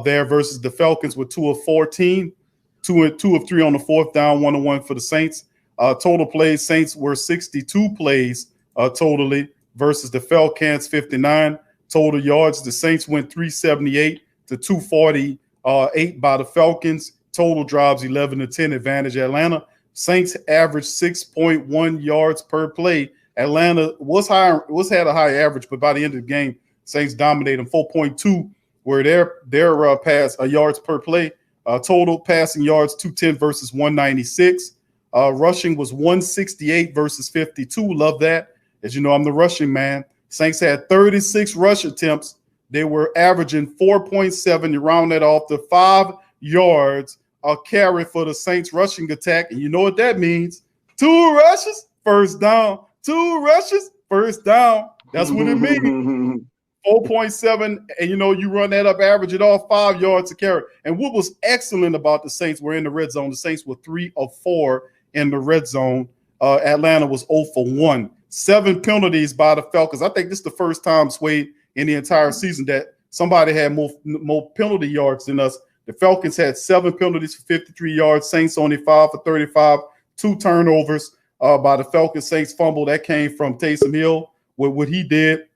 there versus the Falcons were 2 of 14. 2 of 3 on the fourth down, 1 of 1 for the Saints. Total plays, Saints were 62 plays totally versus the Falcons 59. Total yards, the Saints went 378 to 248 by the Falcons. Total drives 11 to 10 advantage Atlanta. Saints averaged 6.1 yards per play. Atlanta had a high average, but by the end of the game, Saints dominated them. 4.2 were their pass yards per play. Total passing yards 210 versus 196. Rushing was 168 versus 52. Love that. As you know, I'm the rushing man. Saints had 36 rush attempts. They were averaging 4.7. You round that off to 5 yards a carry for the Saints rushing attack. And you know what that means? 2 rushes, first down. 2 rushes, first down. That's what it means. 4.7, and you run that up, average it off, 5 yards a carry. And what was excellent about the Saints were in the red zone. The Saints were 3 of 4 in the red zone. Atlanta was 0 for 1. 7 penalties by the Falcons. I think this is the first time, Suede, in the entire season that somebody had more penalty yards than us. The Falcons had 7 penalties for 53 yards. Saints only 5 for 35. 2 turnovers by the Falcons. Saints fumble. That came from Taysom Hill with what he did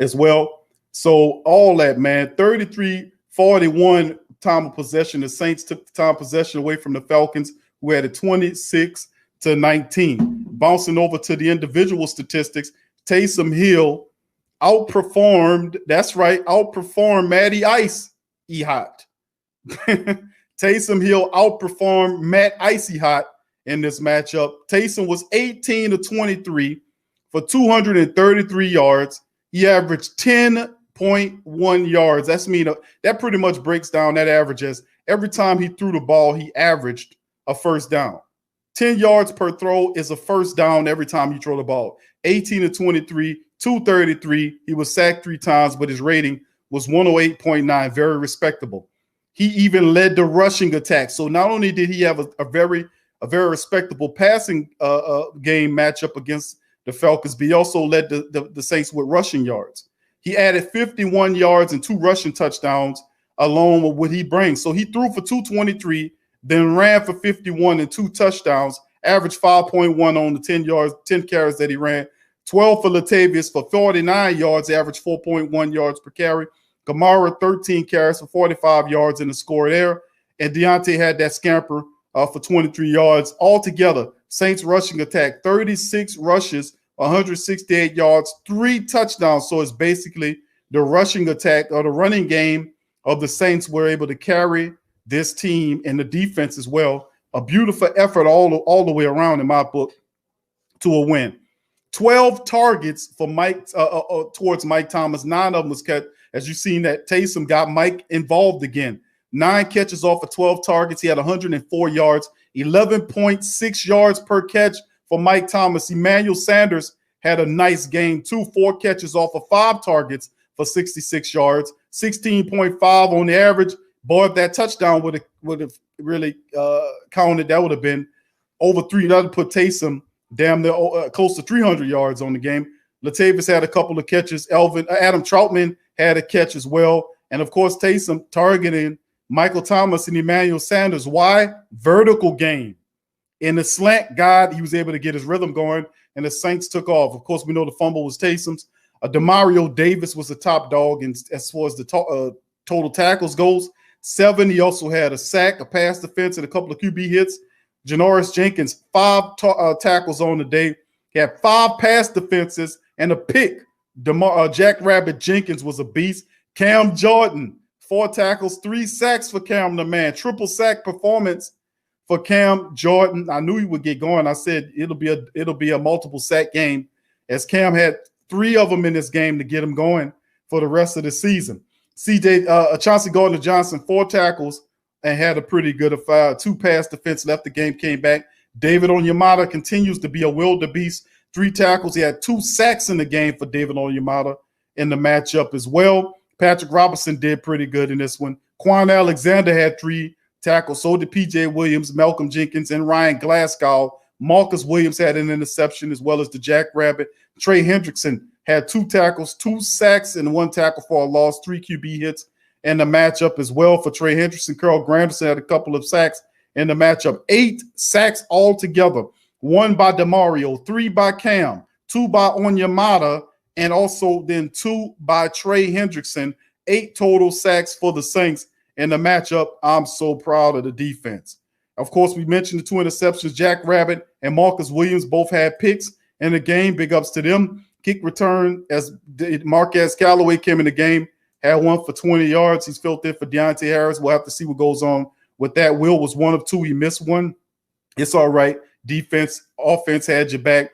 as well. So all that, man, 33-41 time of possession. The Saints took the time of possession away from the Falcons, who had a 26-19. Bouncing over to the individual statistics, Taysom Hill outperformed Matty Ice E-Hot. Taysom Hill outperformed Matt Icy Hot in this matchup. Taysom was 18 of 23 for 233 yards. He averaged 10.1 yards. That pretty much breaks down that average as every time he threw the ball, he averaged a first down. 10 yards per throw is a first down every time you throw the ball. 18 of 23, 233. He was sacked 3 times, but his rating was 108.9, very respectable. He even led the rushing attack. So not only did he have a very respectable passing game matchup against the Falcons, but he also led the Saints with rushing yards. He added 51 yards and 2 rushing touchdowns along with what he brings. So he threw for 223, then ran for 51 and 2 touchdowns, averaged 5.1 on the 10 carries that he ran. 12 for Latavius for 49 yards, averaged 4.1 yards per carry. Kamara, 13 carries for 45 yards in the score there. And Deontay had that scamper for 23 yards. Altogether, Saints rushing attack, 36 rushes, 168 yards, 3 touchdowns. So it's basically the rushing attack or the running game of the Saints were able to carry this team and the defense as well. A beautiful effort all the way around in my book to a win. 12 targets for Mike towards Mike Thomas. 9 of them was cut. As you've seen that Taysom got Mike involved again. 9 catches off of 12 targets. He had 104 yards, 11.6 yards per catch for Mike Thomas. Emmanuel Sanders had a nice game too. 4 catches off of 5 targets for 66 yards, 16.5 on the average. Boy, if that touchdown would have really counted, that would have been over 3. That would put Taysom damn near close to 300 yards on the game. Latavius had a couple of catches. Adam Troutman had a catch as well. And, of course, Taysom targeting Michael Thomas and Emmanuel Sanders. Why? Vertical game. In the slant guide, he was able to get his rhythm going, and the Saints took off. Of course, we know the fumble was Taysom's. Demario Davis was the top dog as far as the total tackles goes. 7. He also had a sack, a pass defense, and a couple of QB hits. Janoris Jenkins, 5 tackles on the day. He had 5 pass defenses and a pick. Jack Rabbit Jenkins was a beast. Cam Jordan, 4 tackles, 3 sacks for Cam the man. Triple sack performance for Cam Jordan. I knew he would get going. I said it'll be a multiple sack game, as Cam had 3 of them in this game to get him going for the rest of the season. Chauncey Gardner-Johnson, 4 tackles and had a pretty good affair. 2 pass defense left the game, came back. David Onyemata continues to be a wildebeest. 3 tackles. He had 2 sacks in the game for David Onyemata in the matchup as well. Patrick Robinson did pretty good in this one. Quan Alexander had 3 tackles. So did P.J. Williams, Malcolm Jenkins, and Ryan Glasgow. Marcus Williams had an interception as well as the Jackrabbit. Trey Hendrickson had 2 tackles, 2 sacks, and 1 tackle for a loss, 3 QB hits in the matchup as well for Trey Hendrickson. Carl Granderson had a couple of sacks in the matchup. 8 sacks altogether. 1 by Demario, 3 by Cam, 2 by Onyemata, and also then 2 by Trey Hendrickson. 8 total sacks for the Saints in the matchup. I'm so proud of the defense. Of course, we mentioned the 2 interceptions. Jack Rabbit and Marcus Williams both had picks in the game. Big ups to them. Kick return as Marquez Callaway came in the game, had 1 for 20 yards. He's filled in for Deontay Harris. We'll have to see what goes on with that. Will was 1 of 2. He missed 1. It's all right. Defense, offense had your back.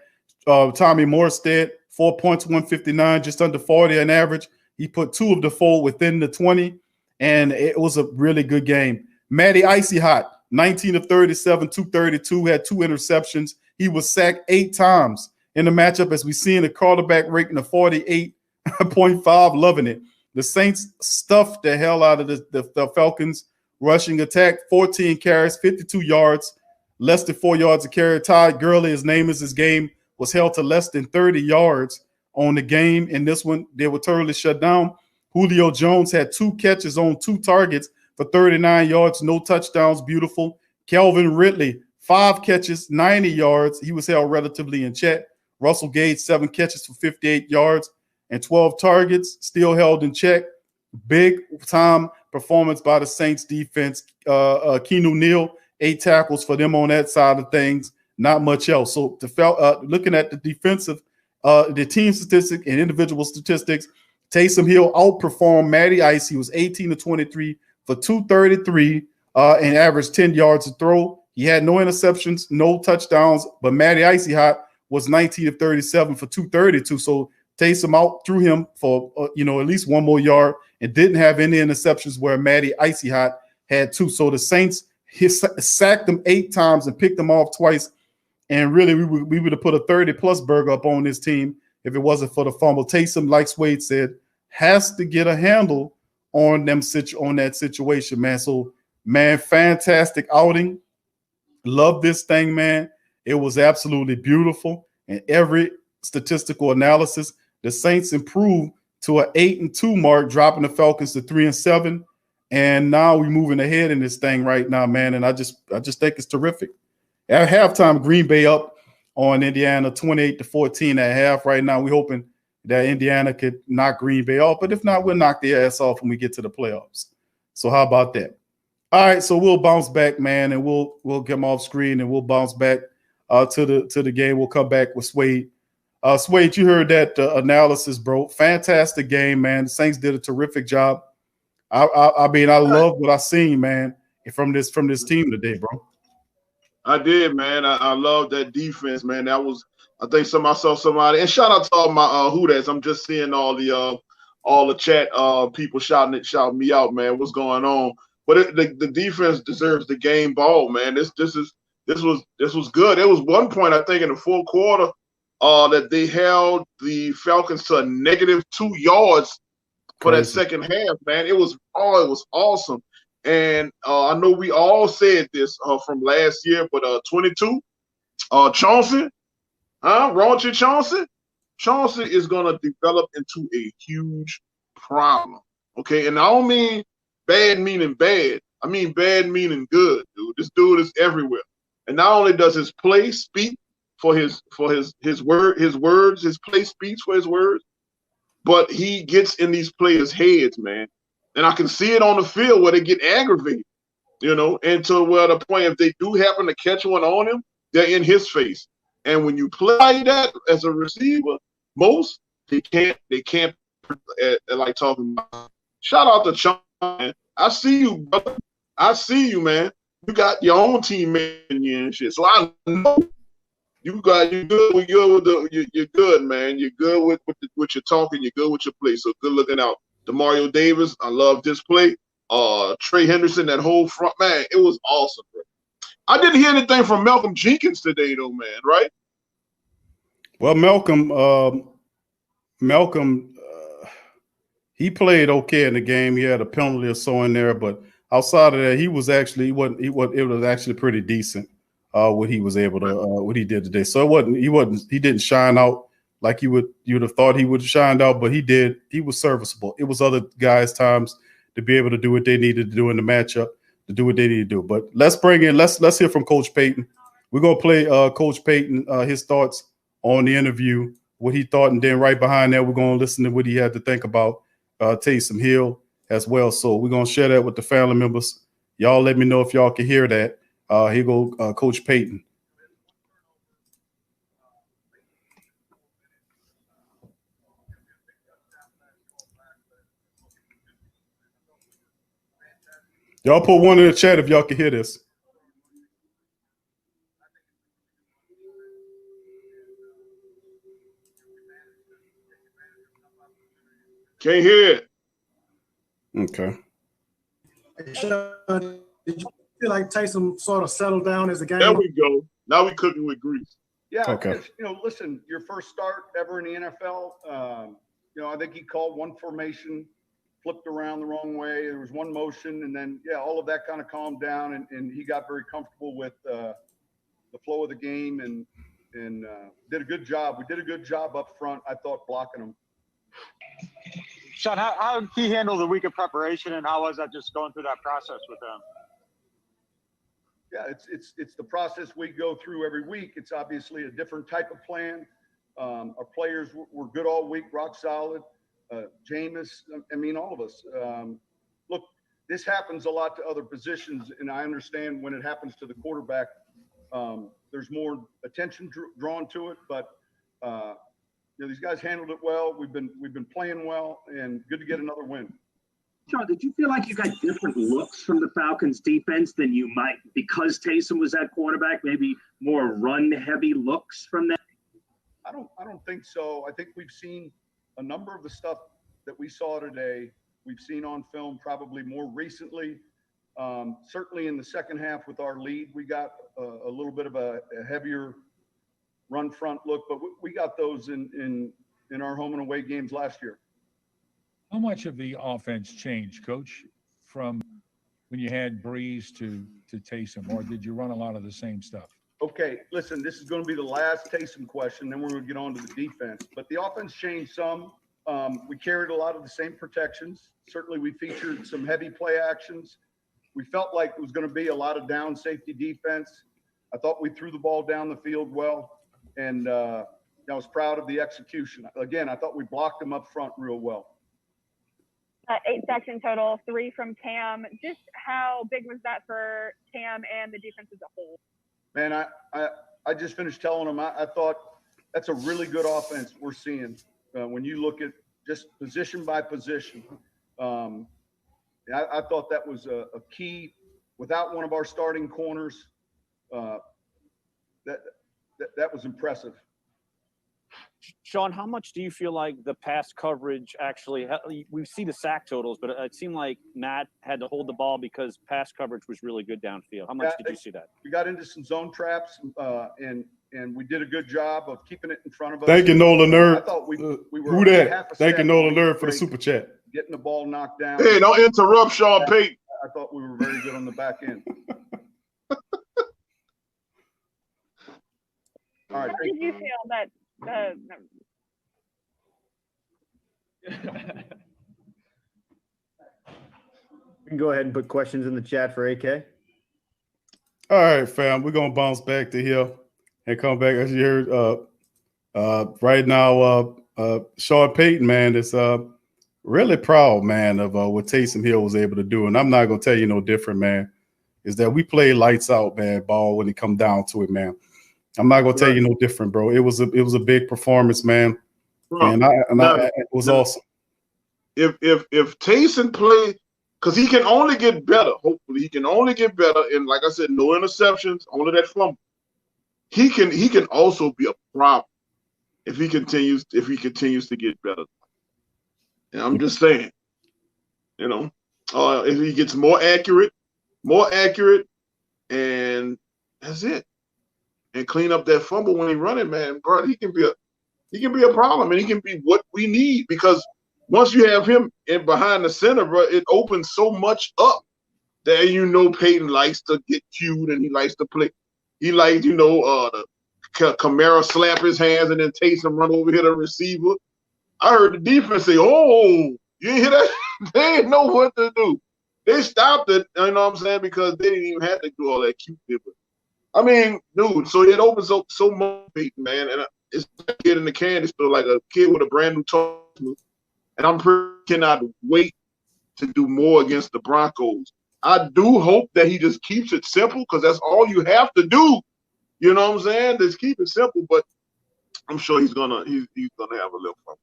Tommy Morstead, 4 points, 159, just under 40 on average. He put 2 of the 4 within the 20, and it was a really good game. Matty Icy Hot, 19 of 37, 232, had 2 interceptions. He was sacked 8 times in the matchup, as we see in the quarterback rating of 48.5, loving it. The Saints stuffed the hell out of the Falcons rushing attack, 14 carries, 52 yards, less than 4 yards a carry. Todd Gurley, his name is his game, was held to less than 30 yards on the game. In this one, they were totally shut down. Julio Jones had 2 catches on 2 targets for 39 yards, no touchdowns. Beautiful. Calvin Ridley, 5 catches, 90 yards. He was held relatively in check. Russell Gage, 7 catches for 58 yards and 12 targets, still held in check. Big time performance by the Saints defense. Keanu Neal, 8 tackles for them on that side of things. Not much else. So looking at the defensive, the team statistic and individual statistics, Taysom Hill outperformed Matty Ice. He was 18 to 23 for 233 and averaged 10 yards a throw. He had no interceptions, no touchdowns, but Matty Icy Hot was 19 of 37 for 232. So Taysom outthrew him for at least 1 more yard and didn't have any interceptions, where Matty Icy Hot had 2. So the Saints sacked them 8 times and picked them off twice. And really, we would have put a 30-plus burger up on this team if it wasn't for the fumble. Taysom, like Suede said, has to get a handle on that situation, man. So, man, fantastic outing. Love this thing, man. It was absolutely beautiful. And every statistical analysis, the Saints improved to an 8-2 mark, dropping the Falcons to 3-7. And now we're moving ahead in this thing right now, man. And I just think it's terrific. At halftime, Green Bay up on Indiana 28-14 at half. Right now, we're hoping that Indiana could knock Green Bay off. But if not, we'll knock their ass off when we get to the playoffs. So how about that? All right, so we'll bounce back, man, and we'll get them off screen, and we'll bounce back to the game. We'll come back with Suede. Suede, you heard that analysis, bro. Fantastic game, man. The Saints did a terrific job. I mean, I love what I seen, man, from this team today, bro. I did, man. I love that defense, man. That was, I think, I saw somebody, and shout out to all my Hudas. I'm just seeing all the chat people shouting me out, man. What's going on? But the defense deserves the game ball, man. This was good. There was one point, I think, in the fourth quarter that they held the Falcons to a -2 yards for that second half, man. It was awesome. And I know we all said this from last year, but 22, Chauncey, Raunchy Chauncey? Chauncey is going to develop into a huge problem. Okay, and I don't mean bad meaning bad. I mean bad meaning good, dude. This dude is everywhere. And not only does his play speak for his words, his play speaks for his words, but he gets in these players' heads, man. And I can see it on the field where they get aggravated, and to where the point if they do happen to catch one on him, they're in his face. And when you play that as a receiver, they can't like talking about. Shout out to Sean, man. I see you, brother. I see you, man. You got your own teammate in you and shit. So I know you're good. You're good, man. You're good with your talking. You're good with your play. So good looking out. Demario Davis, I love this play. Trey Hendrickson, that whole front, man, it was awesome, bro. I didn't hear anything from Malcolm Jenkins today, though, man. Right? Well, Malcolm, he played okay in the game. He had a penalty or so in there, but outside of that, it was actually pretty decent. What he was able to what he did today. So he didn't shine out like you'd have thought he would have shined out, but he did. He was serviceable. It was other guys' times to be able to do what they needed to do in the matchup, to do what they needed to do. But let's hear from Coach Payton. We're gonna play Coach Payton his thoughts on the interview, what he thought, and then right behind that, we're gonna listen to what he had to think about Taysom Hill as well. So we're gonna share that with the family members. Y'all let me know if y'all can hear that. Here go Coach Payton. Y'all put one in the chat if y'all can hear this. Can't hear it. Okay. Did you feel like Taysom sort of settled down as the game? There we go. Now we cooking with grease. Yeah. Okay. Listen, your first start ever in the NFL. I think he called one formation, flipped around the wrong way. There was one motion, and then all of that kind of calmed down, and he got very comfortable with the flow of the game, and did a good job. We did a good job up front, I thought, blocking him. Sean, how did he handle the week of preparation, and how was that just going through that process with him? Yeah, it's the process we go through every week. It's obviously a different type of plan. Our players were good all week, rock solid. Jameis, all of us. Look, this happens a lot to other positions, and I understand when it happens to the quarterback, there's more attention drawn to it. But these guys handled it well. We've been playing well, and good to get another win. Sean, did you feel like you got different looks from the Falcons defense than you might because Taysom was at quarterback? Maybe more run-heavy looks from them? I don't think so. I think we've seen a number of the stuff that we saw today. We've seen on film probably more recently. Certainly in the second half with our lead, we got a little bit of a heavier run front look, but we got those in our home and away games last year. How much of the offense changed, Coach, from when you had Breeze to Taysom, or did you run a lot of the same stuff? Okay, listen, this is going to be the last Taysom question, then we're going to get on to the defense. But the offense changed some. We carried a lot of the same protections. Certainly we featured some heavy play actions. We felt like it was going to be a lot of down safety defense. I thought we threw the ball down the field well, and I was proud of the execution. Again, I thought we blocked them up front real well. 8 sacks in total, 3 from Cam. Just how big was that for Cam and the defense as a whole? Man, I just finished telling them I thought that's a really good offense we're seeing when you look at just position by position. I thought that was a key. Without one of our starting corners, that was impressive. Sean, how much do you feel like the pass coverage actually we see the sack totals, but it seemed like Matt had to hold the ball because pass coverage was really good downfield. How much did you see that? We got into some zone traps, and we did a good job of keeping it in front of us. Thank you, Nolan Nerd. I thought we were who that? Thank you, Nolan Nerd, for the super chat. Getting the ball knocked down. Hey, don't interrupt Sean Payton. I thought we were very good on the back end. All right. How did you feel that? We can go ahead and put questions in the chat for AK. All right, fam. We're gonna bounce back to here and come back. As you heard, right now, Sean Payton, man, is really proud, man, of what Taysom Hill was able to do. And I'm not gonna tell you no different, man. Is that we played lights out, man, ball when it come down to it, man. I'm not gonna tell you no different, bro. It was a big performance, man, and it was awesome. If Taysom play, because he can only get better. Hopefully, he can only get better. And like I said, no interceptions, only that fumble. He can also be a problem if he continues to get better. And I'm just saying, if he gets more accurate, and that's it. And clean up that fumble when he's running, man, bro. He can be a problem, and he can be what we need, because once you have him in behind the center, bro, it opens so much up that Payton likes to get cued and he likes to play. He likes, the Kamara slap his hands and then Taysom run over here to receiver. I heard the defense say, "Oh, you didn't hear that?" They didn't know what to do. They stopped it, you know what I'm saying, because they didn't even have to do all that cute shit. I mean, dude, so it opens up so much, man, and it's like a kid in the candy store, like a kid with a brand new toy. And I'm cannot wait to do more against the Broncos. I do hope that he just keeps it simple, because that's all you have to do. You know what I'm saying? Just keep it simple, but I'm sure he's gonna have a little fun.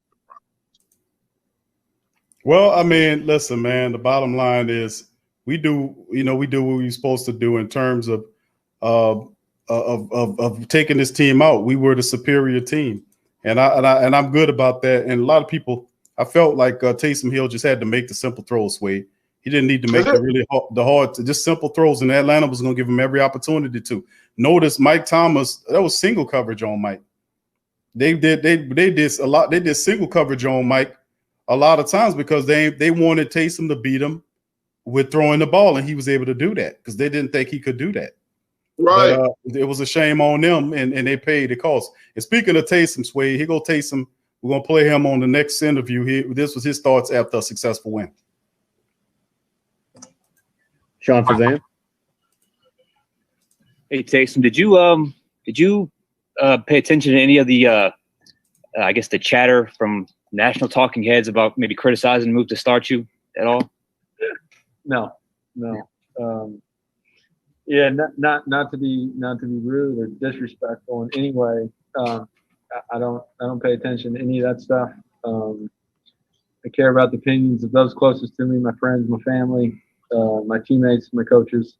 Well, I mean, listen, man, the bottom line is we do what we're supposed to do in terms of taking this team out. We were the superior team, and I'm good about that. And a lot of people, I felt like Taysom Hill just had to make the simple throws, Suede. He didn't need to make the hard, just simple throws, and Atlanta was going to give him every opportunity to. Notice Mike Thomas, that was single coverage on Mike. They did a lot. They did single coverage on Mike a lot of times because they wanted Taysom to beat him with throwing the ball, and he was able to do that because they didn't think he could do that. Right. But, it was a shame on them, and they paid the cost. And speaking of Taysom, Suede, here go Taysom. We're going to play him on the next interview. This was his thoughts after a successful win. Sean Fazan. Hey, Taysom, did you pay attention to any of the, I guess, the chatter from national talking heads about maybe criticizing the move to start you at all? No. Yeah, not to be rude or disrespectful in any way. I don't pay attention to any of that stuff. I care about the opinions of those closest to me, my friends, my family, my teammates, my coaches.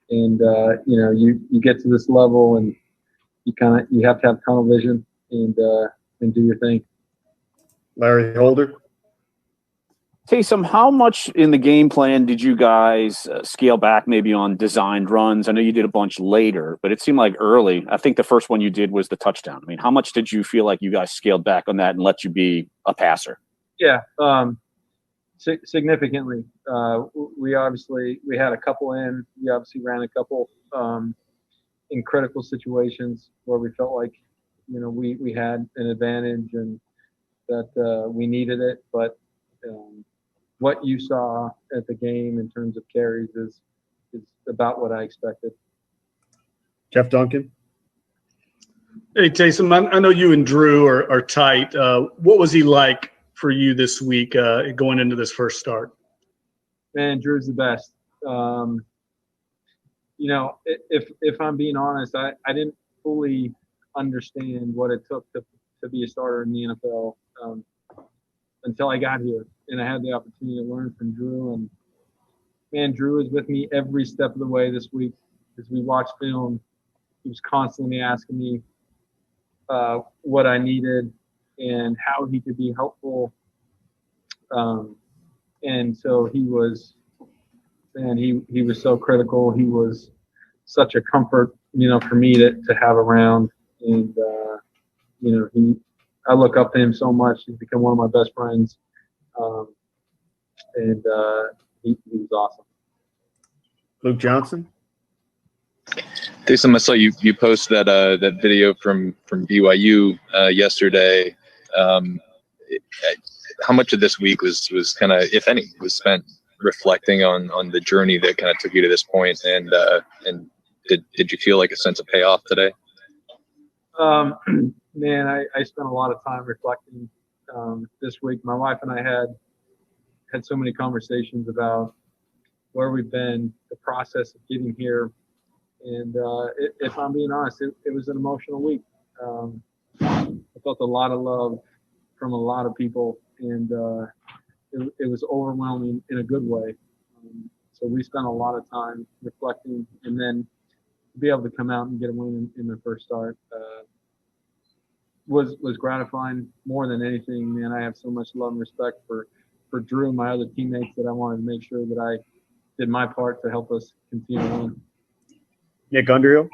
And you get to this level, and you have to have tunnel vision and do your thing. Larry Holder. Taysom, how much in the game plan did you guys scale back maybe on designed runs? I know you did a bunch later, but it seemed like early. I think the first one you did was the touchdown. I mean, how much did you feel like you guys scaled back on that and let you be a passer? Yeah, significantly. We had a couple in. We obviously ran a couple in critical situations where we felt like, we had an advantage and that we needed it. But what you saw at the game in terms of carries is about what I expected. Jeff Duncan. Hey, Taysom, I know you and Drew are tight. What was he like for you this week going into this first start? Man, Drew's the best. If I'm being honest, I didn't fully understand what it took to be a starter in the NFL until I got here, and I had the opportunity to learn from Drew. And man, Drew was with me every step of the way this week as we watched film. He was constantly asking me what I needed and how he could be helpful. And so he was so critical. He was such a comfort, for me to have around. And, I look up to him so much. He's become one of my best friends. And he was awesome. Luke Johnson. Taysom, I saw you posted that video from BYU yesterday. How much of this week was kind of, if any, was spent reflecting on the journey that kind of took you to this point, and did you feel like a sense of payoff today? Man, I spent a lot of time reflecting this week. My wife and I had so many conversations about where we've been, the process of getting here, and if I'm being honest, it was an emotional week. I felt a lot of love from a lot of people, and it was overwhelming in a good way. So we spent a lot of time reflecting, and then to be able to come out and get a win in the first start was gratifying more than anything. Man, I have so much love and respect for Drew and my other teammates that I wanted to make sure that I did my part to help us continue to win. Nick Underhill.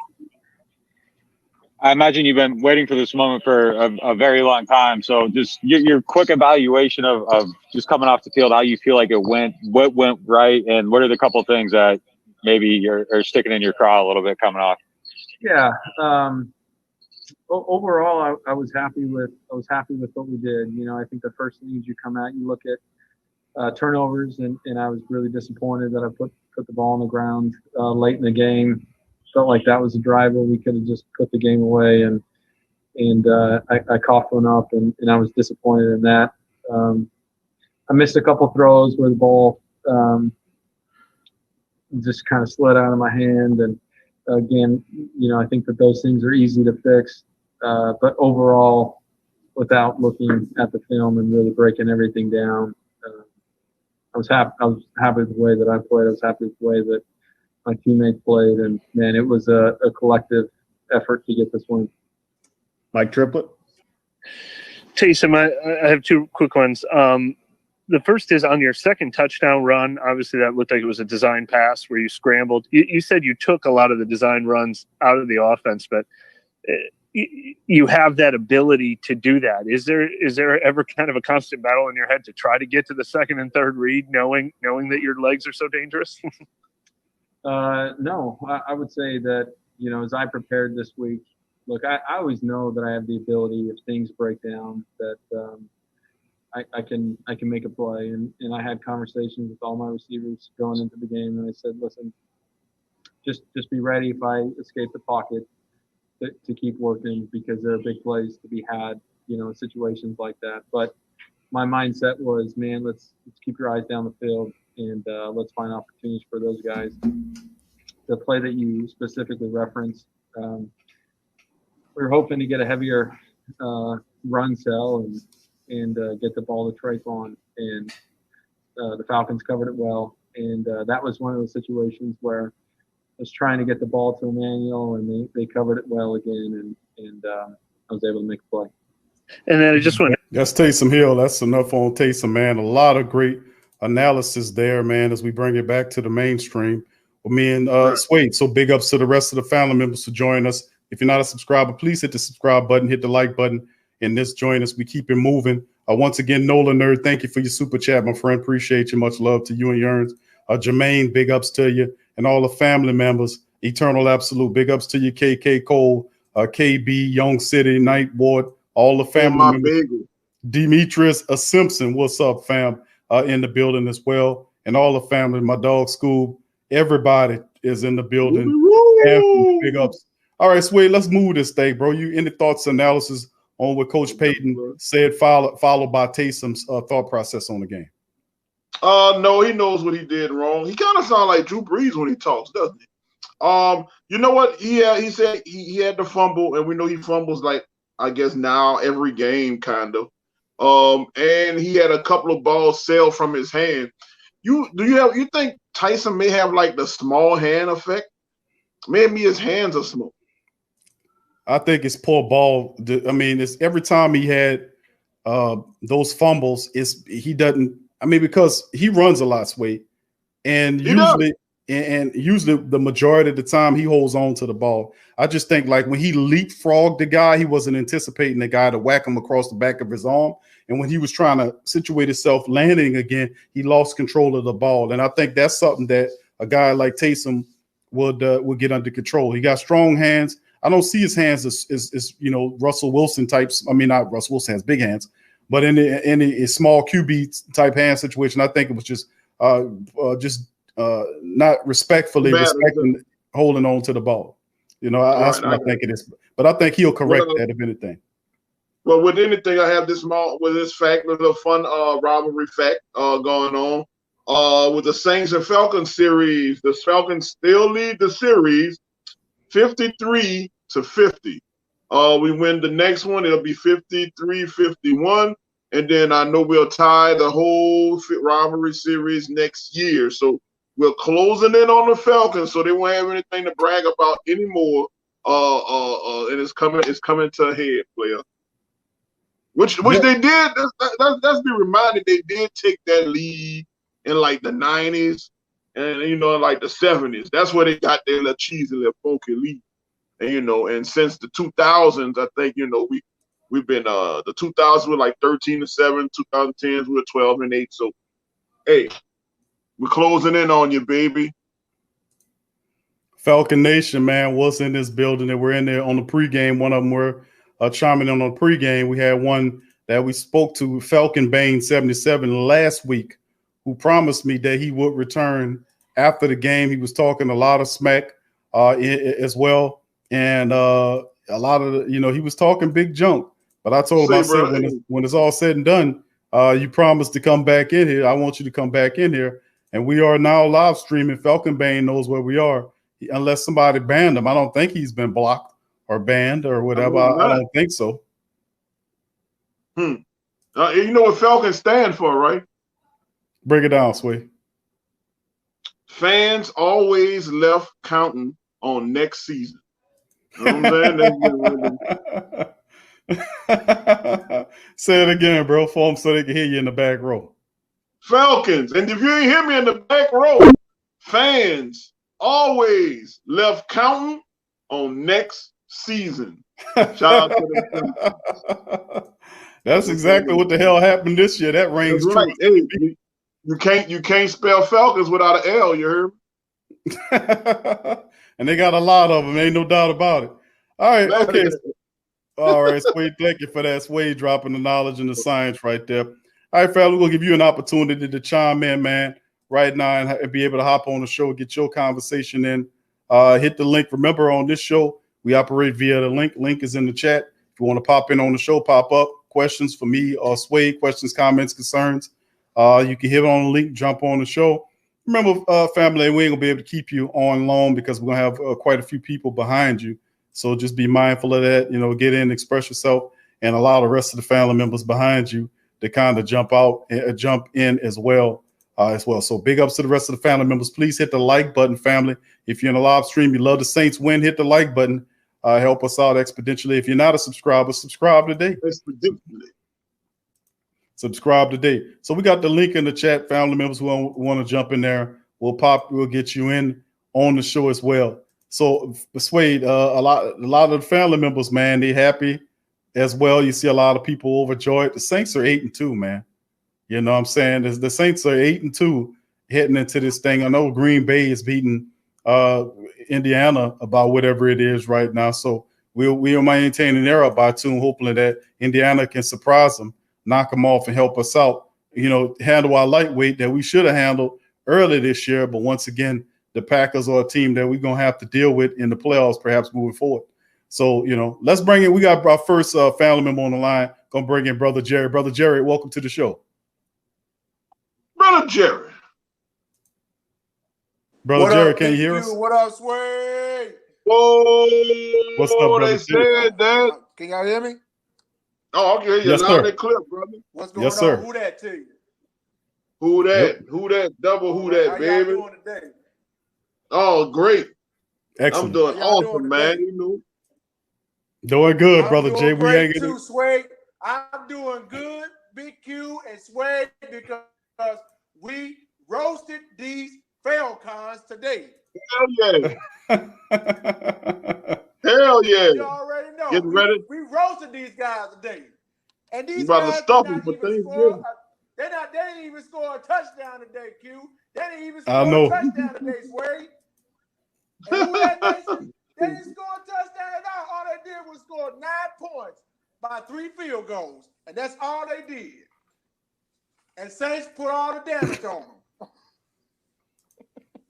I imagine you've been waiting for this moment for a very long time. So just your quick evaluation of just coming off the field, how you feel like it went, what went right, and what are the couple of things that maybe are sticking in your craw a little bit coming off? Yeah. Overall, I was happy with what we did. You know, I think the first thing is you come out, you look at turnovers, and I was really disappointed that I put the ball on the ground late in the game. Felt like that was a drive where we could have just put the game away, and I coughed one up, and I was disappointed in that. I missed a couple throws where the ball just kind of slid out of my hand, and again, you know, I think that those things are easy to fix, but overall, without looking at the film and really breaking everything down, I was happy with the way that I played. I was happy with the way that my teammates played, and man, it was a collective effort to get this win. Mike Triplett. Taysom, I have two quick ones. The first is on your second touchdown run. Obviously, that looked like it was a design pass where you scrambled. You said you took a lot of the design runs out of the offense, but you have that ability to do that. Is there ever kind of a constant battle in your head to try to get to the second and third read, knowing that your legs are so dangerous? No, I would say that, you know, as I prepared this week, look, I always know that I have the ability, if things break down, that I can make a play. And I had conversations with all my receivers going into the game, and I said, listen, just be ready if I escape the pocket to keep working, because there are big plays to be had, you know, in situations like that. But my mindset was, man, let's keep your eyes down the field, and let's find opportunities for those guys. The play that you specifically referenced, we were hoping to get a heavier run cell and get the ball to Trayvon, and the Falcons covered it well. And that was one of those situations where I was trying to get the ball to Emmanuel, and they covered it well again, and I was able to make a play. And then I just want That's Taysom Hill. That's enough on Taysom, man. A lot of great analysis there, man, as we bring it back to the mainstream. Well, me and Suede, so big ups to the rest of the family members for joining us. If you're not a subscriber, please hit the subscribe button, hit the like button, and this join us. We keep it moving. Once again, Nolan Nerd, thank you for your super chat, my friend. Appreciate you. Much love to you and yours. Jermaine, big ups to you. And all the family members, Eternal Absolute, big ups to you, KK Cole, KB, Young City, Night Ward, all the family members. Demetrius Simpson, what's up, fam? In the building as well. And all the family, my dog Scoob, everybody is in the building. Big ups. All right, Suede, let's move this thing, bro. You any thoughts, analysis on what Coach Payton said, followed by Taysom's thought process on the game? No, he knows what he did wrong. He kind of sounds like Drew Brees when he talks, doesn't he? You know what? He said he had to fumble, and we know he fumbles like, I guess now every game kind of. And he had a couple of balls sail from his hand. You think Taysom may have like the small hand effect? Maybe his hands are small. I think it's poor ball. I mean, it's every time he had those fumbles, he doesn't. I mean, because he runs a lot, Suede, and usually the majority of the time he holds on to the ball. I just think like when he leapfrogged the guy, he wasn't anticipating the guy to whack him across the back of his arm. And when he was trying to situate himself landing again, he lost control of the ball. And I think that's something that a guy like Taysom would get under control. He got strong hands. I don't see his hands as Russell Wilson types. I mean, not Russell Wilson has big hands, but in a small QB type hand situation, I think it was just not respectfully holding on to the ball. That's what I think it is. But I think he'll correct that if anything. Well, with anything, I have this fact, with a fun rivalry fact going on. With the Saints and Falcons series, the Falcons still lead the series 53-50. We win the next one, it'll be 53-51. And then I know we'll tie the whole rivalry series next year. So we're closing in on the Falcons, so they won't have anything to brag about anymore. And it's coming to a head, player. Which they did. Let's be reminded they did take that lead in like the 90s and like the 70s. That's where they got their little cheesy, little funky lead. And since the 2000s, I think we've been the 2000s were like 13-7, 2010s we were 12-8. So hey, we're closing in on you, baby. Falcon Nation, man, was in this building, and we're in there on the pregame. One of them were chiming in on the pregame. We had one that we spoke to, Falcon Bane 77, last week, who promised me that he would return after the game. He was talking a lot of smack as well, and a lot of he was talking big junk. But I told him, I said, when it's all said and done, you promised to come back in here. I want you to come back in here, and we are now live streaming. Falcon Bane knows where we are, unless somebody banned him. I don't think he's been blocked or banned or whatever. I don't think so. You know what Falcons stand for, right? Break it down, Suede. Fans always left counting on next season. You know what I'm saying? Say it again, bro, for them so they can hear you in the back row. Falcons, and if you ain't hear me in the back row, fans always left counting on next season. Shout out to them. That's exactly what the hell happened this year. That rings true. Right. Hey, you can't spell Falcons without an L. You heard me? And they got a lot of them. Ain't no doubt about it. All right. Okay. All right, Suede. Thank you for that. Suede dropping the knowledge and the science right there. All right, fella, we'll give you an opportunity to chime in, man, right now and be able to hop on the show, get your conversation in. Hit the link. Remember, on this show, we operate via the link. Link is in the chat. If you want to pop in on the show, pop up. Questions for me or Suede, questions, comments, concerns. You can hit on the link, jump on the show. Remember, family, we ain't going to be able to keep you on long because we're going to have quite a few people behind you. So just be mindful of that. Get in, express yourself, and allow the rest of the family members behind you to kind of jump in as well. So big ups to the rest of the family members. Please hit the like button, family. If you're in a live stream, you love the Saints win, hit the like button. Help us out exponentially. If you're not a subscriber, subscribe today. Subscribe today. So we got the link in the chat. Family members who want to jump in there, we'll get you in on the show as well. So Suede, a lot of the family members, man, they happy as well. You see a lot of people overjoyed. The Saints are 8-2, man. You know what I'm saying? The Saints are 8-2 heading into this thing. I know Green Bay is beating Indiana about whatever it is right now. So we'll maintain an error by 2, hopefully that Indiana can surprise them, knock them off, and help us out. Handle our lightweight that we should have handled early this year. But once again, the Packers are a team that we're going to have to deal with in the playoffs, perhaps moving forward. So, let's bring in, we got our first family member on the line. Going to bring in Brother Jerry. Brother Jerry, welcome to the show. Brother Jerry. Brother Jerry, can you hear us? What up, Suede? Whoa. What's up, brother? They said that. Can y'all hear me? Oh, okay. Yes, sir. That clip, brother. What's going on? Who that to you? Who that? Yep. Who that? Double who that, baby? How y'all doing today? Oh, great. Excellent. I'm doing awesome, man. Doing good, Brother Jay. We ain't too, Suede. I'm doing good, Big Q and Suede, because we roasted these Falcons today. Hell yeah. Hell yeah. You already know. Getting ready. We roasted these guys today. And these about guys to stop them for Thanksgiving. They didn't even score a touchdown today, Q. They didn't even score a touchdown today, Suede. by 3 field goals, and that's all they did. And Saints put all the damage on them.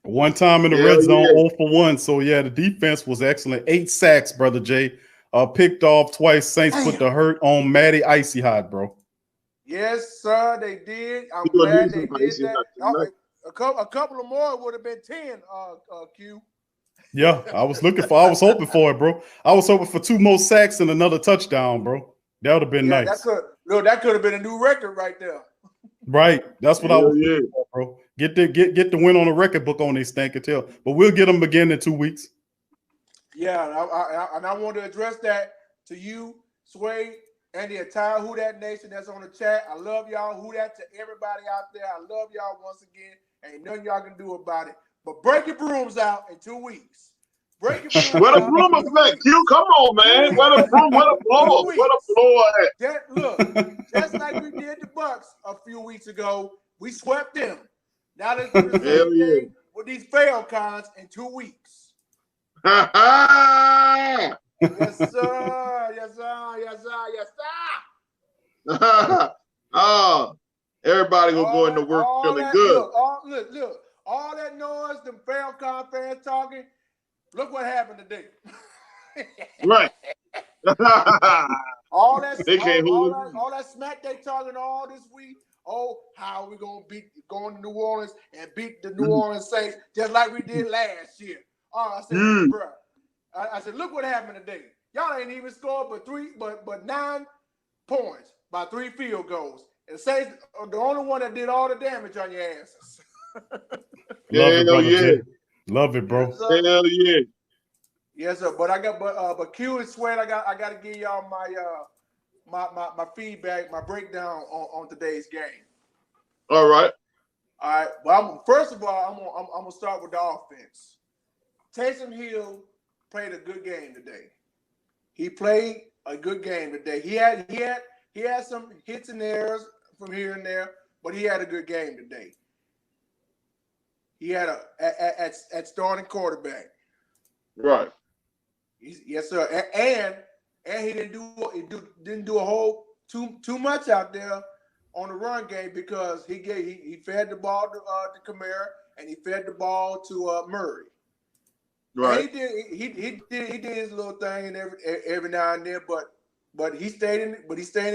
One time in the red zone, 0 for 1. So, yeah, the defense was excellent. 8 sacks, Brother Jay. Picked off twice. Saints put the hurt on Matty Icy Hot, bro. Yes, sir, they did. I'm glad they did that. A couple of more would have been 10, Q. Yeah, I was hoping for it, bro. I was hoping for 2 more sacks and another touchdown, bro. That would have been nice. That could have been a new record right there. Right. That's what I was looking for, bro. Get the win on the record book on this stinking tail. But we'll get them again in 2 weeks. Yeah, and I want to address that to you, Suede, and the entire Who Dat Nation that's on the chat. I love y'all. Who Dat to everybody out there. I love y'all once again. Ain't nothing y'all can do about it. But break your brooms out in 2 weeks. Break your brooms Where the out. broom effect, Q? Come on, man. Where the broom? Where the blower? Where the blower at? Look, just like we did the Bucks a few weeks ago, we swept them. Now let's do the same thing with these Falcons in 2 weeks. Yes, sir. Yes, sir. Yes, sir. Yes, sir. Oh, everybody gonna go into work feeling good. Look. All that noise, them Falcon fans talking. Look what happened today. Right. all that smack they talking all this week. Oh, how are we gonna going to New Orleans and beat the New Orleans Saints just like we did last year? Oh, I said, bro. I said, look what happened today. Y'all ain't even scored but 9 points by 3 field goals. And Saints are the only one that did all the damage on your asses. Love it, brother Jay. Love it, bro. Hell yeah. Yes, sir. But Q and Suede, I got to give y'all my feedback, my breakdown on today's game. All right. Well, first of all, I'm gonna start with the offense. Taysom Hill played a good game today. He played a good game today. He had some hits and errors from here and there, but he had a good game today. He had at starting quarterback. Right. Yes, sir. And he didn't do a whole too much out there on the run game because he fed the ball to Kamara and he fed the ball to Murray. Right. And he did his little thing and every now and then, but he stayed in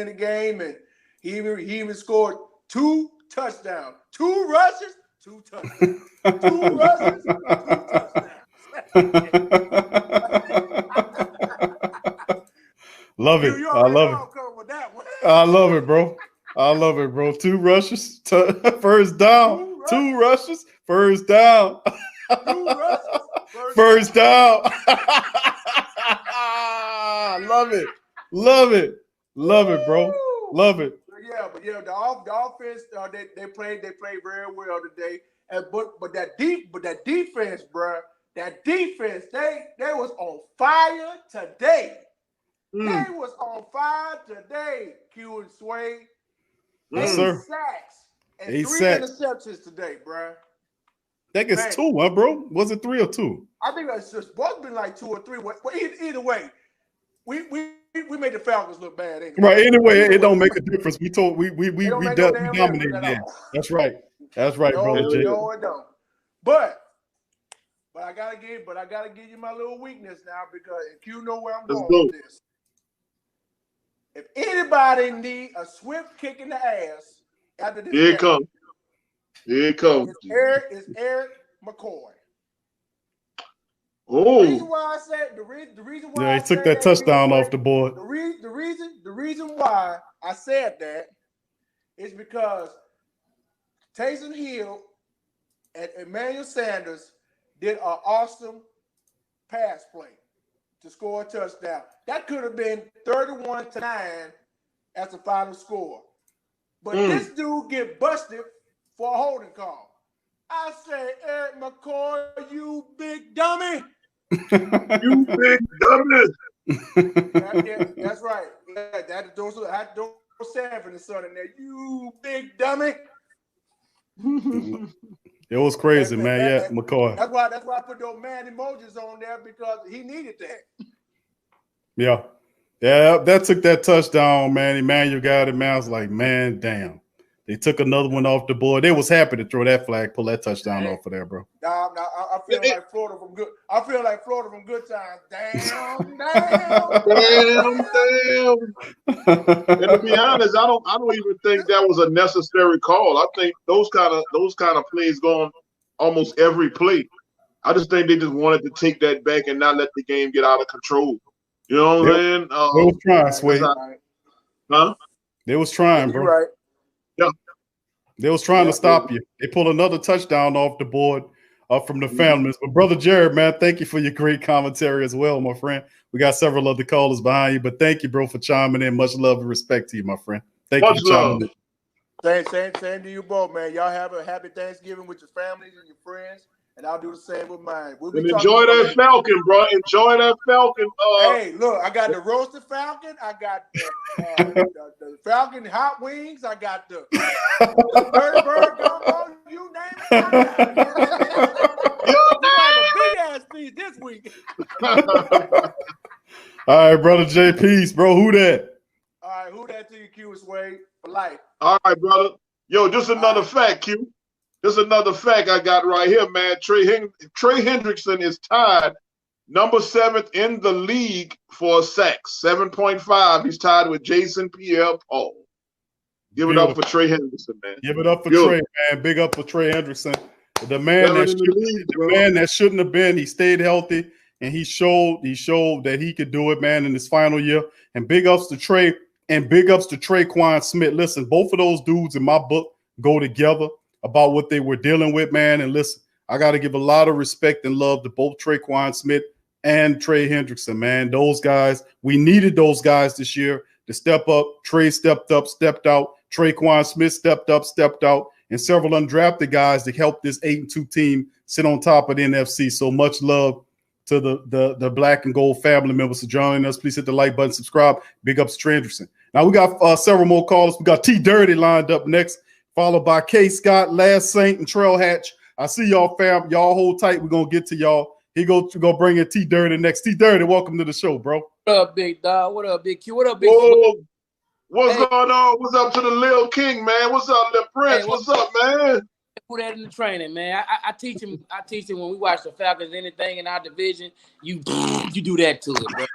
the game and he even scored 2 touchdowns, 2 rushes, 2 touchdowns, 2 rushes, 2 touchdowns. Love it. I love it. I love it, bro. I love it, bro. 2 rushes, first down. 2 rushes, first down. 2 rushes, first down. Love it. Love it. Love it, bro. Love it. Yeah, but the offense they played very well today. But that defense, bro, that defense they was on fire today. They was on fire today. Q and Suede. Yes, 8 sir. sacks and 8 3 sacks. interceptions today, bro. I think it's 2, huh, bro? Was it 3 or 2? I think it's just both been like 2 or 3. But either way, we made the Falcons look bad. Anyway. Right. Anyway, it don't make a difference. We dominated that. That's right. That's right, brother Jay. No, it don't. But I gotta give you my little weakness now because if you know where I'm going with this. If anybody need a swift kick in the ass after this, here it comes. Here it comes. It's Eric McCoy. Oh, the reason why I said the reason why he took that touchdown off the board. The reason why I said that is because Taysom Hill and Emmanuel Sanders did an awesome pass play to score a touchdown. That could have been 31-9 as the final score. But this dude get busted for a holding call. I say, Eric McCoy, you big dummy. You big dummy. That's right. Yeah, those 7 and son in there. You big dummy. It was crazy, man. Yeah, McCoy. That's why I put those man emojis on there because he needed that. Yeah. Yeah, that took that touchdown, man. Emmanuel got it, man. I was like, man, damn. They took another one off the board. They was happy to throw that flag, pull that touchdown off of there, bro. Nah, I feel like Florida from good. I feel like Florida from good times. Damn. And to be honest, I don't even think that was a necessary call. I think those kind of plays go on almost every play. I just think they just wanted to take that back and not let the game get out of control. You know what I'm saying? They was trying, Suede. Huh? They was trying, bro. You're right. Yeah. They was trying to stop you. They pulled another touchdown off the board from the families. But Brother Jared, man, thank you for your great commentary as well, my friend. We got several other callers behind you, but thank you, bro, for chiming in. Much love and respect to you, my friend. Thank you for chiming in. Same to you both, man. Y'all have a happy Thanksgiving with your families and your friends, and I'll do the same with mine. We'll be and enjoy that Falcon, bro. Enjoy that Falcon. Hey, look, I got the roasted Falcon. I got the Falcon hot wings. I got the bird gumbo. You name it. I got it. We have a big ass feast this week. All right, Brother J. Peace, bro. Who that? All right, who that to you, Q, Suede, for life. All right, brother. Yo, just another fact, Q. Just another fact I got right here, man. Trey Hendrickson is tied number 7th in the league for sacks, 7.5. He's tied with Jason Pierre-Paul. Give it up for Trey Hendrickson, man. Give it up for Trey, man. Big up for Trey Hendrickson. The man that shouldn't have been. He stayed healthy, and he showed that he could do it, man, in his final year. And big ups to Trey, and big ups to Traquan Smith. Listen, both of those dudes in my book go together about what they were dealing with, man. And listen, I got to give a lot of respect and love to both Traquan Smith and Trey Hendrickson, man. Those guys, we needed those guys this year to step up. Trey stepped up, stepped out. Traquan Smith stepped up, stepped out. And several undrafted guys to help this 8-2 team sit on top of the NFC. So much love to the Black and Gold family members for joining us. Please hit the like button, subscribe. Big ups to Trey Hendrickson. Now we got several more callers. We got T Dirty lined up next, followed by K Scott, Last Saint, and Trail Hatch. I see y'all, fam. Y'all hold tight. We're gonna get to y'all. He go bring in T Dirty next. T Dirty, welcome to the show, bro. What up, big dog? What up, big Q? What up, big? What's going on? What's up to the Lil King, man? What's up, Lil Prince? Hey, what's up, man? Put that in the training, man. I teach him. I teach him when we watch the Falcons, anything in our division, you do that to it, bro.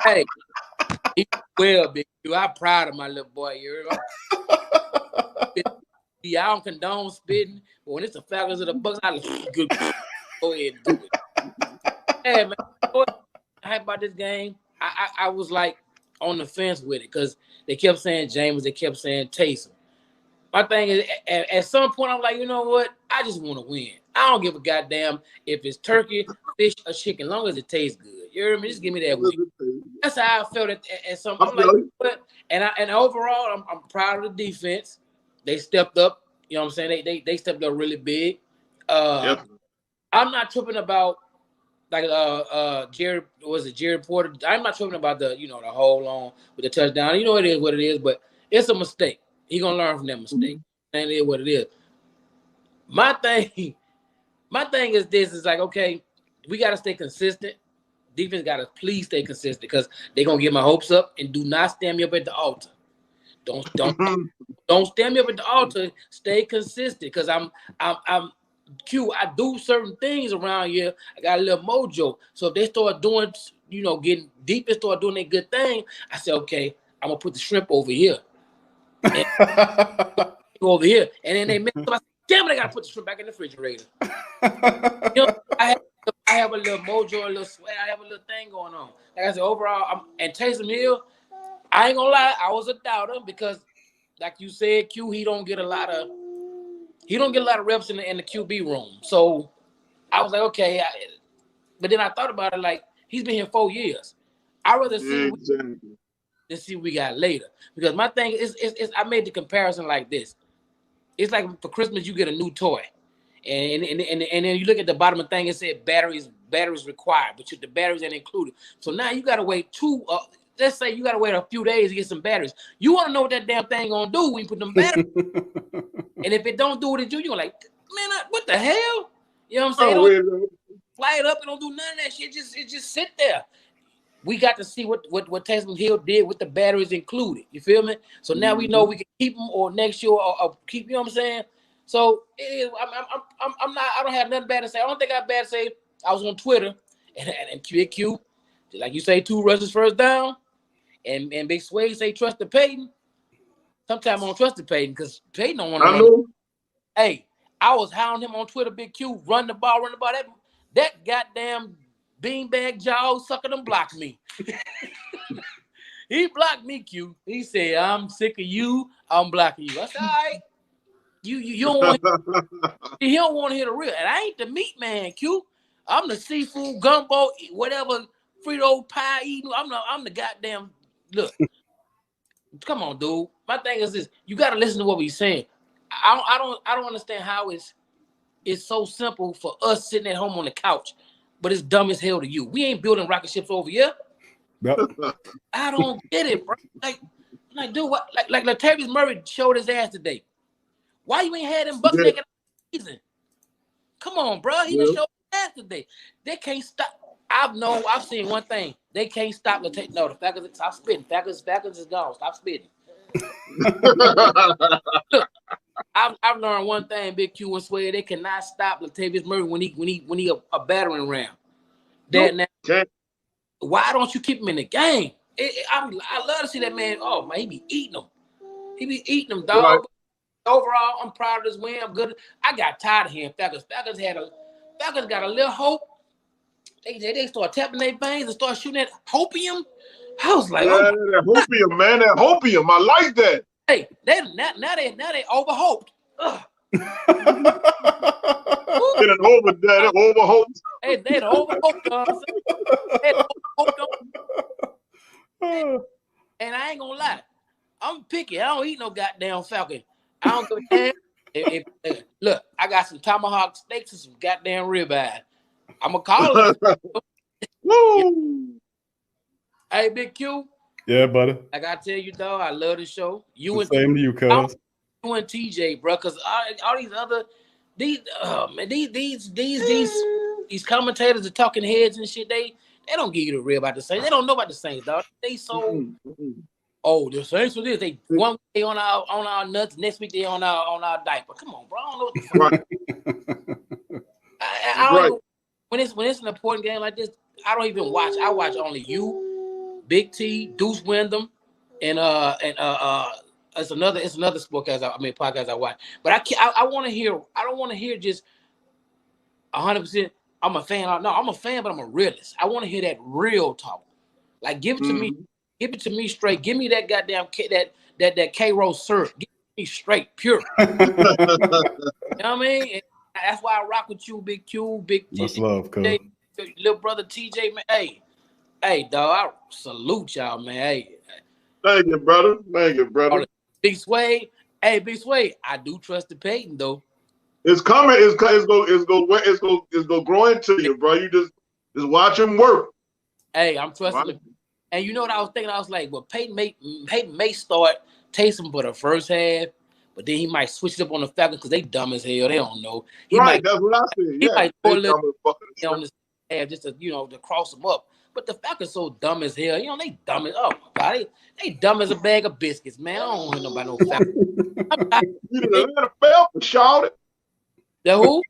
Hey, he well, big Q. I'm proud of my little boy. You heard? Yeah, I don't condone spitting, but when it's the Falcons or the Bucks, I good. Go ahead and do it. Hey, man, what hype about this game? I was like on the fence with it because they kept saying James, they kept saying Taysom. My thing is, at some point, I'm like, you know what? I just want to win. I don't give a goddamn if it's turkey, fish, or chicken, as long as it tastes good. You hear me? Just give me that win. That's how I felt at some point. I'm like, what? And overall, I'm proud of the defense. They stepped up. You know what I'm saying? They stepped up really big. I'm not tripping about like Jared Porter. I'm not tripping about the hold on with the touchdown. You know it is what it is, but it's a mistake. He gonna learn from that mistake. And it is what it is. My thing is this: is like, okay, we gotta stay consistent. Defense gotta please stay consistent because they're gonna get my hopes up, and do not stand me up at the altar. Don't stand me up at the altar. Stay consistent because I'm Q. I do certain things around here. I got a little mojo. So if they start doing, getting deep and start doing a good thing, I say, okay, I'm gonna put the shrimp over here. And over here, and then they mess up. I say, damn it, I gotta put the shrimp back in the refrigerator. I have a little mojo, a little sweat. I have a little thing going on. Like I said, overall, and Taysom Hill, I ain't gonna lie, I was a doubter because, like you said, Q, he don't get a lot of reps in the QB room. So I was like, okay, but then I thought about it, like he's been here 4 years. I'd rather see than see what we got later. Because my thing is I made the comparison like this. It's like for Christmas you get a new toy, and then you look at the bottom of the thing, it said batteries required, but the batteries ain't included. So now you gotta wait let's say you gotta wait a few days to get some batteries. You wanna know what that damn thing gonna do when you put them batteries. And if it don't do what it do, you're like, man, what the hell? You know what I'm saying? Don't fly it up and don't do none of that shit. It just sit there. we got to see what Taysom Hill did with the batteries included. You feel me? So now we know we can keep him or next year or keep. You know what I'm saying? So I'm not. I don't have nothing bad to say. I don't think I have bad to say. I was on Twitter and Q, like you say, 2 rushes first down, and Big Suede say trust the Payton. Sometimes I don't trust the Payton because Payton don't want to run. Hey, I was hounding him on Twitter, Big Q, run the ball. That goddamn beanbag jaw sucker done blocked me. He blocked me, Q. He said, I'm sick of you. I'm blocking you. I said, all right. You don't want he don't want to hear the real. And I ain't the meat man, Q. I'm the seafood gumbo, whatever Frito pie eating. I'm the goddamn look. Come on, dude. My thing is this: you got to listen to what we're saying. I don't understand how it's so simple for us sitting at home on the couch, but it's dumb as hell to you. We ain't building rocket ships over here. Yep. I don't get it, bro. Like, dude, what? Like Latavius Murray showed his ass today. Why you ain't had him buck naked season? Come on, bro. He done showed his ass today. They can't stop. I've seen one thing. They can't stop Latavius. No, the Falcons stop spitting. Falcons is gone. Stop spitting. Look, I've learned one thing, Big Q and Suede. They cannot stop Latavius Murray when he a battering ram. Why don't you keep him in the game? I love to see that man. Oh man, he be eating them. He be eating them, dog. Right. Overall, I'm proud of this win. I'm good. I got tired of him. Falcons got a little hope. They start tapping their veins and start shooting at hopium. I was like, that hopium, man, that hopium. I like that. Hey, now they overhoped. They're overhoped. Hey, they overhoped. And I ain't gonna lie, I'm picky. I don't eat no goddamn Falcon. I don't give a damn. Look, I got some tomahawk steaks and some goddamn ribeye. I'm gonna call it. Woo! Hey, Big Q. Yeah, buddy. Like I tell you, dog, I love the show. Same to you, cuz. You and TJ, bro, because all these other these commentators are talking heads and shit. They don't give you the real about the Saints. They don't know about the Saints, dog. They so the Saints for this. They one week they on our nuts, next week they on our diaper. Come on, bro. I don't know what the fuck. I don't when it's an important game like this, I don't even watch. I watch only you, Big T, Deuce Wyndham, and it's another podcast I watch. But I want to hear. I don't want to hear just 100%. I'm a fan. No, I'm a fan, but I'm a realist. I want to hear that real talk. Like, give it to me. Give it to me straight. Give me that goddamn that K-Roll syrup. Give me straight, pure. You know what I mean? And that's why I rock with you, Big Q, Big Much love, cuz. Little brother TJ, man. Hey, dog, I salute y'all, man. Hey. Thank you, brother. Thank you, brother. Big Suede. Hey, Big Suede. I do trust the Payton, though. It's coming. It's go grow into you, bro. You just watch him work. Hey, I'm trusting. And you know what I was thinking? I was like, well, Payton may start Taysom for the first half, but then he might switch it up on the Falcons because they dumb as hell. They don't know. That's what I said. He might throw a little on this half just to cross them up. But the Falcons so dumb as hell. They dumb as they dumb as a bag of biscuits, man. I don't want to hear nobody no Falcons. The Atlanta Falcons shouted. The who?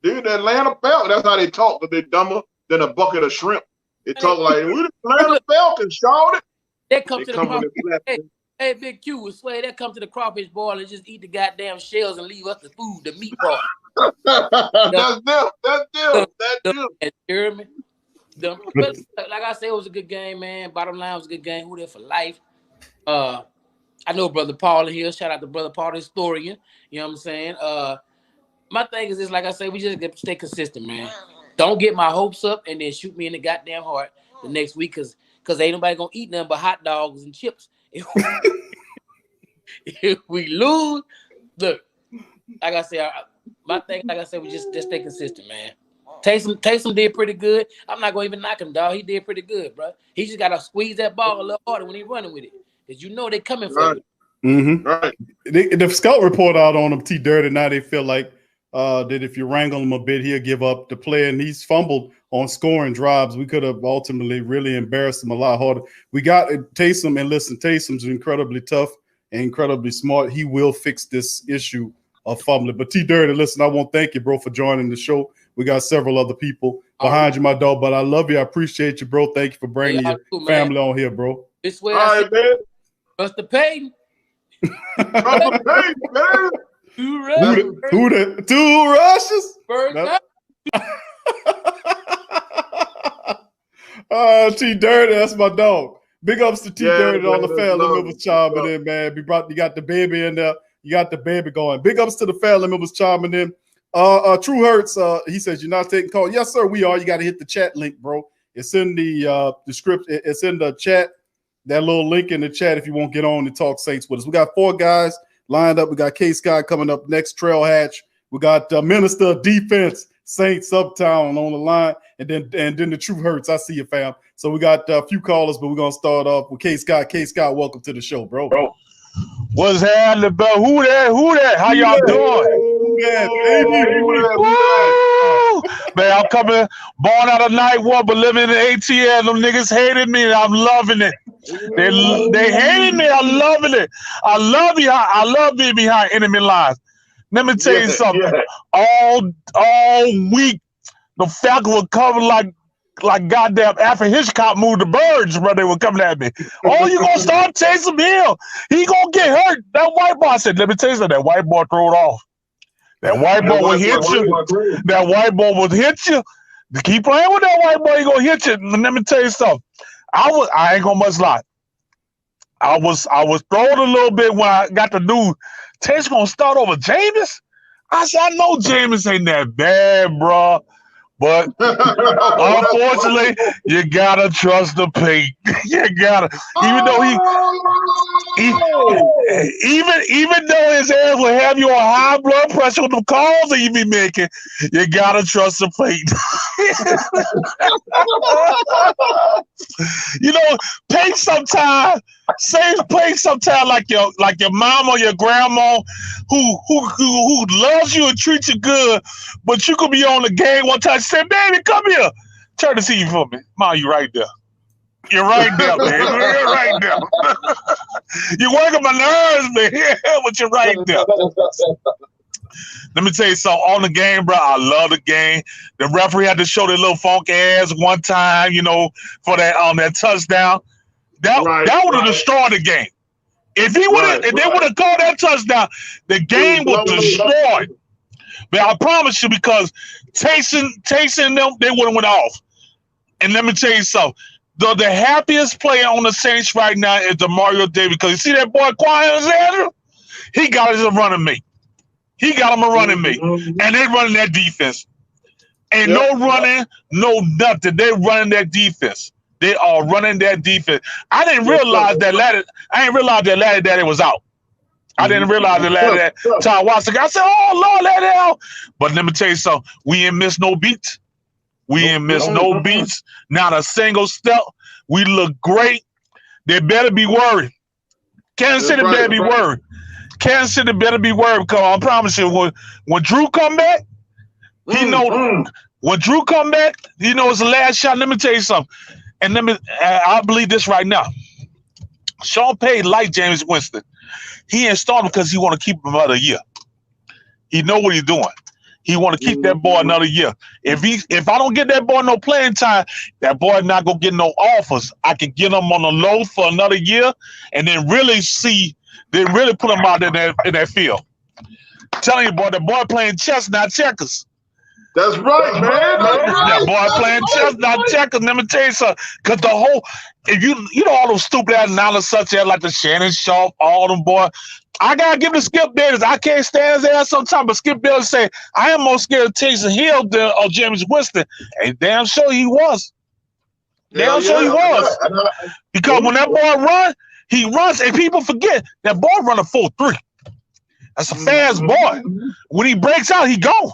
Dude, the Atlanta Falcons. That's how they talk, but they're dumber than a bucket of shrimp. They talk like, we the Atlanta Falcons shouted. They come to the crawfish. Hey, Big Q would swear they come to the crawfish boil and just eat the goddamn shells and leave us the food, the meat part. That's them. You hear me? But like I said, it was a good game, man. Bottom line, it was a good game. Who there for life? I know Brother Paul here. Shout out to Brother Paul, the historian. You know what I'm saying? My thing is this, like I said, we just got to stay consistent, man. Don't get my hopes up and then shoot me in the goddamn heart the next week because ain't nobody going to eat nothing but hot dogs and chips. If we lose, look, like I said, my thing, like I said, we just stay consistent, man. Taysom did pretty good. I'm not going to even knock him, dog. He did pretty good, bro. He just got to squeeze that ball a little harder when he's running with it because they coming for you. Mm-hmm. Right. The scout report out on him, T Dirty. Now they feel like that if you wrangle him a bit, he'll give up the play, and he's fumbled on scoring drives. We could have ultimately really embarrassed them a lot harder. We got Taysom, and listen, Taysom's incredibly tough and incredibly smart. He will fix this issue of fumbling. But T Dirty, listen, I want to thank you, bro, for joining the show. We got several other people behind you, my dog, but I love you. I appreciate you, bro. Thank you for bringing your family on here, bro. This way, I said, man. Mr. Payton. Two rushes? First T Dirty, that's my dog. Big ups to T Dirty and all the family members chiming in, man. You got the baby in there. You got the baby going. Big ups to the family members chiming in. True Hurts, he says you're not taking calls. Yes, sir, we are. You got to hit the chat link, bro. It's in the description. It's in the chat. That little link in the chat if you won't get on and talk Saints with us. We got 4 guys lined up. We got K-Sky coming up next, Trail Hatch. We got Minister of Defense, Saints Uptown on the line. And then the True Hurts. I see you, fam. So we got a few callers, but we're going to start off with K-Sky. K-Sky, welcome to the show, bro. What's happening, bro? Who that? How y'all doing? Man, I'm coming, born out of night one, but living in the ATL. Them niggas hated me, and I'm loving it. They hated me. I'm loving it. I love being behind enemy lines. Let me tell you something. All week, the Falcons were coming like goddamn Alfred Hitchcock moved the birds, bro. They were coming at me. Oh, you gonna start Taysom Hill? He gonna get hurt. That white boy, I said, let me tell you something. That white boy throw it off. That white boy will hit you. That white boy will hit you. Keep playing with that white boy, he gonna hit you. Let me tell you something. I ain't gonna much lie. I was thrown a little bit when I got the news. Taysom's gonna start over Jameis. I said, I know Jameis ain't that bad, bro. But unfortunately, you gotta trust the Payton. You gotta, even though even though his ass will have you on high blood pressure with the calls that you be making, you gotta trust the Payton. You know, Payton sometimes like your mom or your grandma who loves you and treats you good, but you could be on the game one time. Say, baby, come here. Turn the TV for me. Mom, you right there. You're right there, man. You're right there. You're working my nerves, man. But you're right there. Let me tell you something. On the game, bro, I love the game. The referee had to show their little funky ass one time, you know, for that touchdown. That would have destroyed the game. If they would have called that touchdown, the game was destroyed. But I promise you, because Taysom them, they would have went off. And let me tell you something. The happiest player on the Saints right now is DeMario Davis, because you see that boy Quiet Alexander? He got us a running mate. He got him a running mate. And they running that defense. Ain't no running, no nothing. They running that defense. They are running that defense. I didn't realize that Laddie Daddy was out. I didn't realize that Laddie Daddy Ty Watson. I said, oh Lord, Laddie out. But let me tell you something. We ain't miss no beats. We ain't miss no beats. Not a single step. We look great. They better be worried. Kansas City better be worried. Kansas City better be worried, because I promise you, when Drew come back, he know when Drew come back, he knows the last shot. Let me tell you something. And I believe this right now. Sean Payton like James Winston. He ain't starting because he want to keep him another year. He know what he's doing. He want to keep that boy another year. If I don't get that boy no playing time, that boy not gonna get no offers. I can get him on the low for another year, and then really put him out in that field. I'm telling you, boy, the boy playing chess, not checkers. That's right, man. That boy playing chess, not checkers. Let me tell you something. Because the whole, if you know all those stupid ass analysts such as like the Shannon Sharp, all them boy. I gotta give the Skip Bayless. I can't stand his ass sometimes, but Skip Bayless say I am more scared of Taysom Hill than of James Winston. And damn sure he was. Damn sure he was. Because when that boy run, he runs, and people forget that boy run a 4.3. That's a fast boy. When he breaks out, he gone.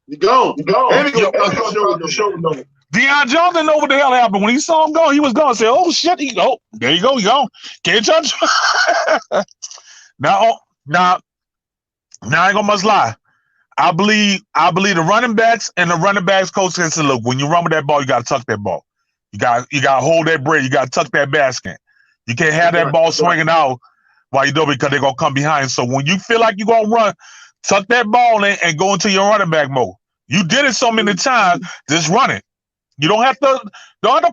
He gone. And he Deion Jones didn't know what the hell happened. When he saw him go, he was gone. Say, oh shit, there you go, he gone. Can't touch him. Now I ain't gonna much lie. I believe the running backs and the running backs coach said, look, when you run with that ball, you gotta tuck that ball. You gotta hold that bread. You gotta tuck that basket. You can't have that ball swinging out while you do it because they're gonna come behind. So when you feel like you're gonna run, tuck that ball in and go into your running back mode. You did it so many times, just run it. You don't have to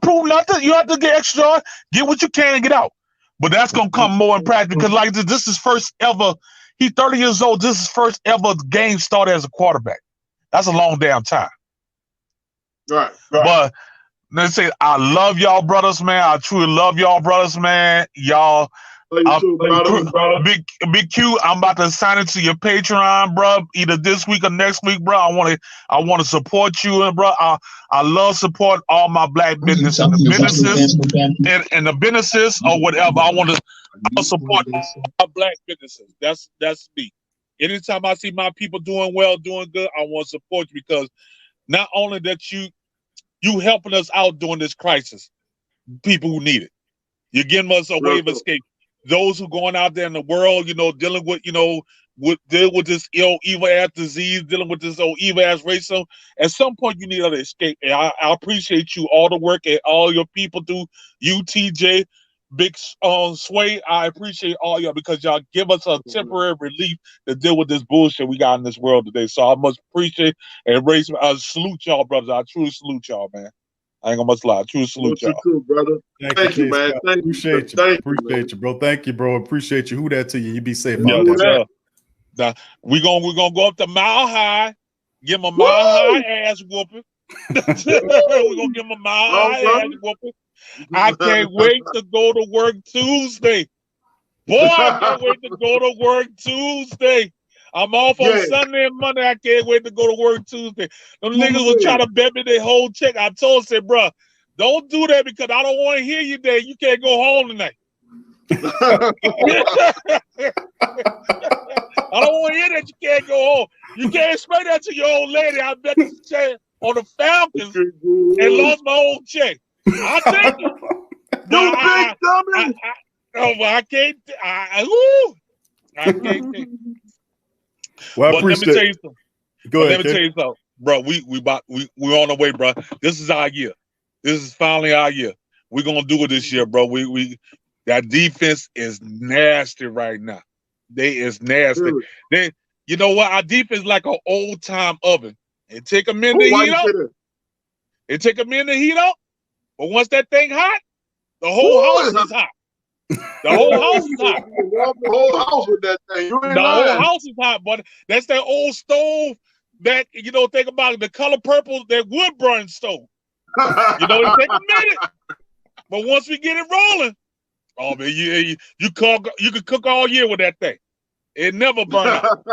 prove nothing. You have to get extra, get what you can and get out. But that's gonna come more in practice because like this is first ever. He's 30 years old. This is first ever game started as a quarterback. That's a long damn time. Right. But let's say I love y'all brothers, man. I truly love y'all brothers, man. Y'all. Big Q, I'm about to sign into your Patreon, bro. Either this week or next week, bro. I want to support you, and bro, I love support all my black businesses and the businesses or whatever. I'll support all my black businesses. That's me. Anytime I see my people doing well, doing good, I want to support you because not only that you helping us out during this crisis, people who need it. You're giving us a way of escape. Those who going out there in the world, dealing with, deal with this evil ass disease, dealing with this old evil ass racism. At some point, you need to escape. And I appreciate you, all the work and all your people do. You, TJ, Big Suede, I appreciate all y'all because y'all give us a temporary relief to deal with this bullshit we got in this world today. So I must appreciate and salute y'all, brothers. I truly salute y'all, man. I ain't gonna much lie. True salute, y'all. Too, brother. Thank you, man. Appreciate you, bro. Thank you, bro. Appreciate you. Who that to you? You be safe out there. Now, we're gonna go up to Mile High, give him a Mile High ass whooping. We're gonna give him a Mile High ass whooping. I can't wait to go to work Tuesday. Boy, I can't wait to go to work Tuesday. I'm off on Sunday and Monday. I can't wait to go to work Tuesday. Them niggas will try to bet me their whole check. I told them, said, bro, don't do that because I don't want to hear you there. You can't go home tonight. I don't want to hear that you can't go home. You can't explain that to your old lady. I bet you check on the Falcons and lost my old check. I'll take it. You big dummy. I can't. I can't take it. Well, but let me tell you something. Go ahead, let me tell you something, bro. We're on the way, bro. This is our year. This is finally our year. We're gonna do it this year, bro. That defense is nasty right now. They is nasty. They, you know what? Our defense is like an old time oven. It take a minute to heat up. It take a minute to heat up, but once that thing hot, the whole house is hot. The whole house is hot. The whole house with that thing. The whole house is hot, but that's that old stove that, think about it, the color purple, that wood burn stove. It take a minute. But once we get it rolling, oh man, you could cook all year with that thing. It never burn out.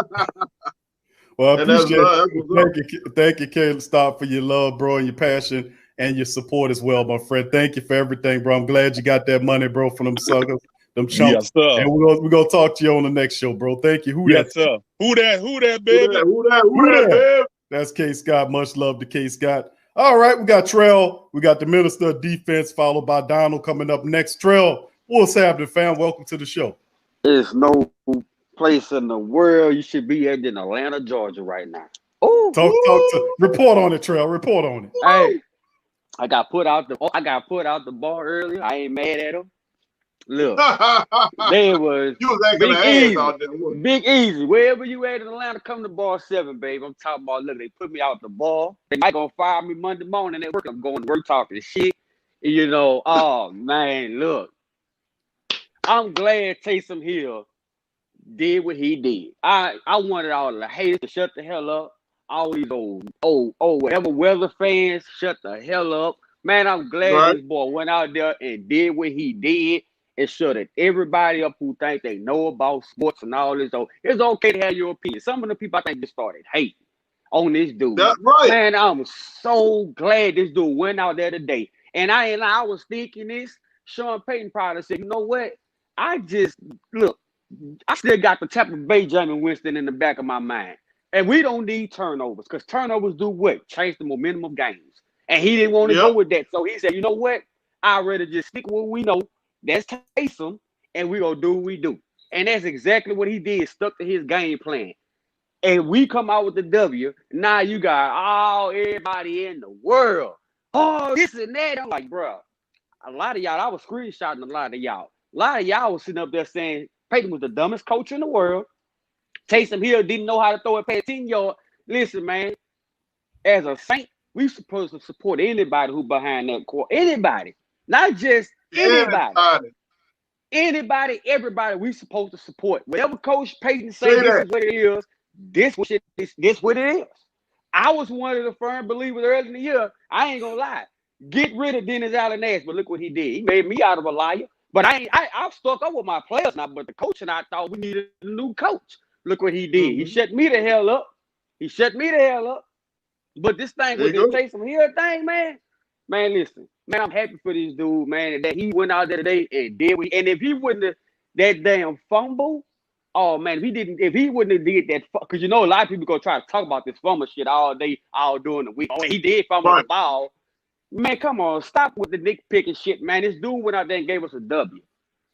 Well, I appreciate it. Thank you, Caleb Stop, for your love, bro, and your passion and your support as well, my friend. Thank you for everything, bro. I'm glad you got that money, bro, from them suckers, them chumps. Yes, sir. And we're gonna talk to you on the next show, bro. Thank you. Yes, sir. Who that, baby? Who that, baby? That's K. Scott. Much love to K. Scott. All right, we got Trell. We got the Minister of Defense, followed by Donald coming up next. Trell, what's happening, fam? Welcome to the show. There's no place in the world you should be at in Atlanta, Georgia right now. Report on it, Trell. Report on it. Hey, I got put out the bar earlier. I ain't mad at him. Look, there was Big Easy. Wherever you at in Atlanta, come to bar 7, babe. I'm talking about, look, they put me out the bar. They might gonna fire me Monday morning at work. I'm going to work talking shit. Oh man, look. I'm glad Taysom Hill did what he did. I wanted all the haters to shut the hell up. All these old whatever weather fans, shut the hell up. Man, I'm glad this boy went out there and did what he did and shut everybody up who think they know about sports and all this. It's okay to have your opinion. Some of the people I think just started hating on this dude. That's right. Man, I'm so glad this dude went out there today. And I was thinking this. Sean Payton probably said, you know what? I still got the Tampa Bay Jameis Winston in the back of my mind. And we don't need turnovers because turnovers do what? Change the momentum of games. And he didn't want to go with that. So he said, you know what? I'd rather just stick with what we know. That's Taysom. And we're going to do what we do. And that's exactly what he did. Stuck to his game plan. and we come out with the W. Now you got everybody in the world. Oh, this and that. I'm like, bro, a lot of y'all, I was screenshotting a lot of y'all. A lot of y'all was sitting up there saying Payton was the dumbest coach in the world. Taysom Hill didn't know how to throw a pass 10 yard. Listen, man, as a Saint, we supposed to support anybody who behind that court. Anybody. Not just anybody. Anybody, everybody, we supposed to support. Whatever Coach Payton say this is what it is, this what it is. I was one of the firm believers early in the year. I ain't gonna lie. Get rid of Dennis Allen Nash, but look what he did. He made me out of a liar. But I'm stuck up with my players now. But the coach and I thought we needed a new coach. Look what he did. He shut me the hell up. But this thing with this Taysom Hill thing, man, listen, man, I'm happy for this dude, man, that he went out there today and did what and if he wouldn't have that damn fumble, oh man, if he wouldn't have did that, because you know a lot of people gonna try to talk about this fumble shit all day, all during the week. Oh, he did fumble the ball. Man, come on, stop with the nitpicking shit, man. This dude went out there and gave us a W.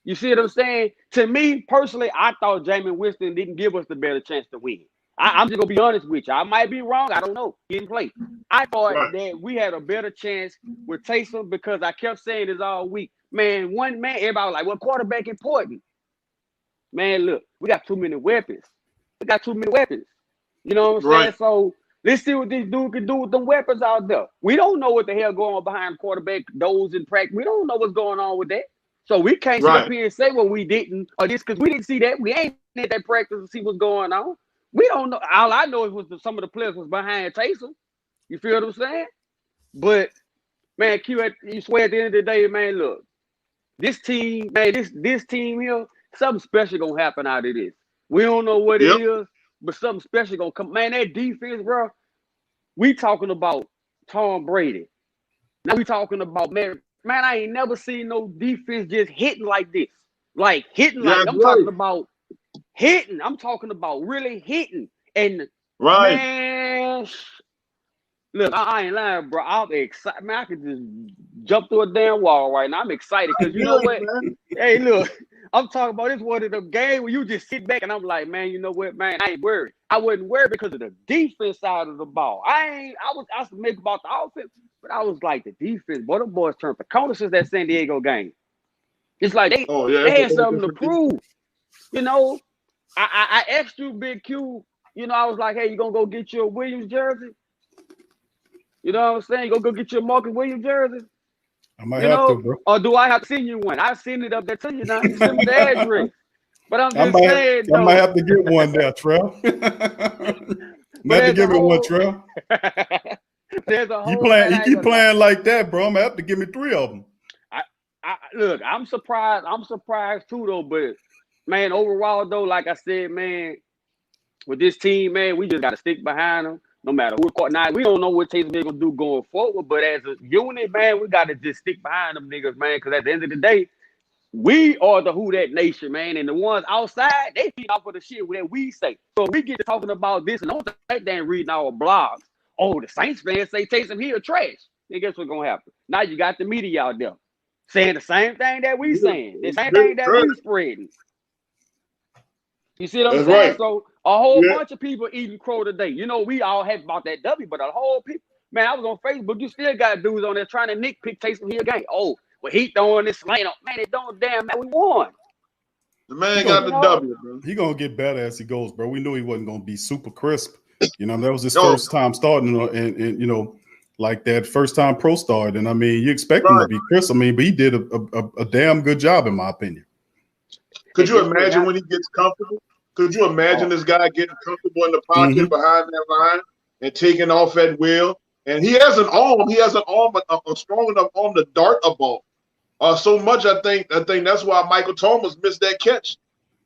You see what I'm saying? To me, personally, I thought Jameis Winston didn't give us the better chance to win. I'm just going to be honest with you. I might be wrong. I don't know. He didn't play. I thought that we had a better chance with Taysom because I kept saying this all week. Man, everybody was like, well, quarterback important. Man, look, we got too many weapons. You know what I'm saying? So let's see what this dude can do with them weapons out there. We don't know what the hell going on behind quarterback, those in practice. We don't know what's going on with that. So we can't sit up here and say, well, we didn't, or this because we didn't see that. We ain't at that practice to see what's going on. We don't know. All I know is some of the players was behind Taysom. You feel what I'm saying? But man, you swear at the end of the day, man, look, this team, man, this team here, something special gonna happen out of this. We don't know what it is, but something special gonna come. Man, that defense, bro. We talking about Tom Brady. Now we talking about man, I ain't never seen no defense just hitting like this. Like hitting like I'm talking about hitting. I'm talking about really hitting. And man, look, I ain't lying, bro. I'm excited. Man, I could just jump through a damn wall right now. I'm excited because you know what? Hey, look, I'm talking about this one of the game where you just sit back and I'm like, man, you know what, man? I ain't worried. I wasn't worried because of the defense side of the ball. I was make about the offense, but I was like the defense. Boy, them boys turned the corner since that San Diego game. It's like they had something to prove. You know, I asked you, Big Q. You know, I was like, hey, you gonna go get your Williams jersey? You know what I'm saying? You go get your Marcus Williams jersey? I might have to, bro. Or do I have to send you one? I've seen it up there to you now. You send me the address. But I'm just saying, I might have to get one there, Trell. Might have to give me one, Trell. You keep playing like that, bro. I'm gonna have to give me 3 of them. Look, I'm surprised. I'm surprised too, though. But man, overall, though, like I said, man, with this team, man, we just got to stick behind them. No matter who's caught. Now, we don't know what Taysom Hill gonna do going forward, but as a unit, man, we got to just stick behind them niggas, man. Because at the end of the day, we are the Who That Nation, man. And the ones outside, they feed off of the shit that we say. So we get to talking about this and don't think they ain't reading our blogs. Oh, the Saints fans say Taysom Hill trash. Then guess what's gonna happen? Now you got the media out there saying the same thing that we saying, the same thing that we spreading. You see what I'm saying? So a whole bunch of people eating crow today. You know, we all happy about that W, but a whole people, man, I was on Facebook. You still got dudes on there trying to nitpick Taysom Hill game. Oh, well, he throwing this slant up. Man, it don't damn man, we won. The man got the W, bro. He gonna get better as he goes, bro. We knew he wasn't gonna be super crisp. You know, that was his first time starting, and you know, like that first time pro start. And I mean, you expect him to be crisp. I mean, but he did a damn good job, in my opinion. Could you imagine when he gets comfortable? Could you imagine this guy getting comfortable in the pocket behind that line and taking off at will? And he has an arm. He has an arm, a strong enough arm to dart a ball. So much, I think that's why Michael Thomas missed that catch.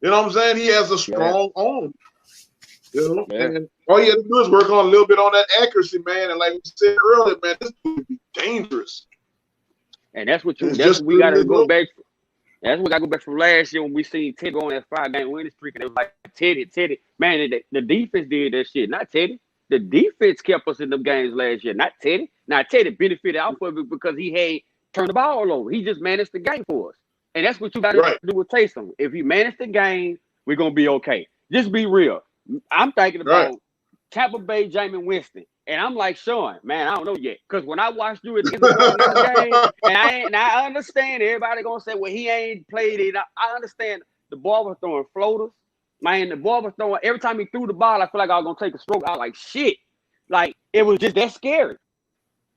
You know what I'm saying? He has a strong arm. You know, and all you have to do is work on a little bit on that accuracy, man. And like we said earlier, man, this would be dangerous. And that's what we got to go back. That's what I go back from last year when we seen Teddy on that 5-game winning streak, and it was like Teddy. Man, the defense did that shit, not Teddy. The defense kept us in them games last year, not Teddy. Now Teddy benefited off of it because he had turned the ball over. He just managed the game for us, and that's what you got to do with Taysom. If you manage the game, we're gonna be okay. Just be real. I'm thinking about Tampa Bay, Jameis Winston. And I'm like, Sean, man, I don't know yet. Because when I watched you at the end of the game, and I understand everybody going to say, well, he ain't played it. I understand the ball was throwing floaters. Man, the ball was throwing. Every time he threw the ball, I feel like I was going to take a stroke. I was like, shit. Like, it was just that scary.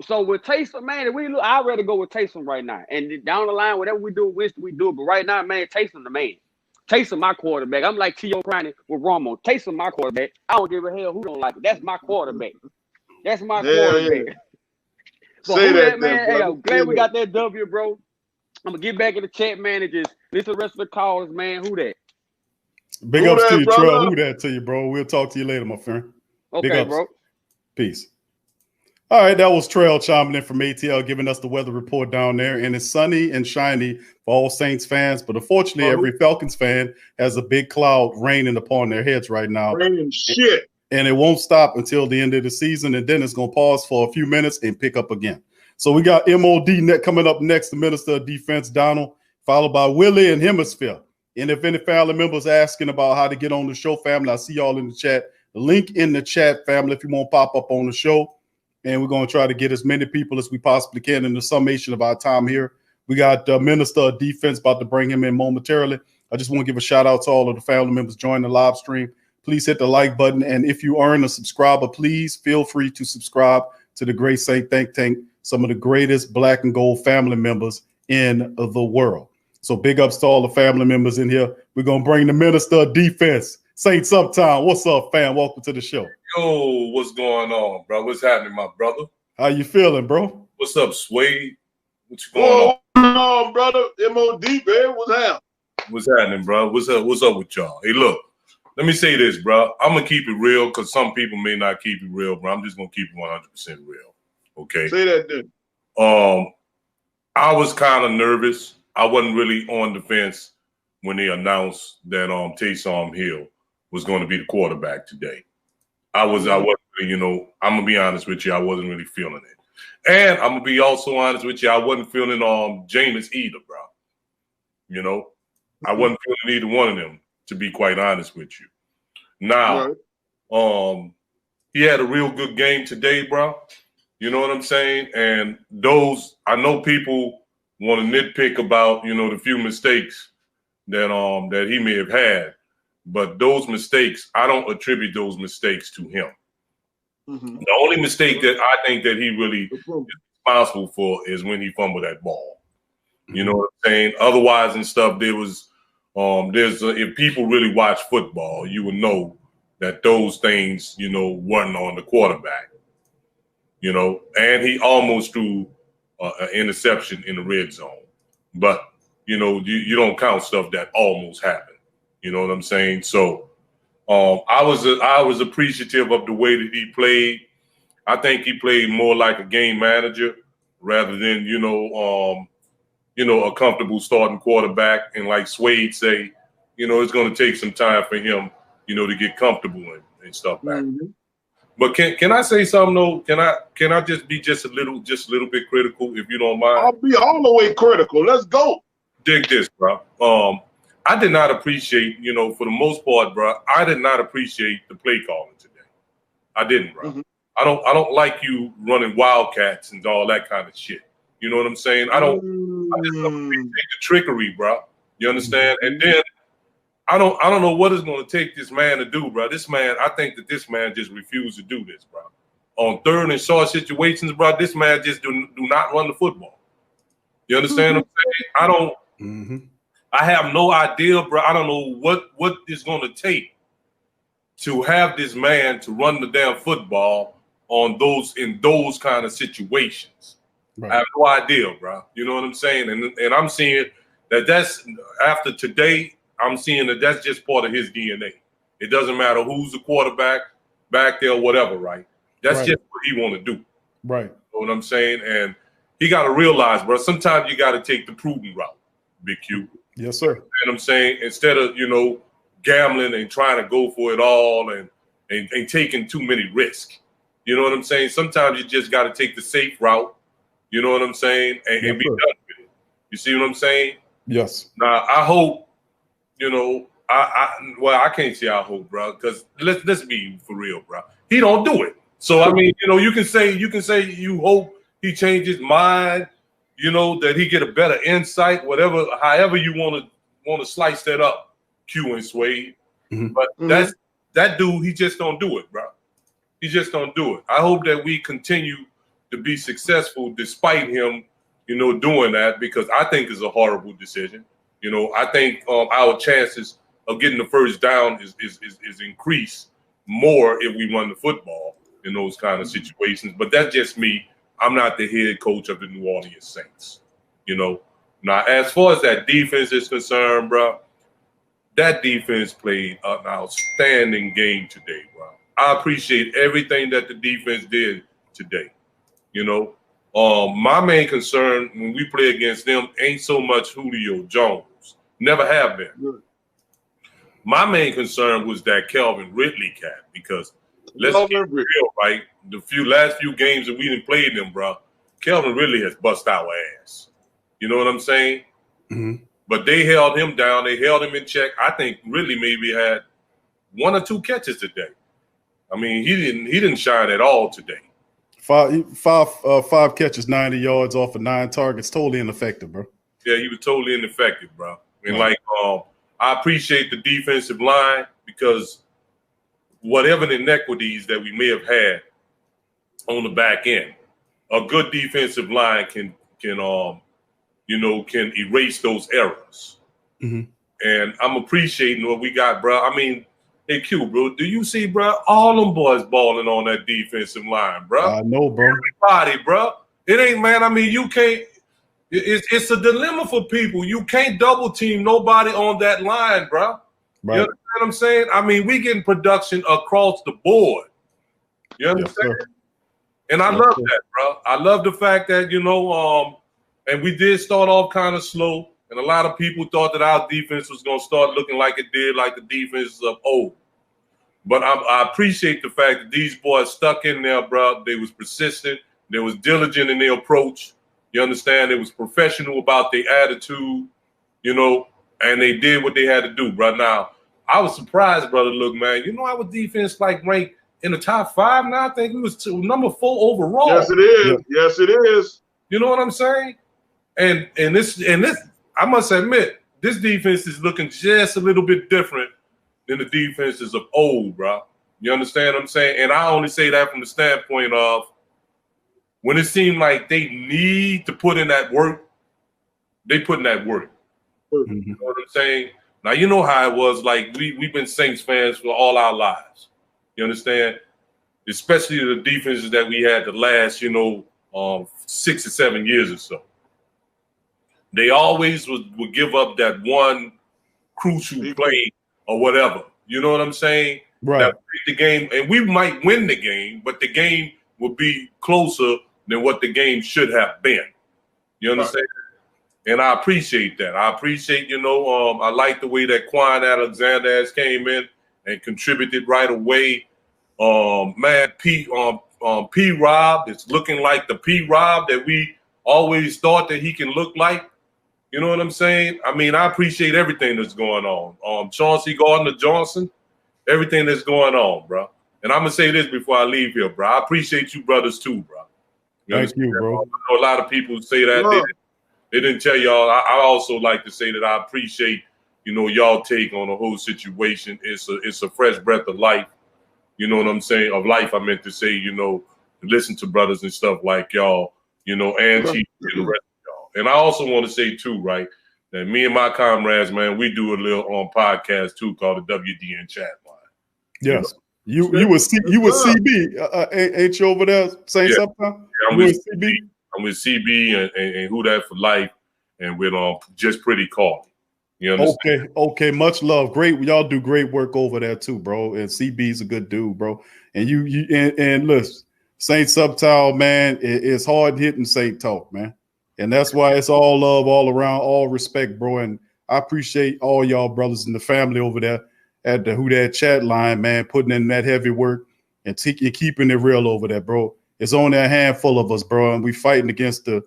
So with Taysom, man, I'd rather go with Taysom right now. And down the line, whatever we do with Winston, we do it. But right now, man, Taysom the man. Taysom my quarterback. I'm like T.O. Crowley with Romo. Taysom my quarterback. I don't give a hell who don't like it. That's my quarterback. That's my quarterback. Yeah. But Say that, man. Hey, I'm glad Say we that. got that W, bro. I'm gonna get back in the chat, man, and just listen to the rest of the callers, man. Who that? Big ups to you, Trell. Who that to you, bro? We'll talk to you later, my friend. Okay, Big ups. bro. Peace. All right, that was Trell chiming in from ATL, giving us the weather report down there. And it's sunny and shiny for all Saints fans. But unfortunately, every Falcons fan has a big cloud raining upon their heads right now. Raining shit. And it won't stop until the end of the season. And then it's going to pause for a few minutes and pick up again. So we got MOD coming up next, the Minister of Defense, Donald, followed by Willie and Hemisphere. And if any family members asking about how to get on the show, family, I see y'all in the chat. The link in the chat, family, if you want to pop up on the show. And we're going to try to get as many people as we possibly can in the summation of our time here. We got Minister of Defense about to bring him in momentarily. I just want to give a shout out to all of the family members joining the live stream. Please hit the like button. And if you aren't a subscriber, please feel free to subscribe to the Great Saint Think Tank, some of the greatest black and gold family members in the world. So big ups to all the family members in here. We're going to bring the Minister of Defense, Saints Uptown. What's up, fam? Welcome to the show. Yo, what's going on, bro? What's happening, my brother? How you feeling, bro? What's up, Suede? What you going on, brother? MOD, man. What's happening? What's happening, bro? What's up with y'all? Hey, look, let me say this, bro. I'm going to keep it real because some people may not keep it real, bro. I'm just going to keep it 100% real, okay? Say that, then. I was kind of nervous. I wasn't really on the fence when they announced that Taysom Hill was going to be the quarterback today. I wasn't really, I'm going to be honest with you, I wasn't really feeling it. And I'm going to be also honest with you, I wasn't feeling Jameis either, bro. I wasn't feeling either one of them, to be quite honest with you. Now, he had a real good game today, bro. You know what I'm saying? And I know people want to nitpick about, the few mistakes that he may have had. But those mistakes, I don't attribute those mistakes to him. Mm-hmm. The only mistake that I think that he really is responsible for is when he fumbled that ball. You know what I'm saying? Otherwise and stuff, if people really watch football, you would know that those things, wasn't on the quarterback. And he almost threw an interception in the red zone. But, you don't count stuff that almost happened. You know what I'm saying? So I was appreciative of the way that he played. I think he played more like a game manager rather than, a comfortable starting quarterback. And like Suede say, it's going to take some time for him, to get comfortable and stuff back. Mm-hmm. But can I say something though? Can I just be just a little bit critical, if you don't mind? I'll be all the way critical. Let's go. Dig this, bro. I did not appreciate, for the most part, bro. I did not appreciate the play calling today. I didn't, bro. Mm-hmm. I don't like you running wildcats and all that kind of shit. You know what I'm saying? I just appreciate the trickery, bro. You understand? And then I don't know what it's going to take this man to do, bro. I think that this man just refused to do this, bro. On third and short situations, bro, this man just do not run the football. You understand what I'm saying? I have no idea, bro. I don't know what it's going to take to have this man to run the damn football in those kind of situations. Right. I have no idea, bro. You know what I'm saying? And I'm seeing that's after today. I'm seeing that that's just part of his DNA. It doesn't matter who's the quarterback back there or whatever, right? That's just what he want to do. Right. You know what I'm saying? And he got to realize, bro, sometimes you got to take the prudent route, Big Q. Yes, sir. You know what I'm saying? Instead of, gambling and trying to go for it all and taking too many risks. You know what I'm saying? Sometimes you just got to take the safe route. You know what I'm saying? And be done with it. You see what I'm saying? Yes. Now, I hope, Well, I can't say I hope, bro, because let's be for real, bro. He don't do it. So I mean, you can say you hope he change his mind, that he get a better insight, whatever, however you want to slice that up, Q and Suede. But that dude, he just don't do it, bro. He just don't do it. I hope that we continue to be successful despite him, doing that, because I think it's a horrible decision. I think our chances of getting the first down is increased more if we run the football in those kind of situations. But that's just me. I'm not the head coach of the New Orleans Saints. Now, as far as that defense is concerned, bro, that defense played an outstanding game today, bro. I appreciate everything that the defense did today. My main concern when we play against them ain't so much Julio Jones. Never have been. My main concern was that Calvin Ridley cat, because let's be real, right? The last few games that we didn't play them, bro, Calvin Ridley has bust our ass. You know what I'm saying? But they held him down. They held him in check. I think Ridley maybe had 1 or 2 catches today. I mean, he didn't shine at all today. Five catches, 90 yards off of 9 targets. Totally ineffective, bro. Yeah, he was totally ineffective, bro. And I appreciate the defensive line, because whatever the inequities that we may have had on the back end, a good defensive line can erase those errors. And I'm appreciating what we got, bro. I mean, hey, Q, bro, do you see, bro, all them boys balling on that defensive line, bro? I know, bro. Everybody, bro. It ain't, man. I mean, you can't. It's a dilemma for people. You can't double team nobody on that line, bro. Right. You understand what I'm saying? I mean, we getting production across the board. You understand? Yes, and I love that, bro. I love the fact that, and we did start off kind of slow, and a lot of people thought that our defense was going to start looking like it did, like the defense of old. But I appreciate the fact that these boys stuck in there, bro. They was persistent. They was diligent in their approach. You understand? They was professional about their attitude, and they did what they had to do, bro. Now, I was surprised, brother. Look, man, our defense ranked in the top 5 now. I think we was number 4 overall. Yes, it is. Yeah. Yes, it is. You know what I'm saying? And this, I must admit, this defense is looking just a little bit different than the defenses of old, bro. You understand what I'm saying? And I only say that from the standpoint of when it seemed like they need to put in that work, they put in that work. You know what I'm saying? Now, you know how it was. Like, we've been Saints fans for all our lives. You understand? Especially the defenses that we had the last, 6 or 7 years or so. They always would give up that one crucial play or whatever. You know what I'm saying? Right. That the game, and we might win the game, but the game will be closer than what the game should have been. You understand? Right. And I appreciate that. I appreciate, I like the way that Quan Alexander has came in and contributed right away. Man, P-Rob, it's looking like the P-Rob that we always thought that he can look like. You know what I'm saying? I mean, I appreciate everything that's going on. Chauncey Gardner-Johnson, everything that's going on, bro. And I'm going to say this before I leave here, bro. I appreciate you brothers too, bro. Thank you, bro. I know a lot of people say that. They didn't tell y'all. I also like to say that I appreciate, y'all take on the whole situation. It's a fresh breath of life. You know what I'm saying? Of life, I meant to say, listen to brothers and stuff like y'all, and Chief and the rest of y'all. And I also want to say too, right, that me and my comrades, man, we do a little podcast too called the WDN chat line. Yes. You would CB, ain't you over there saying something? Yeah, I'm with CB. I'm with CB and Huda for life, and with just pretty call. You understand? Okay. Much love. Great, y'all do great work over there too, bro. And CB's a good dude, bro. And you listen, Saint Subtile, man, it's hard hitting Saint talk, man. And that's why it's all love, all around, all respect, bro. And I appreciate all y'all brothers in the family over there at the Who That chat line, man, putting in that heavy work and keeping it real over there, bro. It's only a handful of us, bro, and we fighting against the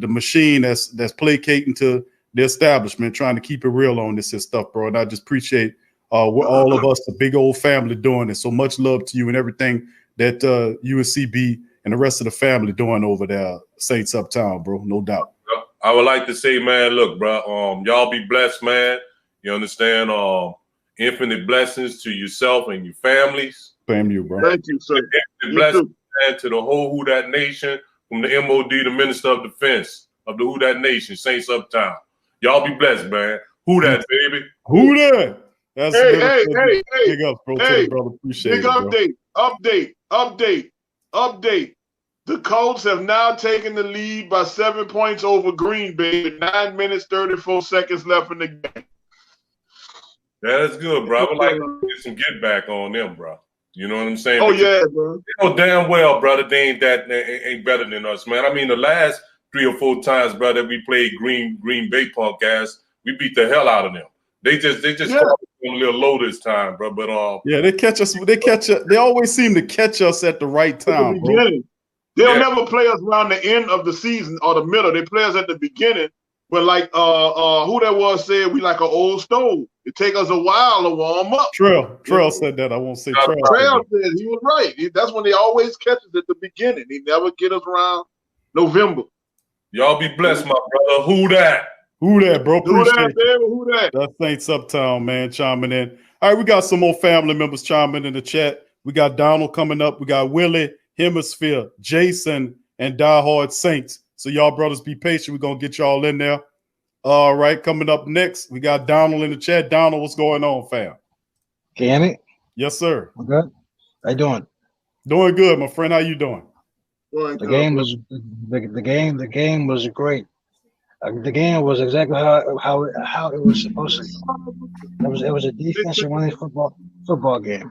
machine that's placating to the establishment, trying to keep it real on this and stuff, bro. And I just appreciate what all of us, the big old family, doing it. So much love to you and everything that UNCB and the rest of the family doing over there, Saints Uptown, bro. No doubt. I would like to say, man, look, bro, y'all be blessed, man. You understand? Infinite blessings to yourself and your families. Same you, bro. Thank you, sir. Infinite blessings, man, to the whole Huda Nation, from the MOD, the Minister of Defense of the Huda Nation, Saints Uptown. Y'all be blessed, man. Huda, baby. Huda. That's hey. Big up, bro. Hey, brother. Appreciate big it, update. The Colts have now taken the lead by 7 points over Green Bay with 9 minutes, 34 seconds left in the game. Yeah, that's good, bro. I would like to get some get back on them, bro. You know what I'm saying? Oh, because yeah, bro. They know damn well, brother, they ain't better than us, man. I mean, the last 3 or 4 times, brother, we played Green Bay punk ass, we beat the hell out of them. They just a little low this time, bro. But yeah, they catch us. They always seem to catch us at the right time, bro. They'll never play us around the end of the season or the middle. They play us at the beginning. But like who that was said, we like an old stove. It take us a while to warm up. Trail said that. I won't say Trail. Trail said he was right. That's when they always catch us at the beginning. He never get us around November. Y'all be blessed, my brother. Who that? Who that, bro? Appreciate that, baby. Who that? That's Saints Uptown, man, chiming in. All right, we got some more family members chiming in the chat. We got Donald coming up. We got Willie, Hemisphere, Jason, and Diehard Saints. So y'all brothers be patient. We're going to get y'all in there. All right, coming up next, we got Donald in the chat. Donald, what's going on, fam? Can you hear me? Yes, sir. I'm good. How you doing? Doing good, my friend. How you doing? The game was great. The game was exactly how it was supposed to be. It was a defensive winning football game.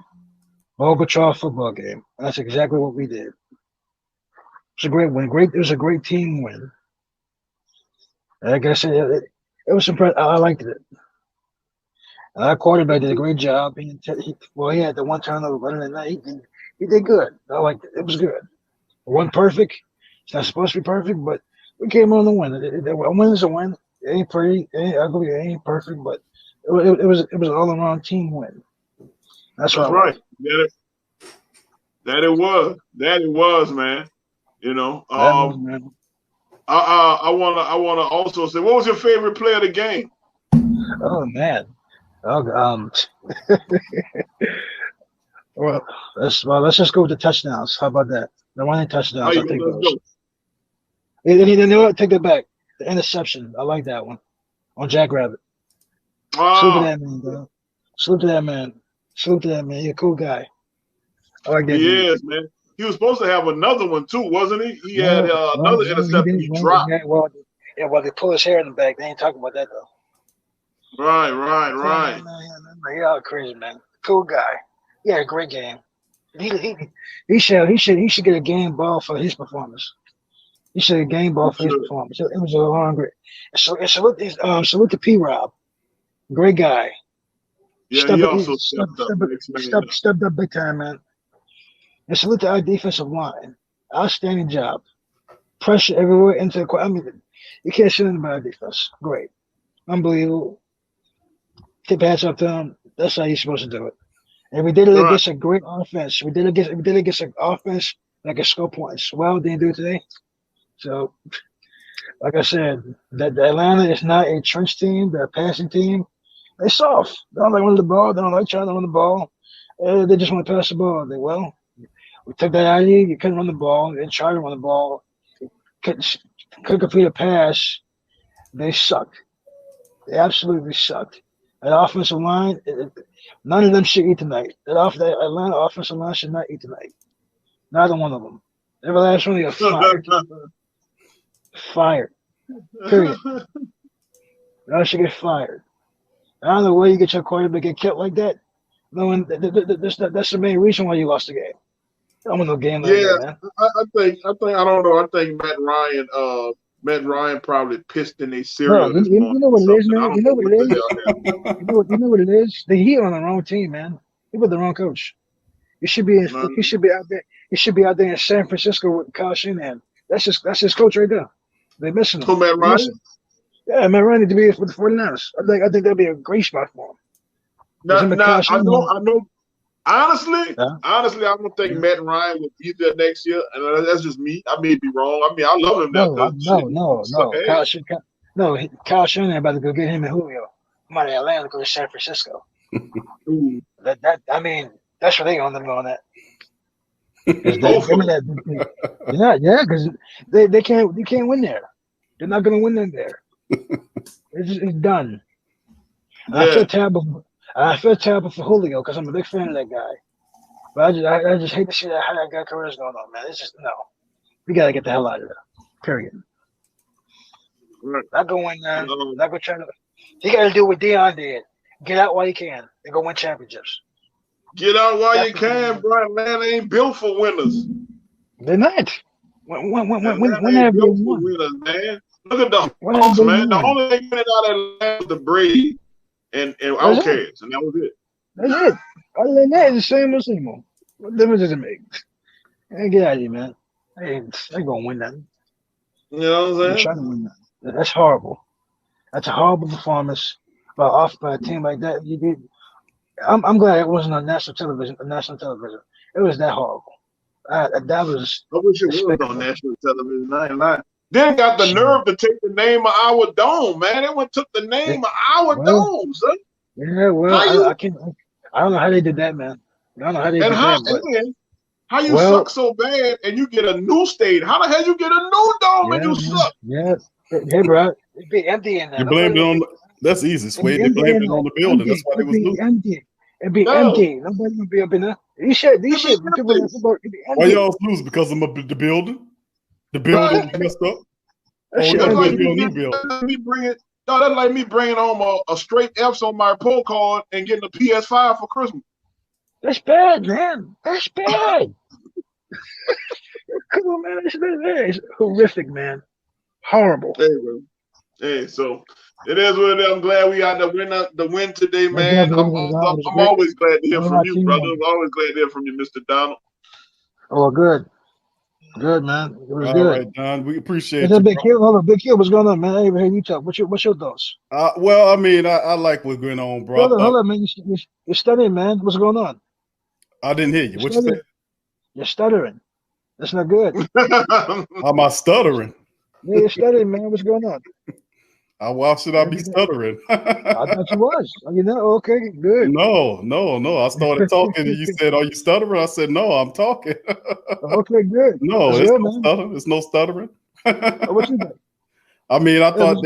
Ball control football game. That's exactly what we did. It was a great win. It was a great team win. Like I said, it was impressive. I liked it. And our quarterback did a great job. He had the one turnover, but other than that, he did good. I liked it. It was good. It wasn't perfect. It's not supposed to be perfect, but we came on the win. A win is a win. It ain't pretty. It ain't ugly. It ain't perfect, but it was an all-around team win. That's right. That it was, man. You know. I wanna also say, what was your favorite play of the game? Oh man. Well, let's just go with the touchdowns. How about that? The running touchdowns. I think those. Take that back. The interception. I like that one on Jackrabbit. Salute to that man, bro. Salute to that man. Salute to that man. He's a cool guy. I like that. He is, man. He was supposed to have another one too, wasn't he? He had another interception. He dropped. Well, they pull his hair in the back. They ain't talking about that though. Right. He all crazy, man. Cool guy. He had a great game. He should get a game ball for his performance. He should get a game ball for his performance. It was a long great. So salute to P-Rob. Great guy. Yeah, he also stepped up big time, man. And salute to our defensive line. Outstanding job. Pressure everywhere into the. I mean, you can't say anything about our defense. Great. Unbelievable. Tip hats up to them. That's how you're supposed to do it. And we did it against a great offense. We did it against an offense that can score points. Well, didn't do it today. So, like I said, that Atlanta is not a trench team. They're a passing team. They're soft. They don't like running the ball. They don't like trying to run the ball. They just want to pass the ball. We took that out of you. You couldn't run the ball. They tried to run the ball. Couldn't complete a pass. They sucked. They absolutely sucked. That offensive line, none of them should eat tonight. That Atlanta offensive line should not eat tonight. Neither one of them. Every last one of them got fired. Fired. Period. They should get fired. I don't know where you get your quarterback get killed like that. No, that's the main reason why you lost the game. I don't want no game like that, man. I don't know. I think Matt Ryan probably pissed in a cereal. Bro, you know what it is, man. You know what it is. You know what it is. He on the wrong team, man. He with the wrong coach. He should be out there. He should be out there in San Francisco with Kyle Shanahan. That's his coach right there. They're missing him. Who, Matt Ryan? Yeah, Matt Ryan needs to be with the 49ers. I think that'd be a great spot for him. Now, I know. Honestly, I don't think Matt Ryan will be there next year, and that's just me. I may be wrong. I mean, I love him now. Kyle Shanahan about to go get him and Julio. I'm out of Atlanta to go to San Francisco. That's what they on them on that. Because they can't win there. They're not going to win them there. It's done. Yeah. I feel terrible for Julio because I'm a big fan of that guy. But I just hate to see how that guy career is going on, man. It's just no. We gotta get the hell out of there. Period. Not go win there. Not go try to. You gotta do what Deion did. Get out while you can and go win championships. Get out while you can, bro. Atlanta ain't built for winners. They're not. When have you won? Winners, man. Look at the Hawks, man. The only thing winning out of Atlanta was the Brady and Outcasts, and that was it. That's it. Other than that, it's the same old same old. What difference does it make? Hey, get out of here, man. They ain't gonna win nothing. You know what I'm saying? Trying to win nothing. That's horrible. That's a horrible performance by a team like that. You did. I'm glad it wasn't on national television. It was that horrible. That was. I wish it was on national television. I ain't lying. Then got the nerve to take the name of our dome, man. They went took the name of our dome, son. Yeah, well, I don't know how they did that, man. I don't know how they did that. How you suck so bad and you get a new state? How the hell you get a new dome and you suck? Yeah. Hey, bro, it'd be empty in there. You blamed it on. That's easy, Suede. They blamed it on the building. That's why they was losing. It'd be empty. Nobody would be up in there. These shit. People in football. It'd be empty. Why y'all lose? Because of the building? The building messed up. That's like me bringing home a straight F's on my report card and getting a PS5 for Christmas. That's bad, man. That's bad. Come on, man. It's horrific, man. Horrible. Hey, so it is what it is. I'm glad we got the win today, man. I'm always glad to hear from you, brother. I'm always glad to hear from you, Mr. Donald. Oh, good. Good, man. It was good. All right, Don. We appreciate it. Big Kill. Hold on, Big Kill. What's going on, man? I didn't hear you talk. What's your thoughts? Well, I mean, I like what's going on, bro. Hold on, man. You're studying, man. What's going on? I didn't hear you. What you said? You're stuttering. That's not good. Am I stuttering? Yeah, you're stuttering, man. What's going on? Why should I be stuttering? I thought you was. Okay, good. No. I started talking and you said, "Are you stuttering?" I said, "No, I'm talking." Okay, good. No, it's no stuttering. What you think? I mean, I thought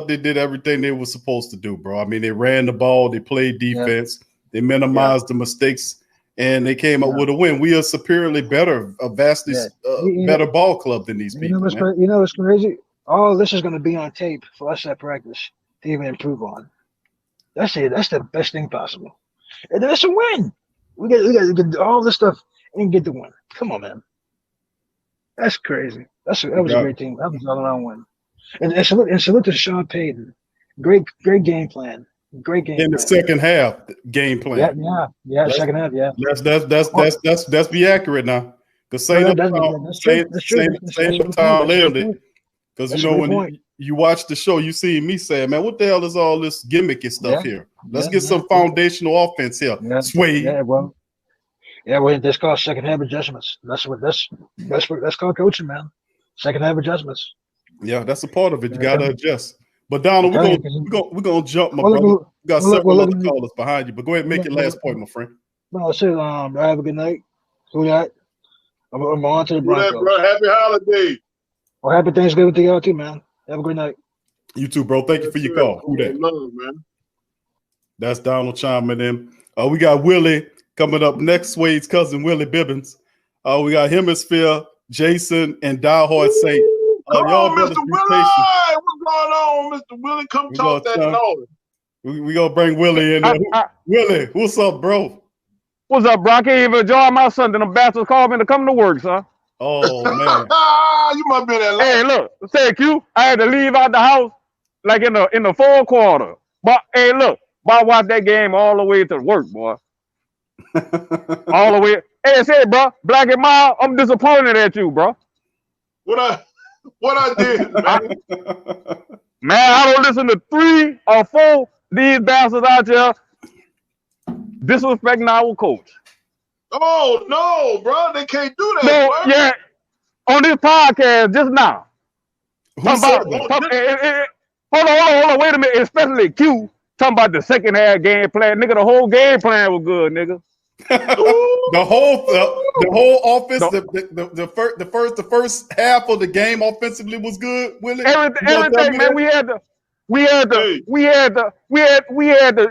they did everything they were supposed to do, bro. I mean, they ran the ball, they played defense, they minimized the mistakes, and they came up with a win. We are superiorly better, vastly better ball club than these people. You know what's crazy? All this is going to be on tape for us at practice to even improve on. That's it. That's the best thing possible. And that's a win. We got to get all this stuff and get the win. Come on, man. That's crazy. That was a great team. That was an all-around win. And salute to Sean Payton. Great game plan. Great game plan. In the second half game plan. Yeah. Second half. Yeah. Let's be accurate now. Because same time later. Because when you watch the show, you see me saying, "Man, what the hell is all this gimmicky stuff here? Let's get some foundational offense here." Suede. Well, that's called second half adjustments. That's called coaching, man. Second half adjustments. Yeah, that's a part of it. You gotta adjust. But Donald, we're gonna jump, my brother. We got several other callers behind you, but go ahead and make your last point, my friend. No, I said, have a good night. Who that? I'm on to the Broncos. Bro, happy holiday. Well, happy Thanksgiving to y'all too, man. Have a great night. You too, bro. Thank you for your call. Who that? Love, man. That's Donald chiming in. We got Willie coming up next. Suede's cousin, Willie Bibbins. We got Hemisphere, Jason, and Diehard Saint. Y'all Mr. Willie. What's going on, Mr. Willie? Come talk that noise. We gonna bring Willie in there. Willie, what's up, bro? What's up, bro? I can't even enjoy my Sunday. The bastards called me to come to work, son. Oh, man. You must be that. Hey, look, say Q. I had to leave out the house like in the fourth quarter. But hey, look, I watched that game all the way to work, boy. All the way. Hey, say, bro, Black and Mild, I'm disappointed at you, bro. What I did, man? Man, I don't listen to 3 or 4 these bastards out there disrespecting our coach. Oh no, bro, they can't do that. No, bro. yeah, on this podcast just now. Hold on, wait a minute. Especially Q talking about the second half game plan, nigga. The whole game plan was good, nigga. the whole offense, the first half of the game offensively was good. Willie, everything, man. We had to,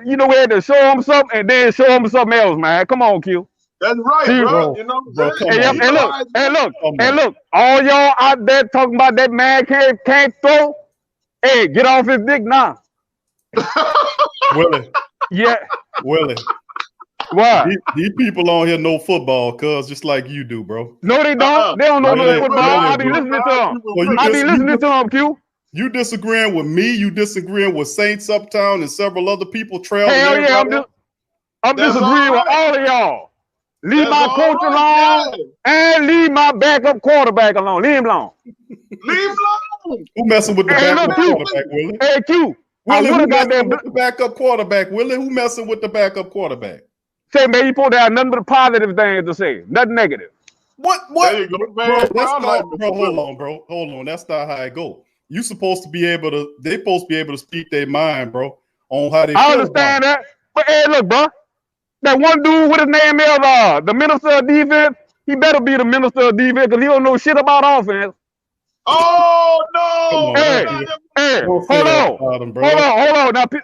you know, we had to show them something and then show them something else, man. Come on, Q. That's right, bro. You know what I'm saying? And look, all y'all out there talking about that man can't throw. Hey, get off his dick now. Willie. Yeah. Willie. Why? These people on here know football, cuz just like you do, bro. No, they don't. They don't know no football. I be listening to them. I be listening to them, Q. You disagreeing with me? You disagreeing with Saints Uptown and several other people? Hell yeah, I'm disagreeing with all of y'all. Leave my coach alone and leave my backup quarterback alone. Leave him alone. Leave him alone. Who messing with the backup quarterback, Willie? Hey, Q. Willie, who messing with the backup quarterback? Willie, who messing with the backup quarterback? Say, man, you supposed to have nothing but positive things to say, nothing negative. What? There you go, man. Hold on, bro. Hold on. That's not how it go. You supposed to be able to. They supposed to be able to speak their mind, bro, on how they. I understand that, but hey, look, bro. That one dude with his name is the minister of defense. He better be the minister of defense because he don't know shit about offense. Oh no! Hey, hold on.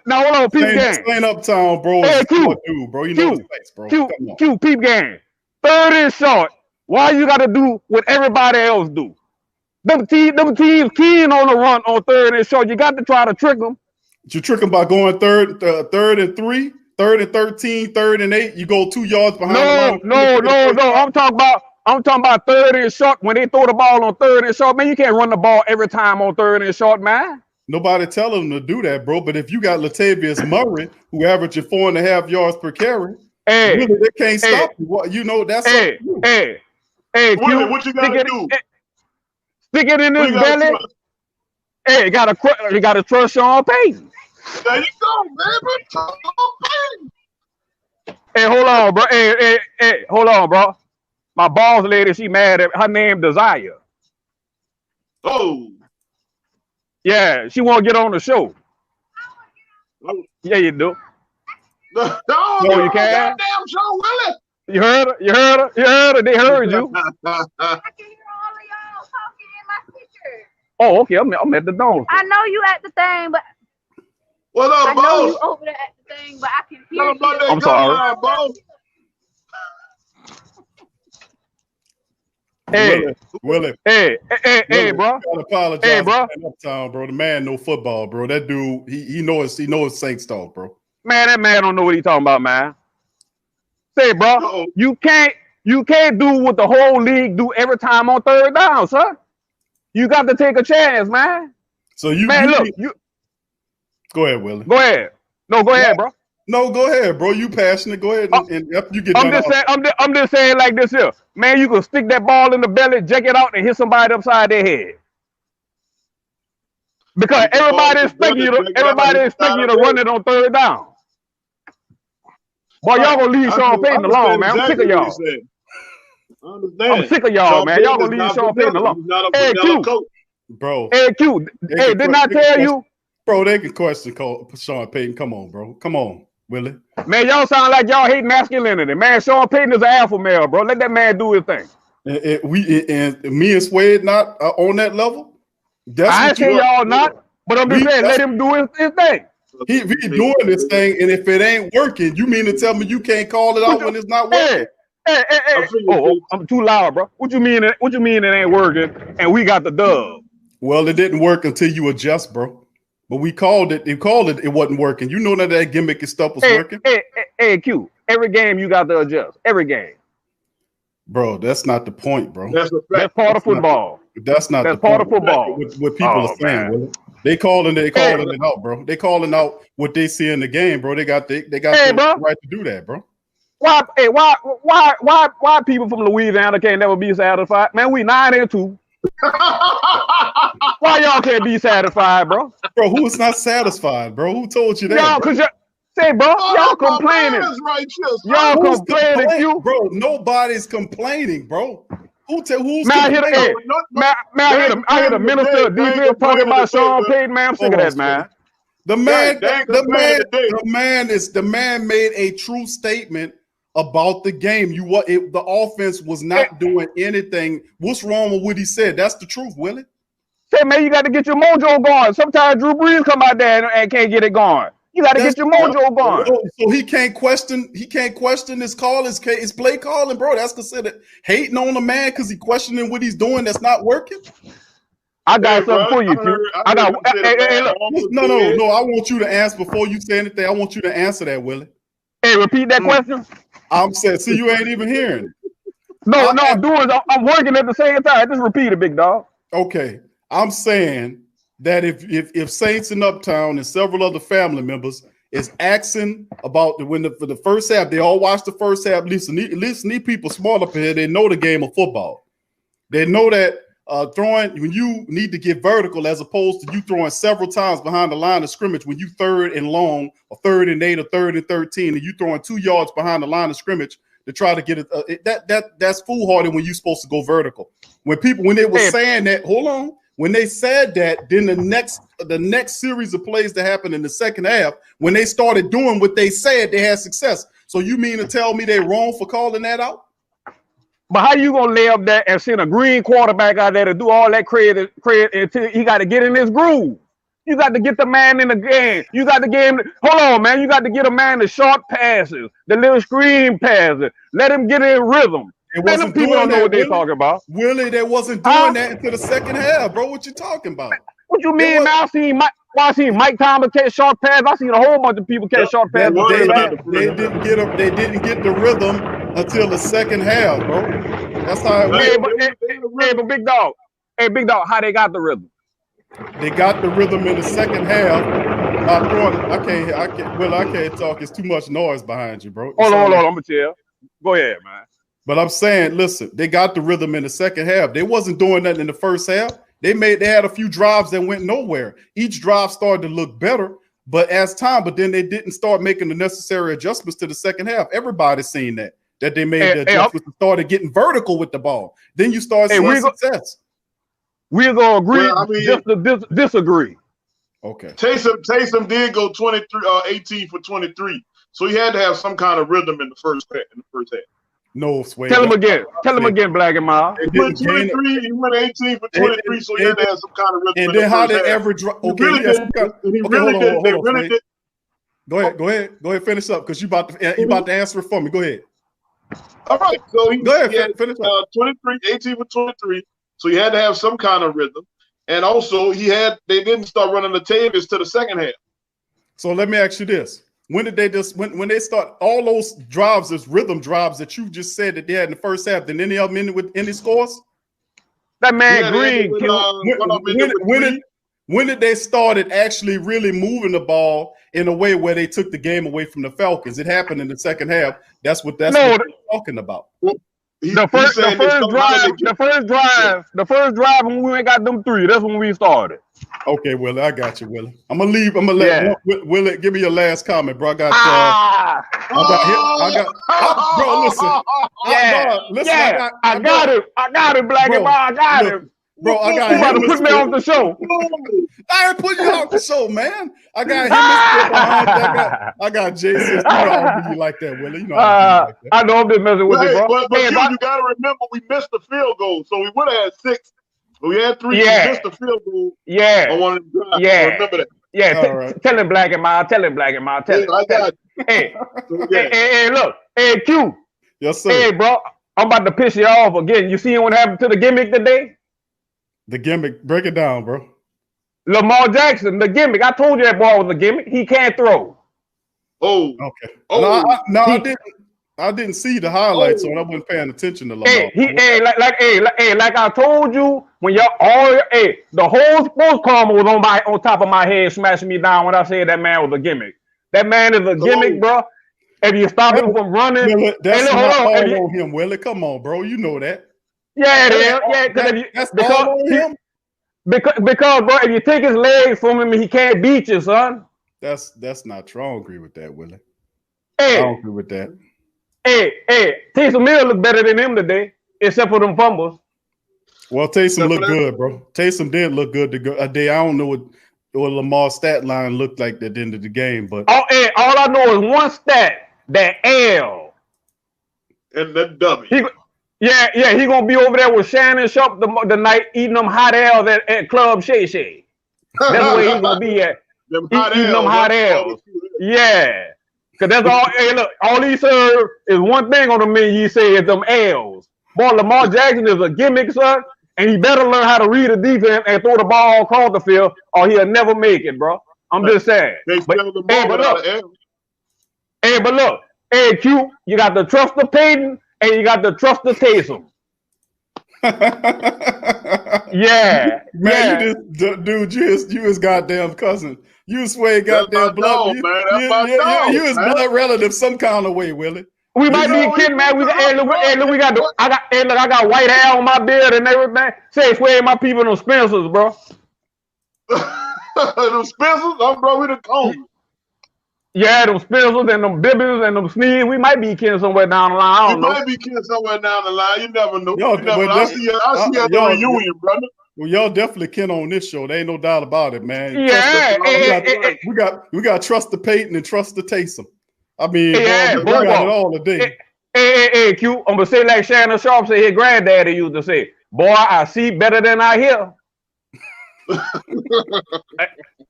Now hold on, peep game. Ain't Uptown, bro. Hey, Q, dude, bro. You know the face, bro. Q, peep game. 3rd and short. Why you got to do what everybody else do? Them teams keen on the run on 3rd and short. You got to try to trick them. You trick them by going third and 3, 3rd and 13, 3rd and 8. You go 2 yards behind. No. I'm talking about 3rd and short. When they throw the ball on 3rd and short, man, you can't run the ball every time on 3rd and short, man. Nobody telling them to do that, bro. But if you got Latavius Murray, who averaging 4.5 yards per carry, really, they can't stop you. What you know? That's Q, what you gotta do? Stick it in his belly. Hey, you gotta trust Sean Payton. There you go, baby. Hey, hold on, bro. Hey, hold on, bro. My boss lady, she mad at her name Desire. Oh. Yeah, she won't get on the show. Yeah, you do. No, you can't. Goddamn show, Willie. You heard her. They heard you. Oh, okay. I'm at the dome. I know you at the thing, but what up, I know you over there at the thing, but I can hear you. I'm sorry. Willie. Hey, bro. I apologize. Hey, bro. Uptown, bro. The man know football, bro. That dude, he knows Saints talk, bro. Man, that man don't know what he talking about, man. Say, bro, you can't do what the whole league do every time on 3rd down, sir. You got to take a chance, man. So you, man, go ahead, Willie. Go ahead. No, go ahead, bro. No, go ahead, bro. You passionate. Go ahead and you get. I'm just saying like this here, man. You can stick that ball in the belly, jack it out, and hit somebody upside their head. Because everybody expect you to run it on 3rd down. Boy, y'all gonna leave Sean Payton alone, man. I'm sick of y'all. I'm sick of y'all, man. Y'all gonna leave Sean Payton alone. Hey, Q. Bro. Hey, Q. Hey, didn't I tell you? Bro, they can question Sean Payton. Come on, bro. Come on, Willie. Man, y'all sound like y'all hate masculinity. Man, Sean Payton is an alpha male, bro. Let that man do his thing. And me and Suede not on that level. I ain't say y'all not, but I'm just saying let him do his thing. He doing this thing, and if it ain't working, you mean to tell me you can't call it out when it's not working? Hey. Oh, I'm too loud, bro. What you mean it ain't working? And we got the dub. Well, it didn't work until you adjust, bro. But we called it. It wasn't working. You know that gimmicky stuff was working. Hey, Q. Every game you got to adjust. Every game. Bro, that's not the point, bro. That's part of football. That's part of football. What people are saying, Willie. They calling it out, bro. They calling out what they see in the game, bro. They got the right to do that, bro. Why people from Louisiana can't never be satisfied? Man, we 9-2. Why y'all can't be satisfied, bro? Bro, who's not satisfied, bro? Who told you that? Y'all, cause say, bro, y'all complaining. Y'all complaining, you, bro. Nobody's complaining, bro. Who's complaining? I hear the minister of defense talking about Sean Payton, man. I'm sick of that, man. The man made a true statement about the game. The offense was not doing anything. What's wrong with what he said? That's the truth, Willie. Say, man, you got to get your mojo going. Sometimes Drew Brees come out there and can't get it going. You got to get your mojo going. So he can't question. He can't question his call, his play calling, bro. That's considered hating on the man because he questioning what he's doing that's not working. I got something for you, Q. I got. No. I want you to answer before you say anything. I want you to answer that, Willie. Hey, repeat that question. I'm saying, see, you ain't even hearing. No, I'm working at the same time. Just repeat it, big dog. Okay, I'm saying that if Saints in Uptown and several other family members is asking about for the first half, they all watch the first half. At least these people smart up here, they know the game of football. They know that throwing when you need to get vertical as opposed to you throwing several times behind the line of scrimmage when you 3rd and long or 3rd and 8 or 3rd and 13 and you throwing 2 yards behind the line of scrimmage to try to get it. That's foolhardy when you're supposed to go vertical. When they were saying that, hold on. When they said that, then the next series of plays that happened in the second half, when they started doing what they said, they had success. So you mean to tell me they're wrong for calling that out? But how you gonna lay up there and send a green quarterback out there to do all that credit until he got to get in his groove? You got to get the man in the game. You got to get him. Hold on, man. You got to get a man the short passes, the little screen passes. Let him get in rhythm. Man, them people don't know what they're talking about. Willie, they wasn't doing that until the second half, bro. What you talking about? What you mean, man? I seen Mike Thomas catch short pass. I seen a whole bunch of people catch short passes. They didn't get the rhythm until the second half, bro. That's how it went. But big dog, how they got the rhythm? They got the rhythm in the second half. I can't talk. It's too much noise behind you, bro. Hold on. I'm gonna tell you. Go ahead, man. But I'm saying, listen, they got the rhythm in the second half. They wasn't doing nothing in the first half. They had a few drives that went nowhere. Each drive started to look better, but then they didn't start making the necessary adjustments to the second half. Everybody's seen that they made the adjustments and started getting vertical with the ball. Then you start seeing success. We're gonna agree just to disagree. Okay. Taysom did go 18 for 23, so he had to have some kind of rhythm in the first half. No, Suede. Tell him again, Black and Mild. He went 23. He went 18 for 23, so he had to have some kind of rhythm. And then how did every drop? Okay, Go ahead. Finish up because you about to answer it for me. Go ahead. All right. So he had finish up. 18 for 23. So he had to have some kind of rhythm, and also they didn't start running the tables to the second half. So let me ask you this. When did they when they start all those drives, those rhythm drives that you just said that they had in the first half, did any of them end with any scores? That man Green. When did they started actually really moving the ball in a way where they took the game away from the Falcons? It happened in the second half. That's what they're talking about. The first drive when we ain't got them 3, that's when we started. Okay, Willie, I got you, Willie. I'm gonna let Willie give me your last comment, bro. Bro, listen. I got him, Black and Mild. I got him. Bro, I got him. You about to put me off the show. I ain't putting you off the show, man. I got him behind. I got Jason. You know I don't do you like that, Willie. You know I know I'm just messing with you, bro. But you got to remember, we missed the field goal, so we would have had 6. But we had 3. We missed the field goal. Yeah. On one remember that. Yeah. Right. Tell him, Black and Mild. Tell him. Hey, look. Hey, Q. Yes, sir. Hey, bro. I'm about to piss you off again. You see what happened to the gimmick today? The gimmick, break it down, bro. Lamar Jackson, the gimmick. I told you that ball was a gimmick. He can't throw. Oh, okay. No, I didn't see the highlights, so I wasn't paying attention to Lamar. Like I told you, when the whole sports karma was on top of my head, smashing me down when I said that man was a gimmick. That man is a gimmick, bro. If you stop him from running, that's not all on him, Willie. Come on, bro. You know that. Yeah, it is. Yeah, because bro, if you take his legs from him, he can't beat you, son. That's not true. I don't agree with that, Willie. Hey, I don't agree with that. Hey, Taysom Hill look better than him today, except for them fumbles. Well, Taysom looked good, bro. Taysom did look good a day. I don't know what Lamar's stat line looked like at the end of the game, but all I know is one stat, that L. And that W. He gonna be over there with Shannon Sharp the night eating them hot L's at Club Shay Shay. That's where he gonna be at. Eating them hot L's. Yeah. Cause that's all. Hey, look, all he served is one thing on the menu. He say is them L's. Boy, Lamar Jackson is a gimmick, son, and he better learn how to read a defense and throw the ball across the field, or he'll never make it, bro. I'm just saying. But look, hey, Q, you got to trust the Payton and you got to trust the Taysom. Yeah, man, you his goddamn cousin. You Suede goddamn blood. You his blood relative some kind of way, Willie. We might be kidding, man. I got white hair on my beard and everything. Say, Suede, my people them Spencers, bro. Them Spencers, bro, we the Coma. Yeah, them Spencers and them Bibbins and them Sneeds. We might be kidding somewhere down the line. I don't know. We might be kidding somewhere down the line. You never know. I see you at the reunion, brother. Well, y'all definitely can on this show. There ain't no doubt about it, man. Yeah, we got to trust the Payton and trust the Taysom. I mean, we got it all today. Hey, Q, I'm gonna say like Shannon Sharp said his granddaddy used to say, "Boy, I see better than I hear."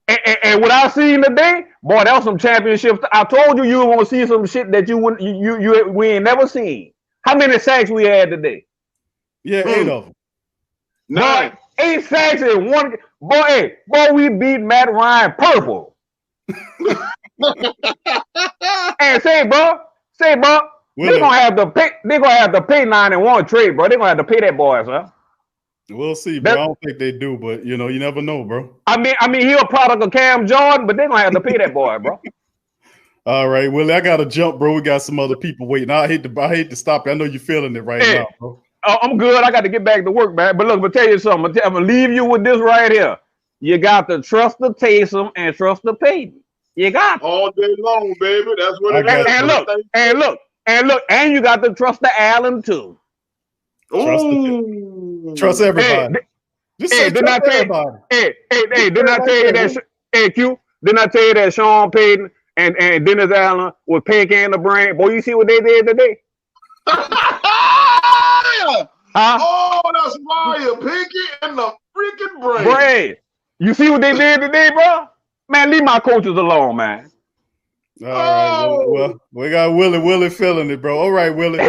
and what I seen today, boy, that was some championships. I told you were gonna see some shit that we ain't never seen. How many sacks we had today? Yeah, 8 of them. 9. 8 sacks in one. Boy, we beat Matt Ryan purple. And say, bro, they're gonna have to pay 9-1 trade, bro. They're gonna have to pay that boy, son. We'll see, bro. I don't think they do, but you never know, bro. I mean, he a product of Cam Jordan, but they're gonna have to pay that boy, bro. All right, Willie, I gotta jump, bro. We got some other people waiting. I hate to stop you. I know you're feeling it right now, bro. I'm good. I got to get back to work, man. But look, I'm gonna tell you something. I'm gonna leave you with this right here. You got to trust the Taysom and trust the Payton. You got all day long, baby. That's what it is. And you got to trust the Allen too. Trust everybody. Didn't I tell you that? Hey, Q, didn't I tell you that Sean Payton and Dennis Allen was pink in the brain? Boy, you see what they did today? Oh, that's fire. Pinky in the freaking brain. You see what they did today, bro? Man, leave my coaches alone, man. All right. Well, we got Willie feeling it, bro. All right, Willie.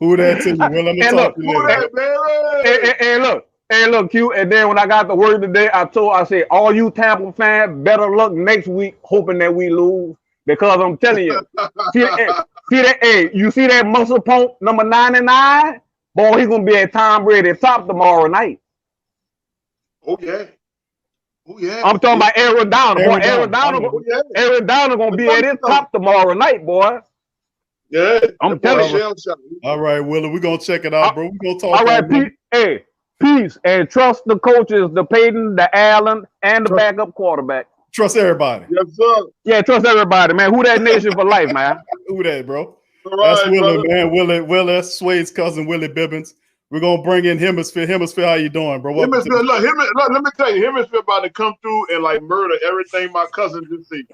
Who that to you, Willie? I'm going to talk to you later. And look, Q. And then when I got to work today, I said, all you Tampa fans, better luck next week, hoping that we lose. Because I'm telling you, you see that muscle pump number 99? Boy, he's gonna be at Tom Brady top tomorrow night. Oh yeah. I'm talking about Aaron Donald. Boy, Aaron Donald gonna be at his top tomorrow night, boy. Yeah, I'm telling you. All right, Willie, we're gonna check it out, bro. We're gonna talk. All right, peace, and trust the coaches, the Payton, the Allen, and the backup quarterback. Trust everybody. Yes, sir. Yeah, trust everybody, man. Who that nation for life, man? Who that, bro? Right, that's Willie, brother. man. Willie, that's Suede's cousin, Willie Bibbins. We're gonna bring in Hemisphere. Hemisphere, how you doing, bro? Look, let me tell you, Hemisphere about to come through and like murder everything my cousin just said.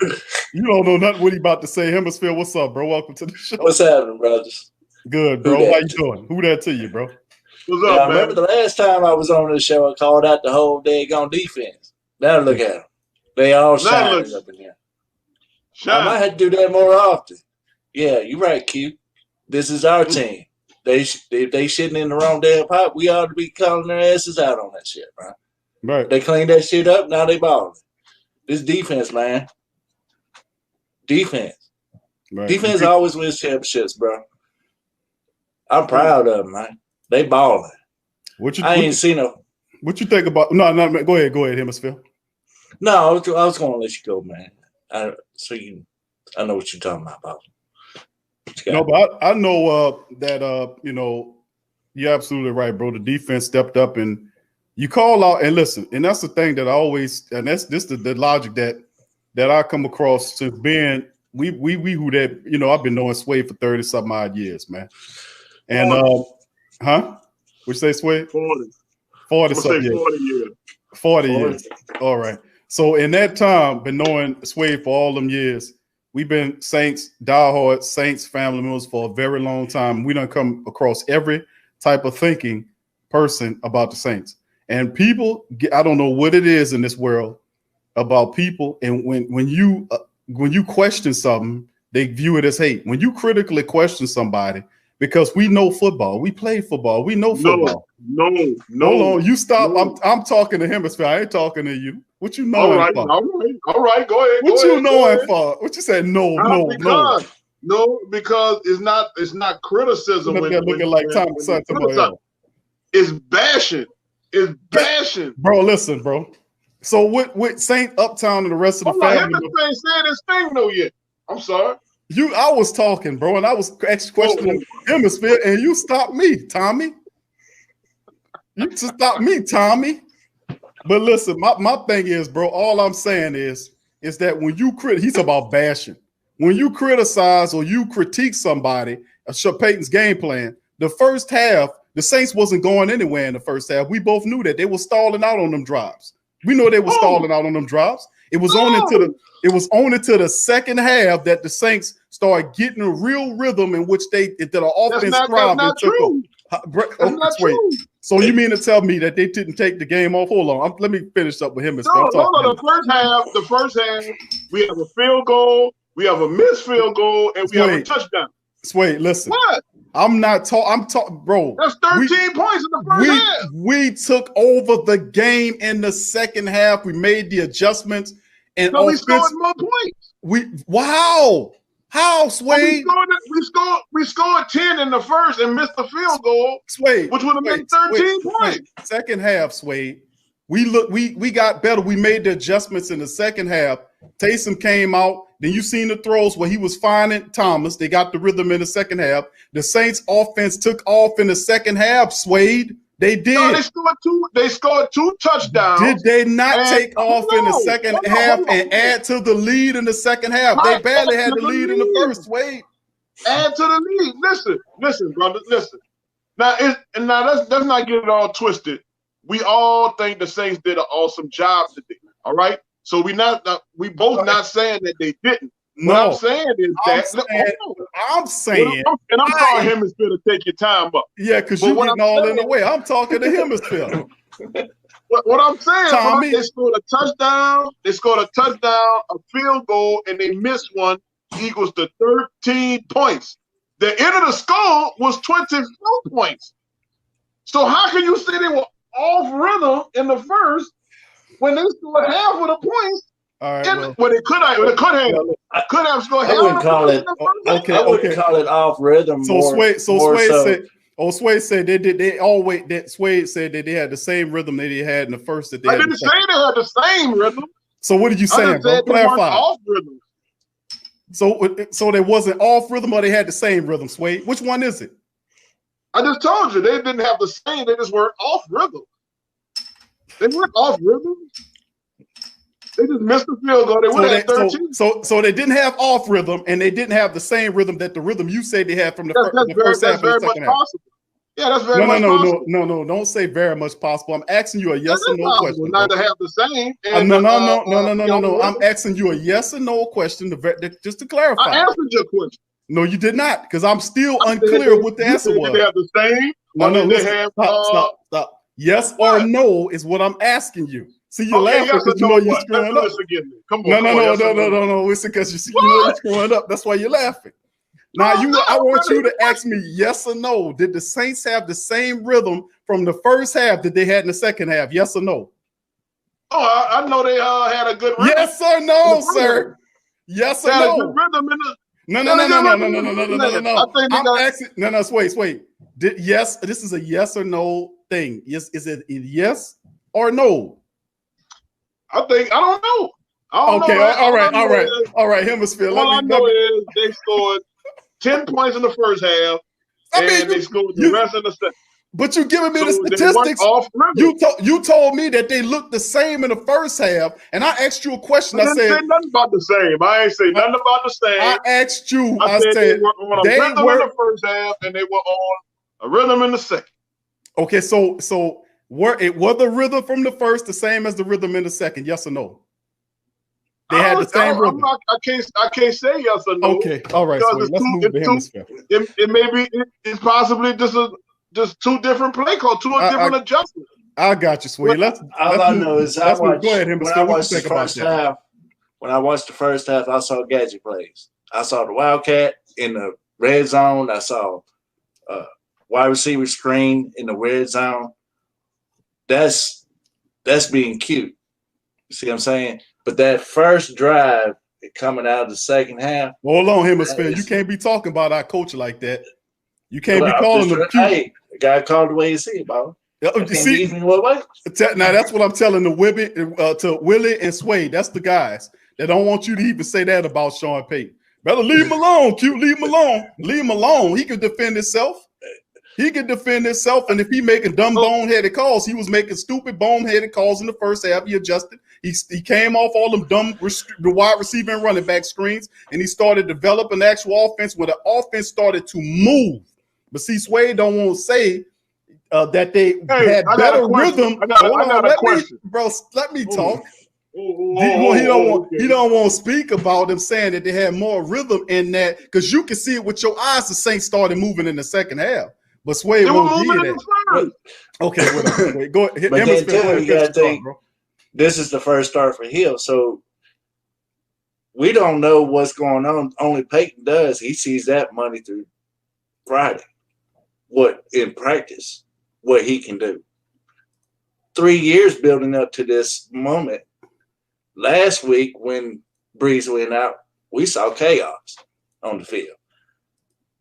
You don't know nothing what he about to say. Hemisphere, what's up, bro? Welcome to the show. What's happening, brothers? Good, bro. How you doing? Who that to you, bro? What's up, man? I remember the last time I was on the show, I called out the whole daggone defense. Now look at them. They all shining up in here. I might have to do that more often. Yeah, you're right, Q. This is our team. They shitting in the wrong damn pot. We ought to be calling their asses out on that shit, man. Right. They cleaned that shit up. Now they balling. This defense, man. Defense. Right. Defense always wins championships, bro. I'm proud of them, man. They balling. I ain't seen them. What you think about? No, go ahead, Hemisphere. No, I was going to let you go, man. I know what you're talking about. No, but I know that You're absolutely right, bro. The defense stepped up, and you call out and listen. And that's the thing that I always, and that's this the logic that I come across since being we who that, you know, I've been knowing Suede for 30-something odd years, man. And huh? Which say Suede? 40 something years. 40 years. 40 years. All right. So in that time, been knowing Suede for all them years. We've been Saints, diehard Saints family members for a very long time. We done come across every type of thinking person about the Saints. And people, I don't know what it is in this world about people. And when you question something, they view it as hate. When you critically question somebody, because we know football, we play football, we know football. No. Hold on, you stop. No. I'm talking to Hemisphere. I ain't talking to you. What you knowing for? All right. Go ahead. What you knowing for? What you said? No. Because it's not criticism. Looking like Tom Santamaya. It's bashing. It's bashing. Bro, listen, bro. So with Saint Uptown and the rest of the family. Hemisphere ain't saying this thing though yet. I'm sorry. I was talking, bro, and I was questioning Hemisphere, and you stopped me, Tommy. You just stopped me, Tommy. But listen, my thing is, bro, all I'm saying is that when you he's about bashing. When you criticize or you critique somebody, Payton's game plan, the first half, the Saints wasn't going anywhere in the first half. We both knew that. They were stalling out on them drives. We know they were stalling out on them drives. It was only to the second half that the Saints started getting a real rhythm in which the offense thrived and took over. So you mean to tell me that they didn't take the game off? Hold on, let me finish up with him. No. The first half, we have a field goal, we have a missed field goal, and we have a touchdown. Suede, listen. What? I'm talking, bro. That's 13 points in the first half. We took over the game in the second half. We made the adjustments. And so we scored more points. How, Suede? We scored 10 in the first and missed the field goal, Suede, which would have been 13 points. Second half, Suede. We got better. We made the adjustments in the second half. Taysom came out. Then you seen the throws where he was finding Thomas. They got the rhythm in the second half. The Saints offense took off in the second half, Suede. They did. No, they scored two touchdowns. Did they not take off in the second half and add to the lead in the second half? They barely had the lead in the first. Wait. Add to the lead. Listen, brother. Listen. Now let's not get it all twisted. We all think the Saints did an awesome job today. All right. So we both not saying that they didn't. What I'm saying is I'm saying, and I'm calling Hemisphere to take your time up. Yeah, because you're getting all in the way. I'm talking to Hemisphere. What I'm saying, Tommy, they scored a touchdown. They scored a touchdown, a field goal, and they missed one. Equals to 13 points. The end of the score was 24 points. So how can you say they were off rhythm in the first when they scored half of the points? All right, they could have scored. I wouldn't call it. I wouldn't call it off rhythm. Suede said they did. Suede said that they had the same rhythm that they had in the first. I didn't say they had the same rhythm. So what did you say? Clarify. Off rhythm. So they wasn't off rhythm, or they had the same rhythm. Suede, which one is it? I just told you they didn't have the same. They just weren't off rhythm. They weren't off rhythm. They just missed the field goal. They would have 13. So they didn't have off rhythm, and they didn't have the same rhythm that the rhythm you said they had from the first half and the second half. Possible. Yeah, that's very much possible. No. Don't say very much possible. I'm asking you a yes or no question. Not to have the same. No. I'm asking you a yes or no question just to clarify. I answered your question. No, you did not, because I'm still unclear what the answer was. Did they have the same? Stop. Yes or no is what I'm asking you. See, you're laughing because you know you're screwing up. Come on, no. It's because you know you're screwing up. That's why you're laughing. Now, I want you to ask me yes or no. Did the Saints have the same rhythm from the first half that they had in the second half? Yes or no? Oh, I know they had a good rhythm. Yes or no, sir? Yes or no? They had a good rhythm in the. No. I'm asking. No, wait. Yes, this is a yes or no thing. Yes, is it a yes or no? I don't know. All right. Hemisphere. All I know is they scored 10 points in the first half, and they scored the rest of the second. But you giving me the statistics. You told me that they looked the same in the first half, and I asked you a question. I didn't say nothing about the same. I ain't say nothing about the same. I asked you. I said they were on a rhythm in the first half, and they were on a rhythm in the second. Okay, so were the rhythm from the first the same as the rhythm in the second? Yes or no? They had the same rhythm. I can't say yes or no. Okay, all right. So let's move to hemisphere. It may be. It's possibly just two different play calls, different adjustments. I got you, Suede. All I know is I watched when I watched the first half. When I watched the first half, I saw gadget plays. I saw the Wildcat in the red zone. I saw wide receiver screen in the red zone. That's being cute. You see what I'm saying? But that first drive coming out of the second half. Hold on, hemisphere. You can't be talking about our coach like that. You can't be calling them cute. Hey, the guy called the way you see it, bro. Now that's what I'm telling to Willie and Suede. That's the guys that don't want you to even say that about Sean Payton. Better leave him alone, cute. Leave him alone. Leave him alone. He can defend himself. And if he making dumb boneheaded calls, he was making stupid boneheaded calls in the first half. He adjusted. He came off all them dumb wide receiver and running back screens, and he started developing actual offense where the offense started to move. But see, Suede don't want to say that they had better rhythm. I got a question. Let me talk. He don't want to speak about them saying that they had more rhythm in that, because you can see it with your eyes. The Saints started moving in the second half, but Suede won't hear that. Okay, whatever. Go ahead. But then too, you gotta think this is the first start for Hill, so we don't know what's going on. Only Payton does. He sees that Monday through Friday. What in practice, what he can do. 3 years building up to this moment. Last week when Breeze went out, we saw chaos on the field.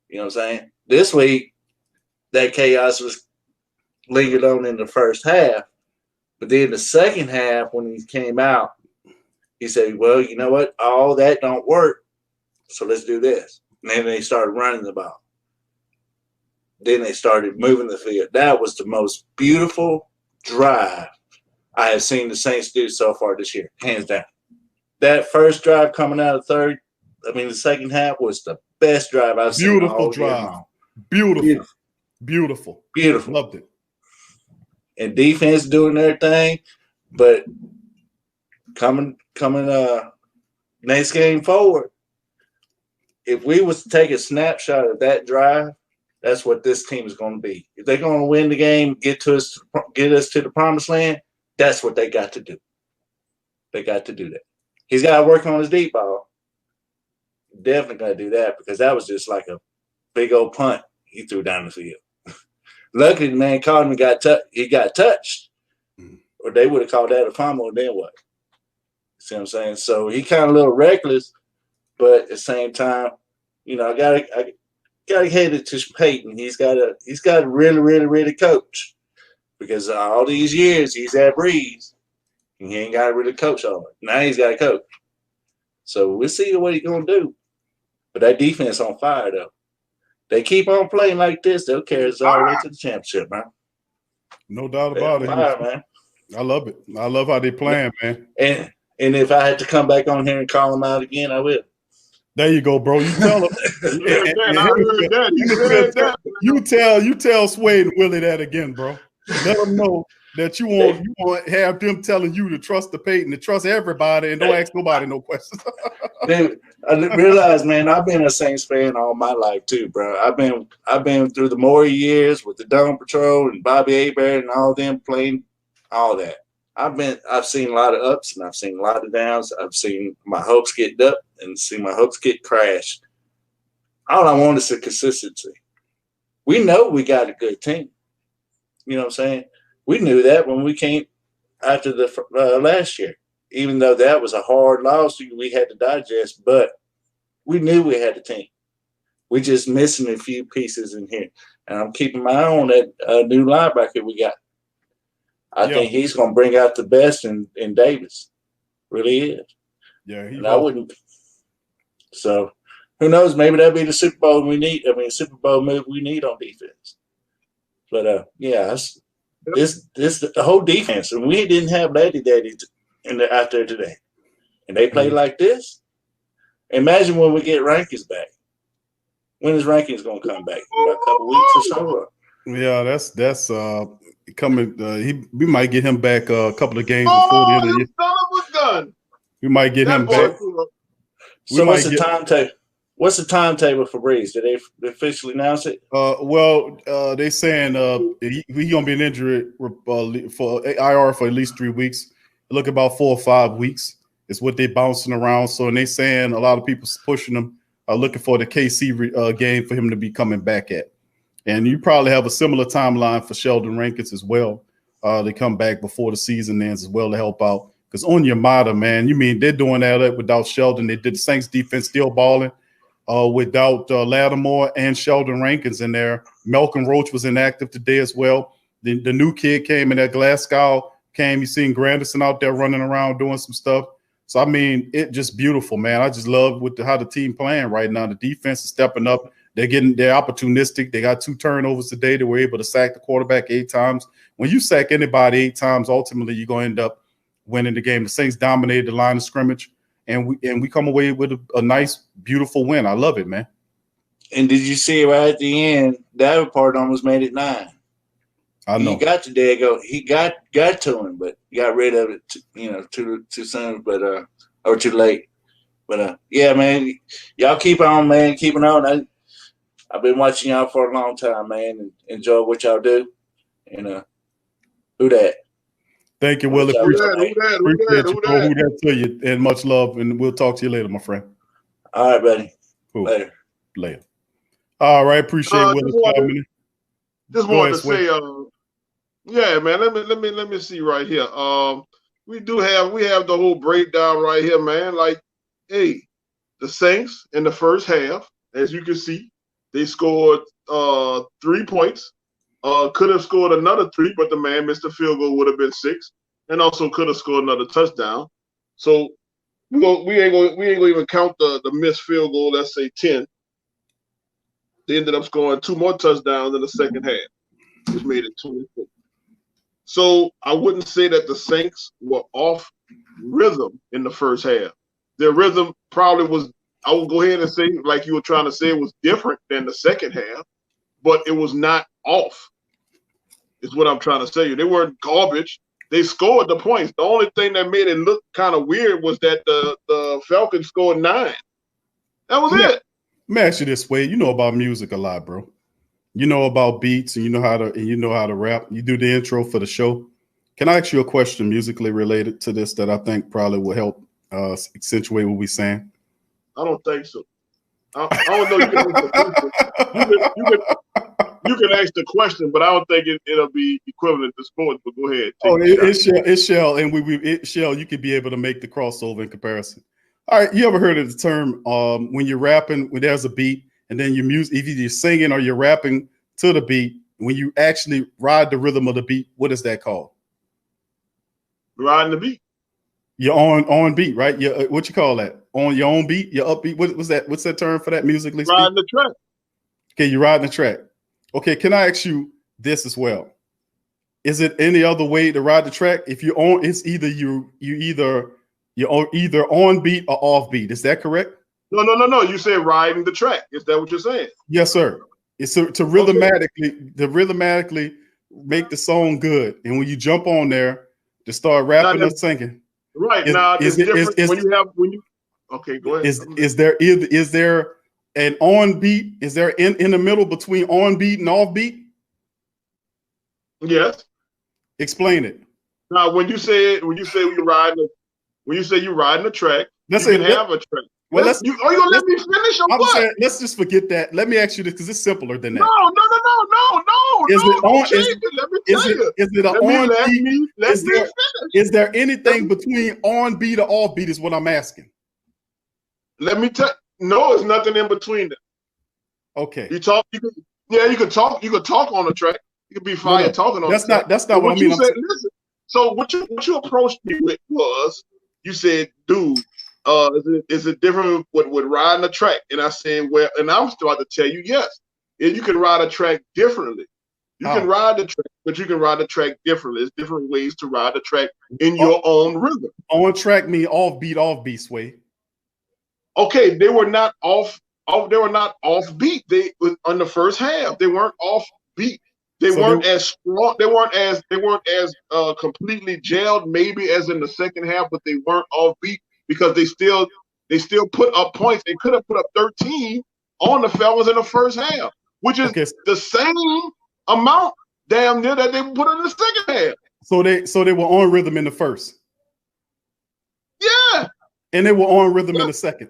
You know what I'm saying? This week, that chaos was lingered on in the first half. But then the second half, when he came out, he said, well, you know what? All that don't work. So let's do this. And then they started running the ball. Then they started moving the field. That was the most beautiful drive I have seen the Saints do so far this year, hands down. That first drive coming out of the second half was the best drive I've seen. Beautiful drive. Beautiful. Loved it. And defense doing their thing, but coming next game forward, if we was to take a snapshot of that drive, that's what this team is going to be. If they're going to win the game, get us to the promised land, that's what they got to do. They got to do that. He's got to work on his deep ball. Definitely got to do that, because that was just like a big old punt he threw down the field. Luckily, the man caught him and he got touched, or they would have called that a fumble. And then what? See what I'm saying? So he kind of a little reckless, but at the same time, you know, I gotta hand it to Payton. He's got to really, really, really coach, because all these years he's at Breeze, and he ain't got to really coach all it. Now he's got to coach. So we'll see what he's gonna do. But that defense on fire though. They keep on playing like this, they'll carry us all the way to the championship, man. No doubt about it, man. I love it. I love how they playing, man. And if I had to come back on here and call them out again, I will. There you go, bro. You tell them. You tell Suede and Willie that again, bro. Let them know that you want have them telling you to trust the Payton, to trust everybody, and don't ask nobody no questions. Dude, I realize, man, I've been a Saints fan all my life too, bro. I've been through the Maury years with the Dome Patrol and Bobby Hebert and all them playing all that. I've seen a lot of ups and I've seen a lot of downs. I've seen my hopes get up and seen my hopes get crashed. All I want is a consistency. We know we got a good team. You know what I'm saying? We knew that when we came after the last year, even though that was a hard loss we had to digest, but we knew we had a team. We just missing a few pieces in here. And I'm keeping my eye on that new linebacker we got. I think he's going to bring out the best in Davis. Really is. Yeah, and I wouldn't. So who knows? Maybe that'll be the Super Bowl we need. Super Bowl move we need on defense. But yeah, this the whole defense, and we didn't have Lady Daddy out there today, and they play like this. Imagine when we get Rankins back. When is Rankins gonna come back? About a couple weeks or so. Yeah, that's coming. We might get him back a couple of games before the end of the year. Son of a gun. We might get him back. So what's the timetable? What's the timetable for Breeze? Did they officially announce it? Well, they saying he gonna be an injury for IR for at least 3 weeks. Look, about 4 or 5 weeks is what they bouncing around. So, and they saying a lot of people pushing him, looking for the KC game for him to be coming back at. And you probably have a similar timeline for Sheldon Rankins as well. They come back before the season ends as well to help out. Because on your motto, man, you mean they're doing that without Sheldon. They did the Saints defense still balling without Lattimore and Sheldon Rankins in there. Malcolm Roach was inactive today as well. The new kid came in, that Glasgow came. You seen Granderson out there running around doing some stuff. So, I mean, it just beautiful, man. I just love how the team playing right now. The defense is stepping up. They're opportunistic. They got 2 turnovers today. They were able to sack the quarterback 8 times. When you sack anybody 8 times, ultimately you're going to end up winning the game. The Saints dominated the line of scrimmage, and we come away with a nice, beautiful win. I love it, man. And did you see right at the end, Davenport almost made it 9. I know. He got to Dago. He got to him, but got rid of it, too soon, but or too late. But yeah, man, y'all keep on, man, keeping on. I've been watching y'all for a long time, man, and enjoy what y'all do. And who that? Thank you, Willie. Appreciate you, bro. Who that to you, and much love. And we'll talk to you later, my friend. All right, buddy. Cool. Later. All right, appreciate Willie. Just wanted to say, yeah, man. Let me see right here. We have the whole breakdown right here, man. Like, hey, the Saints in the first half, as you can see, they scored 3 points. Could have scored another 3, but the man missed a field goal, would have been 6, and also could have scored another touchdown. So we ain't gonna even count the missed field goal. Let's say 10. They ended up scoring 2 more touchdowns in the second half, which made it 24. So I wouldn't say that the Saints were off rhythm in the first half. Their rhythm probably was, I would go ahead and say, like you were trying to say, it was different than the second half, but it was not off, is what I'm trying to say. They weren't garbage. They scored the points. The only thing that made it look kind of weird was that the Falcons scored 9. That was it. Let me ask you this way. You know about music a lot, bro. You know about beats, and you know how to rap. You do the intro for the show. Can I ask you a question musically related to this that I think probably will help accentuate what we're saying? I don't think so. I don't know. You can ask the question, but I don't think it'll be equivalent to sports. But go ahead. It shall, and Shell, you could be able to make the crossover in comparison. All right, you ever heard of the term when you're rapping, when there's a beat, and then your music, if you're singing or you're rapping to the beat, when you actually ride the rhythm of the beat, what is that called? Riding the beat. You're on beat, right? What you call that? On your own beat, your upbeat. What's that? What's that term for that musically? Riding the track. Okay, you're riding the track. Okay, can I ask you this as well? Is it any other way to ride the track? If you're on, it's either you're either on beat or off beat. Is that correct? No. You said riding the track. Is that what you're saying? Yes, sir. It's to rhythmatically make the song good, and when you jump on there to start rapping or singing. Right now, it's different when you. Okay, go ahead. Is there an on beat? Is there in the middle between on beat and off beat? Yes. Explain it. Now, when you say you're riding the track, you can have a track. Well, are you gonna let me finish or what? Saying, let's just forget that. Let me ask you this because it's simpler than that. No. Is there anything between on beat or off beat? Is what I'm asking. Let me tell. No, there's nothing in between them. Okay. You can talk on the track. You can be fire talking on. That's not what I mean. Listen. So what you approached me with was you said, dude. Is it different with riding a track? And I said, well, and I'm about to tell you, yes. You can ride a track differently. You can ride the track, but you can ride the track differently. There's different ways to ride the track in your own rhythm. On track mean off beat, Sway. Okay, they were not off. They were not off beat. They on the first half. They weren't off beat. They weren't as strong. They weren't as completely gelled. Maybe as in the second half, but they weren't off beat because they still put up points. They could have put up 13 on the Falcons in the first half, which is the same amount, damn near, that they put in the second half. So they were on rhythm in the first. Yeah. And they were on rhythm in the second.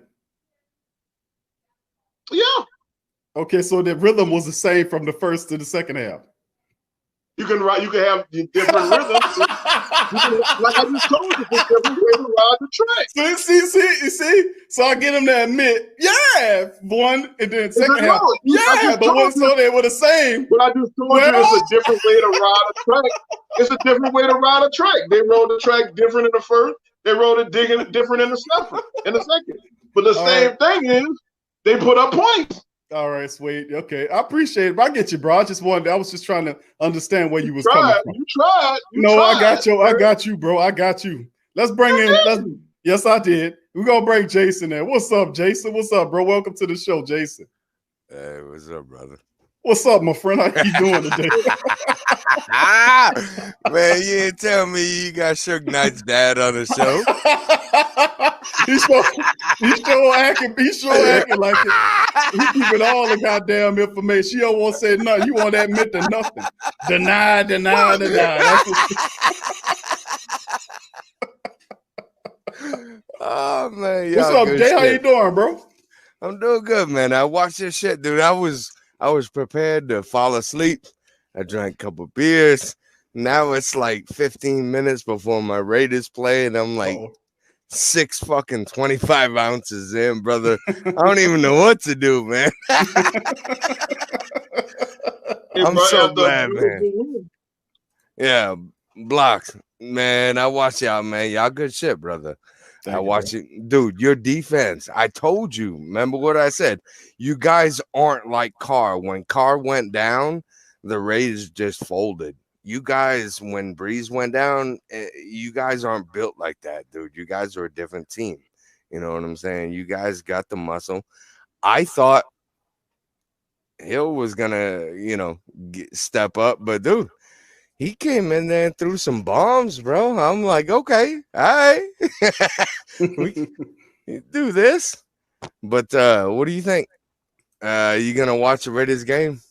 Yeah. Okay, so the rhythm was the same from the first to the second half. You can have different rhythms. Like I just told you, there's different ways to ride the track. See? So I get them to admit, yeah, one, and then second half, yeah, but one, so they were the same. But I just told you it's a different way to ride a track. It's a different way to ride a track. They rode the track different in the first. They rode it different in the second. But the same thing is, they put up points. All right, sweet. Okay, I appreciate it. I get you, bro. I was just trying to understand where you was coming from. You tried. I got you. I got you, bro. I got you. Let's bring in. Yes, I did. We're gonna bring Jason in. What's up, Jason? What's up, bro? Welcome to the show, Jason. Hey, what's up, brother? What's up, my friend? How you doing today? Man, you didn't tell me you got Suge Knight's dad on the show. He's sure acting like it. He keeping all the goddamn information. You don't want to say nothing. You want to admit to nothing. Deny. That's Oh man, what's up, Jay? How you doing, bro? I'm doing good, man. I watched this shit, dude. I was prepared to fall asleep. I drank a couple beers. Now it's like 15 minutes before my Raiders play, and I'm like 25 ounces in, brother. I don't even know what to do, man. I'm so glad, man. Yeah, blocks, man. I watch y'all, man. Y'all good shit, brother. I watch it, dude. Your defense. I told you. Remember what I said? You guys aren't like Carr. When Carr went down, the Raiders just folded. You guys, when Breeze went down, you guys aren't built like that, dude. You guys are a different team. You know what I'm saying? You guys got the muscle. I thought Hill was gonna, step up, but dude, he came in there and threw some bombs, bro. I'm like, okay, all right, we can do this. But what do you think? You gonna watch the Raiders game?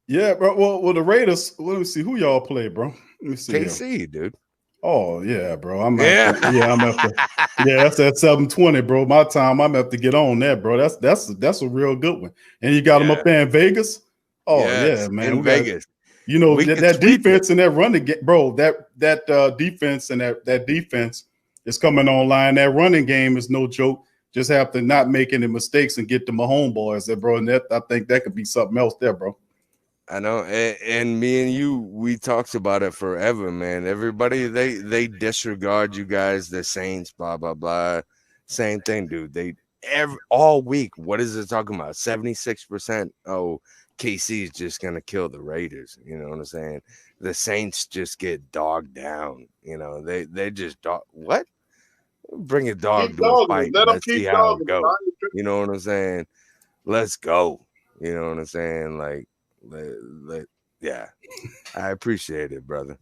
Yeah, bro. Well, the Raiders. Let me see who y'all play, bro. Let me see. KC, dude. Oh yeah, bro. That's at 7:20, bro. My time. I'm have to get on that, bro. That's a real good one. And you got them up there in Vegas. Oh yeah, man. In Vegas. That defense and that running game, bro. That defense and that defense is coming online. That running game is no joke. Just have to not make any mistakes and get to my homeboys there, bro. And I think that could be something else there, bro. I know, and me and you, we talked about it forever, man. Everybody, they disregard you guys, the Saints, blah blah blah. Same thing, dude. All week. What is it talking about? 76%. Oh, KC is just gonna kill the Raiders. You know what I'm saying? The Saints just get dogged down. They just what? Bring a dog to a fight. Let's see how it goes. You know what I'm saying? Let's go. You know what I'm saying? Like. Yeah, I appreciate it, brother.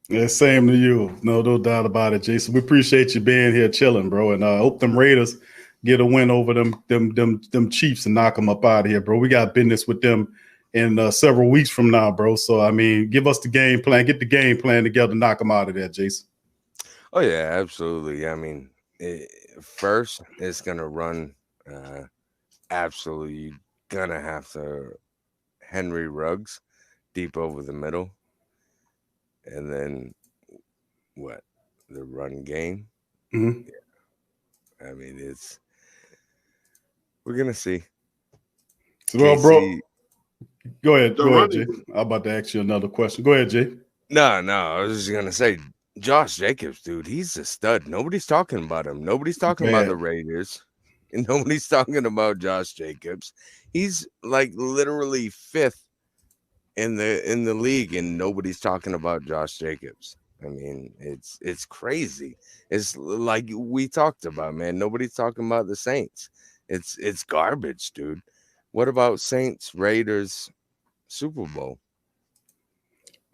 Yeah, same to you. No doubt about it, Jason. We appreciate you being here, chilling, bro. And I hope them Raiders get a win over them Chiefs and knock them up out of here, bro. We got business with them in several weeks from now, bro. So I mean, give us the game plan. Get the game plan together, knock them out of there, Jason. Oh yeah, absolutely. I mean, first it's gonna run. Absolutely, gonna have to. Henry Ruggs deep over the middle, and then the run game. Mm-hmm. Yeah. I mean, we're gonna see. Well, bro, go ahead, Jay. I'm about to ask you another question. Go ahead, Jay. No, I was just gonna say Josh Jacobs, dude, he's a stud. Nobody's talking about him. Nobody's talking about the Raiders. And nobody's talking about Josh Jacobs. He's like literally 5th in the league, and nobody's talking about Josh Jacobs. I mean, it's crazy. It's like we talked about, man. Nobody's talking about the Saints. It's garbage, dude. What about Saints Raiders Super Bowl?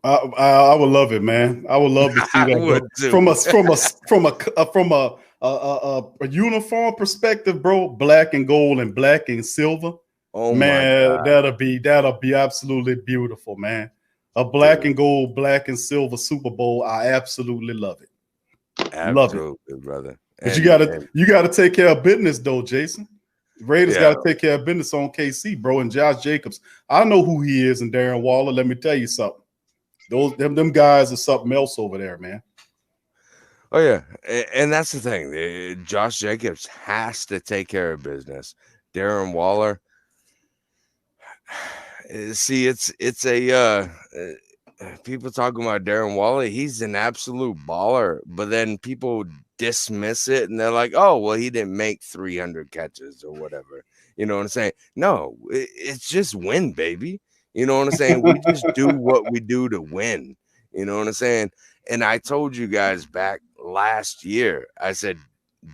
I would love it, man. I would love to see that. From a uniform perspective, bro. Black and gold and black and silver. Oh man, my God. that'll be absolutely beautiful, man. A black and gold, black and silver Super Bowl. I absolutely love it. Absolutely, love it, brother. But you gotta take care of business though, Jason. Raiders gotta take care of business on KC, bro, and Josh Jacobs. I know who he is, and Darren Waller. Let me tell you something. Them guys are something else over there, man. Oh yeah, and that's the thing. Josh Jacobs has to take care of business. Darren Waller. See, it's a people talking about Darren Waller. He's an absolute baller, but then people dismiss it and they're like, "Oh, well, he didn't make 300 catches or whatever." You know what I'm saying? No, it's just win, baby. You know what I'm saying? We just do what we do to win. You know what I'm saying? And I told you guys back last year, I said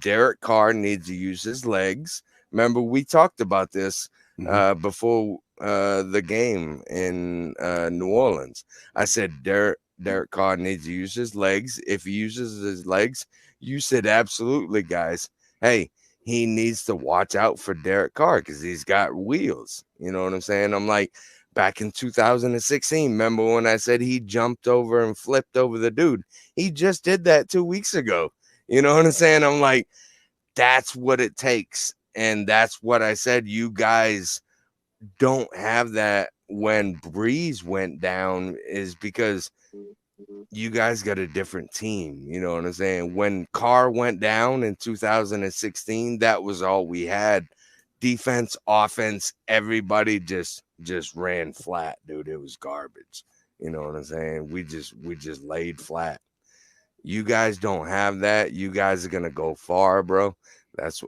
Derek Carr needs to use his legs. Remember, we talked about this before the game in New Orleans. I said Derek Carr needs to use his legs. If he uses his legs, you said absolutely, guys. Hey, he needs to watch out for Derek Carr because he's got wheels. You know what I'm saying? I'm like, back in 2016, remember when I said he jumped over and flipped over the dude? He just did that 2 weeks ago. You know what I'm saying? I'm like, that's what it takes. And that's what I said. You guys don't have that when Breeze went down, is because you guys got a different team. You know what I'm saying? When Carr went down in 2016, that was all we had. Defense, offense, everybody just ran flat, dude. It was garbage. You know what I'm saying? We just laid flat. You guys don't have that. You guys are gonna go far, bro. That's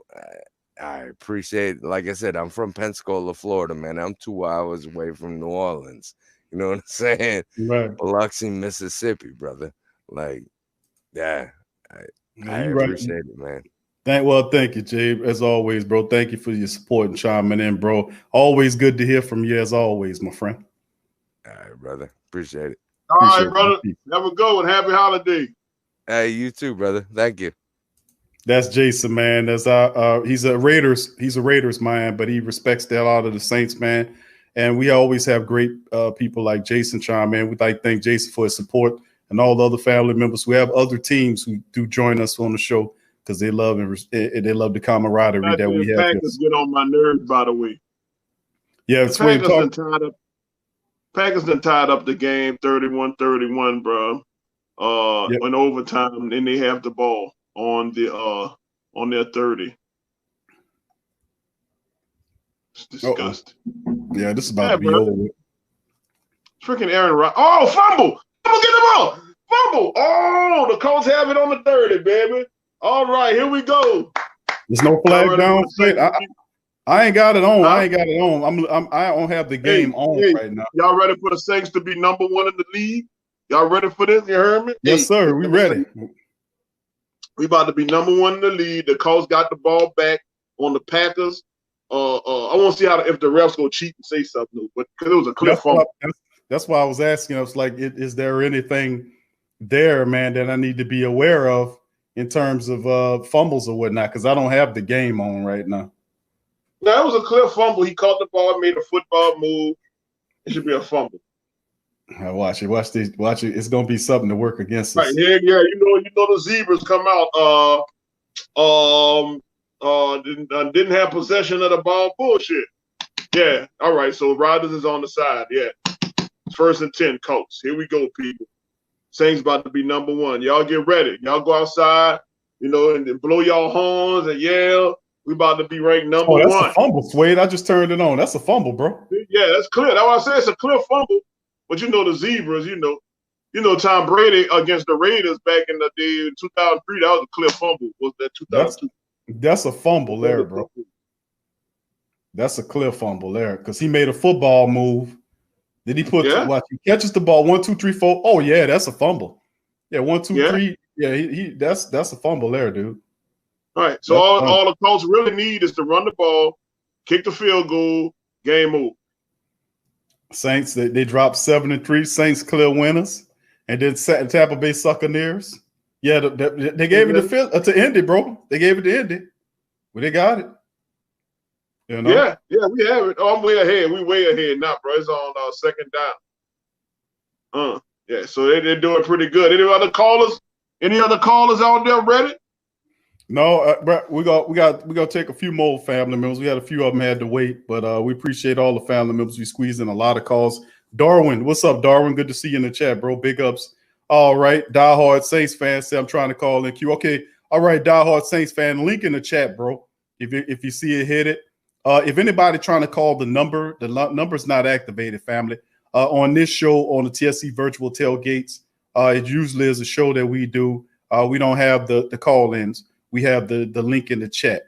I appreciate it. Like I said, I'm from Pensacola, Florida, man. I'm 2 hours away from New Orleans. You know what I'm saying? Right. Biloxi, Mississippi, brother. Like, yeah, I appreciate it, man. Thank you, Jay. As always, bro. Thank you for your support and chiming in, bro. Always good to hear from you, as always, my friend. All right, brother. Appreciate it. All right, brother. Have a good one. Happy holiday. Hey, you too, brother. Thank you. That's Jason, man. That's he's a Raiders man, but he respects the hell out of the Saints, man. And we always have great people like Jason chime in. We'd like to thank Jason for his support and all the other family members. We have other teams who do join us on the show because they love the camaraderie that we have. Packers get on my nerves, by the way. Yeah, Packers done tied up the game 31-31, bro. In overtime, then they have the ball on their 30. It's disgusting. Yeah, this is about to be over with. Freaking Aaron Rodgers. Oh, fumble! Get the ball! Fumble! Oh, the Colts have it on the 30, baby. All right, here we go. There's no flag down. I ain't got it on. I ain't got it on. I don't have the game on right now. Y'all ready for the Saints to be number one in the league? Y'all ready for this? You heard me? Yes, sir. We ready. We about to be number one in the league. The Colts got the ball back on the Packers. I want to see if the refs go cheat and say something, but because it was a clear fumble. That's why I was asking. I was like, is there anything there, man, that I need to be aware of in terms of fumbles or whatnot? Because I don't have the game on right now. No, it was a clear fumble. He caught the ball, made a football move. It should be a fumble. Watch it. Watch it. It's gonna be something to work against us. Right, yeah. You know the Zebras come out. Didn't have possession of the ball. Bullshit. Yeah. All right. So Rodgers is on the side. Yeah. 1st and 10, Colts. Here we go, people. Saints about to be number one. Y'all get ready. Y'all go outside, and blow y'all horns and yell. We about to be ranked number one. That's a fumble, Suede. I just turned it on. That's a fumble, bro. Yeah, that's clear. That's why I said it's a clear fumble. But the Zebras, Tom Brady against the Raiders back in the day in 2003, that was a clear fumble. Was that 2002? That's a fumble there, bro. That's a clear fumble there because he made a football move Then he put watch. He catches the ball 1, 2, 3, 4. Oh yeah, that's a fumble. Yeah, 1, 2, 3. Yeah, he that's a fumble there, dude. All right. So all the Colts really need is to run the ball, kick the field goal, game over. Saints they dropped 7-3. Saints clear winners, and then Tampa Bay Buccaneers. Yeah, they gave it to Indy, bro. They gave it to Indy, but they got it. You know? Yeah, we have it. Oh, I'm way ahead. We way ahead now, bro. It's on second down. Yeah. So they're doing pretty good. Any other callers? Any other callers out there ready? No, we got take a few more family members. We had a few of them had to wait, but we appreciate all the family members. We squeezed in a lot of calls. Darwin, what's up, Darwin? Good to see you in the chat, bro. Big ups. All right, diehard Saints fan say I'm trying to call in Q. Okay, all right, diehard Saints fan. Link in the chat, bro. If you see it, hit it. If anybody trying to call the number's not activated, family. On this show on the TSC Virtual Tailgates, it usually is a show that we do. We don't have the call-ins. We have the link in the chat.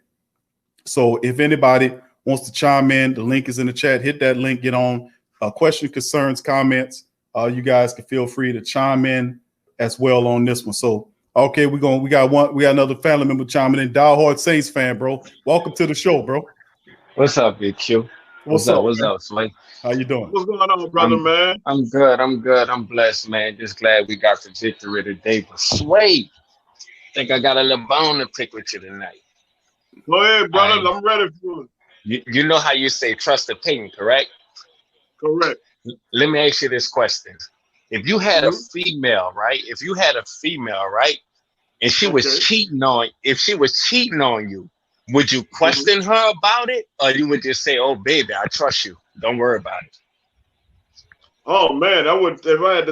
So if anybody wants to chime in, the link is in the chat. Hit that link, get on. Question, concerns, comments. You guys can feel free to chime in as well on this one. So okay, we got another family member chiming in. Diehard Saints fan, bro. Welcome to the show, bro. What's up, Big Q? What's up, Sway? How you doing? What's going on, brother, man? I'm good. I'm blessed, man. Just glad we got the victory today. But Sway, think I got a little bone to pick with you tonight. Go ahead, brother. I'm ready for it. You know how you say trust the Payton, correct? Correct. Let me ask you this question. If you had a female, right? And she was cheating on you, would you question her about it? Or you would just say, oh, baby, I trust you. Don't worry about it. Oh man, I would if I had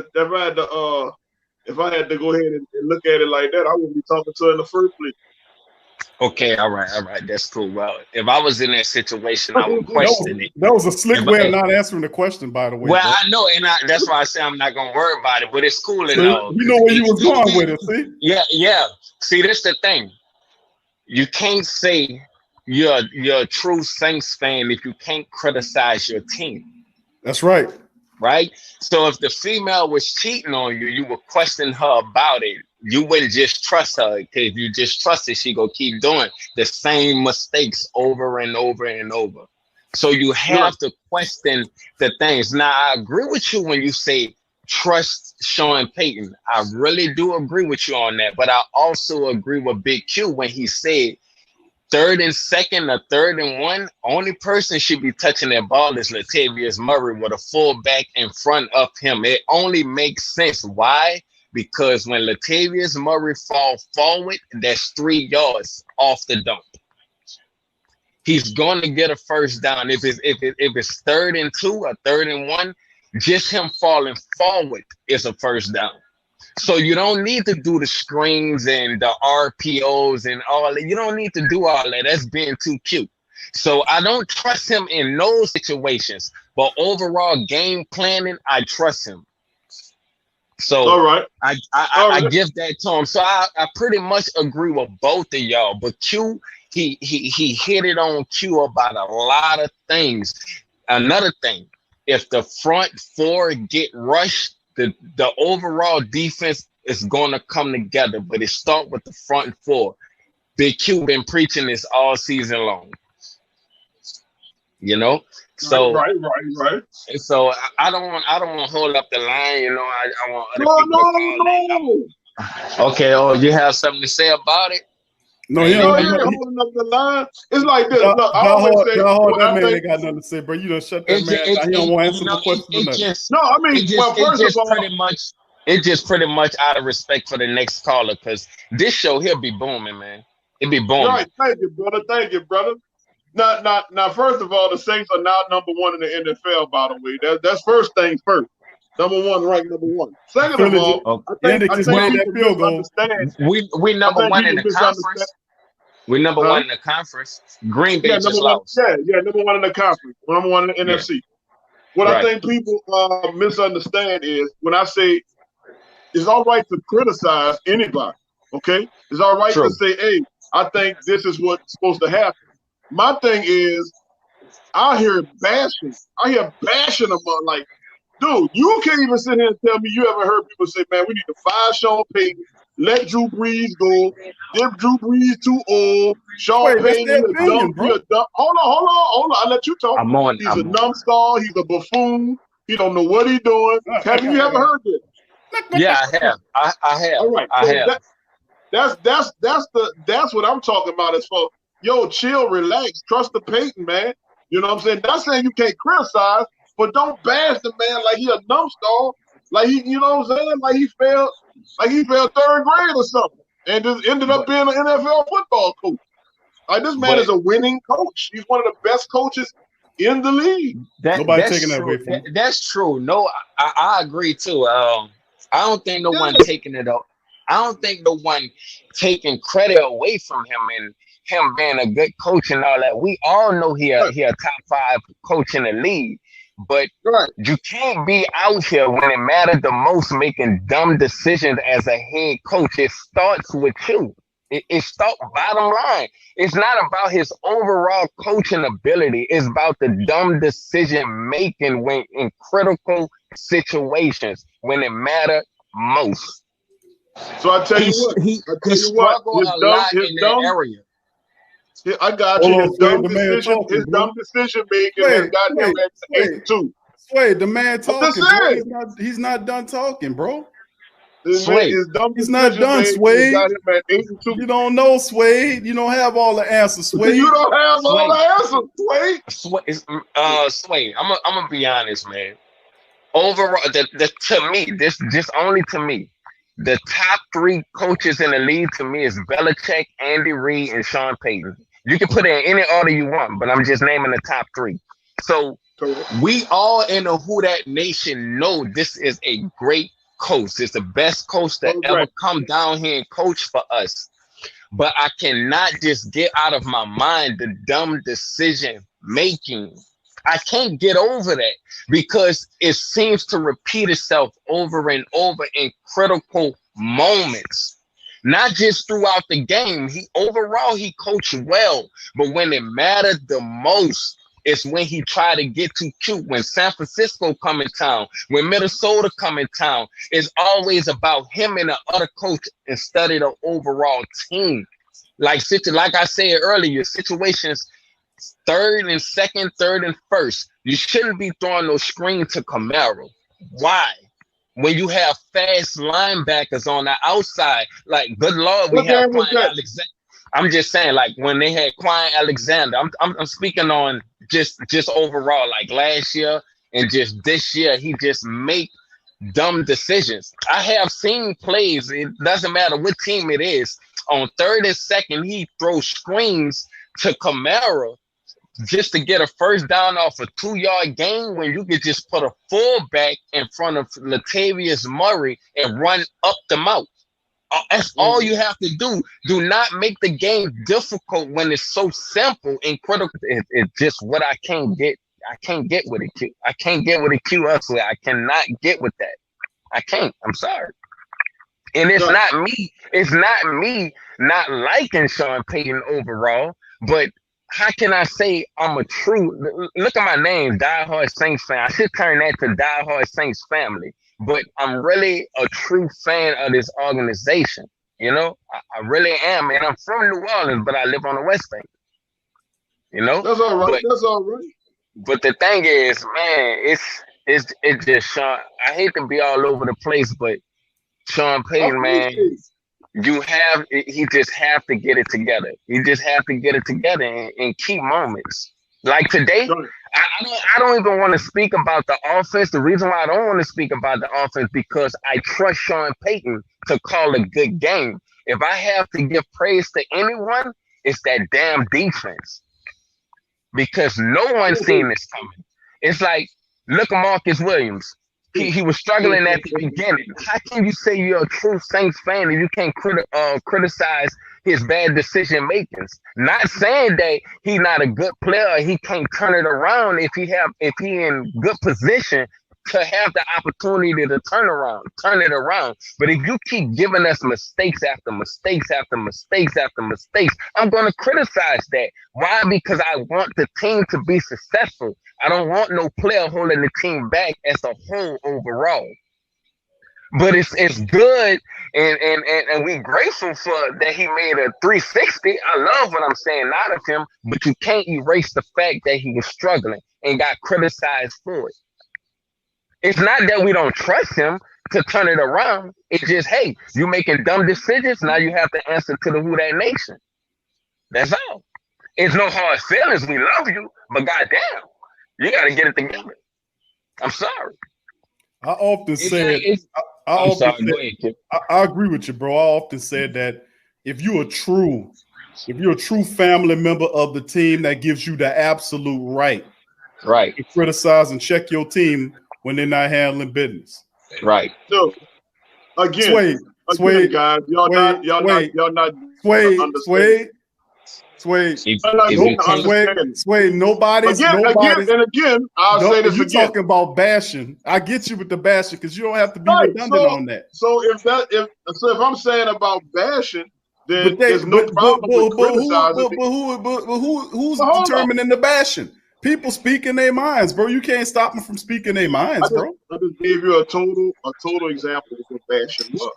to go ahead and look at it like that, I wouldn't be talking to her in the first place. Okay, all right, that's cool. Well, if I was in that situation, I would question it. That was a slick way of not answering the question, by the way. Well, bro. I know, and that's why I say I'm not gonna worry about it. But it's cool and all. You know where you was going with it, see? Yeah. See, that's the thing. You can't say you're a true Saints fan if you can't criticize your team. That's right. Right? So if the female was cheating on you, you would question her about it. You wouldn't just trust her, because if you just trust her, she gonna keep doing the same mistakes over and over and over. So you have to question the things. Now, I agree with you when you say trust Sean Payton. I really do agree with you on that. But I also agree with Big Q when he said 3rd and 2nd or 3rd and 1, only person should be touching that ball is Latavius Murray with a fullback in front of him. It only makes sense. Why? Because when Latavius Murray falls forward, that's 3 yards off the dump. He's going to get a first down. If it's 3rd and 2 or 3rd and 1, just him falling forward is a first down. So you don't need to do the screens and the RPOs and all that. You don't need to do all that. That's being too cute. So I don't trust him in those situations. But overall game planning, I trust him. So all right. I give that to him. So I pretty much agree with both of y'all. But Q, he hit it on Q about a lot of things. Another thing, if the front 4 get rushed, the overall defense is going to come together, but it starts with the front 4. Big Q been preaching this all season long. You know, so right. So I don't want to hold up the line. You know, I want other people to call in. Okay. Oh, you have something to say about it? No, you ain't holding up the line. It's like this. Look, that man ain't got nothing to say, bro. You done shut that man down. He don't want to answer no questions. It's just pretty much out of respect for the next caller, because this show he'll be booming, man. It'll be booming. Right. Thank you, brother. Now, first of all, the Saints are now number 1 in the NFL, by the way. That's first things first. Number 1, ranked number 1. Second of all, I think we number 1 in the conference. We number 1 in the conference. Green Bay just lost. Yeah, number 1 in the conference. Number 1 in the NFC. What I think people misunderstand is when I say it's all right to criticize anybody, okay? It's all right to say, hey, I think this is what's supposed to happen. My thing is, I hear bashing among, like, Dude, you can't even sit here and tell me you haven't heard people say, man, we need to fire Sean Payton, let Drew Brees go. If Drew Brees too old, Sean Payton, he's a dumb. Hold on. I'll let you talk. He's a numbskull. He's a buffoon. He don't know what he's doing. Have you ever heard this? Yeah, I have. I have. All right. I have. That's what I'm talking about. As for chill, relax, trust the Payton, man. You know what I'm saying? Not saying you can't criticize, but don't bash the man like he a numbskull, like he, you know what I'm saying? Like he failed 3rd grade or something, and just ended up being an NFL football coach. Like this man is a winning coach. He's one of the best coaches in the league. Nobody's taking that away from him. That's true. No, I agree too. I don't think no one taking it up. I don't think no one taking credit away from him and him being a good coach and all that. We all know he a top 5 coach in the league. But you can't be out here when it matters the most making dumb decisions as a head coach. It starts with you. It starts bottom line. It's not about his overall coaching ability. It's about the dumb decision making when in critical situations when it matters most. So I tell you what, his dumb area. I got you. His dumb decision making has got him at 82. Suede, the man talking. Bro. He's not done talking, bro. He's not done, Suede. You don't know, Suede. You don't have all the answers, Suede. You don't have all the answers, Suede. Suede, I'm gonna be honest, man. Overall, to me, this just only to me, the top 3 coaches in the league to me is Belichick, Andy Reid, and Sean Payton. You can put it in any order you want, but I'm just naming the top 3. So we all in the Who Dat Nation know this is a great coach. It's the best coach that ever come down here and coach for us. But I cannot just get out of my mind the dumb decision making. I can't get over that because it seems to repeat itself over and over in critical moments. Not just throughout the game. Overall he coached well, but when it mattered the most, it's when he tried to get too cute. When San Francisco come in town, when Minnesota come in town, it's always about him and the other coach instead of the overall team. Like I said earlier, situations 3rd and 2nd, 3rd and 1st. You shouldn't be throwing those screens to Camaro. Why? When you have fast linebackers on the outside, like good Lord, we have Quine Alexander. I'm just saying, like when they had Quine Alexander, I'm speaking on just overall, like last year and just this year, he just make dumb decisions. I have seen plays, it doesn't matter what team it is, on 3rd and 2nd, he throws screens to Camaro just to get a first down off a 2-yard gain when you could just put a fullback in front of Latavius Murray and run up the mouth. That's all you have to do. Do not make the game difficult when it's so simple and critical. It's just what I can't get. I can't get with it, Q. I can't get with it, Q. Hustler. I cannot get with that. I can't. I'm sorry. And it's not me. It's not me not liking Sean Payton overall, but how can I say I'm a true, look at my name, diehard Saints fan. I should turn that to diehard Saints family, but I'm really a true fan of this organization. You know, I really am. And I'm from New Orleans, but I live on the West Bank. You know? That's all right. That's all right. But the thing is, man, it's just Sean. I hate to be all over the place, but Sean Payton, man, he just have to get it together. You just have to get it together in key moments. Like today, I don't even want to speak about the offense. The reason why I don't want to speak about the offense because I trust Sean Payton to call a good game. If I have to give praise to anyone, it's that damn defense. Because no one's seen this coming. It's like, look at Marcus Williams. He was struggling at the beginning. How can you say you're a true Saints fan and you can't criticize his bad decision makings? Not saying that he's not a good player, he can't turn it around if he in good position. to have the opportunity to turn it around. But if you keep giving us mistakes after mistakes after mistakes after mistakes, I'm going to criticize that. Why? Because I want the team to be successful. I don't want no player holding the team back as a whole overall. But it's good, and we grateful for that he made a 360. I love what I'm saying out of him, but you can't erase the fact that he was struggling and got criticized for it. It's not that we don't trust him to turn it around. It's just, hey, you making dumb decisions. Now you have to answer to the Huda Nation. That's all. It's no hard feelings. We love you, but goddamn, you got to get it together. I'm sorry. I often said, I agree with you, bro. I often said that if you're a true family member of the team, that gives you the absolute right to criticize and check your team when they're not handling business. Right. So again, guys, y'all not Sway, nobody's. And again, I'll say this you again. Talking about bashing. I get you with the bashing because you don't have to be redundant on that. So if I'm saying about bashing, then there's no problem with criticizing. Who's determining the bashing? People speaking their minds, bro. You can't stop them from speaking their minds, bro. I just gave you a total example of what bashing was.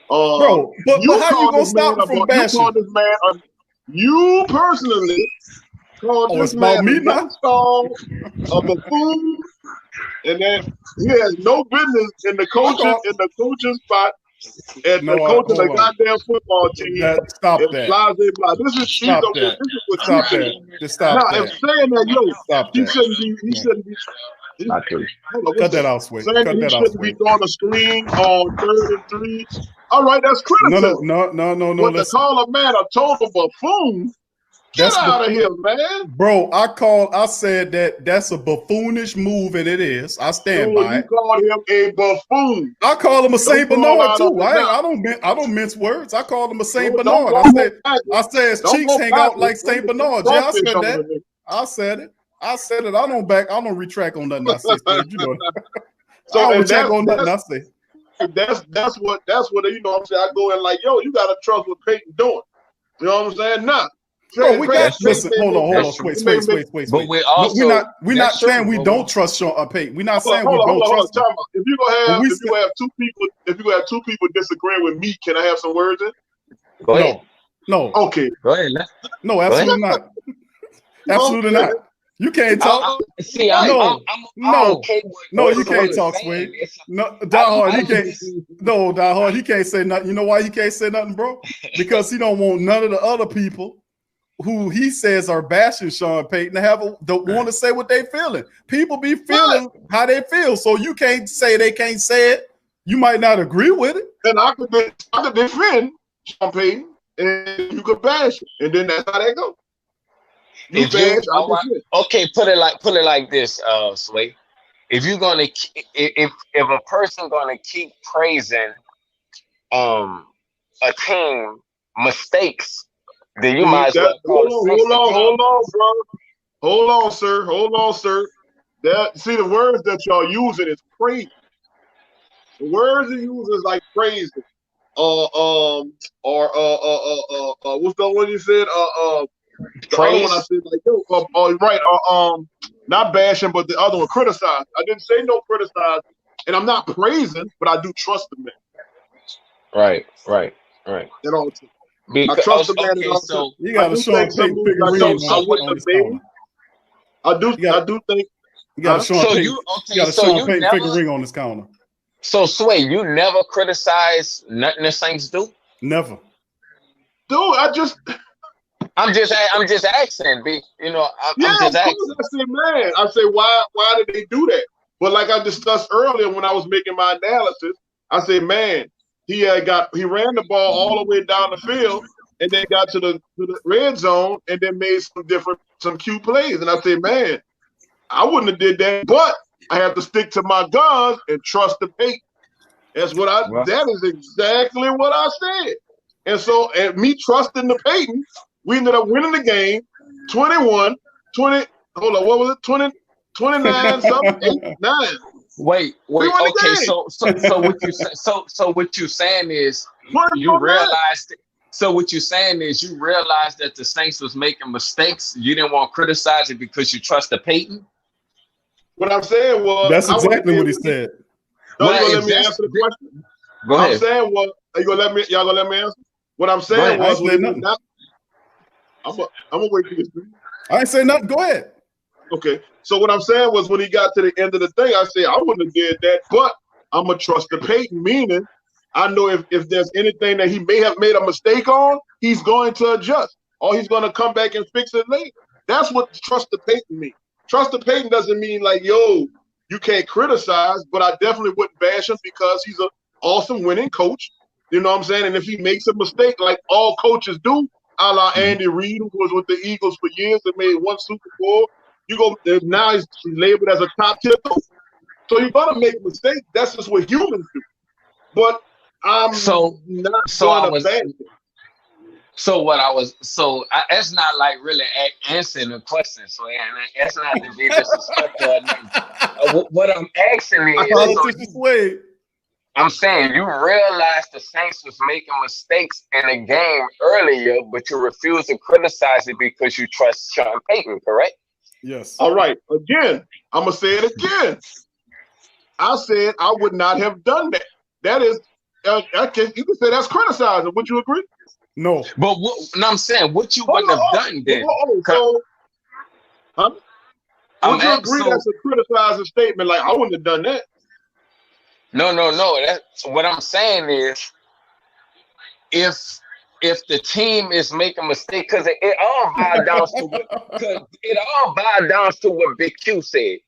Bro, but how you gonna stop them from bashing? You called this man you personally called this man a buffoon, and then he has no business in the coaching spot and coaching the goddamn football team. Stop that. This is what you said. Just stop that. If saying that, he shouldn't be. Cut that out, Sway. Saying that he shouldn't be throwing a screen on 3rd and 3. All right, that's criticism. No. But to call a man a total buffoon, get out of here, man. Bro, I said that's a buffoonish move, and it is. I stand by it. You called him a buffoon. I call him a Saint Bernard too. I don't mince words. I called him a Saint Bernard. I said his cheeks hang out like Saint Bernard. Yeah, I said that. I said it. I don't retract on nothing I say. You know. So I don't retract on nothing I say. That's what you know what I'm saying. I go in like, yo, you gotta trust what Payton doing. You know what I'm saying? Nah. Bro, we got listen. Hold on. Wait. But we're not saying we don't trust Sean Payton. We're not saying we don't trust him. If you have two people disagreeing with me, can I have some words in? Go ahead. No. Okay. Go ahead. No, absolutely not. Absolutely not. You can't talk. No, you can't talk, Sway. No, Die Hard, he can't say nothing. You know why he can't say nothing, bro? Because he don't want none of the other people who he says are bashing Sean Payton to don't want to say what they feeling. People be feeling how they feel, so you can't say they can't say it. You might not agree with it. Then I could defend Sean Payton, and you could bash it, and then that's how that goes. Okay, put it like this, Sway. If you're gonna, if a person gonna keep praising a team mistakes, then you might as well hold on, bro. Hold on, sir. See, the words that y'all using is praise. The words you use is like praise. What's the one you said? The other one I said like, not bashing, but the other one criticize. I didn't say no criticize, and I'm not praising, but I do trust the man. Right. At all times. Because, I trust the man. So you got to show him figurine on this corner. I do think you got to show him figurine on this corner. So Sway, you never criticize nothing the Saints do? Never. Dude, I'm just asking, B. You know, I'm just asking. I said, man, why did they do that? But like I discussed earlier when I was making my analysis, I said, man, he ran the ball all the way down the field and then got to the red zone and then made some cute plays. And I said, man, I wouldn't have did that, but I have to stick to my guns and trust the Payton. That is exactly what I said. And so, and me trusting the Payton, we ended up winning the game 21, 20, hold on, what was it? 29, something, 8, 9. Wait. Okay, so what you're saying is you realized. So what you're saying is you realized that the Saints was making mistakes. You didn't want to criticize it because you trusted Payton. What I'm saying was that's exactly what he said. No, you gonna let me answer the question? Go ahead. I'm saying was y'all gonna let me answer? What I'm saying was I'm gonna wait for this. I ain't say nothing. Go ahead. Okay. So what I'm saying was when he got to the end of the thing, I said I wouldn't have did that, but I'm gonna trust the Payton, meaning I know if there's anything that he may have made a mistake on, he's going to adjust, or he's gonna come back and fix it later. That's what trust the Payton means. Trust the Payton doesn't mean like, yo, you can't criticize, but I definitely wouldn't bash him because he's an awesome winning coach. You know what I'm saying? And if he makes a mistake, like all coaches do, a la Andy Reid, who was with the Eagles for years and made one Super Bowl, now he's labeled as a top tier coach. So you're gonna make mistakes. That's just what humans do. But I'm not going to ban it. It's not like really answering the question. So it's not to be disrespectful or nothing. What I'm asking is, I'm saying you realized the Saints was making mistakes in the game earlier, but you refuse to criticize it because you trust Sean Payton, correct? Yes. All right. Again, I'm gonna say it again. I said I would not have done that. That is, you can say that's criticizing. Would you agree? No. But I'm saying what you wouldn't have done then. Would you agree that's a criticizing statement? Like I wouldn't have done that. No. That's what I'm saying is, if the team is making a mistake, because it all boils down to what Big Q said.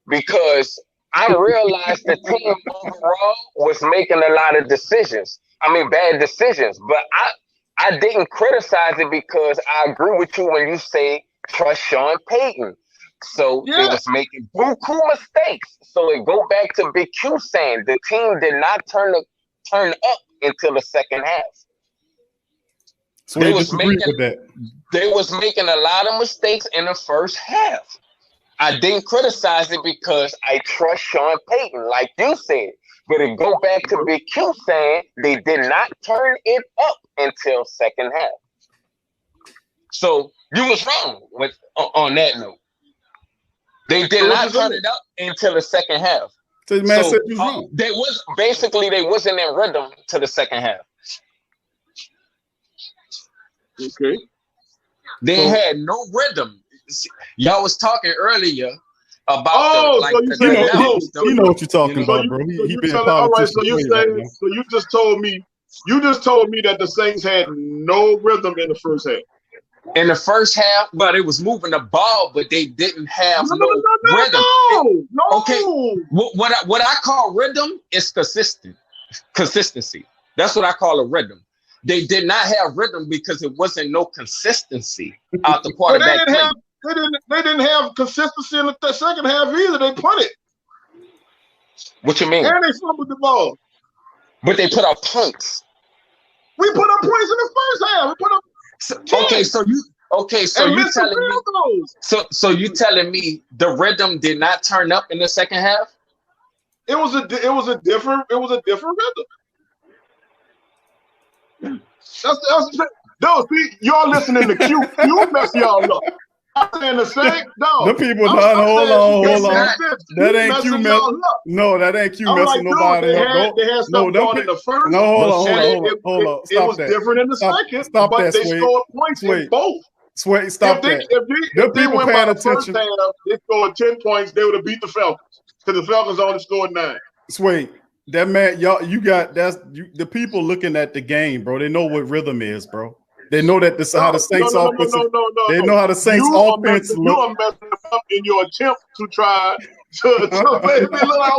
Because I realized the team overall was making a lot of decisions. I mean, bad decisions. But I didn't criticize it because I agree with you when you say trust Sean Payton. So it was making buku mistakes. So it go back to Big Q saying the team did not turn up until the second half. So they was making a lot of mistakes in the first half. I didn't criticize it because I trust Sean Payton, like you said. But it go back to Big Q saying they did not turn it up until second half. So you was wrong on that note. They did not turn it up until the second half. So the man said you was wrong. They wasn't in rhythm to the second half. Okay. They had no rhythm. Y'all was talking earlier about you know what you're talking about, bro. He been all right, so you just told me that the Saints had no rhythm in the first half. In the first half, but it was moving the ball, but they didn't have no rhythm. No. Okay, what I call rhythm is consistency. That's what I call a rhythm. They did not have rhythm because it wasn't no consistency out the quarterback. They didn't have consistency in the second half either. They punted. What you mean? And they fumbled the ball. But they put up points. We put up points in the first half. We put up. So you telling me the rhythm did not turn up in the second half? It was a different rhythm. See, y'all listening to Q. Q mess y'all up. I'm saying the same. No, the people hold on. That ain't Q messing. No, that ain't Q messing nobody up. They had something going in the first. No, hold on. It was different in the second. But they scored points in both. Suede, stop that. If they went by the first half, they scored 10 points, they would have beat the Falcons. Because the Falcons only scored 9. Suede, that man, the people looking at the game, bro. They know what rhythm is, bro. They know that how the Saints offense. They know how the Saints offense look. You are messing up in your attempt to try to I don't know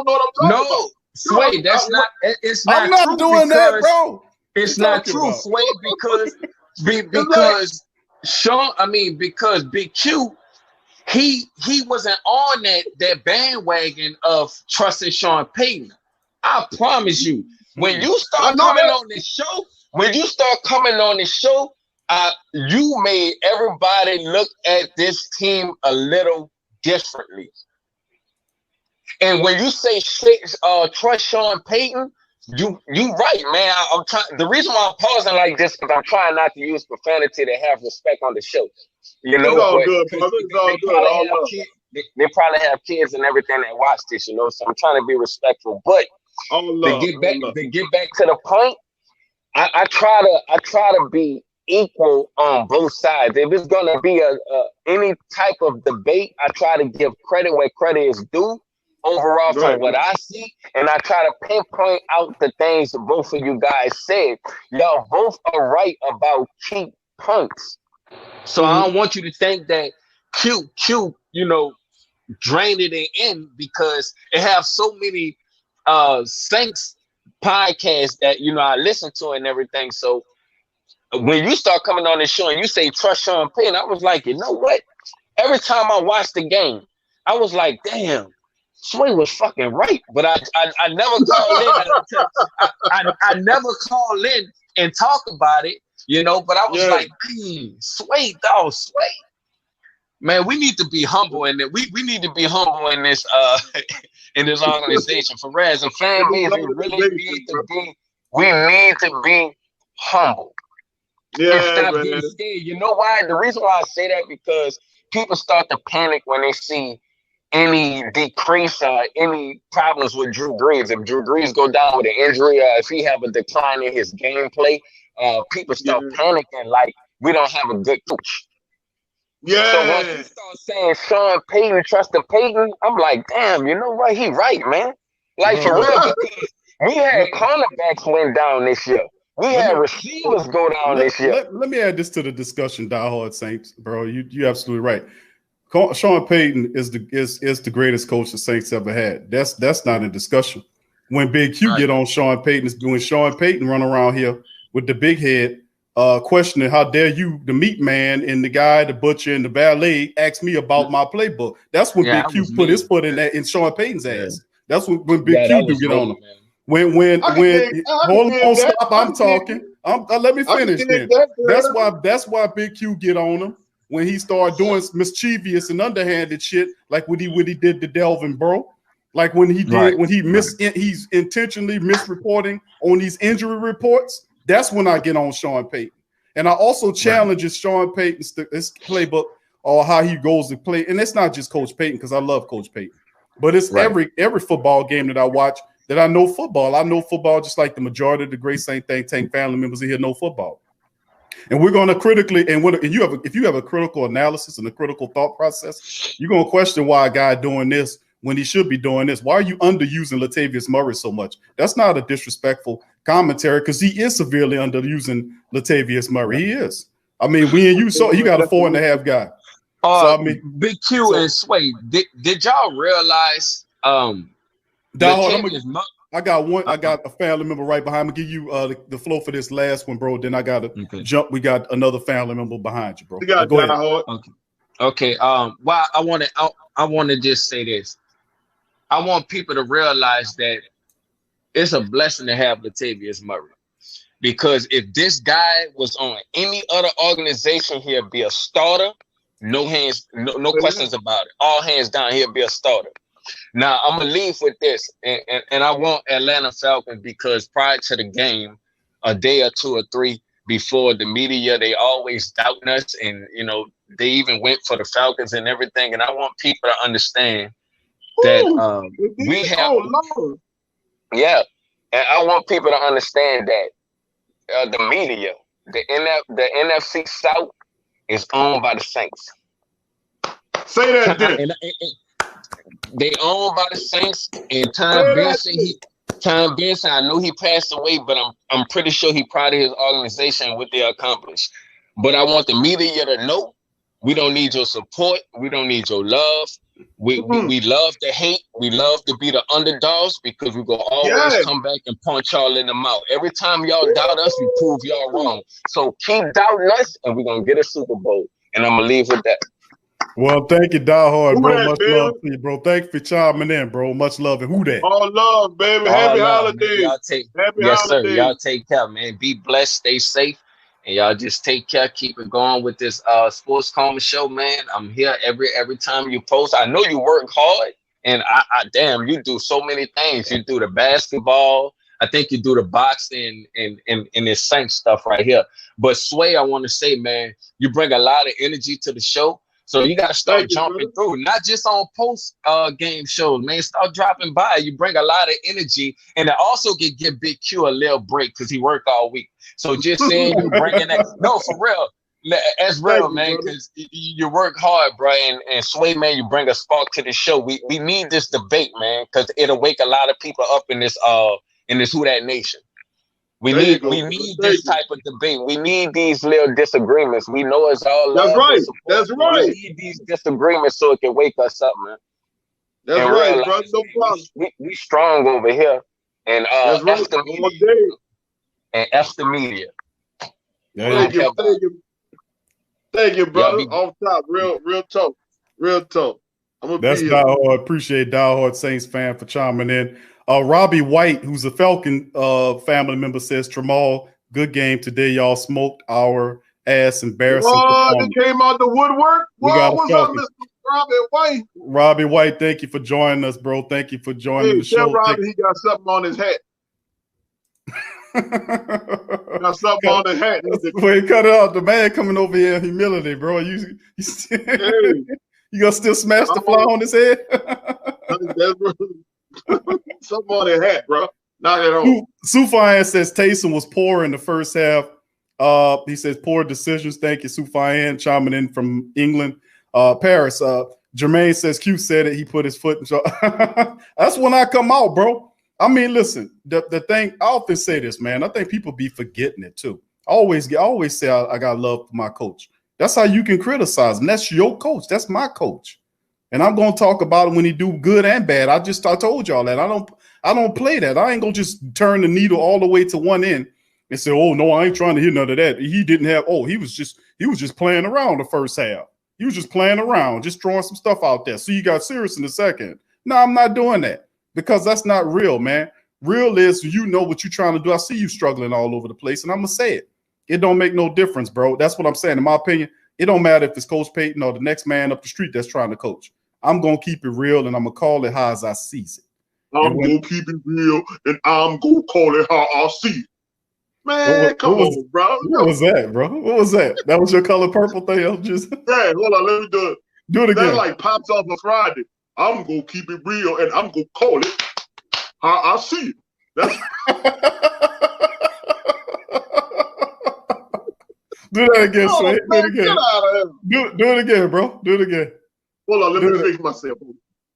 what I'm talking about. Suede, that's not. It's not. I'm not doing that, bro. It's not true, Suede, because Sean. I mean, because Big Q, he wasn't on that bandwagon of trusting Sean Payton. I promise you, when you start coming on this show, you made everybody look at this team a little differently. And when you say trust Sean Payton, you right, man. I'm trying. The reason why I'm pausing like this because I'm trying not to use profanity to have respect on the show. You know, it's all good, brother. It's all good. They probably have kids and everything that watch this, you know. So I'm trying to be respectful. But to get back to the point, I try to be equal on both sides. If it's gonna be any type of debate, I try to give credit where credit is due. Overall, from what I see, and I try to pinpoint out the things that both of you guys said. Y'all both are right about cheap punts. So I don't want you to think that Q, you know, drained it in because it have so many Saints podcasts that, you know, I listen to and everything. So when you start coming on this show and you say trust Sean Payton, I was like, you know what? Every time I watched the game, I was like, damn. Suede was fucking right, but I never call in. I never call in and talk about it, you know. But I was like, man, Suede. Man, we need to be humble in it. We need to be humble in this organization. For as a fan base, we really need to be. We need to be humble. Instead of being scared. You know why? The reason why I say that because people start to panic when they see any decrease or any problems with Drew Brees. If Drew Brees go down with an injury or if he have a decline in his gameplay, people start panicking like we don't have a good coach. Yeah. So once you start saying Sean Payton, trust the Payton, I'm like, damn, you know what? He right, man. Like for real, because we had cornerbacks went down this year. We had receivers go down this year. Let me add this to the discussion, diehard Saints, bro. You absolutely right. Sean Payton is the greatest coach the Saints ever had. That's not in discussion. When Big Q get on Sean Payton, when Sean Payton run around here with the big head, questioning how dare you, the meat man and the guy, the butcher and the valet, ask me about my playbook. That's when Big Q put his foot in Sean Payton's ass. That's when Big Q do get on him. When hold on, stop. I'm talking. Let me finish then. That's why Big Q get on him. When he started doing mischievous and underhanded shit, like what he did to Delvin, bro, like when he did he's intentionally misreporting on these injury reports. That's when I get on Sean Payton, and I also challenges Sean Payton's playbook or how he goes to play. And it's not just Coach Payton because I love Coach Payton, but it's every football game that I watch that I know football. I know football just like the majority of the great Saint Tank family members in here know football. And we're going to critically, if you have a critical analysis and a critical thought process, you're going to question why a guy doing this when he should be doing this. Why are you underusing Latavius Murray so much? That's not a disrespectful commentary because he is severely underusing Latavius Murray. He is. I mean, you got a 4.5 guy. So, I mean, Big Q and Suede, did y'all realize I got a family member right behind me. Give you the flow for this last one, bro. Then I got to jump. We got another family member behind you, bro. Go ahead. Okay. Well, I want to just say this. I want people to realize that it's a blessing to have Latavius Murray, because if this guy was on any other organization, he'll be a starter. No questions about it. All hands down, he'll be a starter. Now, I'm going to leave with this, and I want Atlanta Falcons because prior to the game, a day or two or three before the media, they always doubting us, and, you know, they even went for the Falcons and everything, and I want people to understand that we have – yeah, and I want people to understand that the media, the NFC South is owned by the Saints. Say that then. They owned by the Saints, and Tom Benson, I know he passed away, but I'm pretty sure he proud of his organization and what they accomplished. But I want the media to know we don't need your support. We don't need your love. We love to hate. We love to be the underdogs because we're going to always come back and punch y'all in the mouth. Every time y'all doubt us, we prove y'all wrong. So keep doubting us, and we're going to get a Super Bowl. And I'm going to leave with that. Well, thank you, Die Hard, bro. Much love to you, bro. Thank you for chiming in, bro. Much love. And who that? All love, baby. Happy holidays. Yes, sir. Y'all take care, man. Be blessed. Stay safe. And y'all just take care. Keep it going with this Sports Coma show, man. I'm here every time you post. I know you work hard. And I damn, you do so many things. You do the basketball. I think you do the boxing and this Saint stuff right here. But Sway, I want to say, man, you bring a lot of energy to the show. So you got to start jumping through, not just on post game shows, man. Start dropping by. You bring a lot of energy, and I also give Big Q a little break because he worked all week. So just saying you bringing that, no, for real, that's real, man. Because you work hard, bro. And Sway, man, you bring a spark to the show. We need this debate, man, because it'll wake a lot of people up in this Who That Nation. We need this type of debate. We need these little disagreements. We know it's all love. That's right. We need these disagreements so it can wake us up, man. That's and right, bro. No problem. We strong over here. And that's right. F the media. And F the media. Thank you, brother. Off top, real talk. Real talk. That's diehard. Appreciate diehard Saints fan for chiming in. Robbie White, who's a Falcon family member, says, Tramal, good game today. Y'all smoked our ass. Embarrassing. They came out the woodwork. What's up, Mr. Robbie White? Robbie White, thank you for joining us, bro. Thank you for joining the show. Tell Robbie he got something on his hat. Got something on his hat. Wait, cut it out. The man coming over here in humility, bro. You gonna still smash the fly on his head? Something on their hat, bro. Knock it on. Sufian says Taysom was poor in the first half. He says poor decisions. Thank you, Sufian, chiming in from England. Paris. Jermaine says Q said it. He put his foot in. That's when I come out, bro. I mean, listen, the thing, I often say this, man. I think people be forgetting it too. I always say I got love for my coach. That's how you can criticize him. That's your coach. That's my coach. And I'm gonna talk about it when he do good and bad. I told y'all that. I don't play that. I ain't gonna just turn the needle all the way to one end and say, oh no, I ain't trying to hear none of that. He didn't have, he was just playing around the first half. He was just playing around, just throwing some stuff out there. So you got serious in the second. No, I'm not doing that because that's not real, man. Real is you know what you're trying to do. I see you struggling all over the place, and I'm gonna say it. It don't make no difference, bro. That's what I'm saying. In my opinion, it don't matter if it's Coach Payton or the next man up the street that's trying to coach. I'm going to keep it real, and I'm going to call it how as I see it. I'm going to keep it real, and I'm going to call it how I see it. Man, come on, bro. What was that, bro? What was that? That was your color purple thing? I was just... Yeah, hold on. Let me do it. Do it again. That like pops off on Friday. I'm going to keep it real, and I'm going to call it how I see it. That's... Do that again, Sway. Do it again. Do it again, bro. Do it again. Hold on, let me fix myself.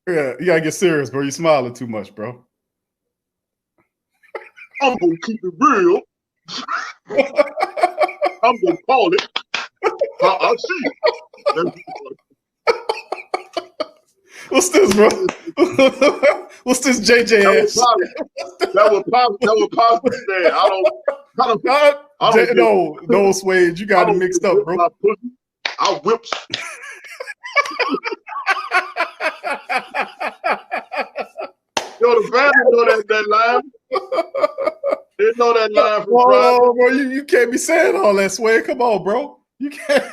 Yeah, you gotta get serious, bro. You're smiling too much, bro. I'm gonna keep it real. I'm gonna call it how I see it. What's this, bro? What's this, JJ ass? That was positive. I don't. No, Suede. You got it mixed up, bro. I whips. Yo, the family know that line. They know that line from Friday. Oh, bro, you can't be saying all that, Suede. Come on, bro. You can't.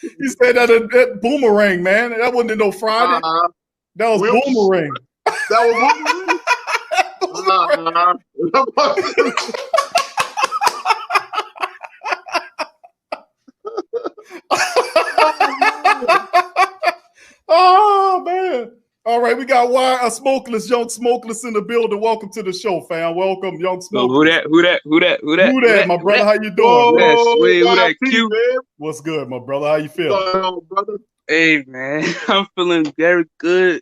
You said that boomerang, man. That wasn't no Friday. That was boomerang. That was boomerang. Oh man! All right, we got Young Smokeless in the building. Welcome to the show, fam. Welcome, Young Smokeless. Who that? My brother, how you doing? Who that? Q. What's good, my brother? How you feeling? Hey man, I'm feeling very good.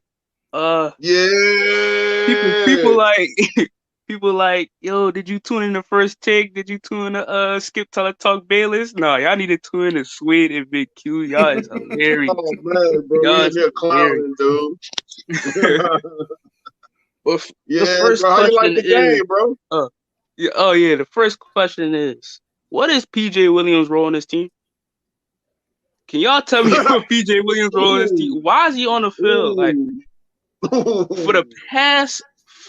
People like, yo, did you tune in the first take? Did you tune in the Skip Tyler Talk Bayless? No, y'all need to tune in the Suede and Big Q. Y'all is hilarious. Oh man, bro, y'all here clowning, dude. Well, the first bro, how you like the game, bro? The first question is, what is PJ Williams' role in this team? Can y'all tell me what PJ Williams' role in this team? Why is he on the field? Like, for the past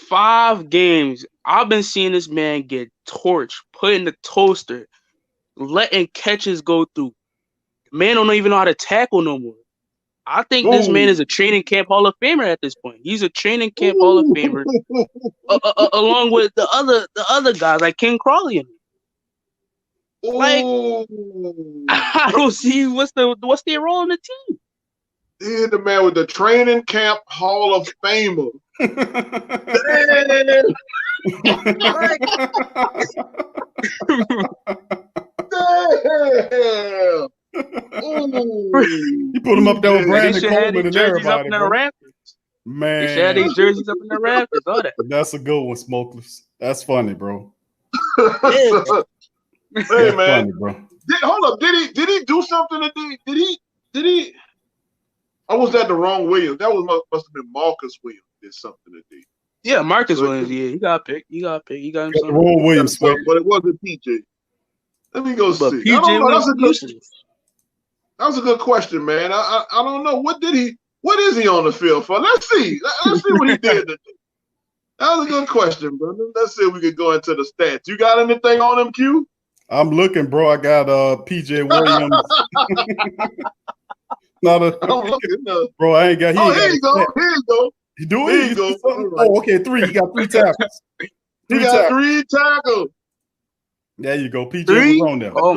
5 games, I've been seeing this man get torched, put in the toaster, letting catches go through. Man don't even know how to tackle no more. I think this man is a training camp Hall of Famer at this point. He's a training camp Hall of Famer, along with the other guys like Ken Crawley. Like, I don't see what's their role in the team. He's the man with the training camp Hall of Famer. Damn. You put him up there with Brandon Coleman and everybody. Man, they should have these jerseys up in the rafters. All that. That's a good one, Smokeless. That's funny, bro. Hey That's man, funny, bro. hold up. Did he do something today? Did he? I was at the wrong Williams. That must have been Marcus Williams did something today. Yeah, Marcus Williams. Yeah, he got picked. He got him something. Ron Williams, but it wasn't PJ. Let me go But see. PJ I don't know. Williams. That was a good question, man. I don't know. What is he on the field for? Let's see. Let's see what he did today. That was a good question, brother. Let's see if we could go into the stats. You got anything on him, Q? I'm looking, bro. I got PJ Williams. I'm looking. Bro, I ain't got. Here you go. Here you go. You do it? Here you go. Oh, okay, 3. He got 3 tackles. He got 3 tackles. There you go. PJ 3? was on there. Oh,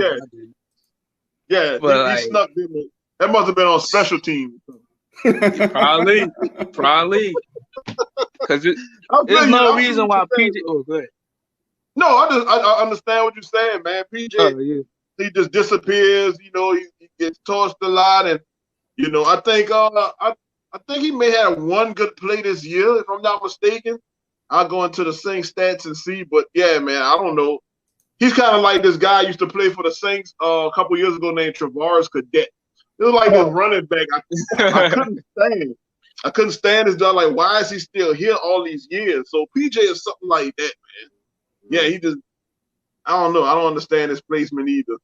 yeah. But he snuck in. That must have been on special teams. Probably. Because there's no reason why PJ. Oh, good. No, I understand what you're saying, man. PJ, he just disappears. You know, he gets tossed a lot, and you know, I think he may have one good play this year, if I'm not mistaken. I'll go into the Saints stats and see, but yeah, man, I don't know. He's kind of like this guy used to play for the Saints a couple years ago named Travaris Cadet. It was like this running back. I couldn't stand. I couldn't stand his job. Like, why is he still here all these years? So PJ is something like that, man. Yeah, he just. I don't know. I don't understand his placement either.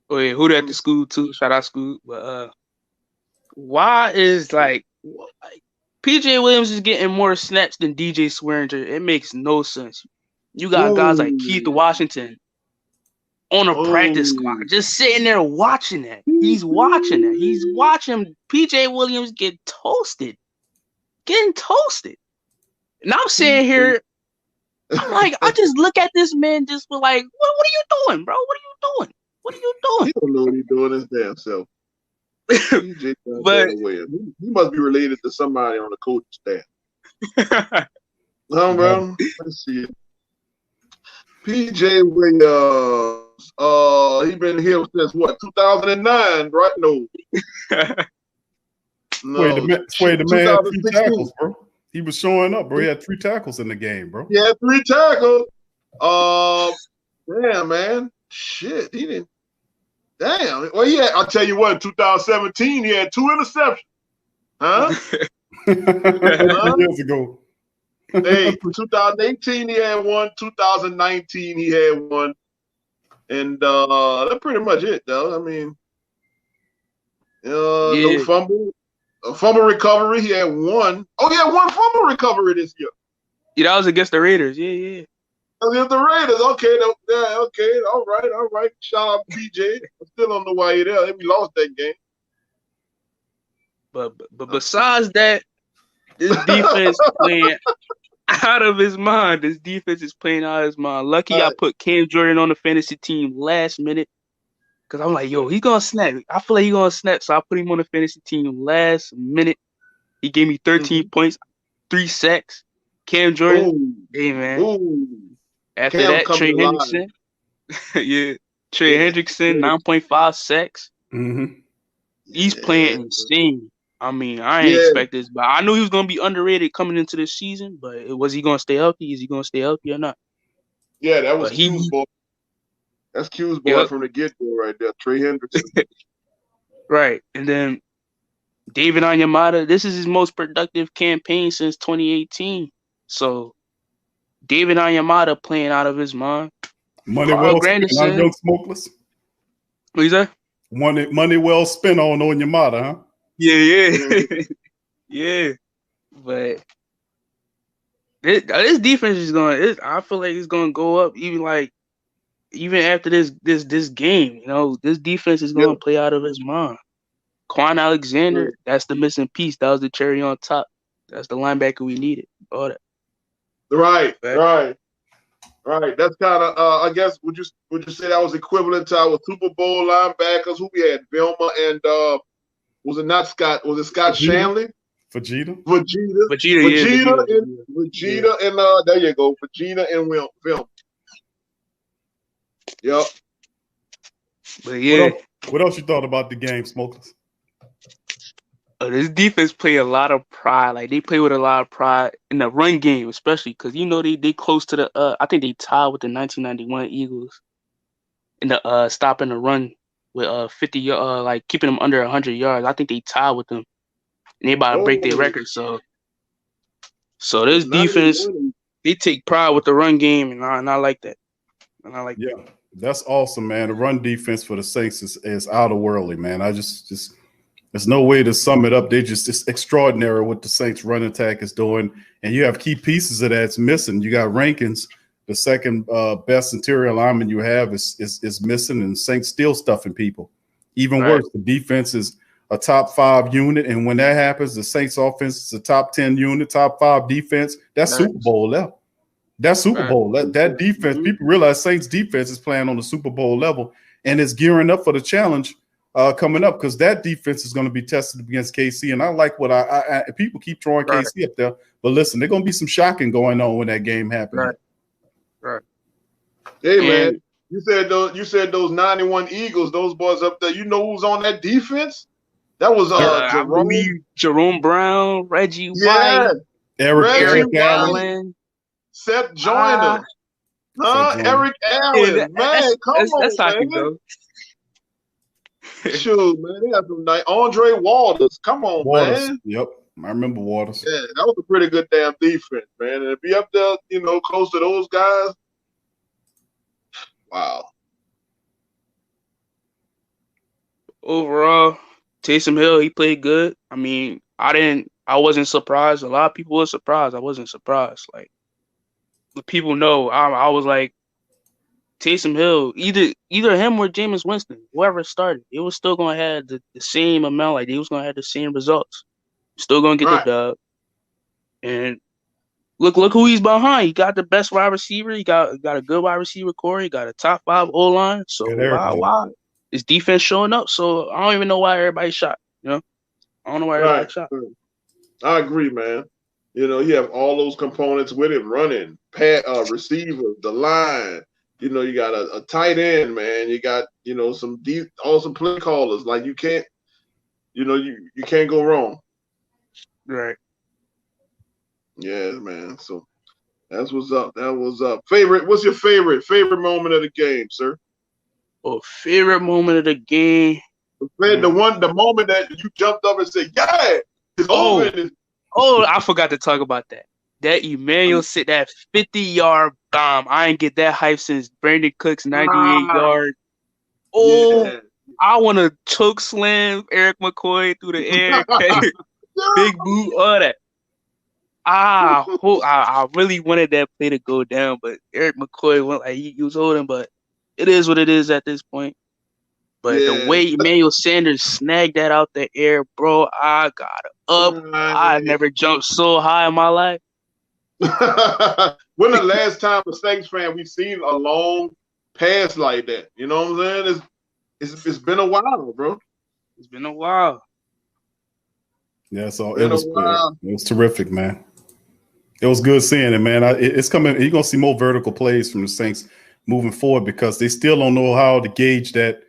Oh yeah, who at the school too? Shout out school. But why is like PJ Williams is getting more snaps than DJ Swearinger? It makes no sense. You got guys like Keith Washington on a practice squad, just sitting there watching that. He's watching that. He's watching PJ Williams getting toasted. And I'm sitting here, I'm like, I just look at this man just for like, what are you doing, bro? What are you doing? He don't know what he's doing his damn self. But he must be related to somebody on the coaching staff. Bro. Let's see it. PJ Williams, he been here since what, 2009, right? No. Wait, the man had 3 tackles, bro. He was showing up, bro. He had 3 tackles in the game, bro. He had 3 tackles. Damn, man. Shit, he didn't. Damn. Well, yeah, I'll tell you what, in 2017, he had 2 interceptions. Huh? years ago. Hey, 2018 he had 1. 2019 he had 1, and that's pretty much it, though. I mean, no fumble recovery. He had 1. Oh, he had 1 fumble recovery this year. Yeah, that was against the Raiders. Yeah. Against the Raiders. Okay, okay, all right. Shout out to PJ. I still don't know why he there. We lost that game. But besides that, this defense playing out of his mind. This defense is playing out of his mind. Lucky I put Cam Jordan on the fantasy team last minute because I'm like, yo, he's going to snap. I feel like he's going to snap, so I put him on the fantasy team last minute. He gave me 13 points, 3 sacks. Cam Jordan, hey, man. After Cam that, Trey Hendrickson. Trey Hendrickson, 9.5 sacks. Mm-hmm. He's playing insane. I mean, I ain't expect this, but I knew he was going to be underrated coming into this season, but was he going to stay healthy? Is he going to stay healthy or not? Yeah, that was Q's boy. That's Q's boy from the get-go right there, Trey Hendrickson. Right. And then David Onyemata, this is his most productive campaign since 2018. So David Onyemata playing out of his mind. Money well spent on young Smokeless. What you say? Money well spent on Onyemata, huh? Yeah. But this defense is going. I feel like it's going to go up. Even after this game, you know, this defense is going to play out of its mind. Quan Alexander, that's the missing piece. That was the cherry on top. That's the linebacker we needed. All that. Right. That's kind of I guess would you say that was equivalent to our Super Bowl linebackers who we had Vilma and was it not Scott? Was it Scott Shanley? Vegeta, and there you go, Vegeta and Vilma. Yep. But yeah. What else you thought about the game, Smokers? This defense play a lot of pride. Like they play with a lot of pride in the run game, especially because they close to the. I think they tied with the 1991 Eagles in the stopping the run with 50 like keeping them under 100 yards. I think they tied with them, and they about to break their record. So this defense, they take pride with the run game, and I like that. And I like that. That's awesome, man. The run defense for the Saints is out of worldly, man. I just there's no way to sum it up. It's extraordinary what the Saints run attack is doing. And you have key pieces of that's missing. You got Rankins, the second best interior lineman you have is missing, and Saints still stuffing people. Even worse, the defense is a top 5 unit. And when that happens, the Saints offense is a top 10 unit, top 5 defense. That's Super Bowl level. That's Super Bowl. That defense, people realize Saints defense is playing on the Super Bowl level and is gearing up for the challenge coming up, because that defense is going to be tested against KC. And I like what people keep throwing KC up there, but listen, there's going to be some shocking going on when that game happens. Right. Hey man, you said those 91 Eagles, those boys up there. You know who's on that defense? That was Jerome Brown, Reggie White, Eric Allen, Seth Joyner, Eric Allen. That's man. Go. Shoot, man, they got some nice Andre Waters. Come on, man. Yep, I remember Waters. Yeah, that was a pretty good damn defense, man. And to be up there, close to those guys, wow. Overall, Taysom Hill, he played good. I mean, I wasn't surprised. A lot of people were surprised. I wasn't surprised. Like, the people know, I was like, Taysom Hill, either him or Jameis Winston, whoever started, it was still going to have the same amount. Like, they was going to have the same results. Still going to get the dub. And look who he's behind. He got the best wide receiver. He got a good wide receiver core. He got a top 5 O-line. So why his defense showing up? So I don't even know why everybody's shot. I don't know why everybody's shot. I agree, man. You have all those components with it: running, receiver, the line. You got a tight end, man. You got some awesome play callers. Like you can't go wrong. Right. Yeah, man. So that's what's up. That was up. What's your favorite moment of the game, sir? Oh, favorite moment of the game. The moment that you jumped up and said, "Yeah, it's over." I forgot to talk about that. That Emmanuel sit that 50-yard bomb. I ain't get that hype since Brandon Cook's 98 yards. I want to choke slam Eric McCoy through the air. Big boot, all that. I really wanted that play to go down, but Eric McCoy went like he was holding, but it is what it is at this point. But the way Emmanuel Sanders snagged that out the air, bro, I got up. I never jumped so high in my life. When the last time a Saints fan we've seen a long pass like that? You know what I'm saying? It's been a while, bro. It's been a while. Yeah, so it was terrific, man. It was good seeing it, man. It's coming. You're gonna see more vertical plays from the Saints moving forward because they still don't know how to gauge that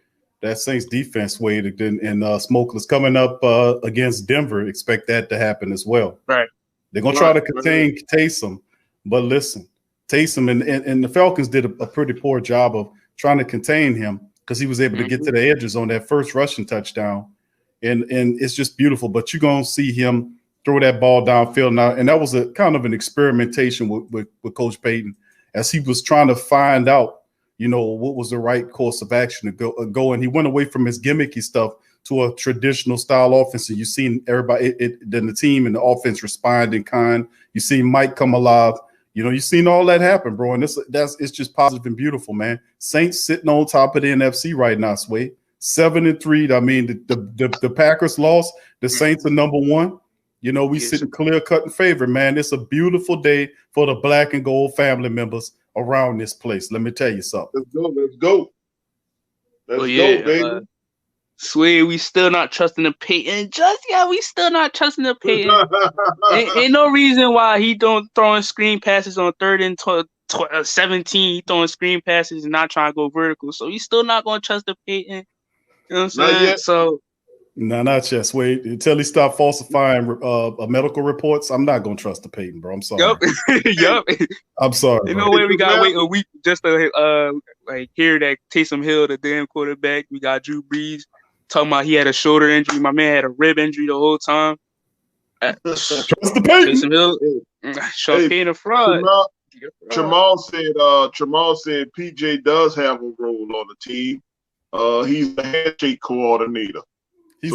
Saints defense way. And Smokeless coming up against Denver. Expect that to happen as well. Right. They're gonna try to contain Taysom, but listen, Taysom and the Falcons did a pretty poor job of trying to contain him because he was able to get to the edges on that first rushing touchdown, and it's just beautiful. But you're gonna see him throw that ball downfield now, and that was a kind of an experimentation with Coach Payton as he was trying to find out, what was the right course of action to go. And he went away from his gimmicky stuff to a traditional style offense. And you've seen everybody, then the team and the offense respond in kind. You see Mike come alive. You've seen all that happen, bro. And it's just positive and beautiful, man. Saints sitting on top of the NFC right now, Suede. 7-3. I mean, the Packers lost. The Saints are number 1. You know, we sitting clear cut in favor, man. It's a beautiful day for the black and gold family members around this place. Let me tell you something. Let's go. Let's go. Let's go, baby. Suede, we still not trusting the Payton. We still not trusting the Payton. ain't no reason why he don't throwing screen passes on 3rd and 17. He throwing screen passes and not trying to go vertical. So we still not going to trust the Payton. You know what I'm saying? So. No, not yet. Wait until he stop falsifying medical reports. I'm not gonna trust the Payton, bro. I'm sorry. Yup. I'm sorry. You know what? We gotta wait a week just to hear that Taysom Hill, the damn quarterback. We got Drew Brees talking about he had a shoulder injury. My man had a rib injury the whole time. Trust the Payton. Taysom Hill, Sean Payton a fraud. Tramal said PJ does have a role on the team. He's the handshake coordinator. He's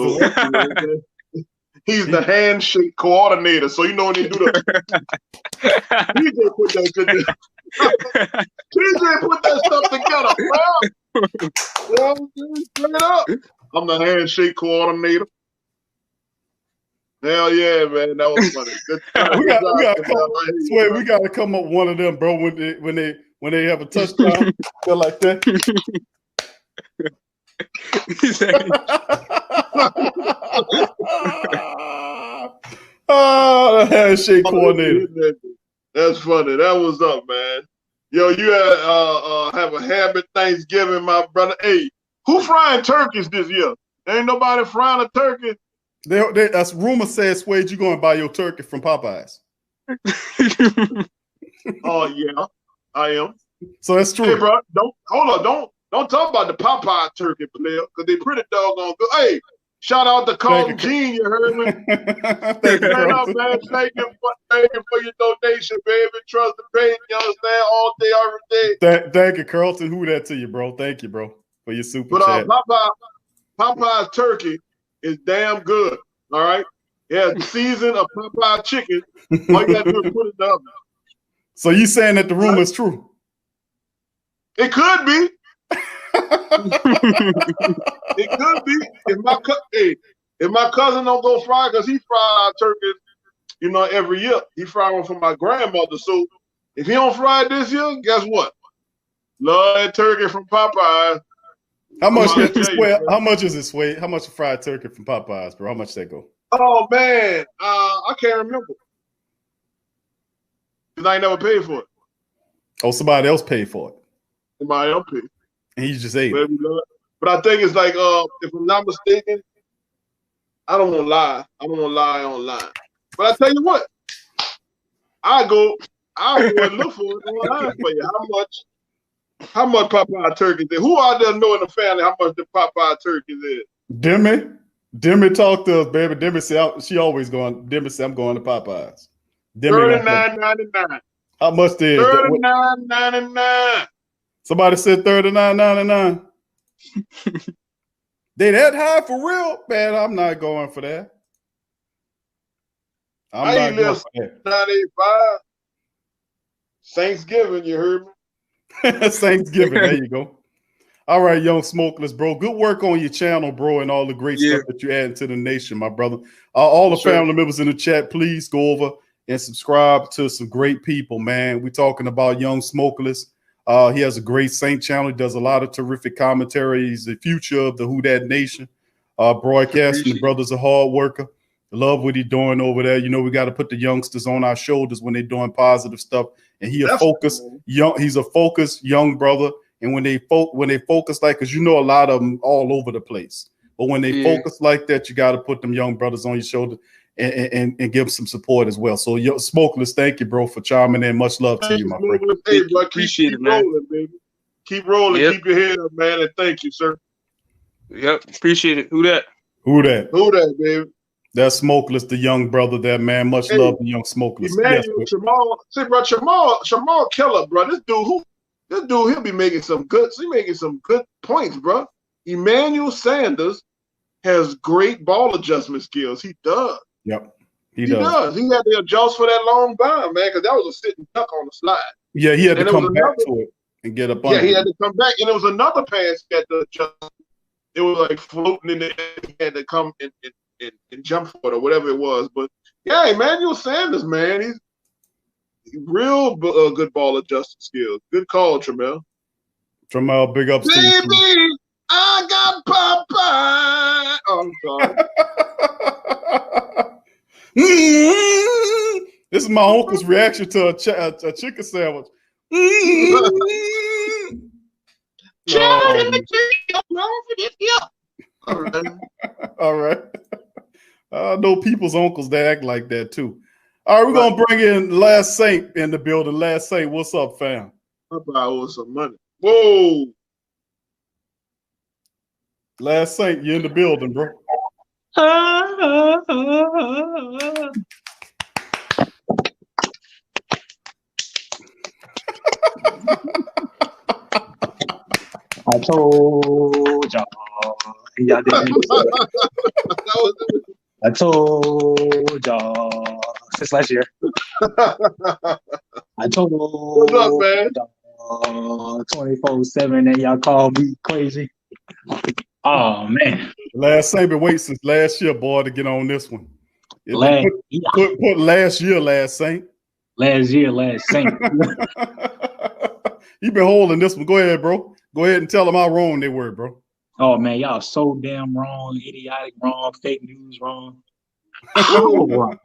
the handshake coordinator. So you know when they do the PJ put that stuff together, bro. Straight up. I'm the handshake coordinator. Hell yeah, man. That was funny. We gotta come up with one of them, bro, when they have a touchdown. Feel like that. Oh, the handshake coordinator. That's funny. That was up, man. Yo, you have a happy Thanksgiving, my brother. Hey, who frying turkeys this year? Ain't nobody frying a turkey. That's rumor says, Suede, you going to buy your turkey from Popeyes. Oh yeah, I am. So that's true. Hey, bro, don't talk about the Popeye turkey, player, because they pretty doggone good. Hey, shout out to Carlton Jean, you heard me? Thank you, man. Thank you for your donation, baby. Trust the pain, you understand? All day, every day. Thank you, Carlton. Who that to you, bro? Thank you, bro, for your super chat. Popeye's turkey is damn good, all right? Yeah, the season of Popeye chicken. All you got to do is put it down. So you saying that the rumor is true? It could be. It could be. If my cousin don't go fry, because he fry our turkeys, every year. He fry one for my grandmother. So if he don't fry it this year, guess what? Love that turkey from Popeyes. How much is it, Suede? How much a fried turkey from Popeyes, bro? How much that go? Oh man, I can't remember. Because I ain't never paid for it. Oh, somebody else paid for it. Somebody else paid. And he just ate it. But I think it's like, if I'm not mistaken, I don't want to lie. I don't want to lie online. But I tell you what, I'll go and look for it online for you. How much Popeye turkey is? Who out there know in the family how much the Popeye turkey is? Demi talk to us, baby. Demi said she always going. Demi said I'm going to Popeyes. $39.99. How much is $39.99? Somebody said $39.99. They that high for real? Man, I'm not going for that. I'm not going for that. $9.85. Thanksgiving, you heard me? Thanksgiving, there you go. All right, young smokeless, bro. Good work on your channel, bro, and all the great stuff that you add to the nation, my brother. All the family members in the chat, please go over and subscribe to some great people, man. We're talking about young smokeless. He has a great Saint channel. He does a lot of terrific commentary. He's the future of the Huda Nation broadcasting. The brother's a hard worker. Love what he's doing over there. We got to put the youngsters on our shoulders when they're doing positive stuff. And he's a focused young brother. And when they focus like, because a lot of them all over the place. But when they focus like that, you got to put them young brothers on your shoulder and give them some support as well. So, smokeless, thank you, bro, for chiming in. Much love to you, my friend. Hey, bro, keep rolling, baby. Keep rolling. Keep your head up, man. And thank you, sir. Yep, appreciate it. Who that, baby? That's Smokeless, the young brother there, man. Much love to young Smokeless. Emmanuel Jamal Keller, bro. This dude, he'll be making some good points, bro. Emmanuel Sanders has great ball adjustment skills. He does. Yep. He does. He had to adjust for that long bomb, man, because that was a sitting duck on the slide. Yeah, he had to come back to it and get up on it. Yeah, he had to come back, and it was another pass he had to adjust. it was like floating in the air. He had to come and jump for it or whatever it was. But yeah, Emmanuel Sanders, man, he's real good ball adjusting skills. Good call, Tramel. Tramel, big ups to you. Baby, I got Popeye. Oh, I'm sorry. This is my uncle's reaction to a chicken sandwich. All right. I know people's uncles that act like that too. All right, we're gonna bring in Last Saint in the building. Last Saint, what's up, fam? Popeye owes some money. Whoa. Last Saint, you're in the building, bro. I told y'all. Y'all didn't. I told y'all since last year. I told What's up, man? 24/7 and y'all call me crazy. Oh man. Last Saint been waiting since last year, boy, to get on this one. Put last year, Last Saint. Last year, Last Saint. You been holding this one. Go ahead, bro. Go ahead and tell them how wrong they were, bro. Oh man, y'all so damn wrong, idiotic wrong, fake news wrong. So wrong.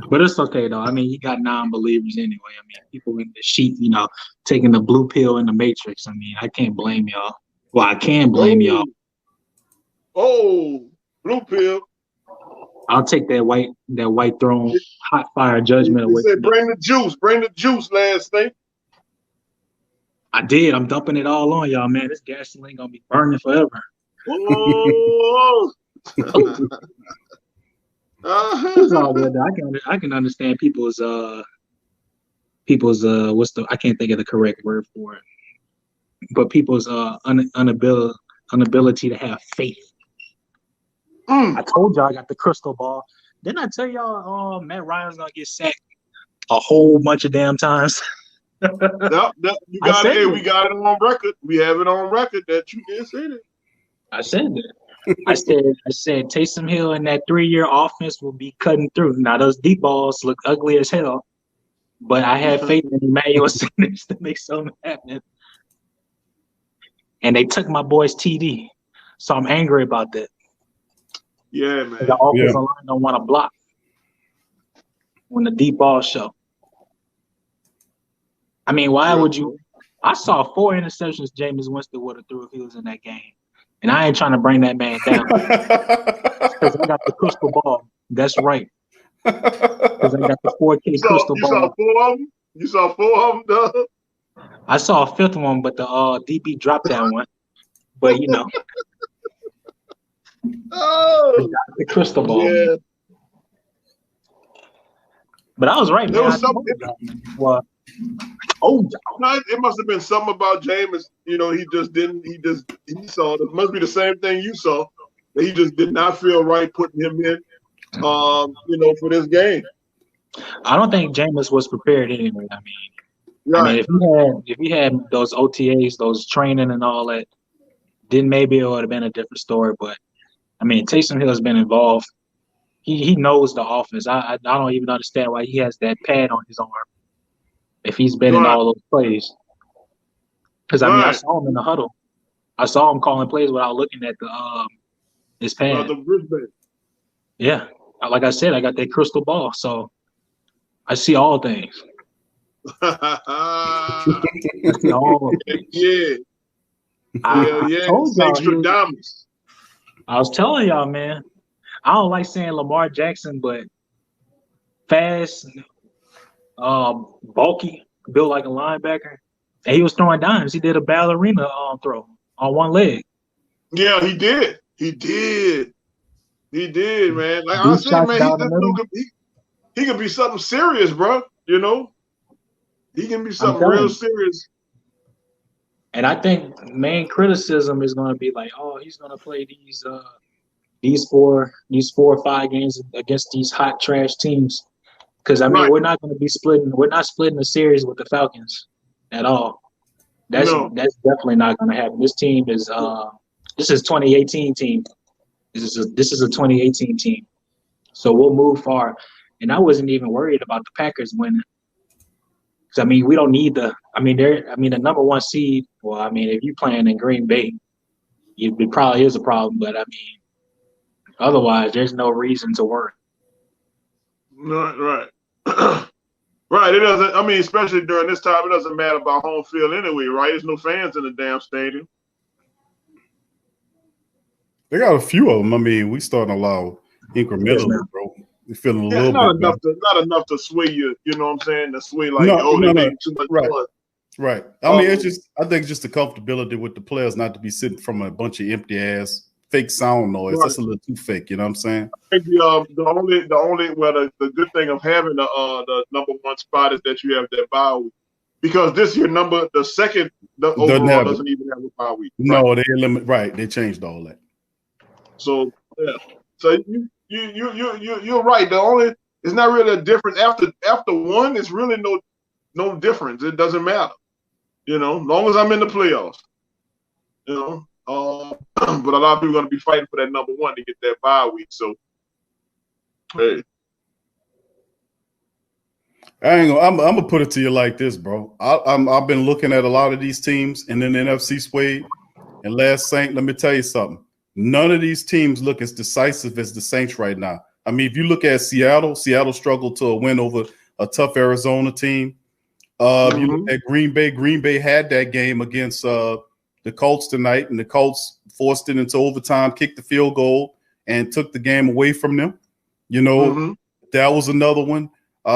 But it's okay though. I mean, you got non-believers anyway. I mean, people in the sheet, you know, taking the blue pill in the Matrix. I mean, I can't blame y'all. Well, I can blame y'all. Oh, blue pill. I'll take that white throne, hot fire judgment away. He said, bring the juice, Last thing. I did. I'm dumping it all on y'all, man. This gasoline gonna be burning forever. Oh. It's all good. I can understand people's I can't think of the correct word for it, but people's inability to have faith. I told y'all I got the crystal ball. Didn't I tell y'all Matt Ryan's gonna get sacked a whole bunch of damn times? You got it. Hey, we got it on record. We have it on record that you did say that. I said that. I said Taysom Hill and that 3-year offense will be cutting through. Now those deep balls look ugly as hell, but I have faith in Emmanuel Sanders to make something happen. And they took my boy's TD, so I'm angry about that. Yeah, man. The offensive line don't want to block when the deep ball show. I mean, why would you? I saw 4 interceptions Jameis Winston would have threw if he was in that game. And I ain't trying to bring that man down. Because I got the crystal ball. That's right. Because I got the 4K crystal ball. You saw 4 of them? You saw 4 of them, dog? I saw a 5th one, but the DB dropped that one. But, you know. The crystal ball. Yeah. But I was right, there man. Was something. Well, it must have been something about Jameis. You know, he saw it. It must be the same thing you saw. That he just did not feel right putting him in, for this game. I don't think Jameis was prepared anyway. I mean, right. if he had those OTAs, those training and all that, then maybe it would have been a different story. But I mean, Taysom Hill has been involved. He knows the offense. I don't even understand why he has that pad on his arm. If he's been in all those plays. Because, I mean, I saw him in the huddle. I saw him calling plays without looking at his pad. The wristband. Yeah. Like I said, I got that crystal ball, so I see all things. I see all things. Yeah. Extradamus. I was telling y'all, man. I don't like saying Lamar Jackson, but fast, bulky, built like a linebacker, and he was throwing dimes. He did a ballerina throw on one leg. Yeah, he did. He did, man. Like I said, man, he could be something serious, bro. You know, he can be something real serious. And I think main criticism is going to be like, oh, he's going to play these 4 or 5 games against these hot trash teams. Because I mean, we're not going to be splitting. We're not splitting the series with the Falcons at all. That's definitely not going to happen. This team is this is 2018 team. This is a 2018 team. So we'll move far. And I wasn't even worried about the Packers winning. Because, I mean, we don't need the number one seed. Well, I mean, if you're playing in Green Bay, it probably is a problem. But, I mean, otherwise, there's no reason to worry. Right. Right. It doesn't, I mean, especially during this time, it doesn't matter about home field anyway, right? There's no fans in the damn stadium. They got a few of them. I mean, we starting to allow incrementally, bro. We're feeling a little not bit enough to, not enough to sway you. You know what I'm saying? To sway like, no, they made too much right. fun. Right. I mean, it's just, I think just the comfortability with the players not to be sitting from a bunch of empty ass fake sound noise. Right. That's a little too fake. You know what I'm saying? I think the good thing of having the number one spot is that you have that bye week, because this year the second overall doesn't even have a bye week. Right? No, they they changed all that. So yeah, so you're right. It's not really a difference after one. It's really no difference. It doesn't matter. You know, as long as I'm in the playoffs. You know. But a lot of people are going to be fighting for that number one to get that bye week. So, hey, I'm gonna put it to you like this, bro. I've been looking at a lot of these teams, and then the NFC Suede and last Saint. Let me tell you something. None of these teams look as decisive as the Saints right now. I mean, if you look at Seattle struggled to a win over a tough Arizona team. You look at Green Bay had that game against the Colts tonight, and the Colts forced it into overtime, kicked the field goal, and took the game away from them. You know, that was another one.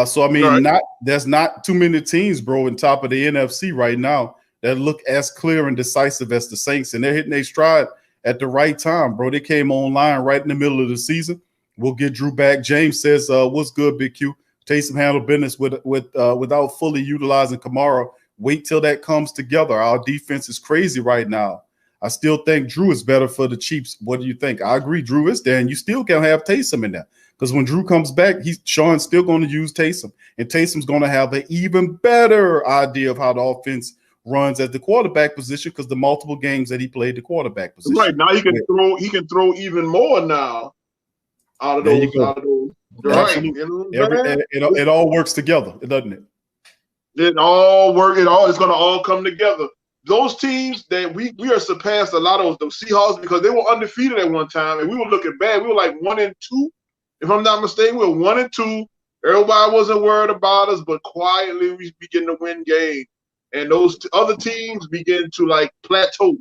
So I mean, there's not too many teams, bro, in top of the NFC right now that look as clear and decisive as the Saints, and they're hitting their stride at the right time, bro. They came online right in the middle of the season. We'll get Drew back. James says, "What's good, Big Q? Taysom handle business without fully utilizing Kamara. Wait till that comes together. Our defense is crazy right now. I still think Drew is better for the Chiefs. What do you think?" I agree. Drew is there, and you still can have Taysom in there, because when Drew comes back, Sean's still going to use Taysom, and Taysom's going to have an even better idea of how the offense runs at the quarterback position, because the multiple games that he played the quarterback position. Right now, he can throw even more now out of those. Right, you know it all works together, doesn't it? It's going to all come together. Those teams that we are surpassed a lot of those Seahawks, because they were undefeated at one time, and we were looking bad. We were like 1-2, if I'm not mistaken. We were 1-2. Everybody wasn't worried about us, but quietly we begin to win games, and those other teams begin to like plateau.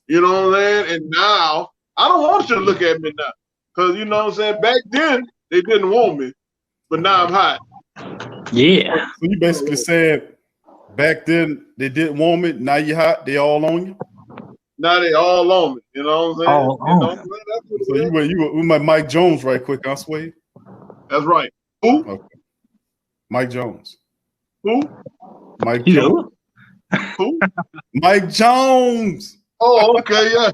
You know what I'm saying? And now I don't want you to look at me now, because you know what I'm saying. Back then they didn't want me, but now I'm hot. Yeah. So you basically said back then they didn't want me. Now you hot. They all on you. Now they all on me. You know what I'm saying? So you were with my Mike Jones right quick, I swear. That's right. Who? Okay. Mike Jones. Who? Mike Jones. Who? Mike Jones. Oh, okay, yeah.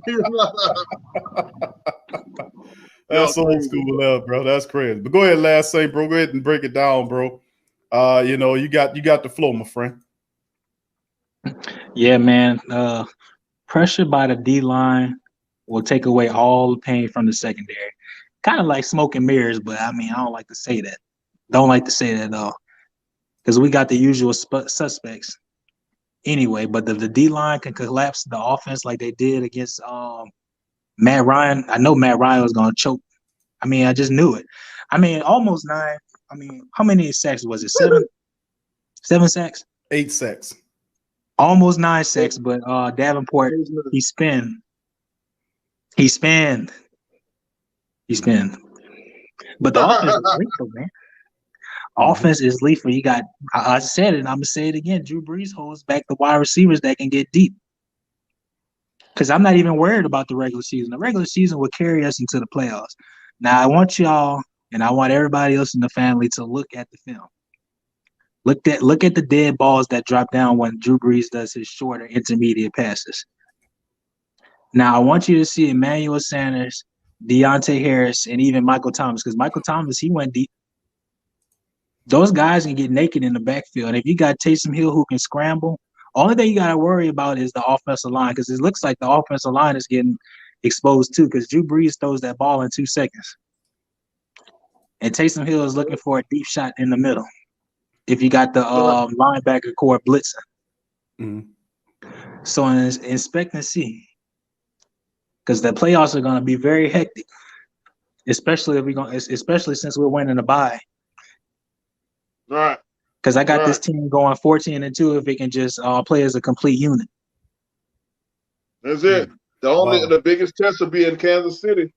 That's old school love, bro. That's crazy. But go ahead, last Saint, bro. Go ahead and break it down, bro. You know, you got the flow, my friend. Yeah, man. Pressure by the D-line will take away all the pain from the secondary. Kind of like smoke and mirrors, but I mean, I don't like to say that. Don't like to say that at all, because we got the usual suspects anyway. But the D-line can collapse the offense like they did against Matt Ryan. I know Matt Ryan was going to choke. I mean, I just knew it. I mean, almost 9. I mean, how many sacks was it? 7? 7 sacks? 8 sacks. Almost 9 sacks, but Davenport, he spin. But the offense is lethal, man. Offense is lethal. You got, I said it, and I'm going to say it again, Drew Brees holds back the wide receivers that can get deep. Because I'm not even worried about the regular season. The regular season will carry us into the playoffs. Now, I want y'all, and I want everybody else in the family to look at the film. Look at the dead balls that drop down when Drew Brees does his shorter intermediate passes. Now, I want you to see Emmanuel Sanders, Deontay Harris, and even Michael Thomas, because Michael Thomas, he went deep. Those guys can get naked in the backfield. And if you got Taysom Hill who can scramble, Only thing you got to worry about is the offensive line, because it looks like the offensive line is getting exposed too, because Drew Brees throws that ball in 2 seconds. And Taysom Hill is looking for a deep shot in the middle if you got the linebacker core blitzing. Mm-hmm. So inspect and see, because the playoffs are going to be very hectic, especially since we're winning a bye. Right. Because I got this team going 14-2 if it can just play as a complete unit. That's it. The biggest test will be in Kansas City.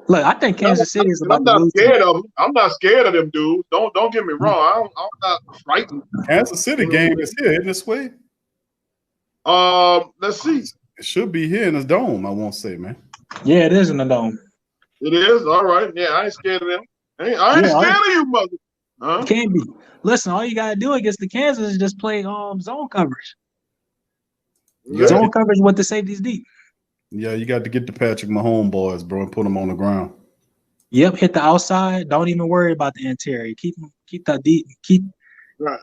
Look, I think Kansas City is about I'm to not lose. Scared of them. I'm not scared of them dudes. Don't get me wrong. I'm not frightened. Kansas City game is here, isn't it, Suede? Let's see. It should be here in the dome. I won't say, man. Yeah, it is in the dome. It is? All right. Yeah, I ain't scared of them. I ain't scared of you, mother. Huh? It can be. Listen, all you gotta do against the Kansas is just play zone coverage. Yeah. Zone coverage with the safeties deep. Yeah, you got to get the Patrick Mahomes boys, bro, and put them on the ground. Yep, hit the outside. Don't even worry about the interior. Keep that deep. Right.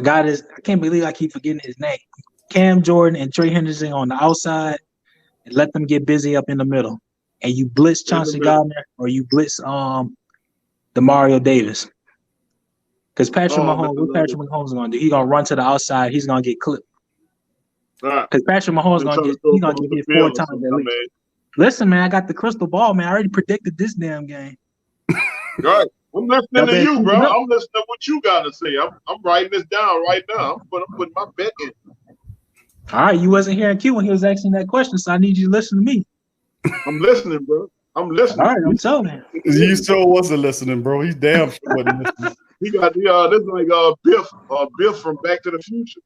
God is. I can't believe I keep forgetting his name. Cam Jordan and Trey Hendrickson on the outside, and let them get busy up in the middle. And you blitz Chauncey Gardner or you blitz the Mario Davis. Because Patrick Mahomes gonna do? He's gonna run to the outside. He's gonna get clipped. Because Patrick Mahomes gonna get hit 4 times at least. Listen, man, I got the crystal ball, man. I already predicted this damn game. Right. I'm listening to you, bro. I'm listening to what you got to say. I'm writing this down right now. I'm putting my bet in. All right, you wasn't hearing Q when he was asking that question, so I need you to listen to me. I'm listening, bro. I'm listening. All right, I'm telling you. You sure wasn't listening, bro. He's damn sure wasn't listening. He got this is like Biff from Back to the Future.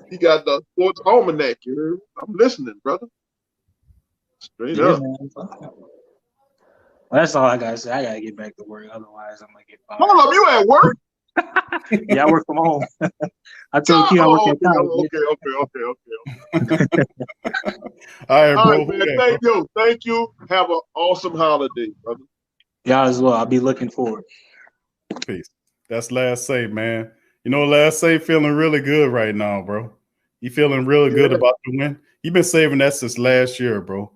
He got the sports almanac. You heard? I'm listening, brother. Straight up. Man. Well, that's all I gotta say. I gotta get back to work, otherwise I'm gonna get fired. Hold up, you at work? Yeah, I work from home. I told Q I work at college. Okay. All right, bro. Man, thank you. Have an awesome holiday, brother. Y'all as well. I'll be looking forward. Peace. That's Last Say, man. You know, Last Say feeling really good right now, bro. He feeling really good about the win. He been saving that since last year, bro.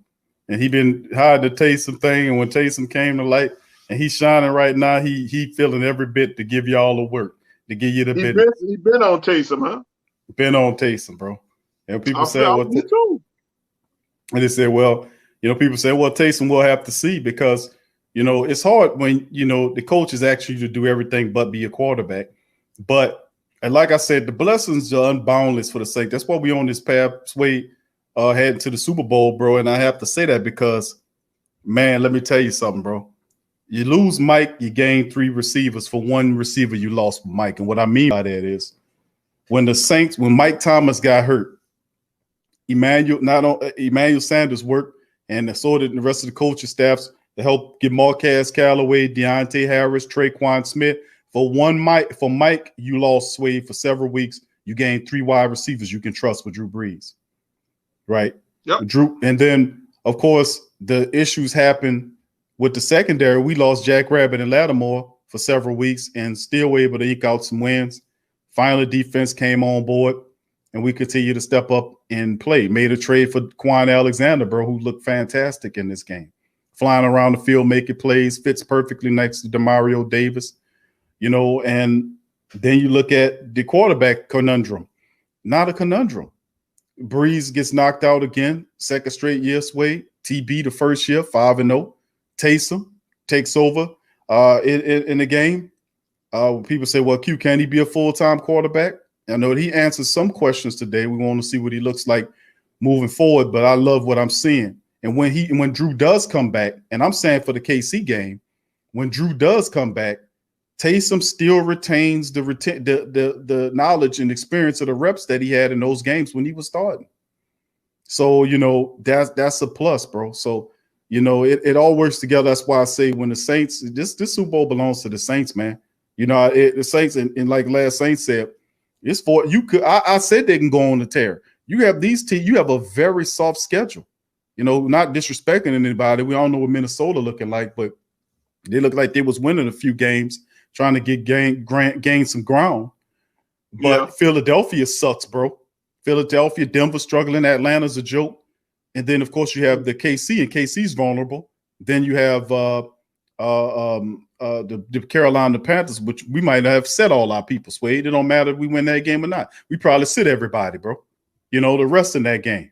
And he been hiding the Taysom thing. And when Taysom came to light and he's shining right now, he feeling every bit to give y'all the work, to give you the business. He been on Taysom, huh? Been on Taysom, bro. And people say, and they said, well, you know, people say, well, Taysom will have to see, because, you know, it's hard when, you know, the coaches ask you to do everything but be a quarterback. But, and like I said, the blessings are unboundless for the sake. That's why we on this pathway heading to the Super Bowl, bro. And I have to say that because, man, let me tell you something, bro. You lose Mike, you gain 3 receivers. For 1 receiver, you lost Mike. And what I mean by that is, when Mike Thomas got hurt, Emmanuel Sanders worked, and so did the rest of the coaching staffs to help get Marquez Callaway, Deontay Harris, Traquan Smith. For Mike, you lost Suede for several weeks. You gained 3 wide receivers you can trust with Drew Brees, right? Yep. Drew, and then of course the issues happened with the secondary. We lost Jack Rabbit and Lattimore for several weeks, and still were able to eke out some wins. Finally, defense came on board, and we continue to step up and play. Made a trade for Quan Alexander, bro, who looked fantastic in this game. Flying around the field, making plays, fits perfectly next to DeMario Davis. You know, and then you look at the quarterback conundrum. Not a conundrum. Breeze gets knocked out again, second straight year, Suede. TB the first year, 5-0. Taysom takes over in the game. People say, well, Q, can he be a full-time quarterback? I know he answers some questions today. We want to see what he looks like moving forward, but I love what I'm seeing. And when Drew does come back, and I'm saying for the KC game, when Drew does come back, Taysom still retains the knowledge and experience of the reps that he had in those games when he was starting. So, you know, that's a plus, bro. So, you know, it all works together. That's why I say when the Saints, this Super Bowl belongs to the Saints, man. You know, the Saints, and like last Saints said, it's for you. I said they can go on the tear. You have these teams. You have a very soft schedule. You know, not disrespecting anybody. We all know what Minnesota looking like, but they look like they was winning a few games, trying to gain some ground. But Philadelphia sucks, bro. Philadelphia, Denver struggling. Atlanta's a joke. And then, of course, you have the KC, and KC's vulnerable. Then you have the Carolina Panthers, which we might have set all our people, Suede. It don't matter if we win that game or not. We probably sit everybody, bro. You know, the rest in that game.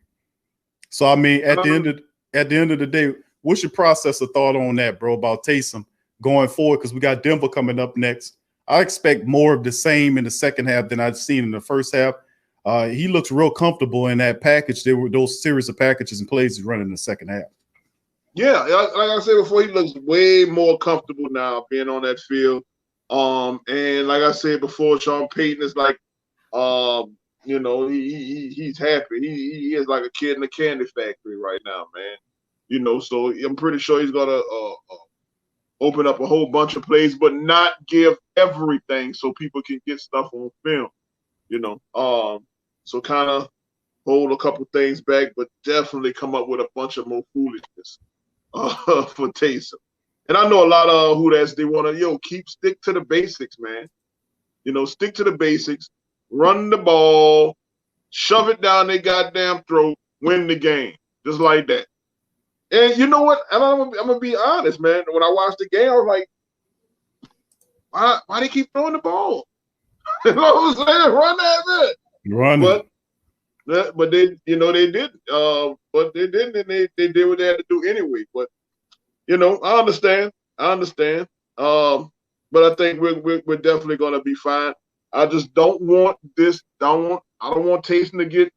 So, I mean, at the end of the day, what's your process of thought on that, bro, about Taysom going forward? Because we got Denver coming up next. I expect more of the same in the second half than I've seen in the first half. He looks real comfortable in that package. There were those series of packages and plays he's running in the second half. Yeah, like I said before, he looks way more comfortable now being on that field. And like I said before, Sean Payton is like, you know, he's happy. He is like a kid in a candy factory right now, man. You know, so I'm pretty sure he's gonna open up a whole bunch of plays, but not give everything so people can get stuff on film. You know, so kind of hold a couple things back, but definitely come up with a bunch of more foolishness for Taysom. And I know a lot of Hudas, they want to, stick to the basics, man. You know, stick to the basics, run the ball, shove it down their goddamn throat, win the game, just like that. And you know what? And I'm gonna be honest, man. When I watched the game, I was like, why they keep throwing the ball? You know what I'm saying? Run that bit. Run it. But they, you know, they didn't. But they didn't, and they did what they had to do anyway. But you know, I understand. But I think we're definitely gonna be fine. I just don't want this. I don't want Taysom to get,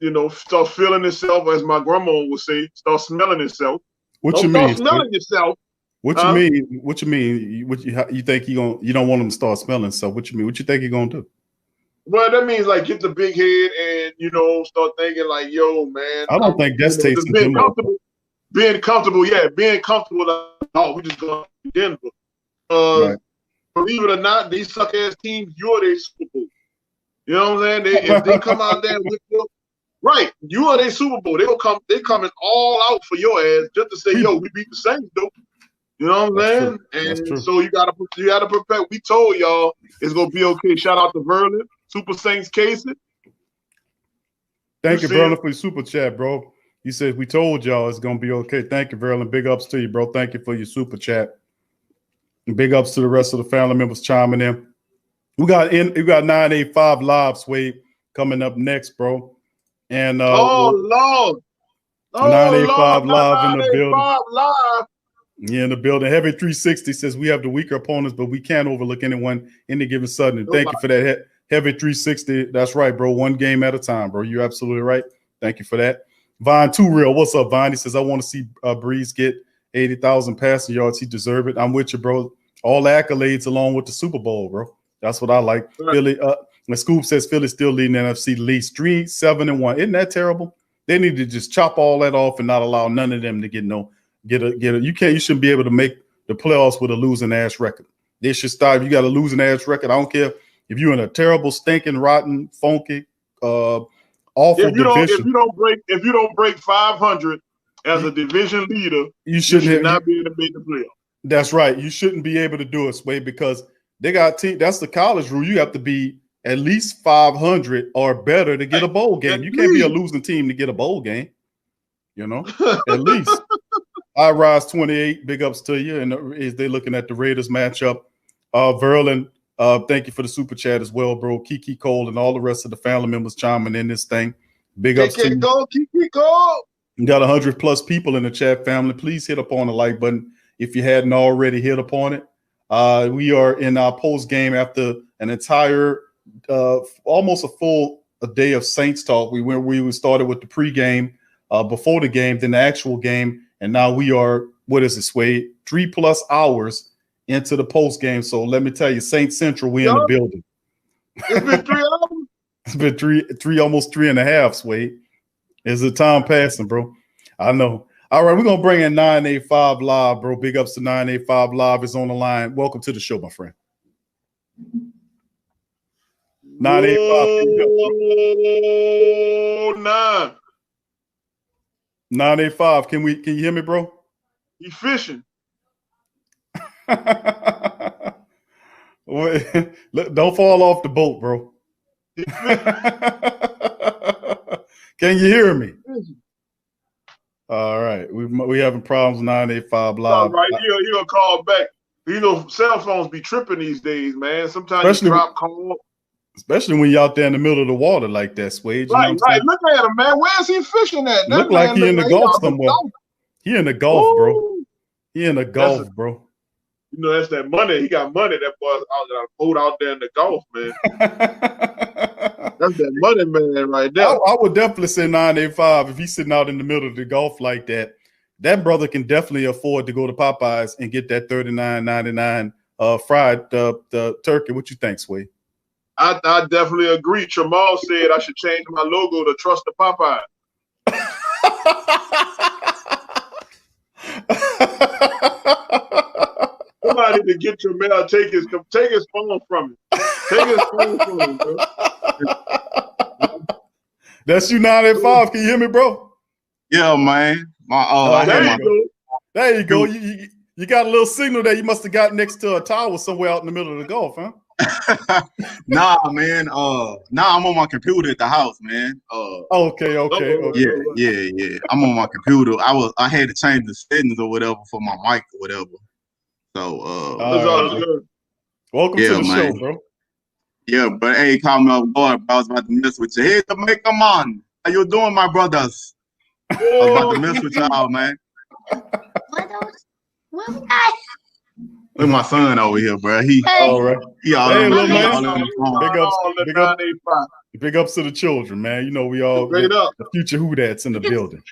you know, start feeling himself, as my grandma would say, start smelling himself. What you mean? Start smelling yourself. What you mean? What you mean? You think you don't want him to start smelling stuff? What you mean? What you think he gonna do? Well, that means like get the big head and, you know, start thinking like, yo, man. I don't think that's Taysom. Being comfortable. Oh, we just going to Denver. Right. Believe it or not, these suck ass teams, you're their Super Bowl. You know what I'm saying? If they come out there with you, right, you are their Super Bowl. They coming all out for your ass just to say, yo, we beat the Saints, though. You know what I'm saying? And so you gotta prepare. We told y'all it's gonna be okay. Shout out to Verlin, Super Saints Casey. Thank you, Verlin, for your super chat, bro. He said we told y'all it's gonna be okay. Thank you, Verlin. Big ups to you, bro. Thank you for your super chat. And big ups to the rest of the family members chiming in. We got 985 live, Suede, coming up next, bro. And Lord. 985 live in the building. Live. Yeah, in the building. Heavy 360 says we have the weaker opponents, but we can't overlook anyone any given Sunday. Thank you for that, Heavy 360. That's right, bro. One game at a time, bro. You're absolutely right. Thank you for that. Vine Too Real. What's up, Vine? He says, I want to see Breeze get 80,000 passing yards. He deserve it. I'm with you, bro. All the accolades along with the Super Bowl, bro. That's what I like. Right. Philly. When Scoop says Philly's still leading the NFC least 3-7-1. Isn't that terrible? They need to just chop all that off and not allow none of them to get a. You shouldn't be able to make the playoffs with a losing ass record. They should start. You got a losing ass record. I don't care if you're in a terrible, stinking, rotten, funky, awful division. If you don't break 500 as a division leader, you should not be able to make the playoffs. That's right. You shouldn't be able to do it, Sway, because they got that's the college rule. You have to be at least 500 or better to get a bowl game. You can't be a losing team to get a bowl game. You know, at least. I Rise 28, big ups to you. And is they looking at the Raiders matchup? Verlin, thank you for the super chat as well, bro. Kiki Cole and all the rest of the family members chiming in this thing. Big ups to you. Kiki Cole. You got 100+ people in the chat, family. Please hit up on the like button if you hadn't already hit upon it. We are in our post game after an entire, almost a full day of Saints talk. We started with the pregame before the game, then the actual game. And now we are, what is it, Suede? 3+ hours into the post game. So let me tell you, Saint Central, we in the building. It's been 3 hours. It's been three, almost 3.5, Suede. Is the time passing, bro? I know. All right, we're gonna bring in 985 live, bro. Big ups to 985 live is on the line. Welcome to the show, my friend. 985. 985. Can you hear me, bro? You fishing. Look, don't fall off the boat, bro. Can you hear me? All right, we having problems. 985 live. Right, he'll call back. You know, cell phones be tripping these days, man. Sometimes you drop call. Especially when you're out there in the middle of the water like that, Suede. Right. Look at him, man. Where's he fishing at? Look like he in the Gulf somewhere. He in the Gulf, bro. He in the Gulf, bro. You know, that's that money. He got money. That boy out there, boat out there in the Gulf, man. That's that money, man, right there. I would definitely say 985 if he's sitting out in the middle of the Gulf like that. That brother can definitely afford to go to Popeyes and get that $39.99 fried the turkey. What you think, Suede? I definitely agree. Tramal said I should change my logo to Trust the Popeye. Somebody to get Tramal, take his phone from him. Take his phone from him, bro. That's you 985. Can you hear me, bro? Yeah, man. There you go. You got a little signal there. You must have got next to a tower somewhere out in the middle of the Gulf, huh? Nah, man. Nah, I'm on my computer at the house, man. Okay. Yeah. I'm on my computer. I had to change the settings or whatever for my mic or whatever. So welcome to the show, bro. Yeah, but hey, call me up, boy. I was about to mess with you. Hey, Jamaica man. How you doing, my brothers? I was about to mess with y'all, man. Look, my son over here, bro. All right. He all hey, on little man. the Big ups to the children, man. You know we all the future Hudats in the building.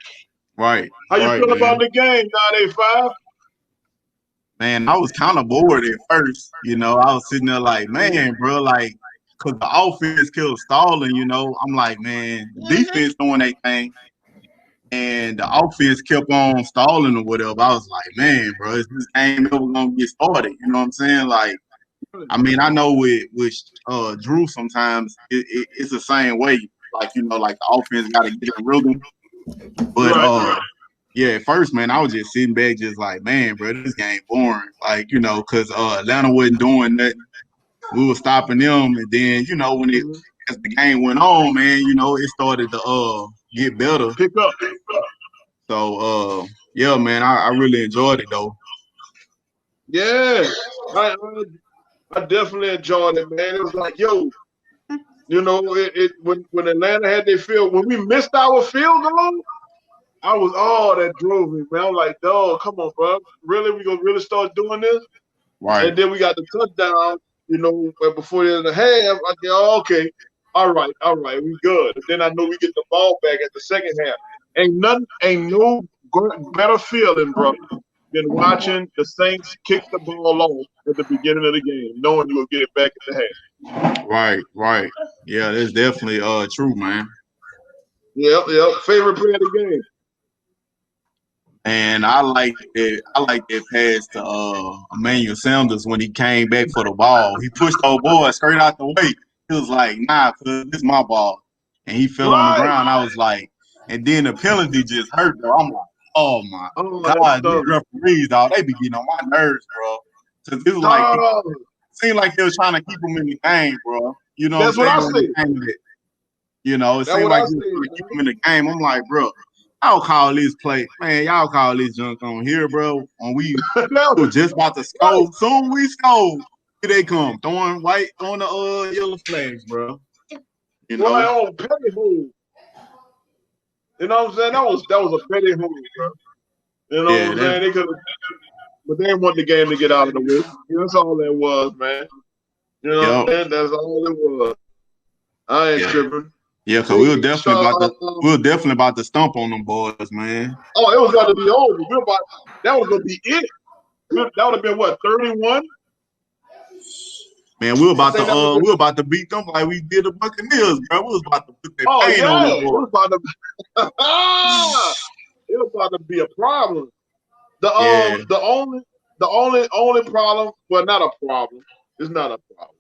Right. How you feel about the game, 985? Man, I was kind of bored at first. You know, I was sitting there like, man, bro, like, because the offense kept stalling, you know. I'm like, man, defense doing their thing. And the offense kept on stalling or whatever. I was like, man, bro, is this game ever going to get started? You know what I'm saying? Like, I mean, I know with Drew sometimes it's the same way. Like, you know, like the offense got to get a rhythm. But, yeah, at first, man, I was just sitting back just like, man, bro, this game boring. Like, you know, because Atlanta wasn't doing nothing. We were stopping them. And then, you know, as the game went on, man, you know, it started to get better. Pick up. So, yeah, man, I really enjoyed it, though. Yeah, I definitely enjoyed it, man. It was like, yo, you know, when Atlanta had their field, when we missed our field goal, I was that drove me, man. I'm like, dog, come on, bro. Really? We gonna really start doing this? Right. And then we got the touchdown, you know, before the end of the half. I said, oh, okay. All right, we good. And then I know we get the ball back at the second half. Ain't no better feeling, bro, than watching the Saints kick the ball off at the beginning of the game, knowing you'll get it back at the half. Right. Yeah, that's definitely true, man. Yep. Favorite play of the game. And I like that pass to Emmanuel Sanders when he came back for the ball. He pushed old boy straight out the way. He was like, nah, cuz this is my ball. And he fell on the ground. I was like, and then the penalty just hurt, bro. I'm like, oh my God, these referees, dog, they be getting on my nerves, bro. Cause it was like, it seemed like they was trying to keep him in the game, bro. You know that's what I see. You know, it seemed like they were trying to keep him in the game. I'm like, bro, y'all call this play, man. Y'all call this junk on here, bro. When we were just about to score, soon we score, here they come, throwing the yellow flags, bro. You know, on petty move. You know what I'm saying? That was a petty move, bro. You know what I'm saying? They could, but they didn't want the game to get out of the way. That's all that was, man. You know what I'm saying? That's all it was. I ain't tripping. Yeah, cause we were definitely about to stump on them boys, man. Oh, it was about to be over. That was gonna be it. That would have been what, 31? Man, we were about to beat them like we did the Buccaneers, bro. We was about to put that pain on them boys. It was about to be a problem. The only problem, well, not a problem. It's not a problem.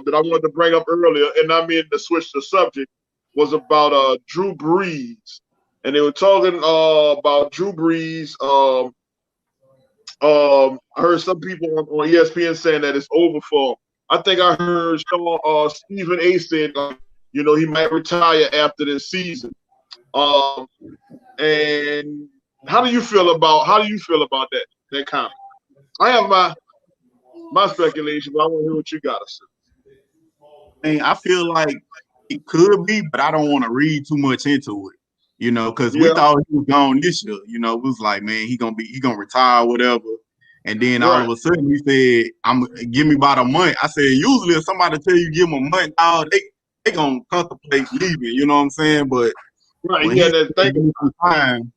That I wanted to bring up earlier, and I mean to switch the subject, was about Drew Brees. And they were talking about Drew Brees I heard some people on ESPN saying that it's over for him. I think I heard Stephen A. said, he might retire after this season. And how do you feel about that comment? I have my speculation, but I want to hear what you got to say. I feel like it could be, but I don't want to read too much into it. Because we thought he was gone this year. It was like, man, he gonna retire, whatever. And then all of a sudden he said, give me about a month. I said, usually if somebody tell you give them a month, they gonna contemplate leaving, you know what I'm saying? But when he said, give me some time,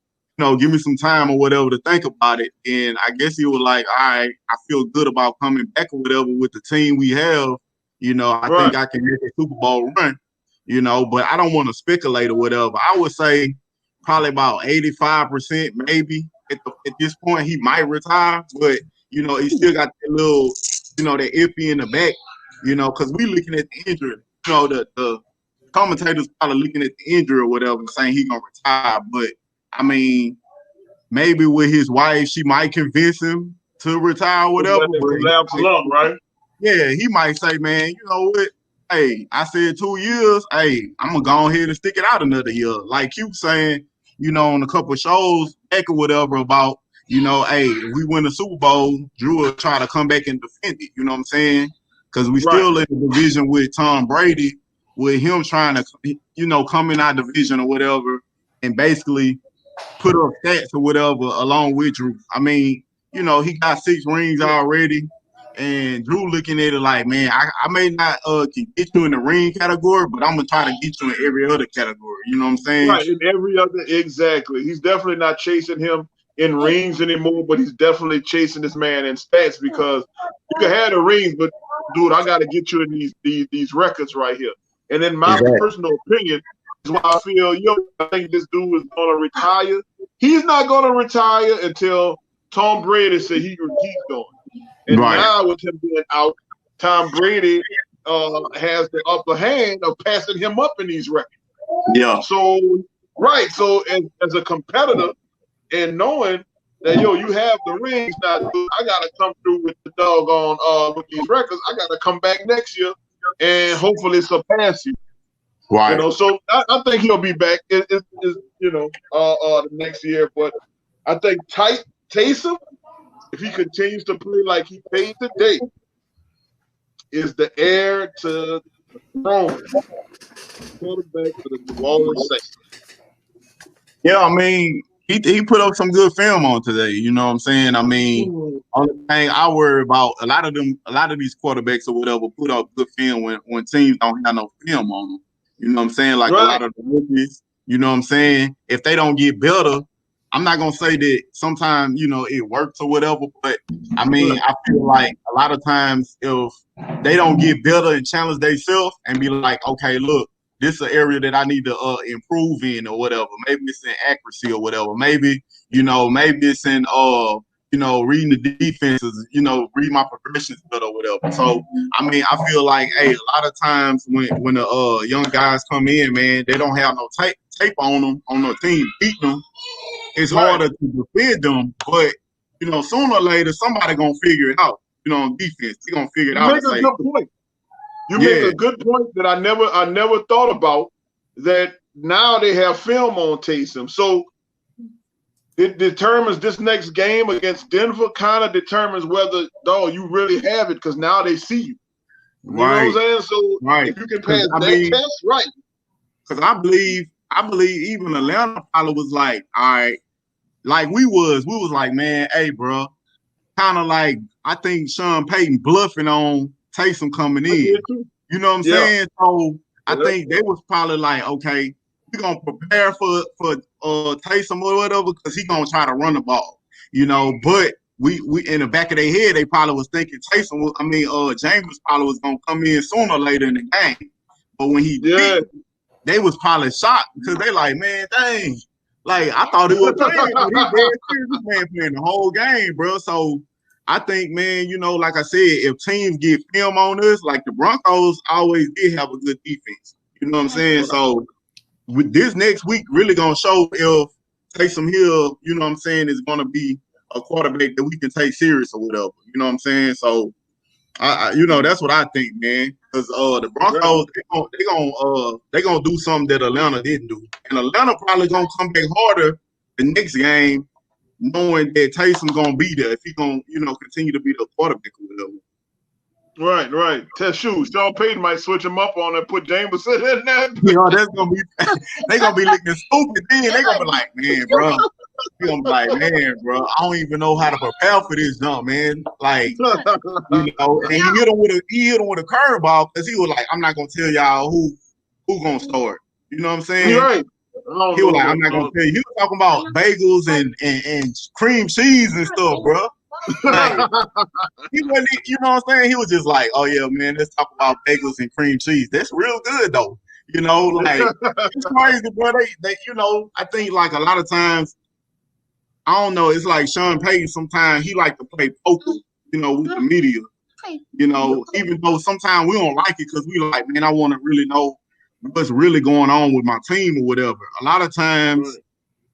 give me some time or whatever to think about it. And I guess he was like, all right, I feel good about coming back or whatever with the team we have. I think I can make a Super Bowl run, but I don't want to speculate or whatever. I would say probably about 85% maybe at this point he might retire, but he still got that little, that iffy in the back, because we looking at the injury. The commentators probably looking at the injury or whatever and saying he gonna retire. But I mean, maybe with his wife, she might convince him to retire or whatever. Right? Yeah, he might say, man, you know what? Hey, I said 2 years. Hey, I'm gonna go ahead and stick it out another year. Like you saying, on a couple of shows back or whatever about, hey, if we win the Super Bowl, Drew will try to come back and defend it. You know what I'm saying? Because we still in the division with Tom Brady, with him trying to, come in our division or whatever, and basically put up stats or whatever along with Drew. I mean, he got 6 rings already. And Drew looking at it like, man, I may not can get you in the ring category, but I'm gonna try to get you in every other category. You know what I'm saying? Right, in every other, exactly. He's definitely not chasing him in rings anymore, but he's definitely chasing this man in stats because you can have the rings, but dude, I got to get you in these records right here. And in my personal opinion, is why I feel, I think this dude is gonna retire. He's not gonna retire until Tom Brady said he's going. And now with him being out, Tom Brady has the upper hand of passing him up in these records. Yeah. So as a competitor and knowing that you have the rings now, I gotta come through with the doggone with these records. I gotta come back next year and hopefully surpass you. Right. So I think he'll be back. The next year, but I think Taysom, if he continues to play like he played today, is the heir to the throne. Quarterback for the New Orleans Saints. Yeah, I mean, he put up some good film on today. You know what I'm saying? I mean, only thing I worry about, a lot of these quarterbacks or whatever put up good film when teams don't have no film on them. You know what I'm saying? Like a lot of the rookies, you know what I'm saying? If they don't get better, I'm not gonna say that sometimes, it works or whatever, but I mean, I feel like a lot of times if they don't get better and challenge themselves and be like, okay, look, this is an area that I need to improve in or whatever. Maybe it's in accuracy or whatever. Maybe, maybe it's in reading the defenses, read my progressions better or whatever. So I mean, I feel like, hey, a lot of times when the young guys come in, man, they don't have no tape on them on their team beating them. It's harder to defend them, but sooner or later somebody gonna figure it out. On defense, they gonna figure it out. You make a good point. You make a good point that I never thought about. That now they have film on Taysom, so it determines this next game against Denver. Kind of determines whether you really have it because now they see you. You know what I'm saying? So if you can pass that test, right? Because I believe even Atlanta probably was like, all right. Like we was like, man, hey, bro, kind of like I think Sean Payton bluffing on Taysom coming in. You know what I'm saying? So I think they was probably like, okay, we're gonna prepare for Taysom or whatever because he's gonna try to run the ball. But we in the back of their head, they probably was thinking James probably was gonna come in sooner or later in the game. But when he did, they was probably shocked because they like, man, dang. Like, I thought it was playing, but he's very serious. This man playing the whole game, bro. So, I think, man, like I said, if teams get film on us, like the Broncos always did have a good defense. You know what I'm saying? So, with this next week really going to show if Taysom Hill, is going to be a quarterback that we can take serious or whatever. You know what I'm saying? So, you know, that's what I think, man. Because the Broncos, they gonna do something that Atlanta didn't do, and Atlanta probably gonna come back harder the next game, knowing that Taysom gonna be there if he gonna, you know, continue to be the quarterback or whatever. Right. Test shoes. Sean Payton might switch him up on and put Jameson in there. You know, that's gonna be they gonna be looking stupid. Then they gonna be like, man, bro. He gonna be like, man, bro. I don't even know how to prepare for this jump, man. Like, you know, and he hit him with a curveball because he was like, I'm not gonna tell y'all who gonna start. You know what I'm saying? You're right. He was like, I'm not gonna tell you. He was talking about bagels and cream cheese and stuff, bro. Like, he wasn't, you know what I'm saying? He was just like, oh yeah, man, let's talk about bagels and cream cheese. That's real good though. You know, like it's crazy, bro. They you know, I think like a lot of times, I don't know, it's like Sean Payton sometimes he like to play poker, you know, with the media. You know, even though sometimes we don't like it because we like, man, I want to really know what's really going on with my team or whatever. A lot of times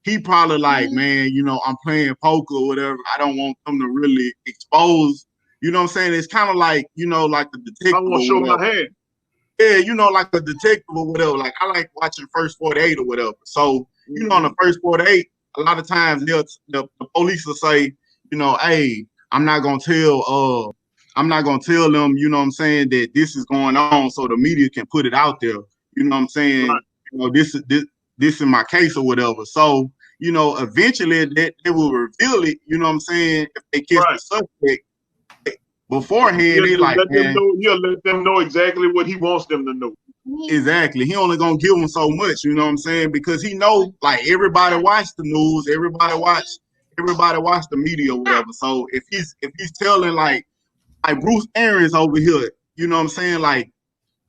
he probably like, man, you know, I'm playing poker or whatever. I don't want them to really expose. You know what I'm saying? It's kind of like, you know, like the detective. I want to show my hand. Yeah, you know, like a detective or whatever. Like I like watching First 48 or whatever. So, you know, on the First 48, a lot of times the police will say, you know, hey, I'm not gonna tell them, you know what I'm saying, that this is going on so the media can put it out there. You know what I'm saying? Right. You know, this is my case or whatever. So, you know, eventually they will reveal it, you know what I'm saying, if they catch the suspect. Beforehand, they like, man, he'll let them know exactly what he wants them to know. Exactly. He only gonna give them so much, you know what I'm saying? Because he know, like, everybody watch the news, everybody watch the media or whatever. So if he's telling like Bruce Arians over here, you know what I'm saying, like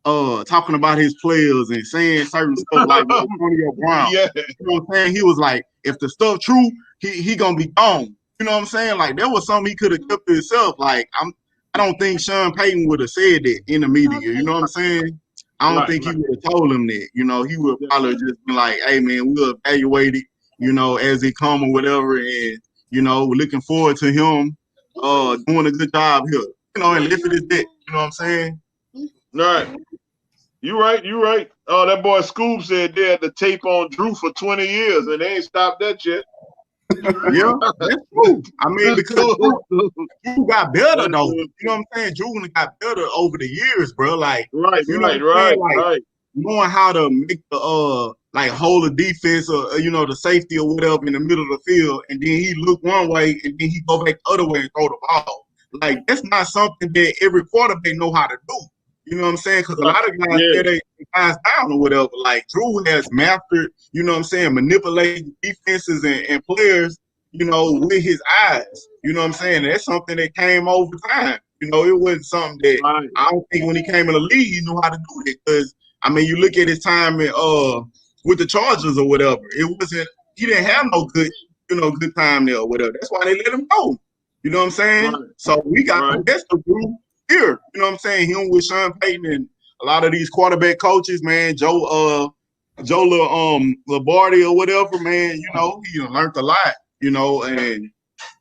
talking about his players and saying certain stuff like Antonio Brown. Yeah. You know what I'm saying? He was like, if the stuff true, he gonna be gone. You know what I'm saying? Like there was something he could have kept to himself. Like I don't think Sean Payton would have said that in the media. You know what I'm saying? I don't think he would have told him that. You know, he would probably just be like, hey man, we'll evaluate it, you know, as it come or whatever. And, you know, we're looking forward to him doing a good job here. You know, and lift it his dick. You know what I'm saying? Right. You right. Oh, that boy Scoob said they had the tape on Drew for 20 years and they ain't stopped that yet. Yeah, that's true. I mean, because Drew got better though. You know what I'm saying? Drew got better over the years, bro. Like, right. Knowing how to make the like hold the defense or you know the safety or whatever in the middle of the field, and then he look one way and then he go back the other way and throw the ball. Like that's not something that every quarterback know how to do. You know what I'm saying? Because a lot of guys say they guys down or whatever. Like Drew has mastered, you know what I'm saying, manipulating defenses and players, you know, with his eyes. You know what I'm saying? That's something that came over time. You know, it wasn't something that I don't think when he came in the league he knew how to do it. Because I mean, you look at his time in, with the Chargers or whatever. It wasn't. He didn't have no good time there or whatever. That's why they let him go. You know what I'm saying? Right. So we got the best of Drew here. You know what I'm saying? Him with Sean Payton and a lot of these quarterback coaches, man. Joe Lombardi or whatever, man. You know, he learned a lot. You know, and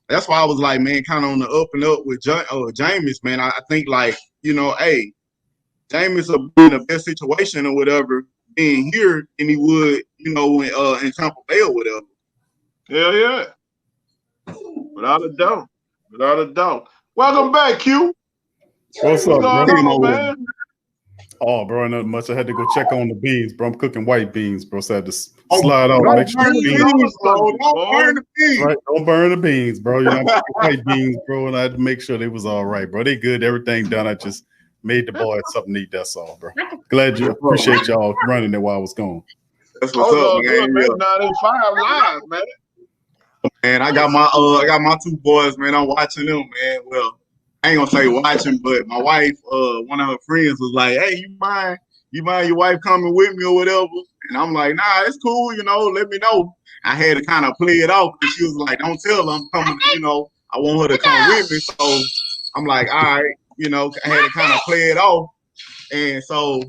that's why I was like, man, kind of on the up and up with Jameis, man. I think like, you know, hey, Jameis will be in the best situation or whatever being here than he would, you know, in Tampa Bay or whatever. Hell yeah. Without a doubt. Welcome back, Q. What's up, bro? Man? Oh, bro, not much. I had to go check on the beans, bro. I'm cooking white beans, bro. So I had to slide out. Make sure the beans, bro. Don't burn the beans. Right, don't burn the beans, bro. You know, I'm cooking white beans, bro, and I had to make sure they was all right, bro. They good, everything done. I just made the boys something to eat. That's all, bro. Glad you appreciate y'all running it while I was gone. That's what's up, man. Man. Now they 5 live, man. Man, I got my 2 boys, man. I'm watching them, man. Well, I ain't gonna say watching, but my wife, one of her friends was like, hey, you mind your wife coming with me or whatever? And I'm like, nah, it's cool, you know, let me know. I had to kind of play it off because she was like, don't tell her I'm coming, you know, I want her to come with me. So I'm like, all right, you know, I had to kind of play it off. And so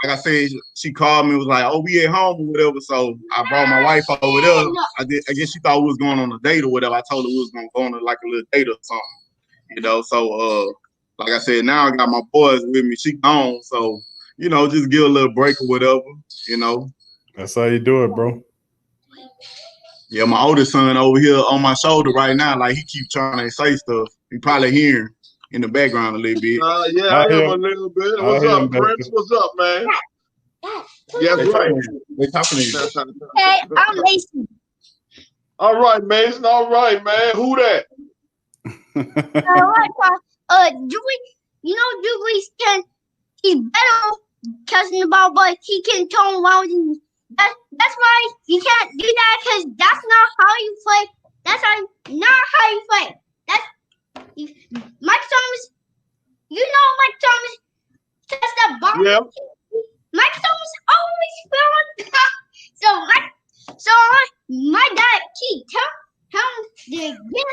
like I said, she called me, was like, "Oh, we at home or whatever." So I brought my wife over there. I guess she thought we was going on a date or whatever. I told her we was gonna go on like a little date or something, So like I said, now I got my boys with me. She gone, so just give a little break or whatever. That's how you do it, bro. Yeah, my oldest son over here on my shoulder right now, like he keep trying to say stuff. He probably hearing in the background a little bit. Yeah, I am a little bit. What's up, Prince? What's up, man? Yes, right. They talking to you. Hey, I'm Mason. All right, Mason. All right, man. Who that? Dewey he's better catching the ball, but he can turn around. That's why you can't do that because that's not how you play. That's not how you play. Mike Thomas. Mike Thomas catch that ball. Yeah. Mike Thomas always fell. So my dad keep telling the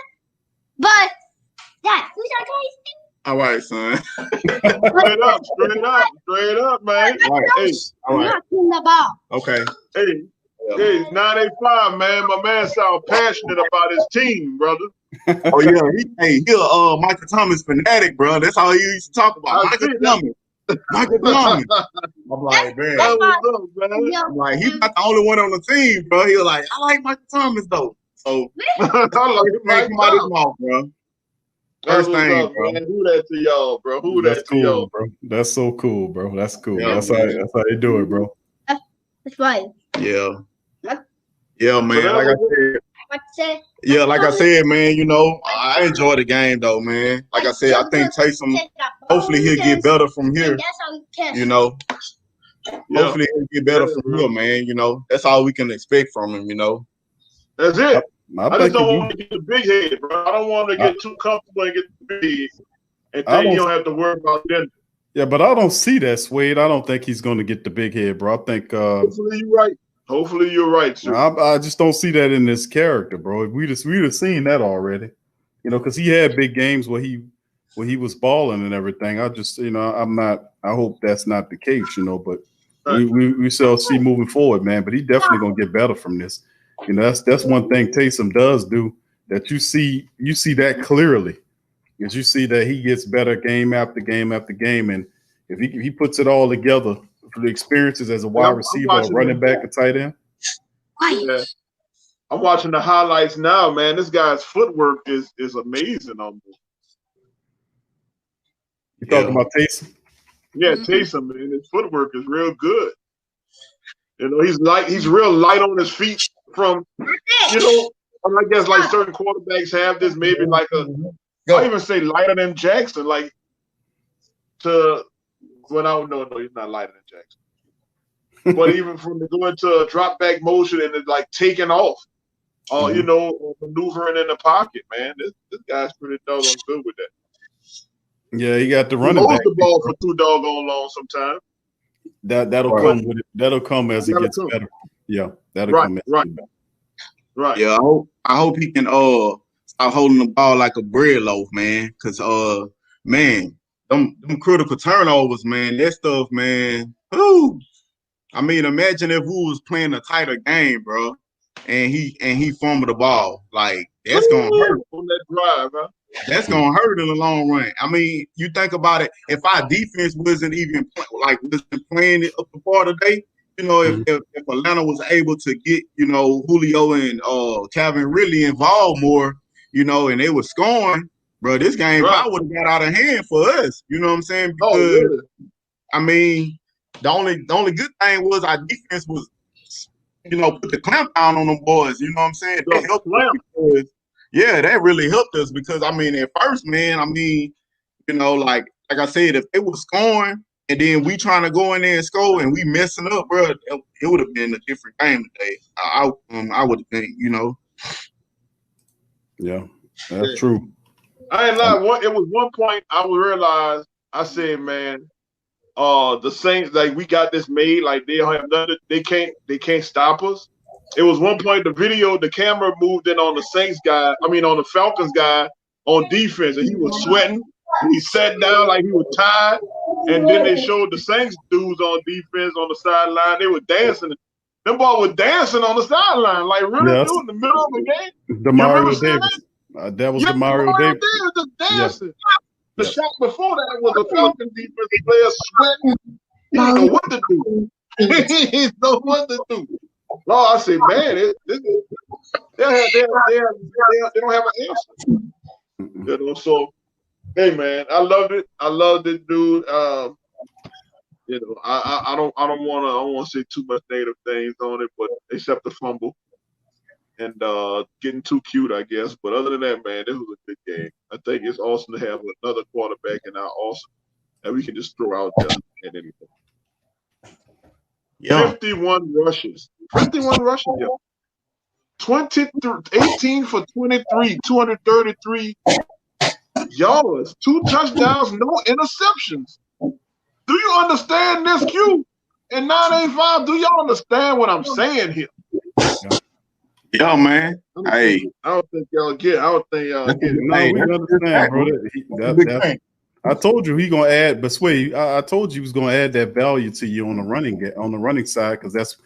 but that who's that guy? All right, son. Straight up, man. All right. Hey, all right. The ball. Okay. Hey, 985, man. My man sound passionate about his team, brother. Oh yeah, he Michael Thomas fanatic, bro. That's all he used to talk about. Michael Thomas. I'm like, man. I'm like, he's not the only one on the team, bro. He was like, I like Michael Thomas though. So I like Mike Thomas, bro. First thing, bro. Who that to y'all, bro? That's cool, bro. That's so cool, bro. That's cool. Yeah, that's how you do it, bro. That's right. Yeah. Yeah, man. Like I said. Yeah, like I said, man, I enjoy the game though, man. Like I said, I think Taysom, hopefully he'll get better from here. Hopefully he'll get better from here, man. That's all we can expect from him, That's it. I just don't want to get the big head, bro. I don't want to get too comfortable and get the big and think you don't have to worry about that. Yeah, but I don't see that, Suede. I don't think he's going to get the big head, bro. I think hopefully you're right. Hopefully you're right, sir. I just don't see that in this character, bro. We'd have seen that already, because he had big games where he was balling and everything. I just, I hope that's not the case, but we shall see moving forward, man. But he definitely gonna get better from this. That's one thing Taysom does do that you see that clearly, because you see that he gets better game after game after game, and if he puts it all together. For the experiences as a wide receiver, a running back, a tight end. Yeah. I'm watching the highlights now, man. This guy's footwork is amazing on this. You talking about Taysom? Yeah, Taysom, man. His footwork is real good. He's real light on his feet from, I guess like certain quarterbacks have this, maybe like I even say lighter than Jackson, like to. Well, no, he's not lighter than Jackson. But even from going to a drop back motion and it's like taking off, maneuvering in the pocket, man. This guy's pretty doggone good with that. Yeah, he got the running back. The ball for too doggone long sometimes. That'll come with it. That'll come as it gets better. Yeah, that'll come. Right. Yeah, I hope he can start holding the ball like a bread loaf, man. Because man. Them critical turnovers, man, that stuff, man. Whew. I mean, imagine if we was playing a tighter game, bro, and he fumbled the ball. Like, that's gonna hurt. On that drive, huh? That's gonna hurt in the long run. I mean, you think about it. If our defense wasn't even playing it up the part today, if Atlanta was able to get Julio and Calvin really involved more, and they were scoring. Bro, this game probably would have got out of hand for us. You know what I'm saying? Because, I mean, the only good thing was our defense was, put the clamp down on them boys. You know what I'm saying? That helped us because, that really helped us because, I mean, at first, man, like I said, if they were scoring and then we trying to go in there and score and we messing up, bro, it would have been a different game today. I would have think, Yeah, that's true. I ain't lying. It was one point I realized. I said, man, the Saints, like we got this made. Like they don't have nothing. They can't stop us. It was one point the camera moved in on the Saints guy. I mean, on the Falcons guy on defense, and he was sweating. He sat down like he was tired. And then they showed the Saints dudes on defense on the sideline. They were dancing. Them boys were dancing on the sideline. Like, really, dude, in the middle of the game? The Mario Davis. That was the Mario Davis. Just dancing. Yeah. The shot before that was a Falcon defensive player sweating. He didn't know what to do. He didn't know what to do. Lord, I said, man, they don't have an answer. You know, so hey, man, I loved it. I loved it, dude. You know, I don't want to say too much negative things on it, but except the fumble and getting too cute, I guess. But other than that, man, this was a good game. I think it's awesome to have another quarterback in our awesome that we can just throw out there at any point. Yeah. 51 rushes. 51 rushes, yeah. 18 for 23, 233 yards, 2 touchdowns, no interceptions. Do you understand this, Q? And 985, do y'all understand what I'm saying here? Yeah, man. I don't think y'all get it. No, we understand, bro. I told you he gonna add, but Suede, I told you he was gonna add that value to you on the running side, because that's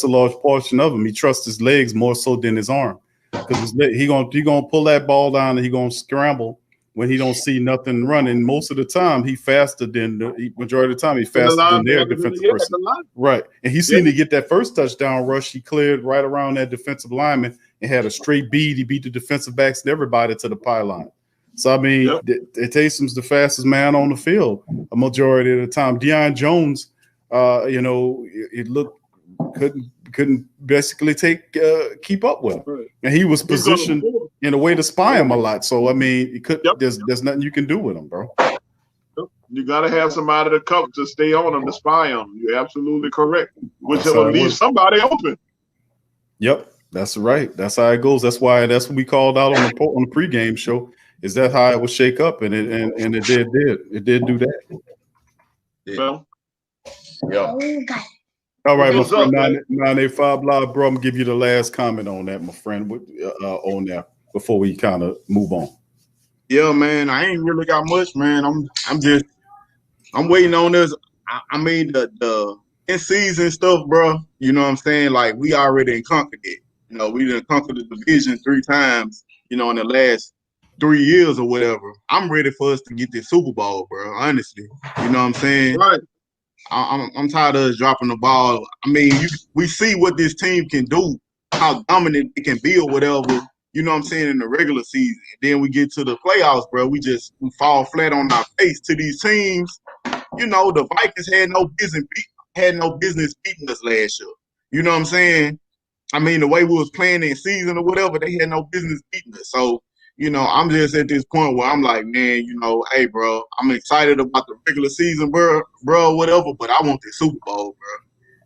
a large portion of him. He trusts his legs more so than his arm, because he gonna pull that ball down and he gonna scramble when he don't see nothing running. Most of the time, he faster than majority of the time he faster than their defensive person. Right, and he seemed to get that first touchdown rush. He cleared right around that defensive lineman and had a straight beat. He beat the defensive backs and everybody to the pylon. So, I mean, Taysom's the fastest man on the field a majority of the time. Deion Jones, you know, it looked couldn't basically keep up with him. Right. And he was positioned in a way to spy him a lot. So, I mean, there's nothing you can do with him, bro. You got to have somebody to stay on him, to spy on him. You're absolutely correct. Which will leave somebody open. Yep, that's right. That's how it goes. That's what we called out on the pregame show. Is that how it would shake up? And it did do that. Well, yeah. All right, my friend, 985 Live, bro. I'm gonna give you the last comment on that, my friend, on that before we kind of move on. Yeah, man, I ain't really got much, man. I'm waiting on this. I mean, the in-season stuff, bro. You know what I'm saying? Like, we already conquered it. You know, we done conquered the division 3 times, you know, in the last 3 years or whatever. I'm ready for us to get this Super Bowl, bro. Honestly, you know what I'm saying? Right. I'm tired of us dropping the ball. I mean, we see what this team can do, how dominant it can be or whatever. You know what I'm saying, in the regular season. And then we get to the playoffs, bro. We fall flat on our face to these teams. You know, the Vikings had no business beating us last year. You know what I'm saying? I mean, the way we was playing in season or whatever, they had no business beating us. So, you know, I'm just at this point where I'm like, man, you know, hey, bro, I'm excited about the regular season, bro, whatever, but I want the Super Bowl, bro.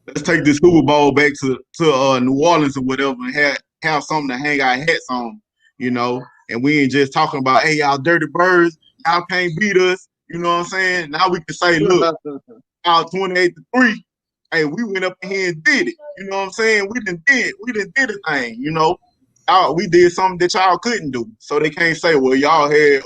Let's take this Super Bowl back to New Orleans or whatever and have something to hang our hats on, you know, and we ain't just talking about, hey, y'all dirty birds, y'all can't beat us, you know what I'm saying? Now we can say, look, y'all 28-3, hey, we went up in here and did it, you know what I'm saying? We done did a thing, you know. We did something that y'all couldn't do. So they can't say, well, y'all had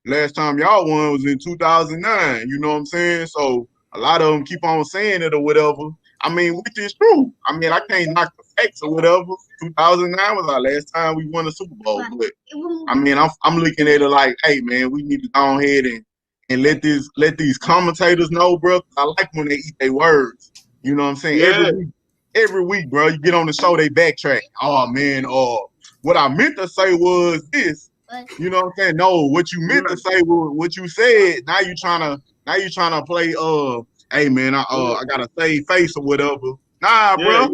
last time y'all won was in 2009, you know what I'm saying? So a lot of them keep on saying it or whatever. I mean, which is true. I mean, I can't knock the facts or whatever. 2009 was our last time we won a Super Bowl. But I mean, I'm looking at it like, hey man, we need to go ahead and let these commentators know, bro. I like when they eat their words. You know what I'm saying? Yeah. Every week, bro, you get on the show, they backtrack. Oh man, what I meant to say was this. You know what I'm saying? No, what you meant to say was what you said. Now you trying to play hey man, I gotta save face or whatever. Nah, bro.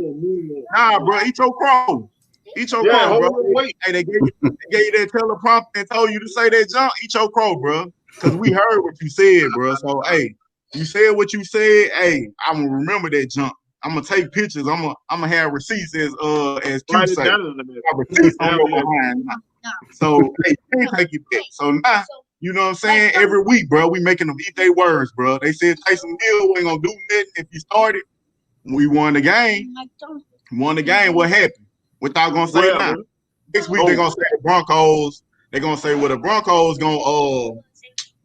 Nah, bro. Eat your crow. Eat your crow, bro. Wait. Hey, they gave you that teleprompter and told you to say that jump. Eat your crow, bro. Cause we heard what you said, bro. So hey, you said what you said. Hey, I'm gonna remember that jump. I'm gonna take pictures. I'm gonna have receipts as Q say. Receipts on your behind. So hey, you can't take it back. So now, you know what I'm saying? Every week, bro, we making them eat their words, bro. They said Taysom Hill ain't gonna do nothing if he started. We won the game. What happened? What y'all gonna say now? Next week they're gonna say the Broncos. They're gonna say, well, the Broncos gonna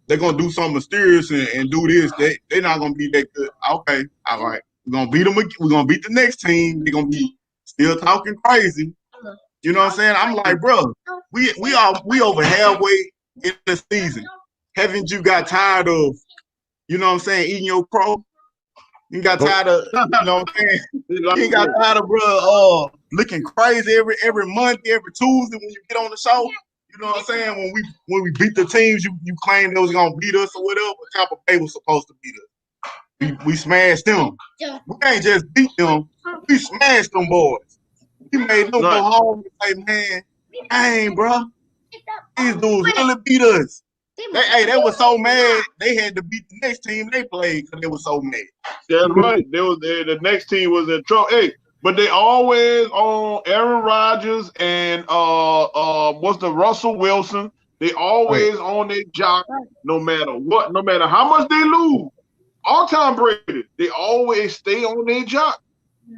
they're gonna do something mysterious and do this. They're not gonna be that good. Okay, all right. We're gonna beat them. We're gonna beat the next team. They're gonna be still talking crazy. You know what I'm saying? I'm like, bro, we over halfway in the season. Haven't you got tired of, you know what I'm saying, eating your crow? You got tired of, you know what I'm saying? You got tired of, bro, looking crazy every month, every Tuesday when you get on the show. You know what I'm saying? When we beat the teams, you claimed they was gonna beat us or whatever. Tampa Bay was supposed to beat us. We smashed them. We ain't just beat them. We smashed them boys. We made them go home and say, man, dang, bro, these dudes really beat us. They were so mad they had to beat the next team they played because they were so mad. That's right. The next team was in trouble. Hey, but they always on Aaron Rodgers and what's the Russell Wilson. They always on their jock no matter what, no matter how much they lose. All time Brady, they always stay on their jock.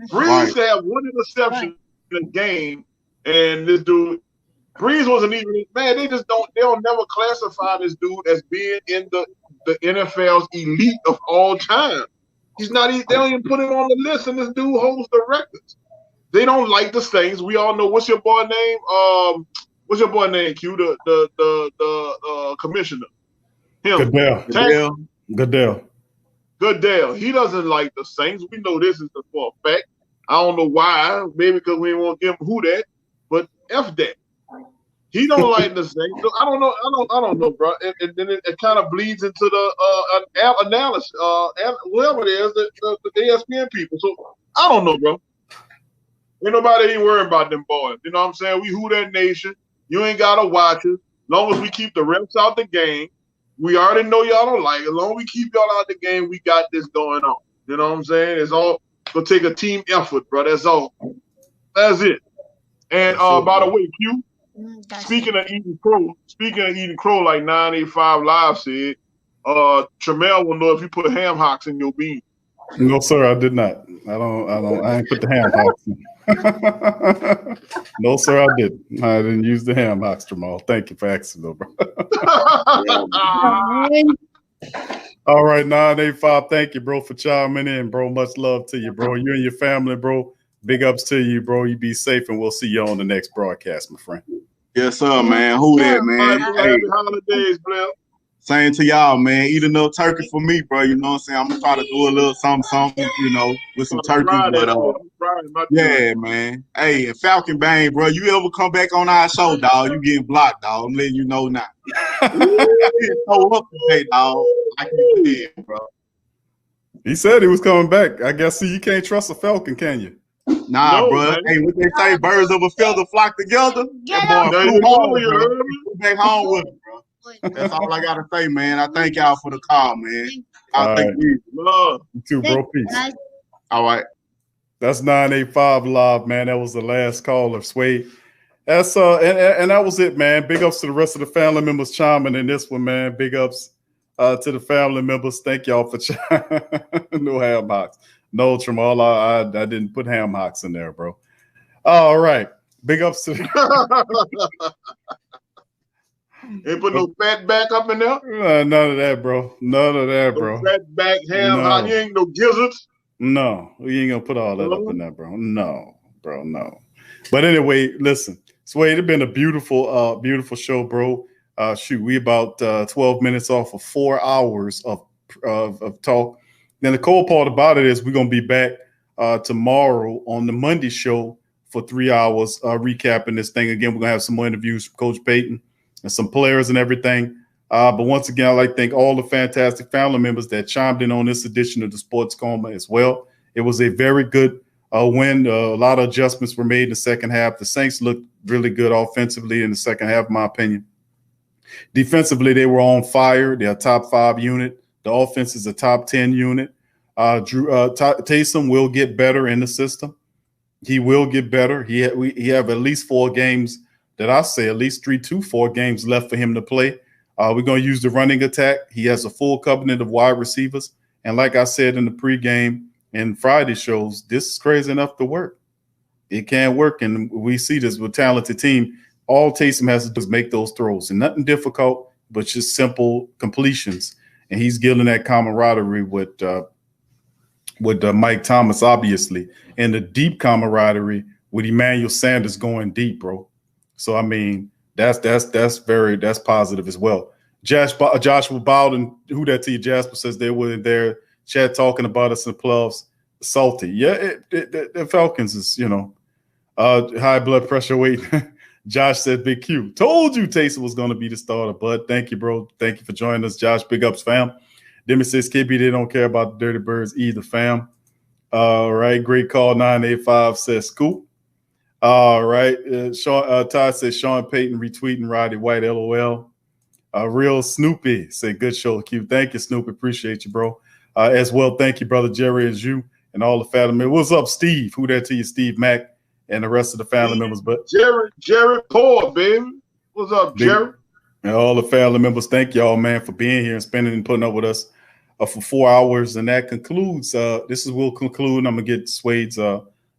Breeze had one interception in the game, and this dude, Breeze wasn't even, man, they'll never classify this dude as being in the NFL's elite of all time. He's not, they don't even put him on the list, and this dude holds the records. They don't like the Saints. We all know, what's your boy name? What's your boy name, Q? The commissioner. Him. Goodell. He doesn't like the Saints. We know this is for a fact. I don't know why. Maybe because we didn't want to give him who that. But F that. He don't like the Saints. So I don't know. I don't know, bro. And then it kind of bleeds into the analysis, whoever it is, the ESPN people. So I don't know, bro. Ain't nobody ain't worrying about them boys. You know what I'm saying? We who that nation. You ain't gotta watch it. Long as we keep the refs out the game. We already know y'all don't like it. As long as we keep y'all out the game, we got this going on. You know what I'm saying? It's all gonna take a team effort, bro. That's all. That's it. And by the way, Q, speaking of eating crow, like 985 Live said, Tramel will know if you put ham hocks in your bean. No, sir, I did not. I ain't put the ham hocks in. No, sir, I didn't. I didn't use the ham hocks, Jamal. Thank you for asking, though, bro. All right, 985. Thank you, bro, for chiming in, bro. Much love to you, bro. You and your family, bro. Big ups to you, bro. You be safe, and we'll see you on the next broadcast, my friend. Yes, sir, man. Who that, man? Happy holidays, Blair. Same to y'all, man. Eat enough turkey for me, bro. You know what I'm saying? I'm gonna try to do a little something, you know, with some turkey. But yeah, man. Hey, and Falcon Bang, bro. You ever come back on our show, dog? You getting blocked, dog. I'm letting you know now. So up today, dog. I can tell, bro. He said he was coming back. I guess you can't trust a Falcon, can you? Nah, bro. Man. Hey, what they say, birds of a feather flock together. That boy flew home, bro. Back home with him, bro. That's all I gotta say, man. I thank y'all for the call, man. I thank you. Love. You too, bro. Peace. All right. That's 985 Live, man. That was the last caller, Suede. That's and that was it, man. Big ups to the rest of the family members chiming in this one, man. Big ups to the family members. Thank y'all for chiming. No ham hocks. No, Tramal, I didn't put ham hocks in there, bro. All right. Big ups to Ain't put no fat back up in there? None of that, bro. None of that, bro. No fat back, ham hock. You ain't no gizzards? No. We ain't going to put all that up in there, bro. No, bro, no. But anyway, listen. Suede, it's been a beautiful, beautiful show, bro. Shoot, we about 12 minutes off of 4 hours of talk. Then the cool part about it is we're going to be back tomorrow on the Monday show for 3 hours recapping this thing. Again, we're going to have some more interviews from Coach Payton and some players and everything. But once again, I'd like to thank all the fantastic family members that chimed in on this edition of the Sports Coma as well. It was a very good win. A lot of adjustments were made in the second half. The Saints looked really good offensively in the second half, in my opinion. Defensively, they were on fire. They're a top 5 unit. The offense is a top 10 unit. Taysom will get better in the system. He will get better. He have at least 4 games that I say at least 3 to 4 games left for him to play. We're going to use the running attack. He has a full covenant of wide receivers. And like I said in the pregame and Friday shows, this is crazy enough to work. It can work. And we see this with a talented team. All Taysom has to do is make those throws and nothing difficult. but just simple completions. And he's getting that camaraderie with Mike Thomas, obviously, and the deep camaraderie with Emmanuel Sanders going deep, bro. So I mean, that's positive as well. Joshua Bowden, who that to you, Jasper, says they were in their chat talking about us in the playoffs. Salty. Yeah, the Falcons is, high blood pressure weight. Josh said, Big Q. Told you Taysom was going to be the starter, bud. Thank you, bro. Thank you for joining us, Josh. Big ups, fam. Demi says, KB, they don't care about the Dirty Birds either, fam. All right. Great call. 985 says, Scoop. All right. Todd says, Sean Payton retweeting Roddy White, LOL. Real Snoopy said, good show, Q. Thank you, Snoopy. Appreciate you, bro. As well, thank you, brother Jerry, as you and all the family members. What's up, Steve? Who that to you, Steve Mack, and the rest of the family members. But Jerry Poor, baby. What's up, Jerry? And all the family members, thank y'all, man, for being here and spending and putting up with us for 4 hours. And that concludes. We'll conclude. I'm gonna get Suede's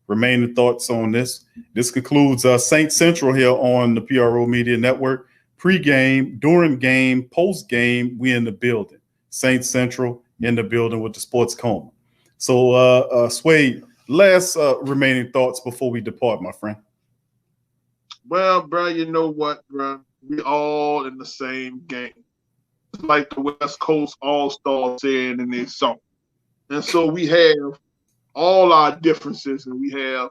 remaining thoughts on this. This concludes Saint Central here on the PRO Media Network. Pre-game, during game, post-game, we in the building. Saint Central in the building with the Sports Coma. So, Suede, last remaining thoughts before we depart, my friend. Well, bro, you know what, bro? We all in the same game. It's like the West Coast All-Stars saying in their song. And so we have all our differences and we have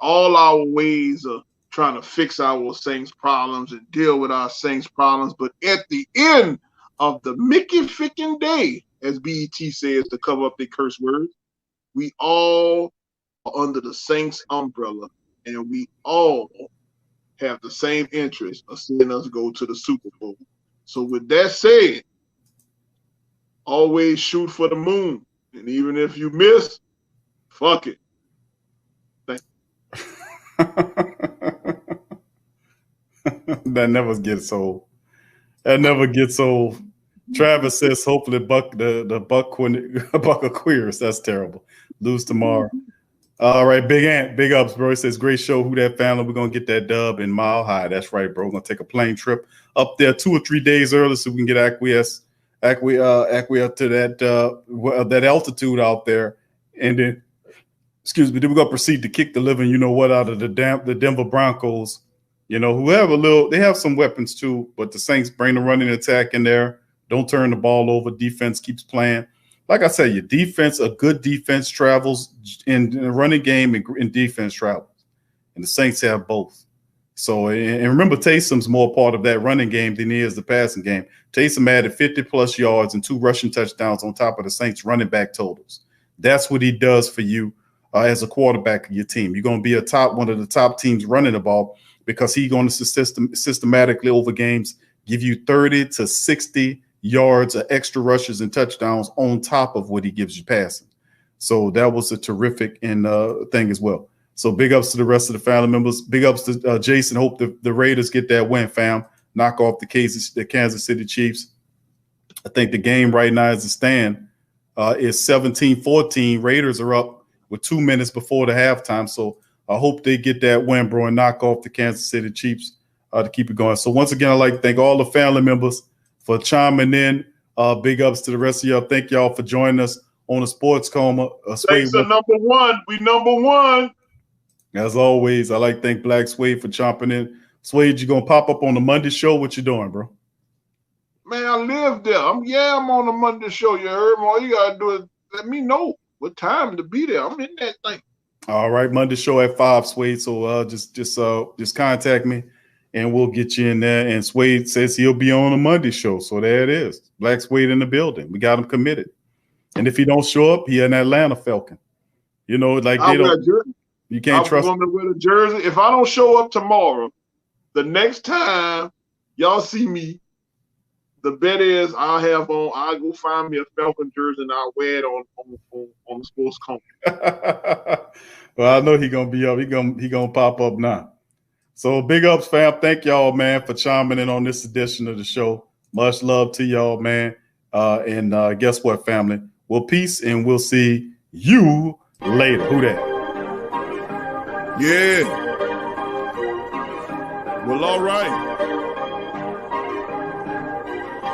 all our ways of trying to fix our Saints problems and deal with our Saints problems. But at the end of the Mickey ficking day, as BET says to cover up their curse words, we all are under the Saints umbrella, and we all have the same interest of seeing us go to the Super Bowl. So with that said, always shoot for the moon. And even if you miss, fuck it. Thank you. That never gets old. That never gets old. Travis says, hopefully the Buck Aquarius. That's terrible. Lose tomorrow. All right, Big Ant, big ups, bro. He says, great show. Who that family? We're going to get that dub in Mile High. That's right, bro. We're going to take a plane trip up there 2 or 3 days early so we can get acquiesce to that altitude out there. And then, then we're going to proceed to kick the living, out of the Denver Broncos. Whoever they have some weapons too, but the Saints bring the running attack in there. Don't turn the ball over. Defense keeps playing. Like I said, your defense, a good defense travels in the running game and defense travels. And the Saints have both. So, and remember, Taysom's more part of that running game than he is the passing game. Taysom added 50-plus yards and 2 rushing touchdowns on top of the Saints running back totals. That's what he does for you as a quarterback of your team. You're going to be one of the top teams running the ball because he's going to systematically over games give you 30 to 60 yards of extra rushes and touchdowns on top of what he gives you passing. So that was a terrific thing as well. So big ups to the rest of the family members. Big ups to Jason. Hope the Raiders get that win, fam. Knock off the Kansas City Chiefs. I think the game right now as it stands is 17-14. Raiders are up with 2 minutes before the halftime. So I hope they get that win, bro, and knock off the Kansas City Chiefs to keep it going. So once again, I'd like to thank all the family members for chiming in. Big ups to the rest of y'all. Thank y'all for joining us on the Sports Coma. Thanks to number one. We number one. As always, I like to thank Black Suede for chomping in. Suede, you gonna pop up on the Monday show? What you doing, bro? Man, I live there. I'm on the Monday show. You heard me. All you gotta do is let me know what time to be there. I'm in that thing. All right, Monday show at 5, Suede. So just contact me and we'll get you in there. And Suede says he'll be on a Monday show. So there it is. Black Suede in the building. We got him committed. And if he don't show up, he an Atlanta Falcon. You can't trust him. I'm wear the jersey. If I don't show up tomorrow, the next time y'all see me, the bet is I'll go find me a Falcon jersey and I'll wear it on the Sports Coma. Well, I know he gonna be up. He gonna pop up now. So big ups, fam. Thank y'all, man, for chiming in on this edition of the show. Much love to y'all, man. And guess what, family? Well, peace, and we'll see you later. Who that? Yeah. Well, all right.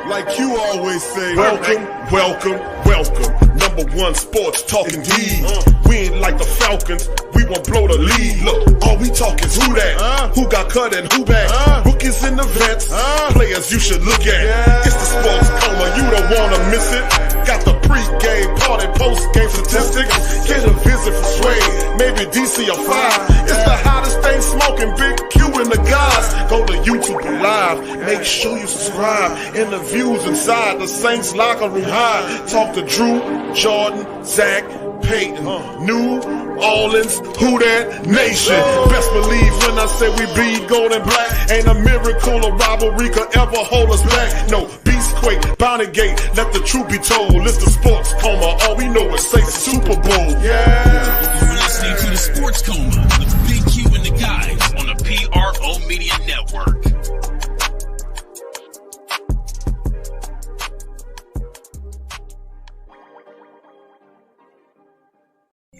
Like you always say, welcome, welcome, welcome. #1 sports talking D. We ain't like the Falcons, we won't blow the lead. Look, all we talk is who that, who got cut and who back. Rookies and the vets, players you should look at. It's the sports coma, you don't wanna miss it. Got the pre-game party, post-game statistics. Get a visit from Suede, maybe DC or 5. It's the hottest thing smoking, Big Q and the guys. Go to YouTube Live, make sure you subscribe. Interviews inside the Saints locker room high. Talk to Drew, Jordan, Zach, Payton, New Orleans, Huda Nation. Best believe when I say we bleed gold and black. Ain't a miracle or rivalry could ever hold us back. No, Beastquake, Bounty Gate, let the truth be told. It's the sports coma, all we know is say Super Bowl. Yeah. You're listening to the Sports Coma with Big Q and the guys on the PRO Media Network.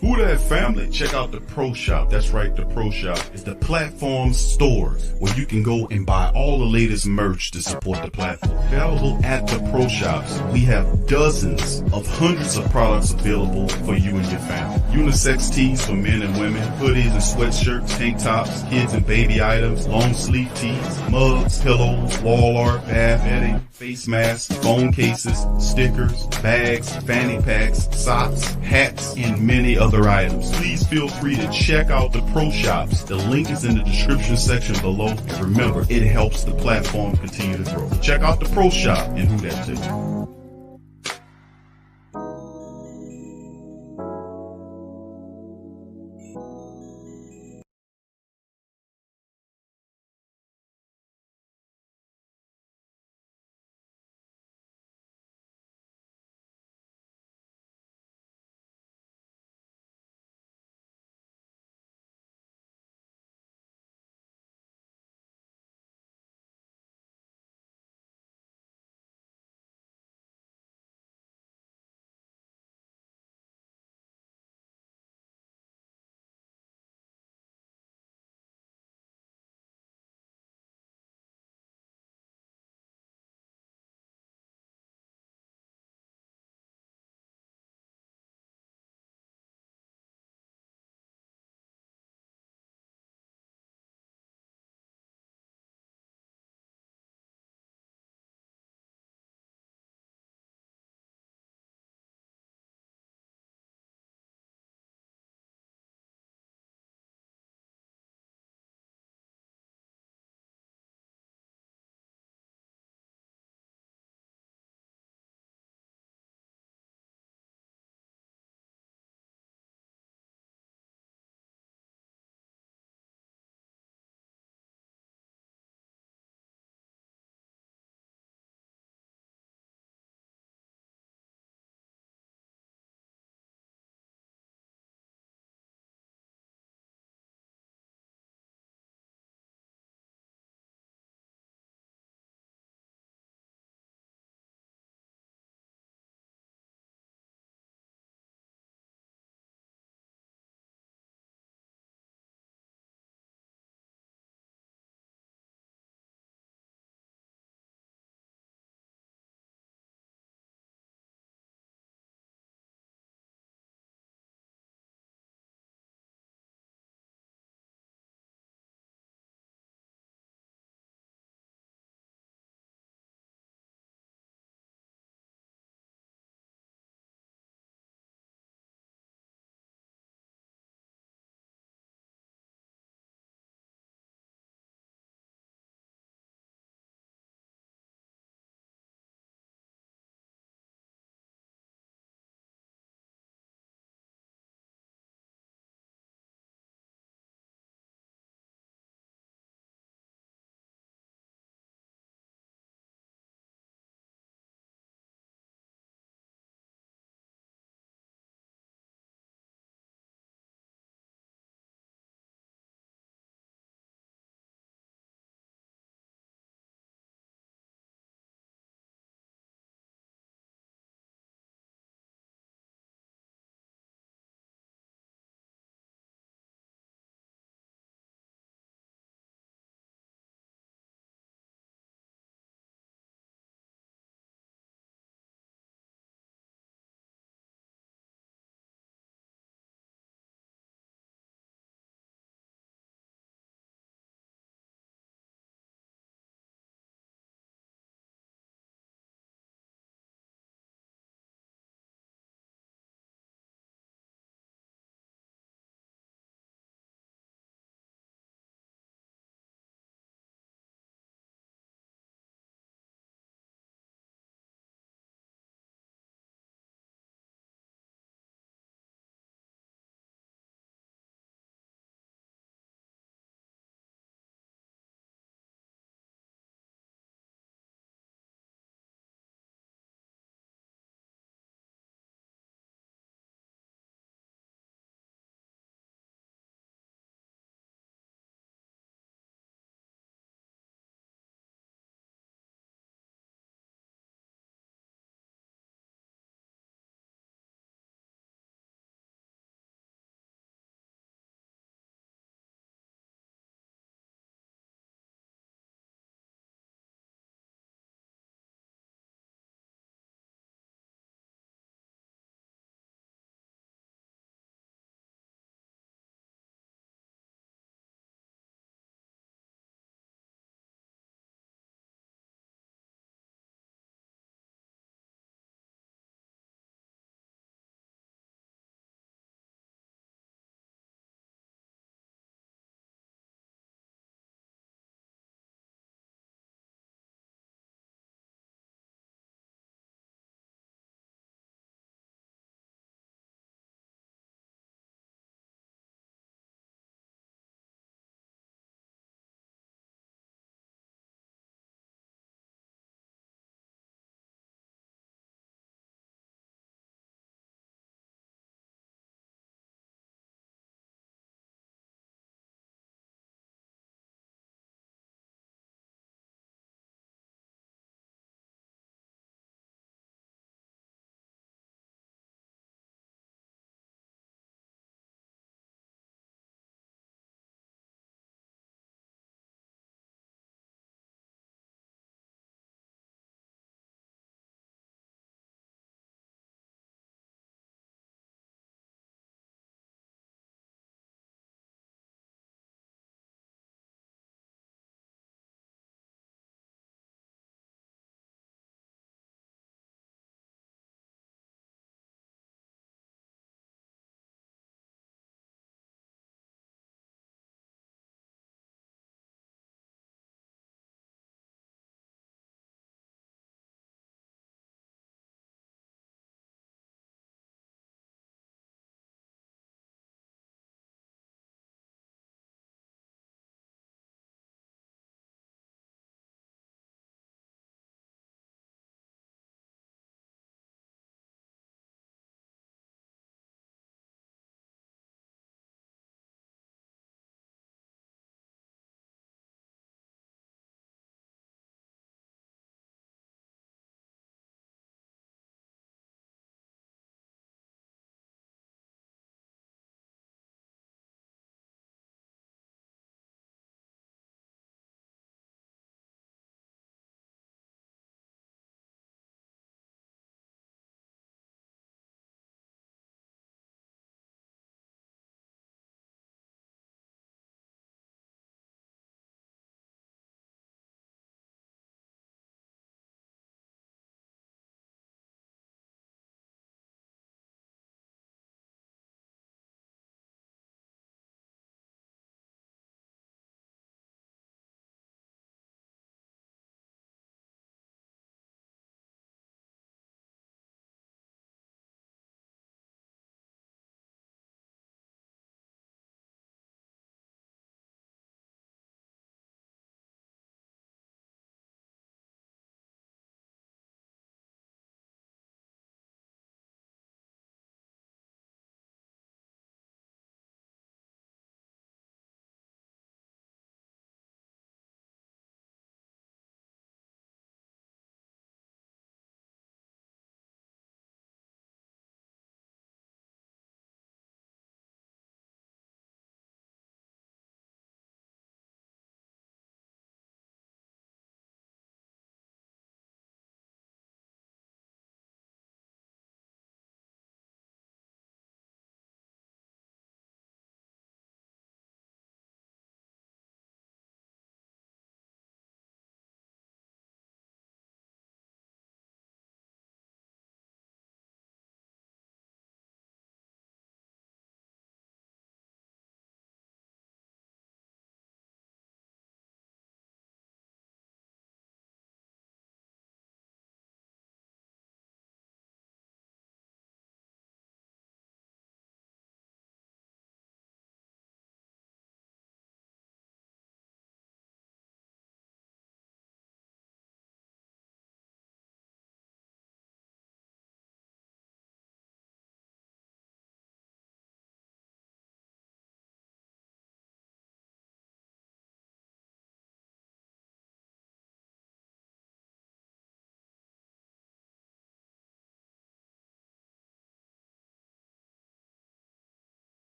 Who that family? Check out the Pro Shop. That's right, the Pro Shop is the platform store where you can go and buy all the latest merch to support the platform. Available at the Pro Shops, we have dozens of hundreds of products available for you and your family. Unisex tees for men and women, hoodies and sweatshirts, tank tops, kids and baby items, long sleeve tees, mugs, pillows, wall art, bath bedding, face masks, phone cases, stickers, bags, fanny packs, socks, hats, and many other items. Please feel free to check out the Pro Shops. The link is in the description section below. And remember, it helps the platform continue to grow. Check out the Pro Shop and who that too.